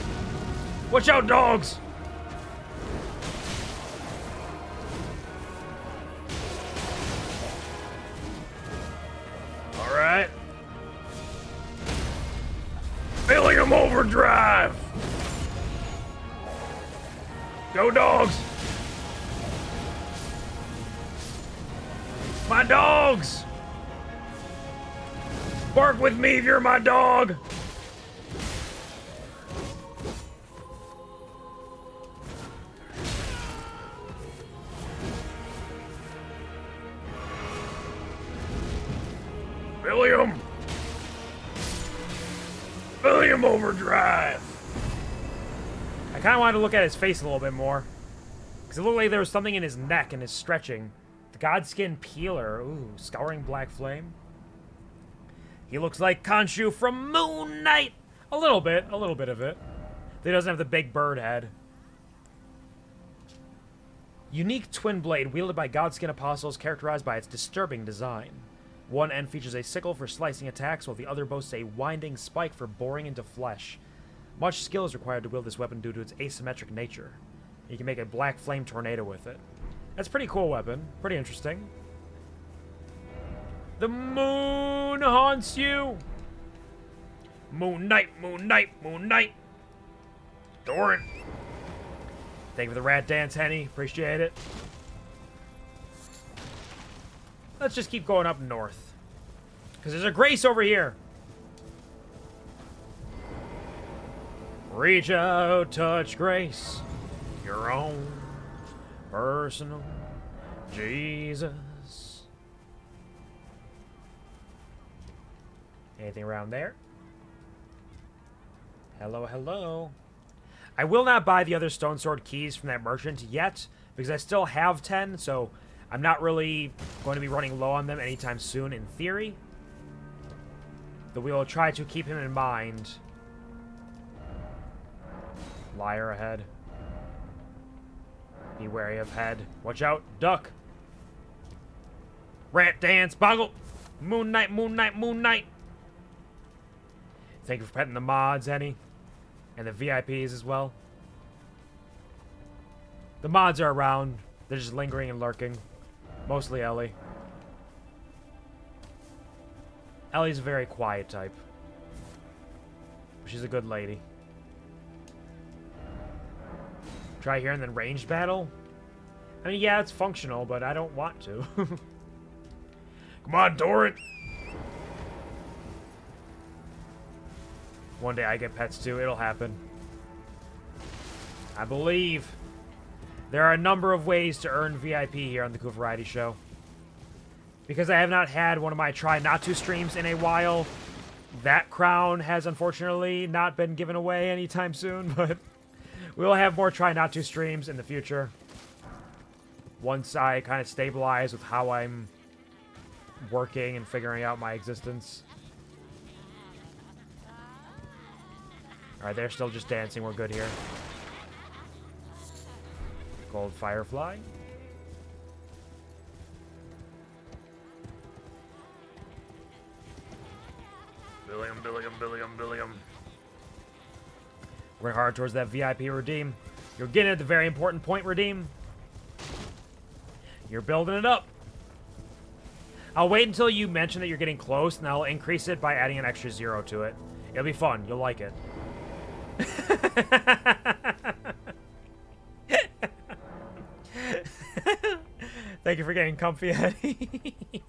Speaker 3: Watch out, dogs. All right. Billiam Overdrive. Go, dogs. My dogs. Bark with me if you're my dog. Billiam Overdrive.
Speaker 2: I kind of wanted to look at his face a little bit more. Because it looked like there was something in his neck and his stretching. The Godskin Peeler. Ooh, Scouring Black Flame. He looks like Khonshu from Moon Knight. A little bit of it. He doesn't have the big bird head. Unique twin blade wielded by Godskin Apostles, characterized by its disturbing design. One end features a sickle for slicing attacks, while the other boasts a winding spike for boring into flesh. Much skill is required to wield this weapon due to its asymmetric nature. You can make a black flame tornado with it. That's a pretty cool weapon. Pretty interesting. The moon haunts you!
Speaker 3: Moon Knight, Moon Knight, Moon Knight! Doran!
Speaker 2: Thank you for the rat dance, Henny. Appreciate it. Let's just keep going up north. Because there's a Grace over here. Reach out, touch Grace. Your own personal Jesus. Anything around there? Hello, hello. I will not buy the other Stone Sword keys from that merchant yet, because I still have 10, so I'm not really going to be running low on them anytime soon, in theory. But we will try to keep him in mind. Liar ahead. Be wary of head. Watch out. Duck. Rat dance. Boggle. Moon Knight, Moon Knight, Moon Knight. Thank you for petting the mods, Henny. And the VIPs as well. The mods are around. They're just lingering and lurking. Mostly Ellie. Ellie's a very quiet type. She's a good lady. Try here and then ranged battle? I mean, yeah, it's functional, but I don't want to.
Speaker 3: Come on, Doran!
Speaker 2: One day I get pets too, it'll happen. I believe. There are a number of ways to earn VIP here on the Cool Variety Show. Because I have not had one of my Try Not To streams in a while, that crown has unfortunately not been given away anytime soon, but we'll have more Try Not To streams in the future. Once I kind of stabilize with how I'm working and figuring out my existence. Alright, they're still just dancing. We're good here. Gold Firefly.
Speaker 3: Billiam, Billiam, Billiam, Billiam.
Speaker 2: Working hard towards that VIP redeem. You're getting at the very important point, redeem. You're building it up. I'll wait until you mention that you're getting close, and I'll increase it by adding an extra 0 to it. It'll be fun. You'll like it. Thank you for getting comfy, Eddie.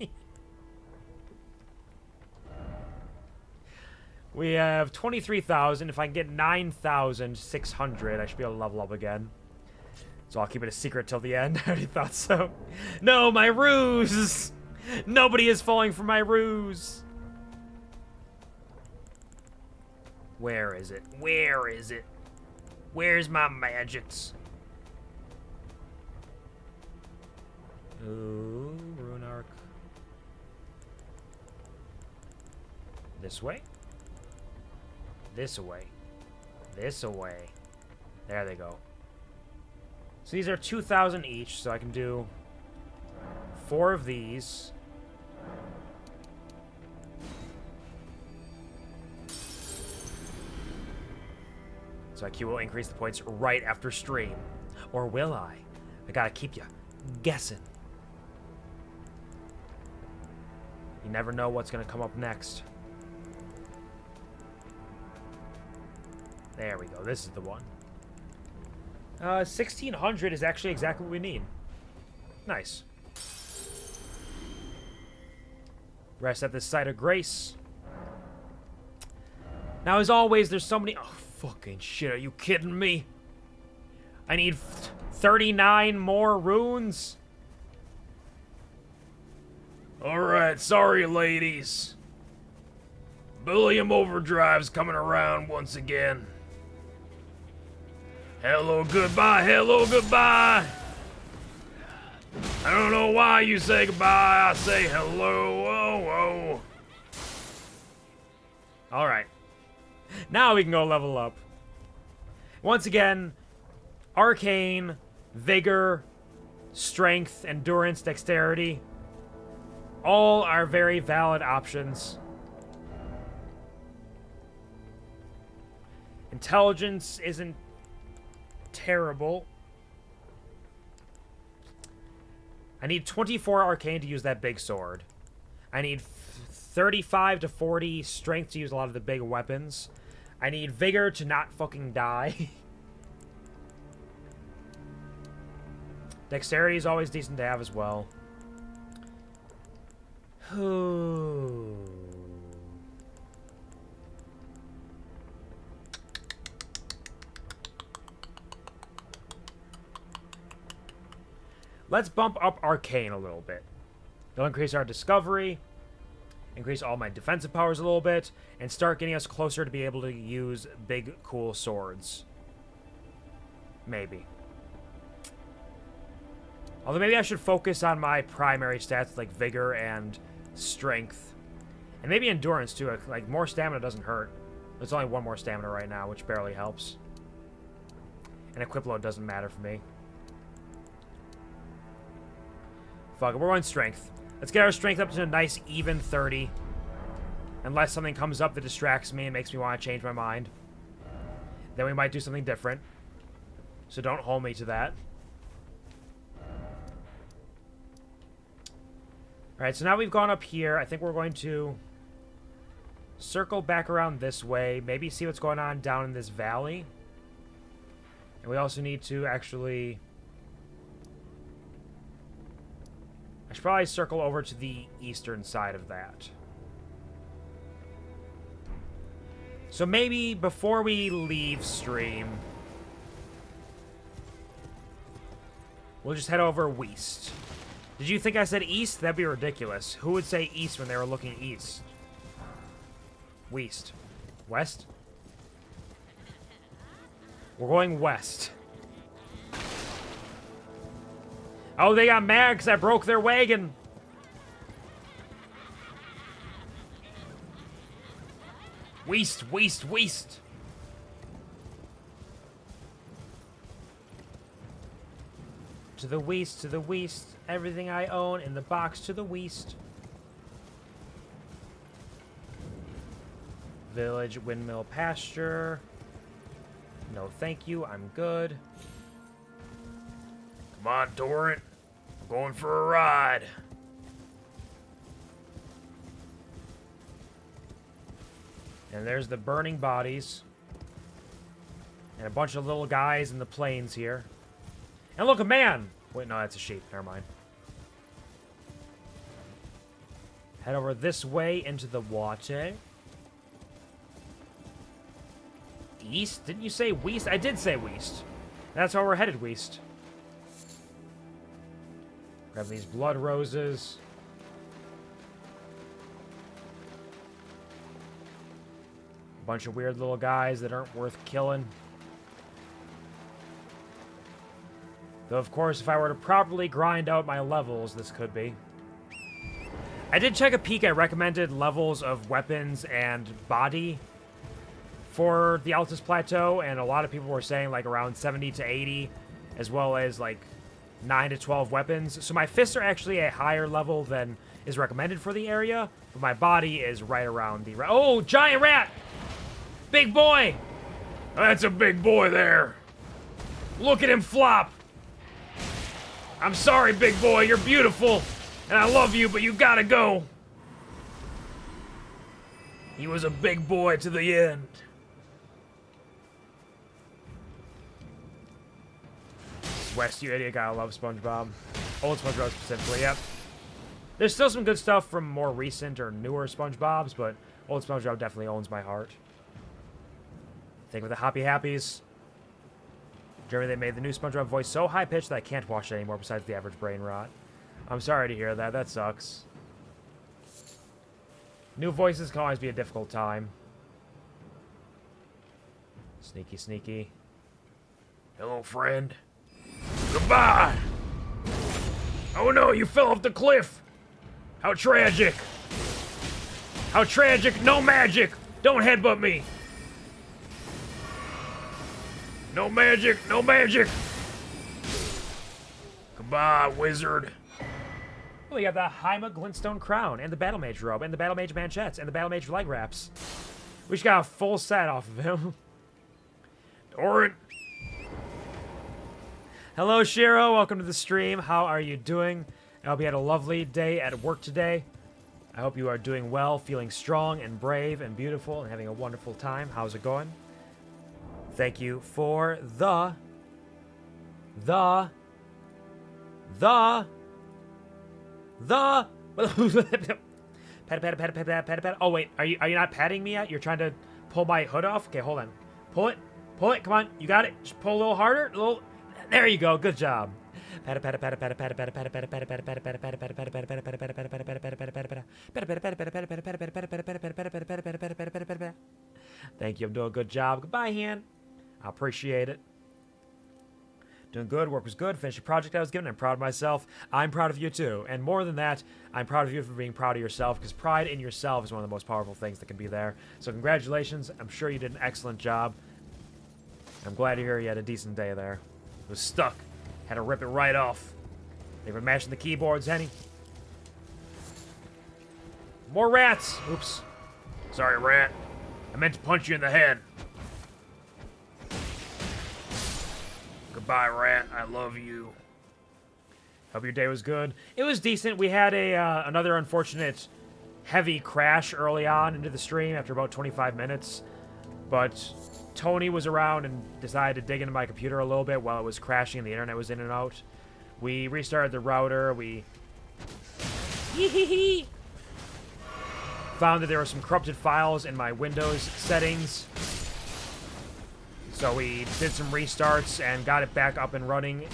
Speaker 2: We have 23,000. If I can get 9,600, I should be able to level up again. So I'll keep it a secret till the end. I already thought so. No, my ruse! Nobody is falling for my ruse. Where is it? Where is it? Where's my magics? Ooh, Rune Arc. This way? This way. This way. There they go. So these are 2,000 each, so I can do 4 of these. So IQ will increase the points right after stream. Or will I? I gotta keep you guessing. You never know what's gonna come up next. There we go. This is the one. 1,600 is actually exactly what we need. Nice. Rest at this site of grace. Now, as always, there's so many... Oh, fucking shit. Are you kidding me? I need 39 more runes?
Speaker 3: Alright, sorry, ladies. Billiam Overdrive's coming around once again. Hello, goodbye, hello, goodbye. I don't know why you say goodbye, I say hello, oh, oh.
Speaker 2: Alright. Now we can go level up. Once again, Arcane, Vigor, Strength, Endurance, Dexterity. All are very valid options. Intelligence isn't terrible. I need 24 arcane to use that big sword. I need 35 to 40 strength to use a lot of the big weapons. I need vigor to not fucking die. Dexterity is always decent to have as well. Let's bump up Arcane a little bit. They'll increase our discovery, increase all my defensive powers a little bit, and start getting us closer to be able to use big, cool swords. Maybe. Although maybe I should focus on my primary stats like Vigor and Strength. And maybe Endurance too. Like, more stamina doesn't hurt. There's only one more stamina right now, which barely helps. And equip load doesn't matter for me. Fuck it, we're on Strength. Let's get our Strength up to a nice even 30. Unless something comes up that distracts me and makes me want to change my mind. Then we might do something different. So don't hold me to that. Alright, so now we've gone up here. I think we're going to circle back around this way. Maybe see what's going on down in this valley. And we also need to actually... I should probably circle over to the eastern side of that. So maybe before we leave stream, we'll just head over west. Did you think I said east? That'd be ridiculous. Who would say east when they were looking east? West. West? We're going west. Oh, they got mad because I broke their wagon. West, west, west. To the west, to the west. Everything I own in the box to the west. Village, windmill, pasture. No, thank you. I'm good.
Speaker 3: Come on, Torrent. I'm going for a ride.
Speaker 2: And there's the burning bodies. And a bunch of little guys in the plains here. And look, a man! Wait, no, that's a sheep. Never mind. Head over this way into the water. East? Didn't you say west? I did say west. That's why we're headed west. Grab these blood roses. A bunch of weird little guys that aren't worth killing. Though, of course, if I were to properly grind out my levels, this could be. I did check a peek at recommended levels of weapons and body for the Altus Plateau, and a lot of people were saying, like, around 70 to 80, as well as, like, 9 to 12 weapons. So my fists are actually a higher level than is recommended for the area, but my body is right around the... Oh, giant rat! Big boy!
Speaker 3: That's a big boy there.
Speaker 2: Look at him flop!
Speaker 3: I'm sorry, big boy, you're beautiful, and I love you, but you gotta go. He was a big boy to the end.
Speaker 2: West, you idiot, gotta love SpongeBob. Old SpongeBob specifically, yep. There's still some good stuff from more recent or newer SpongeBobs, but old SpongeBob definitely owns my heart. Think of the Happy Happies. Jeremy, they made the new SpongeBob voice so high-pitched that I can't watch it anymore besides the average brain rot. I'm sorry to hear that. That sucks. New voices can always be a difficult time. Sneaky, sneaky.
Speaker 3: Hello, friend. Goodbye! Oh no, you fell off the cliff! How tragic! How tragic! No magic! Don't headbutt me! No magic! No magic! Goodbye, wizard.
Speaker 2: Oh, we got the Haima Glintstone Crown, and the Battle Mage Robe, and the Battle Mage Manchettes, and the Battle Mage Leg Wraps. We just got a full set off of him.
Speaker 3: Doran!
Speaker 2: Hello, Shiro. Welcome to the stream. How are you doing? I hope you had a lovely day at work today. I hope you are doing well, feeling strong and brave and beautiful and having a wonderful time. How's it going? Thank you for the pat. Oh wait, are you not patting me yet? You're trying to pull my hood off? Okay, hold on. Pull it. Come on, you got it. Just pull a little harder. There you go. Good job. Thank you. I'm doing a good job. Goodbye, Han. I appreciate it. Doing good. Work was good. Finished the project I was given. I'm proud of myself. I'm proud of you too. And more than that, I'm proud of you for being proud of yourself, because pride in yourself is one of the most powerful things that can be there. So congratulations. I'm sure you did an excellent job. I'm glad to hear you had a decent day there.
Speaker 3: It was stuck. Had to rip it right off.
Speaker 2: They were mashing the keyboards, Henny. More rats. Oops.
Speaker 3: Sorry, rat. I meant to punch you in the head. Goodbye, rat. I love you.
Speaker 2: Hope your day was good. It was decent. We had another unfortunate heavy crash early on into the stream after about 25 minutes. But Tony was around and decided to dig into my computer a little bit while it was crashing and the internet was in and out. We restarted the router. We found that there were some corrupted files in my Windows settings. So we did some restarts and got it back up and running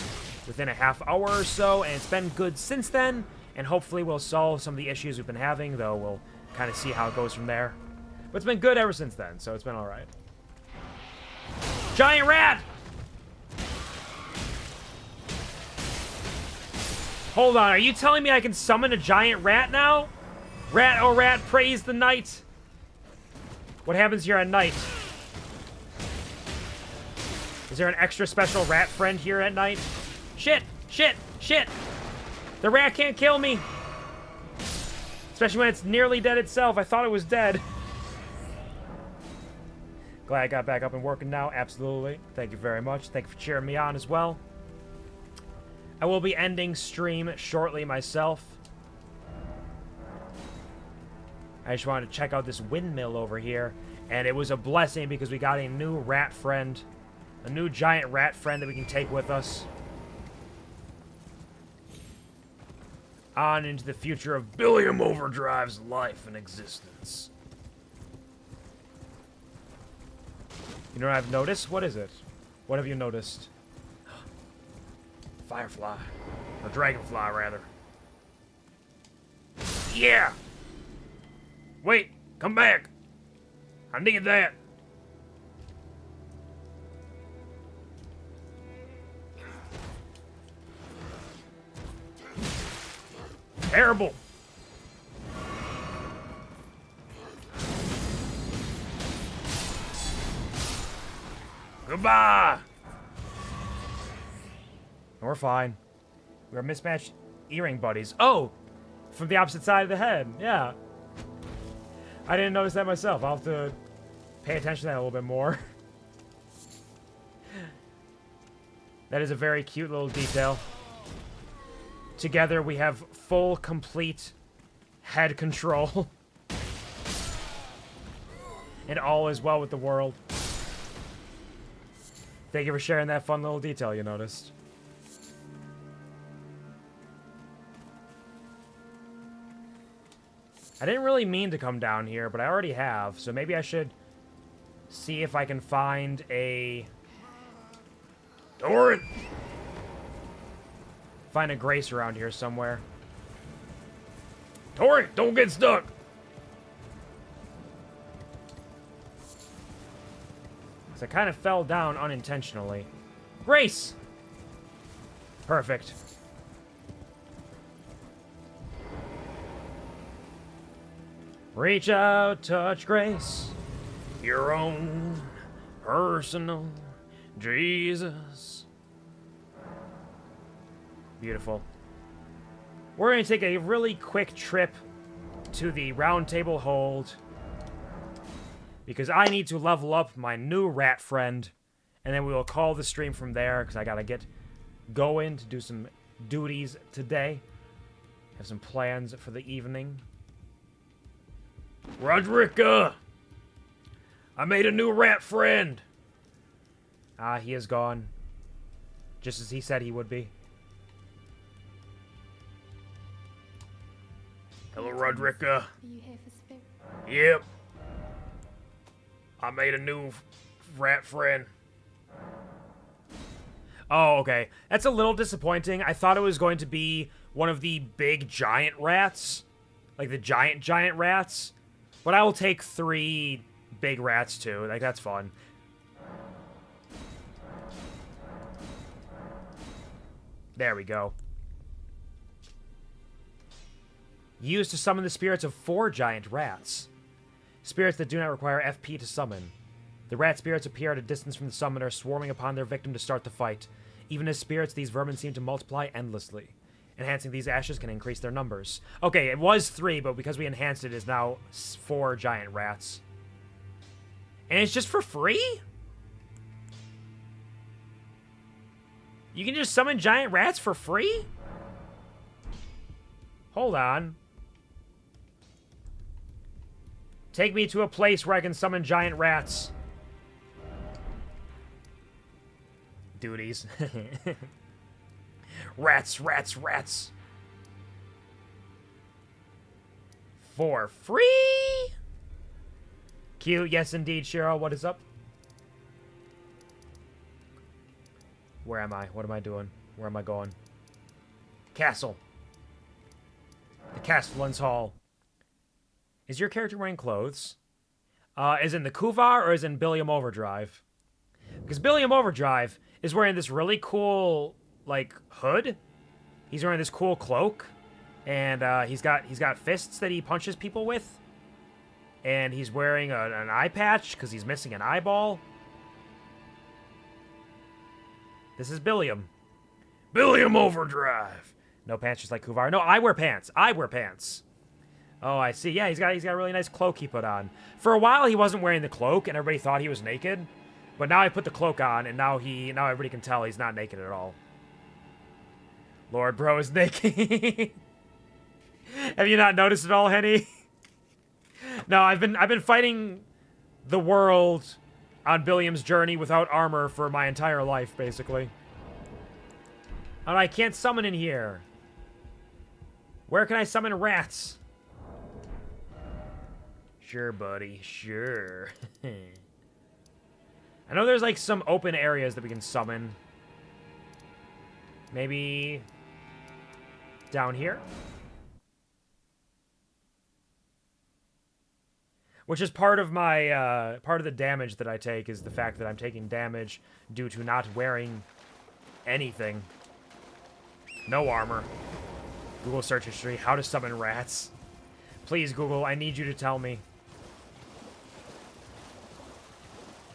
Speaker 2: within a half hour or so, and it's been good since then, and hopefully we'll solve some of the issues we've been having, though we'll kind of see how it goes from there. But it's been good ever since then, so it's been alright. Giant rat! Hold on, are you telling me I can summon a giant rat now? Rat, oh rat, praise the night. What happens here at night? Is there an extra special rat friend here at night? Shit! The rat can't kill me! Especially when it's nearly dead itself. I thought it was dead. Glad I got back up and working now. Absolutely. Thank you very much. Thank you for cheering me on as well. I will be ending stream shortly myself. I just wanted to check out this windmill over here. And it was a blessing because we got a new rat friend. A new giant rat friend that we can take with us. On into the future of
Speaker 3: Billiam Overdrive's life and existence.
Speaker 2: You know what I've noticed? What is it? What have you noticed?
Speaker 3: Firefly. Or dragonfly, rather. Yeah! Wait! Come back! I need that! Terrible! Goodbye!
Speaker 2: We're fine. We're mismatched earring buddies. Oh! From the opposite side of the head. Yeah. I didn't notice that myself. I'll have to pay attention to that a little bit more. That is a very cute little detail. Together we have full, complete head control. And all is well with the world. Thank you for sharing that fun little detail you noticed. I didn't really mean to come down here, but I already have, so maybe I should see if I can find a...
Speaker 3: Doran!
Speaker 2: Find a Grace around here somewhere.
Speaker 3: Tori, don't get stuck!
Speaker 2: So I kind of fell down unintentionally. Grace! Perfect. Reach out, touch Grace.
Speaker 3: Your own personal Jesus.
Speaker 2: Beautiful. We're going to take a really quick trip to the Round Table Hold, because I need to level up my new rat friend, And then we will call the stream from there because I got to get going to do some duties today. Have some plans for the evening.
Speaker 3: Roderica! I made a new rat friend!
Speaker 2: Ah, he is gone. Just as he said he would be.
Speaker 3: Hello, Roderica.
Speaker 11: Are you here for spirit?
Speaker 3: Yep. I made a new rat friend.
Speaker 2: Oh, okay. That's a little disappointing. I thought it was going to be one of the big giant rats. Like the giant rats. But I will take 3 big rats too. Like, that's fun. There we go. Used to summon the spirits of 4 giant rats. Spirits that do not require FP to summon. The rat spirits appear at a distance from the summoner, swarming upon their victim to start the fight. Even as spirits, these vermin seem to multiply endlessly. Enhancing these ashes can increase their numbers. Okay, it was 3, but because we enhanced it, it's now 4 giant rats. And it's just for free? You can just summon giant rats for free? Hold on. Take me to a place where I can summon giant rats. Duties. Rats, rats, rats. For free? Cute, yes indeed, Cheryl. What is up? Where am I? What am I doing? Where am I going? Castle. The Castellan's Hall. Is your character wearing clothes? Is in the Quvar or is in Billiam Overdrive? Because Billiam Overdrive is wearing this really cool, like, hood. He's wearing this cool cloak. And he's got fists that he punches people with. And he's wearing an eye patch because he's missing an eyeball. This is Billiam.
Speaker 3: Billiam Overdrive!
Speaker 2: No pants, just like Quvar. No, I wear pants. I wear pants. Oh, I see. Yeah, he's got a really nice cloak he put on. For a while, he wasn't wearing the cloak, and everybody thought he was naked. But now I put the cloak on, and now everybody can tell he's not naked at all. Lord Bro is naked. Have you not noticed at all, Henny? No, I've been fighting the world on Billiam's journey without armor for my entire life, basically. Oh, I can't summon in here. Where can I summon rats? Sure, buddy. Sure. I know there's, like, some open areas that we can summon. Maybe down here? Which is part of my, part of the damage that I take is the fact that I'm taking damage due to not wearing anything. No armor. Google search history. How to summon rats. Please, Google, I need you to tell me.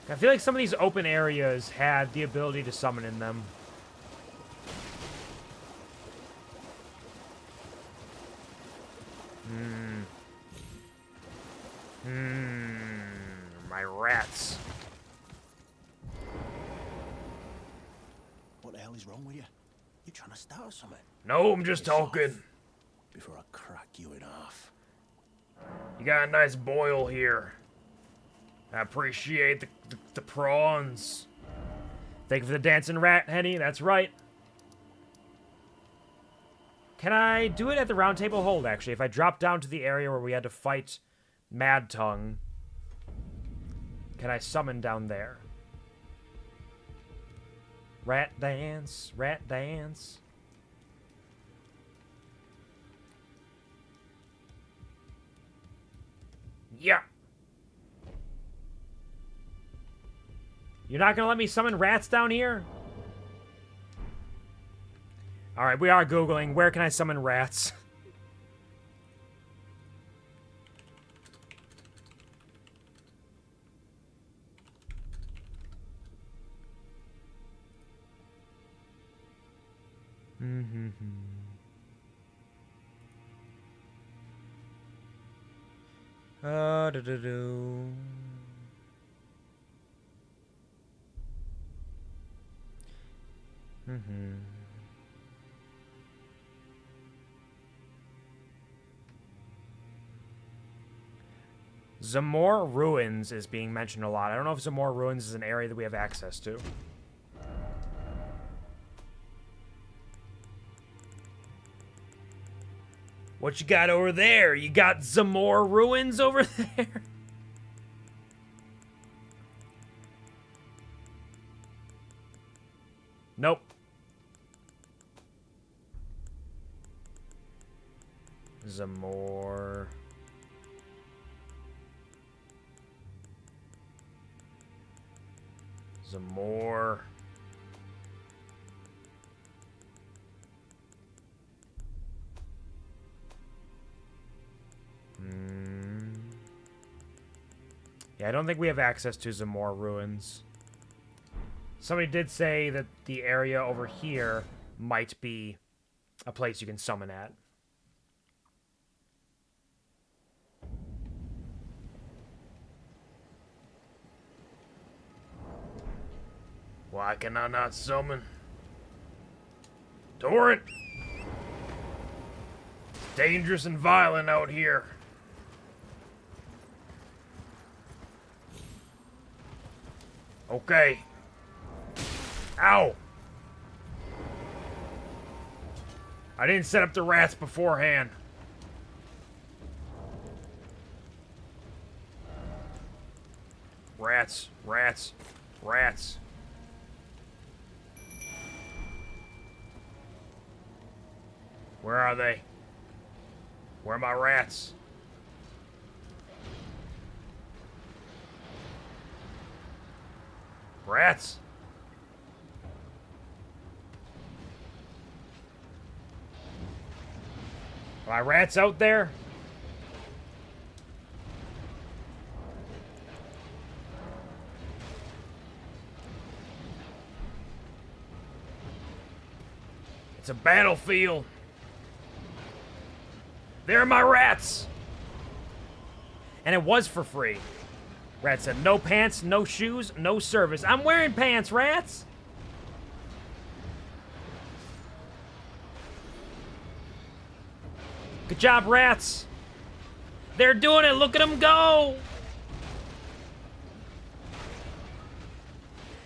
Speaker 2: I feel like some of these open areas had the ability to summon in them. My rats.
Speaker 9: What the hell is wrong with you? You trying to start something?
Speaker 3: No, I'm just talking.
Speaker 9: Before I crack you in half.
Speaker 3: You got a nice boil here. I appreciate the prawns.
Speaker 2: Thank you for the dancing rat, Henny. That's right. Can I do it at the round table hold, actually? If I drop down to the area where we had to fight Mad Tongue, can I summon down there? Rat dance, rat dance. Yeah. You're not gonna let me summon rats down here? Alright, we are Googling. Where can I summon rats? Zamor Ruins is being mentioned a lot. I don't know if Zamor Ruins is an area that we have access to. What you got over there? You got Zamor Ruins over there? Nope. Zamor. Zamor. Yeah, I don't think we have access to Zamor Ruins. Somebody did say that the area over here might be a place you can summon at.
Speaker 3: Why can I not summon? Torrent! It's dangerous and violent out here. Okay. Ow! I didn't set up the rats beforehand. Rats, rats, rats. Where are they? Where are my rats? Rats?
Speaker 2: Are my rats out there?
Speaker 3: It's a battlefield. There are my rats.
Speaker 2: And it was for free. Rat said, no pants, no shoes, no service. I'm wearing pants, rats! Good job, rats! They're doing it! Look at them go!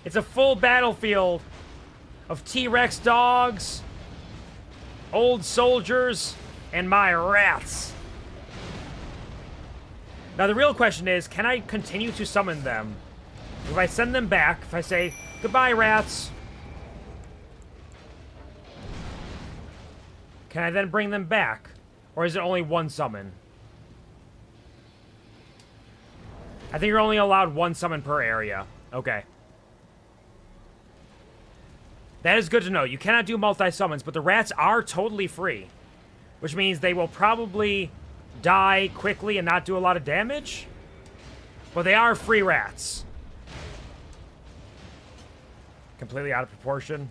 Speaker 2: It's a full battlefield of T-Rex dogs, old soldiers, and my rats. Now the real question is, can I continue to summon them? If I send them back, if I say, goodbye rats, can I then bring them back? Or is it only one summon? I think you're only allowed one summon per area. Okay. That is good to know. You cannot do multi-summons, but the rats are totally free. Which means they will probably die quickly and not do a lot of damage. But they are free rats. Completely out of proportion.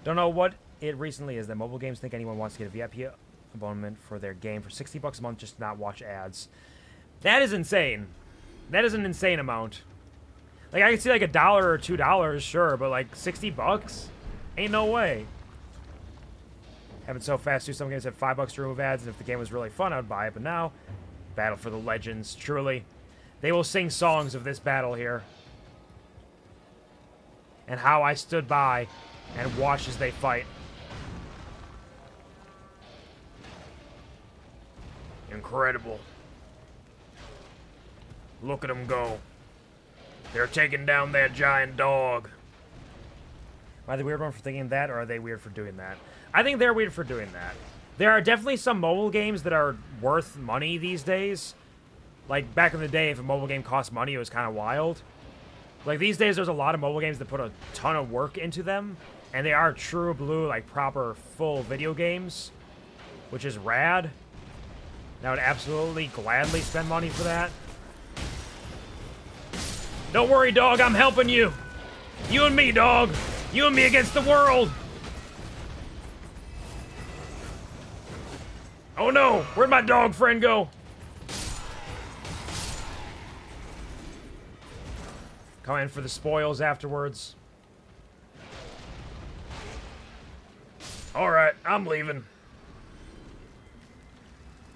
Speaker 2: Don't know what it recently is that mobile games think anyone wants to get a VIP abonnement for their game for $60 a month just to not watch ads. That is insane. That is an insane amount. Like, I can see like $1 or $2, sure, but like $60? Ain't no way. Happened so fast too. Some games had $5 to remove ads, and if the game was really fun, I would buy it. But now, Battle for the Legends, truly. They will sing songs of this battle here. And how I stood by and watched as they fight.
Speaker 3: Incredible. Look at them go. They're taking down that giant dog.
Speaker 2: Am I the weird one for thinking that, or are they weird for doing that? I think they're weird for doing that. There are definitely some mobile games that are worth money these days. Like, back in the day, if a mobile game cost money, it was kind of wild. Like, these days, there's a lot of mobile games that put a ton of work into them. And they are true blue, like, proper, full video games. Which is rad. And I would absolutely, gladly spend money for that.
Speaker 3: Don't worry, dog, I'm helping you. You and me, dog. You and me against the world. Oh no, where'd my dog friend go?
Speaker 2: Come in for the spoils afterwards.
Speaker 3: Alright, I'm leaving.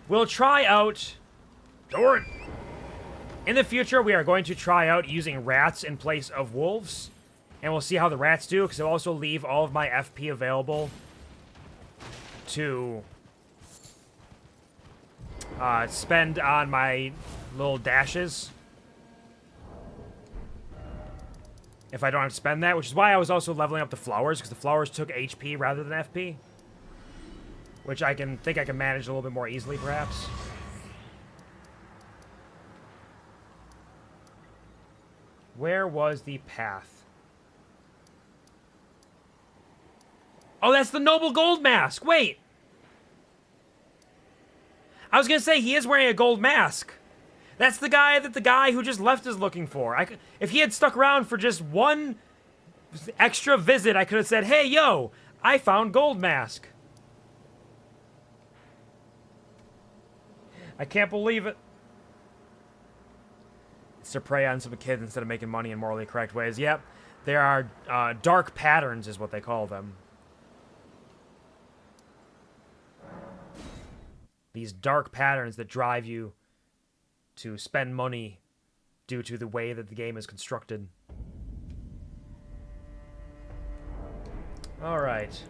Speaker 2: We'll try out...
Speaker 3: Torrent!
Speaker 2: In the future, we are going to try out using rats in place of wolves. And we'll see how the rats do, because I'll also leave all of my FP available to spend on my little dashes. If I don't have to spend that, which is why I was also leveling up the flowers, because the flowers took HP rather than FP. Which I think I can manage a little bit more easily, perhaps. Where was the path? Oh, that's the Noble Gold Mask! Wait! I was gonna say, he is wearing a gold mask. That's the guy that the guy who just left is looking for. If he had stuck around for just one extra visit, I could have said, hey, yo, I found Gold Mask. I can't believe it. It's to prey on some kids instead of making money in morally correct ways. Yep, there are dark patterns is what they call them. These dark patterns that drive you to spend money due to the way that the game is constructed. Alright.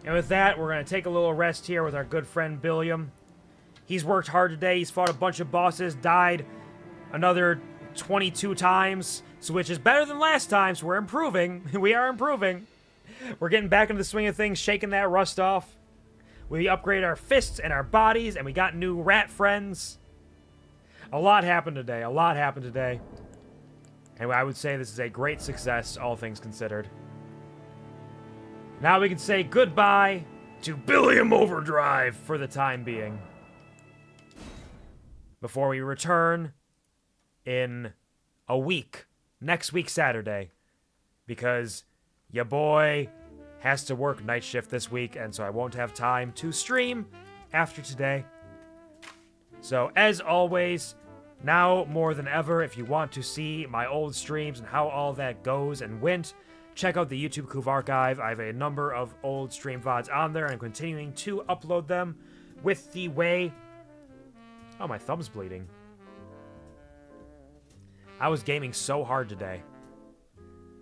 Speaker 2: And with that, we're going to take a little rest here with our good friend Billiam. He's worked hard today. He's fought a bunch of bosses, died another 22 times, so which is better than last time, so we're improving. We are improving. We're getting back into the swing of things, shaking that rust off. We upgrade our fists and our bodies, and we got new rat friends. A lot happened today. A lot happened today. And I would say this is a great success, all things considered. Now we can say goodbye to Billiam Overdrive for the time being. Before we return in a week. Next week, Saturday. Because ya boy has to work night shift this week, and so I won't have time to stream after today. So, as always, now more than ever, if you want to see my old streams and how all that goes and went, check out the YouTube QuvarTV. I have a number of old stream VODs on there, and I'm continuing to upload them with the way... Oh, my thumb's bleeding. I was gaming so hard today.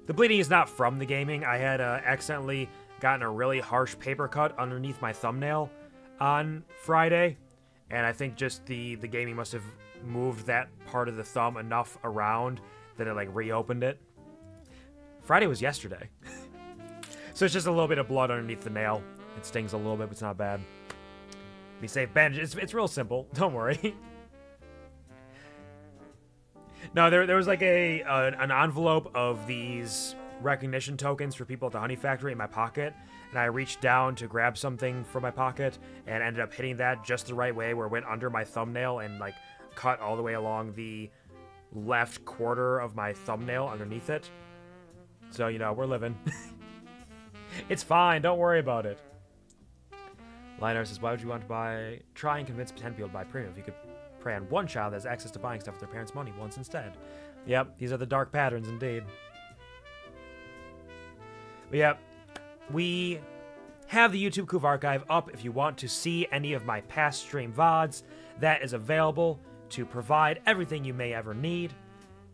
Speaker 2: The bleeding is not from the gaming. I had accidentally gotten a really harsh paper cut underneath my thumbnail on Friday. And I think just the gaming must have moved that part of the thumb enough around that it, like, reopened it. Friday was yesterday. So it's just a little bit of blood underneath the nail. It stings a little bit, but it's not bad. Be safe, bandage. It's real simple. Don't worry. No, there was like an envelope of these recognition tokens for people at the honey factory in my pocket, and I reached down to grab something from my pocket and ended up hitting that just the right way where it went under my thumbnail and like cut all the way along the left quarter of my thumbnail underneath it. So, you know, we're living. It's fine, don't worry about it. Lionel says, why would you want to try and convince 10 people to buy premium if you could prey on one child that has access to buying stuff with their parents' money once instead? Yep, these are the dark patterns indeed. But yep, we have the YouTube QuvarTV up if you want to see any of my past stream VODs. That is available to provide everything you may ever need,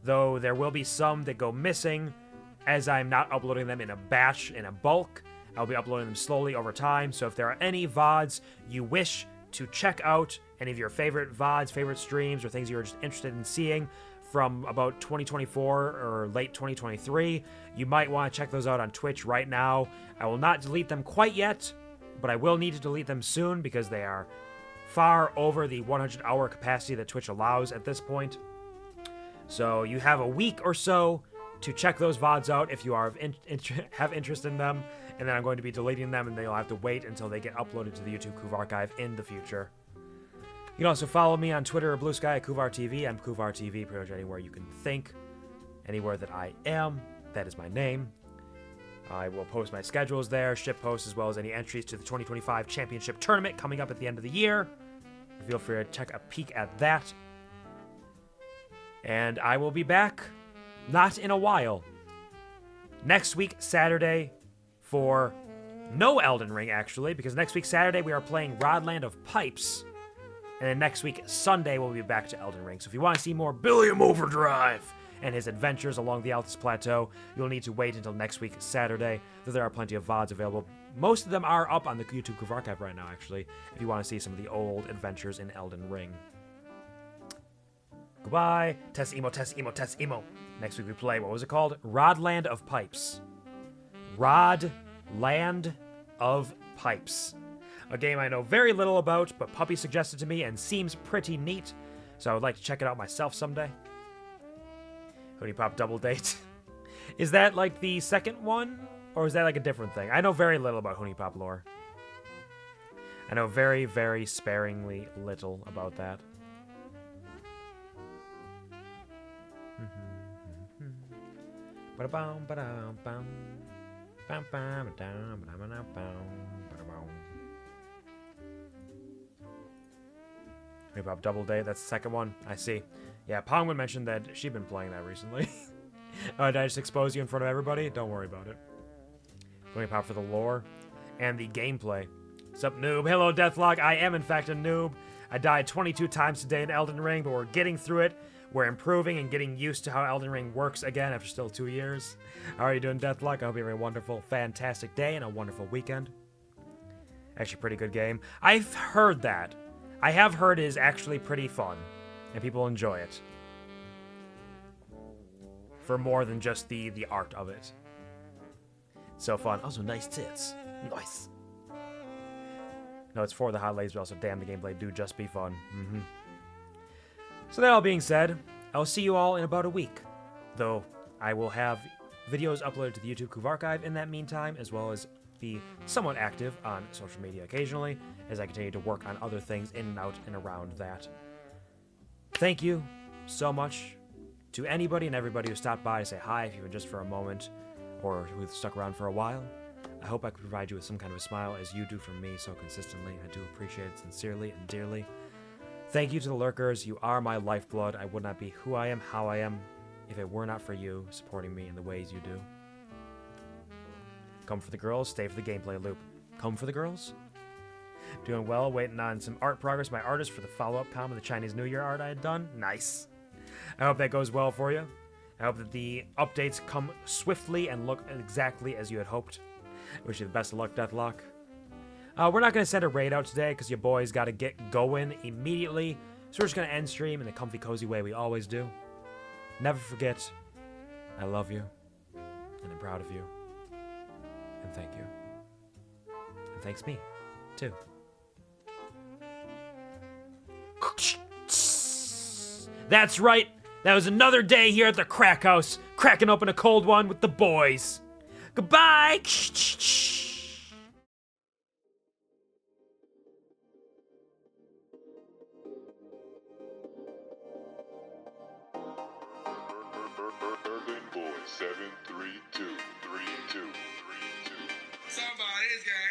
Speaker 2: though there will be some that go missing as I'm not uploading them in a batch, in a bulk. I'll be uploading them slowly over time, so if there are any VODs you wish to check out, any of your favorite VODs, favorite streams, or things you're just interested in seeing from about 2024 or late 2023, you might want to check those out on Twitch right now. I will not delete them quite yet, but I will need to delete them soon because they are far over the 100-hour capacity that Twitch allows at this point. So you have a week or so to check those VODs out if you are have interest in them, and then I'm going to be deleting them, and they'll have to wait until they get uploaded to the YouTube QuvarTV in the future. You can also follow me on Twitter or Blue Sky at QuvarTV. I'm QuvarTV pretty much anywhere you can think. Anywhere that I am, that is my name. I will post my schedules there, ship posts, as well as any entries to the 2025 Championship Tournament coming up at the end of the year. Feel free to check a peek at that. And I will be back, not in a while, next week, Saturday, for no Elden Ring, actually, because next week, Saturday, we are playing Rodland of Pipes. And then next week, Sunday, we'll be back to Elden Ring. So if you want to see more Billiam Overdrive and his adventures along the Altus Plateau, you'll need to wait until next week, Saturday, though there are plenty of VODs available. Most of them are up on the YouTube QuvarTV right now, actually, if you want to see some of the old adventures in Elden Ring. Goodbye. Test emo, test emo, test emo. Next week we play, what was it called? Rodland of Pipes. Rodland of Pipes. A game I know very little about, but Puppy suggested to me and seems pretty neat, so I would like to check it out myself someday. Hoodie Pop Double Date. Is that like the second one? Or is that like a different thing? I know very little about Hoodie Pop lore. I know very, very sparingly little about that. Hoodie Pop Double Date, that's the second one. I see. Yeah, Pongwood mentioned that she'd been playing that recently. Oh, did I just expose you in front of everybody? Don't worry about it. Hoodie Pop for the lore and the gameplay. What's up, noob? Hello, Deathlock. I am, in fact, a noob. I died 22 times today in Elden Ring, but we're getting through it. We're improving and getting used to how Elden Ring works again after still 2 years. How are you doing, Deathlock? I hope you're having a wonderful, fantastic day and a wonderful weekend. Actually, pretty good game. I've heard that. I have heard it is actually pretty fun, and people enjoy it. For more than just the art of it. So fun. Also, nice tits. Nice. No, it's for the hot ladies, but also, damn, the gameplay do just be fun. So that all being said, I'll see you all in about a week. Though, I will have videos uploaded to the YouTube QuvarTV in that meantime, as well as be somewhat active on social media occasionally, as I continue to work on other things in and out and around that. Thank you so much to anybody and everybody who stopped by to say hi, if even just for a moment, or who stuck around for a while. I hope I could provide you with some kind of a smile, as you do for me so consistently. I do appreciate it sincerely and dearly. Thank you to the lurkers. You are my lifeblood. I would not be who I am, how I am, if it were not for you supporting me in the ways you do. Come for the girls, stay for the gameplay loop. Come for the girls? Doing well, waiting on some art progress by artist for the follow-up com of the Chinese New Year art I had done. Nice. I hope that goes well for you. I hope that the updates come swiftly and look exactly as you had hoped. Wish you the best of luck, Deathlock. We're not going to send a raid out today because your boys got to get going immediately. So we're just going to end stream in the comfy, cozy way we always do. Never forget, I love you, and I'm proud of you. And thank you. And thanks me, too. That's right. That was another day here at the Crack House, cracking open a cold one with the boys. Goodbye.
Speaker 14: Berlin Boy 7323232.
Speaker 6: Somebody's got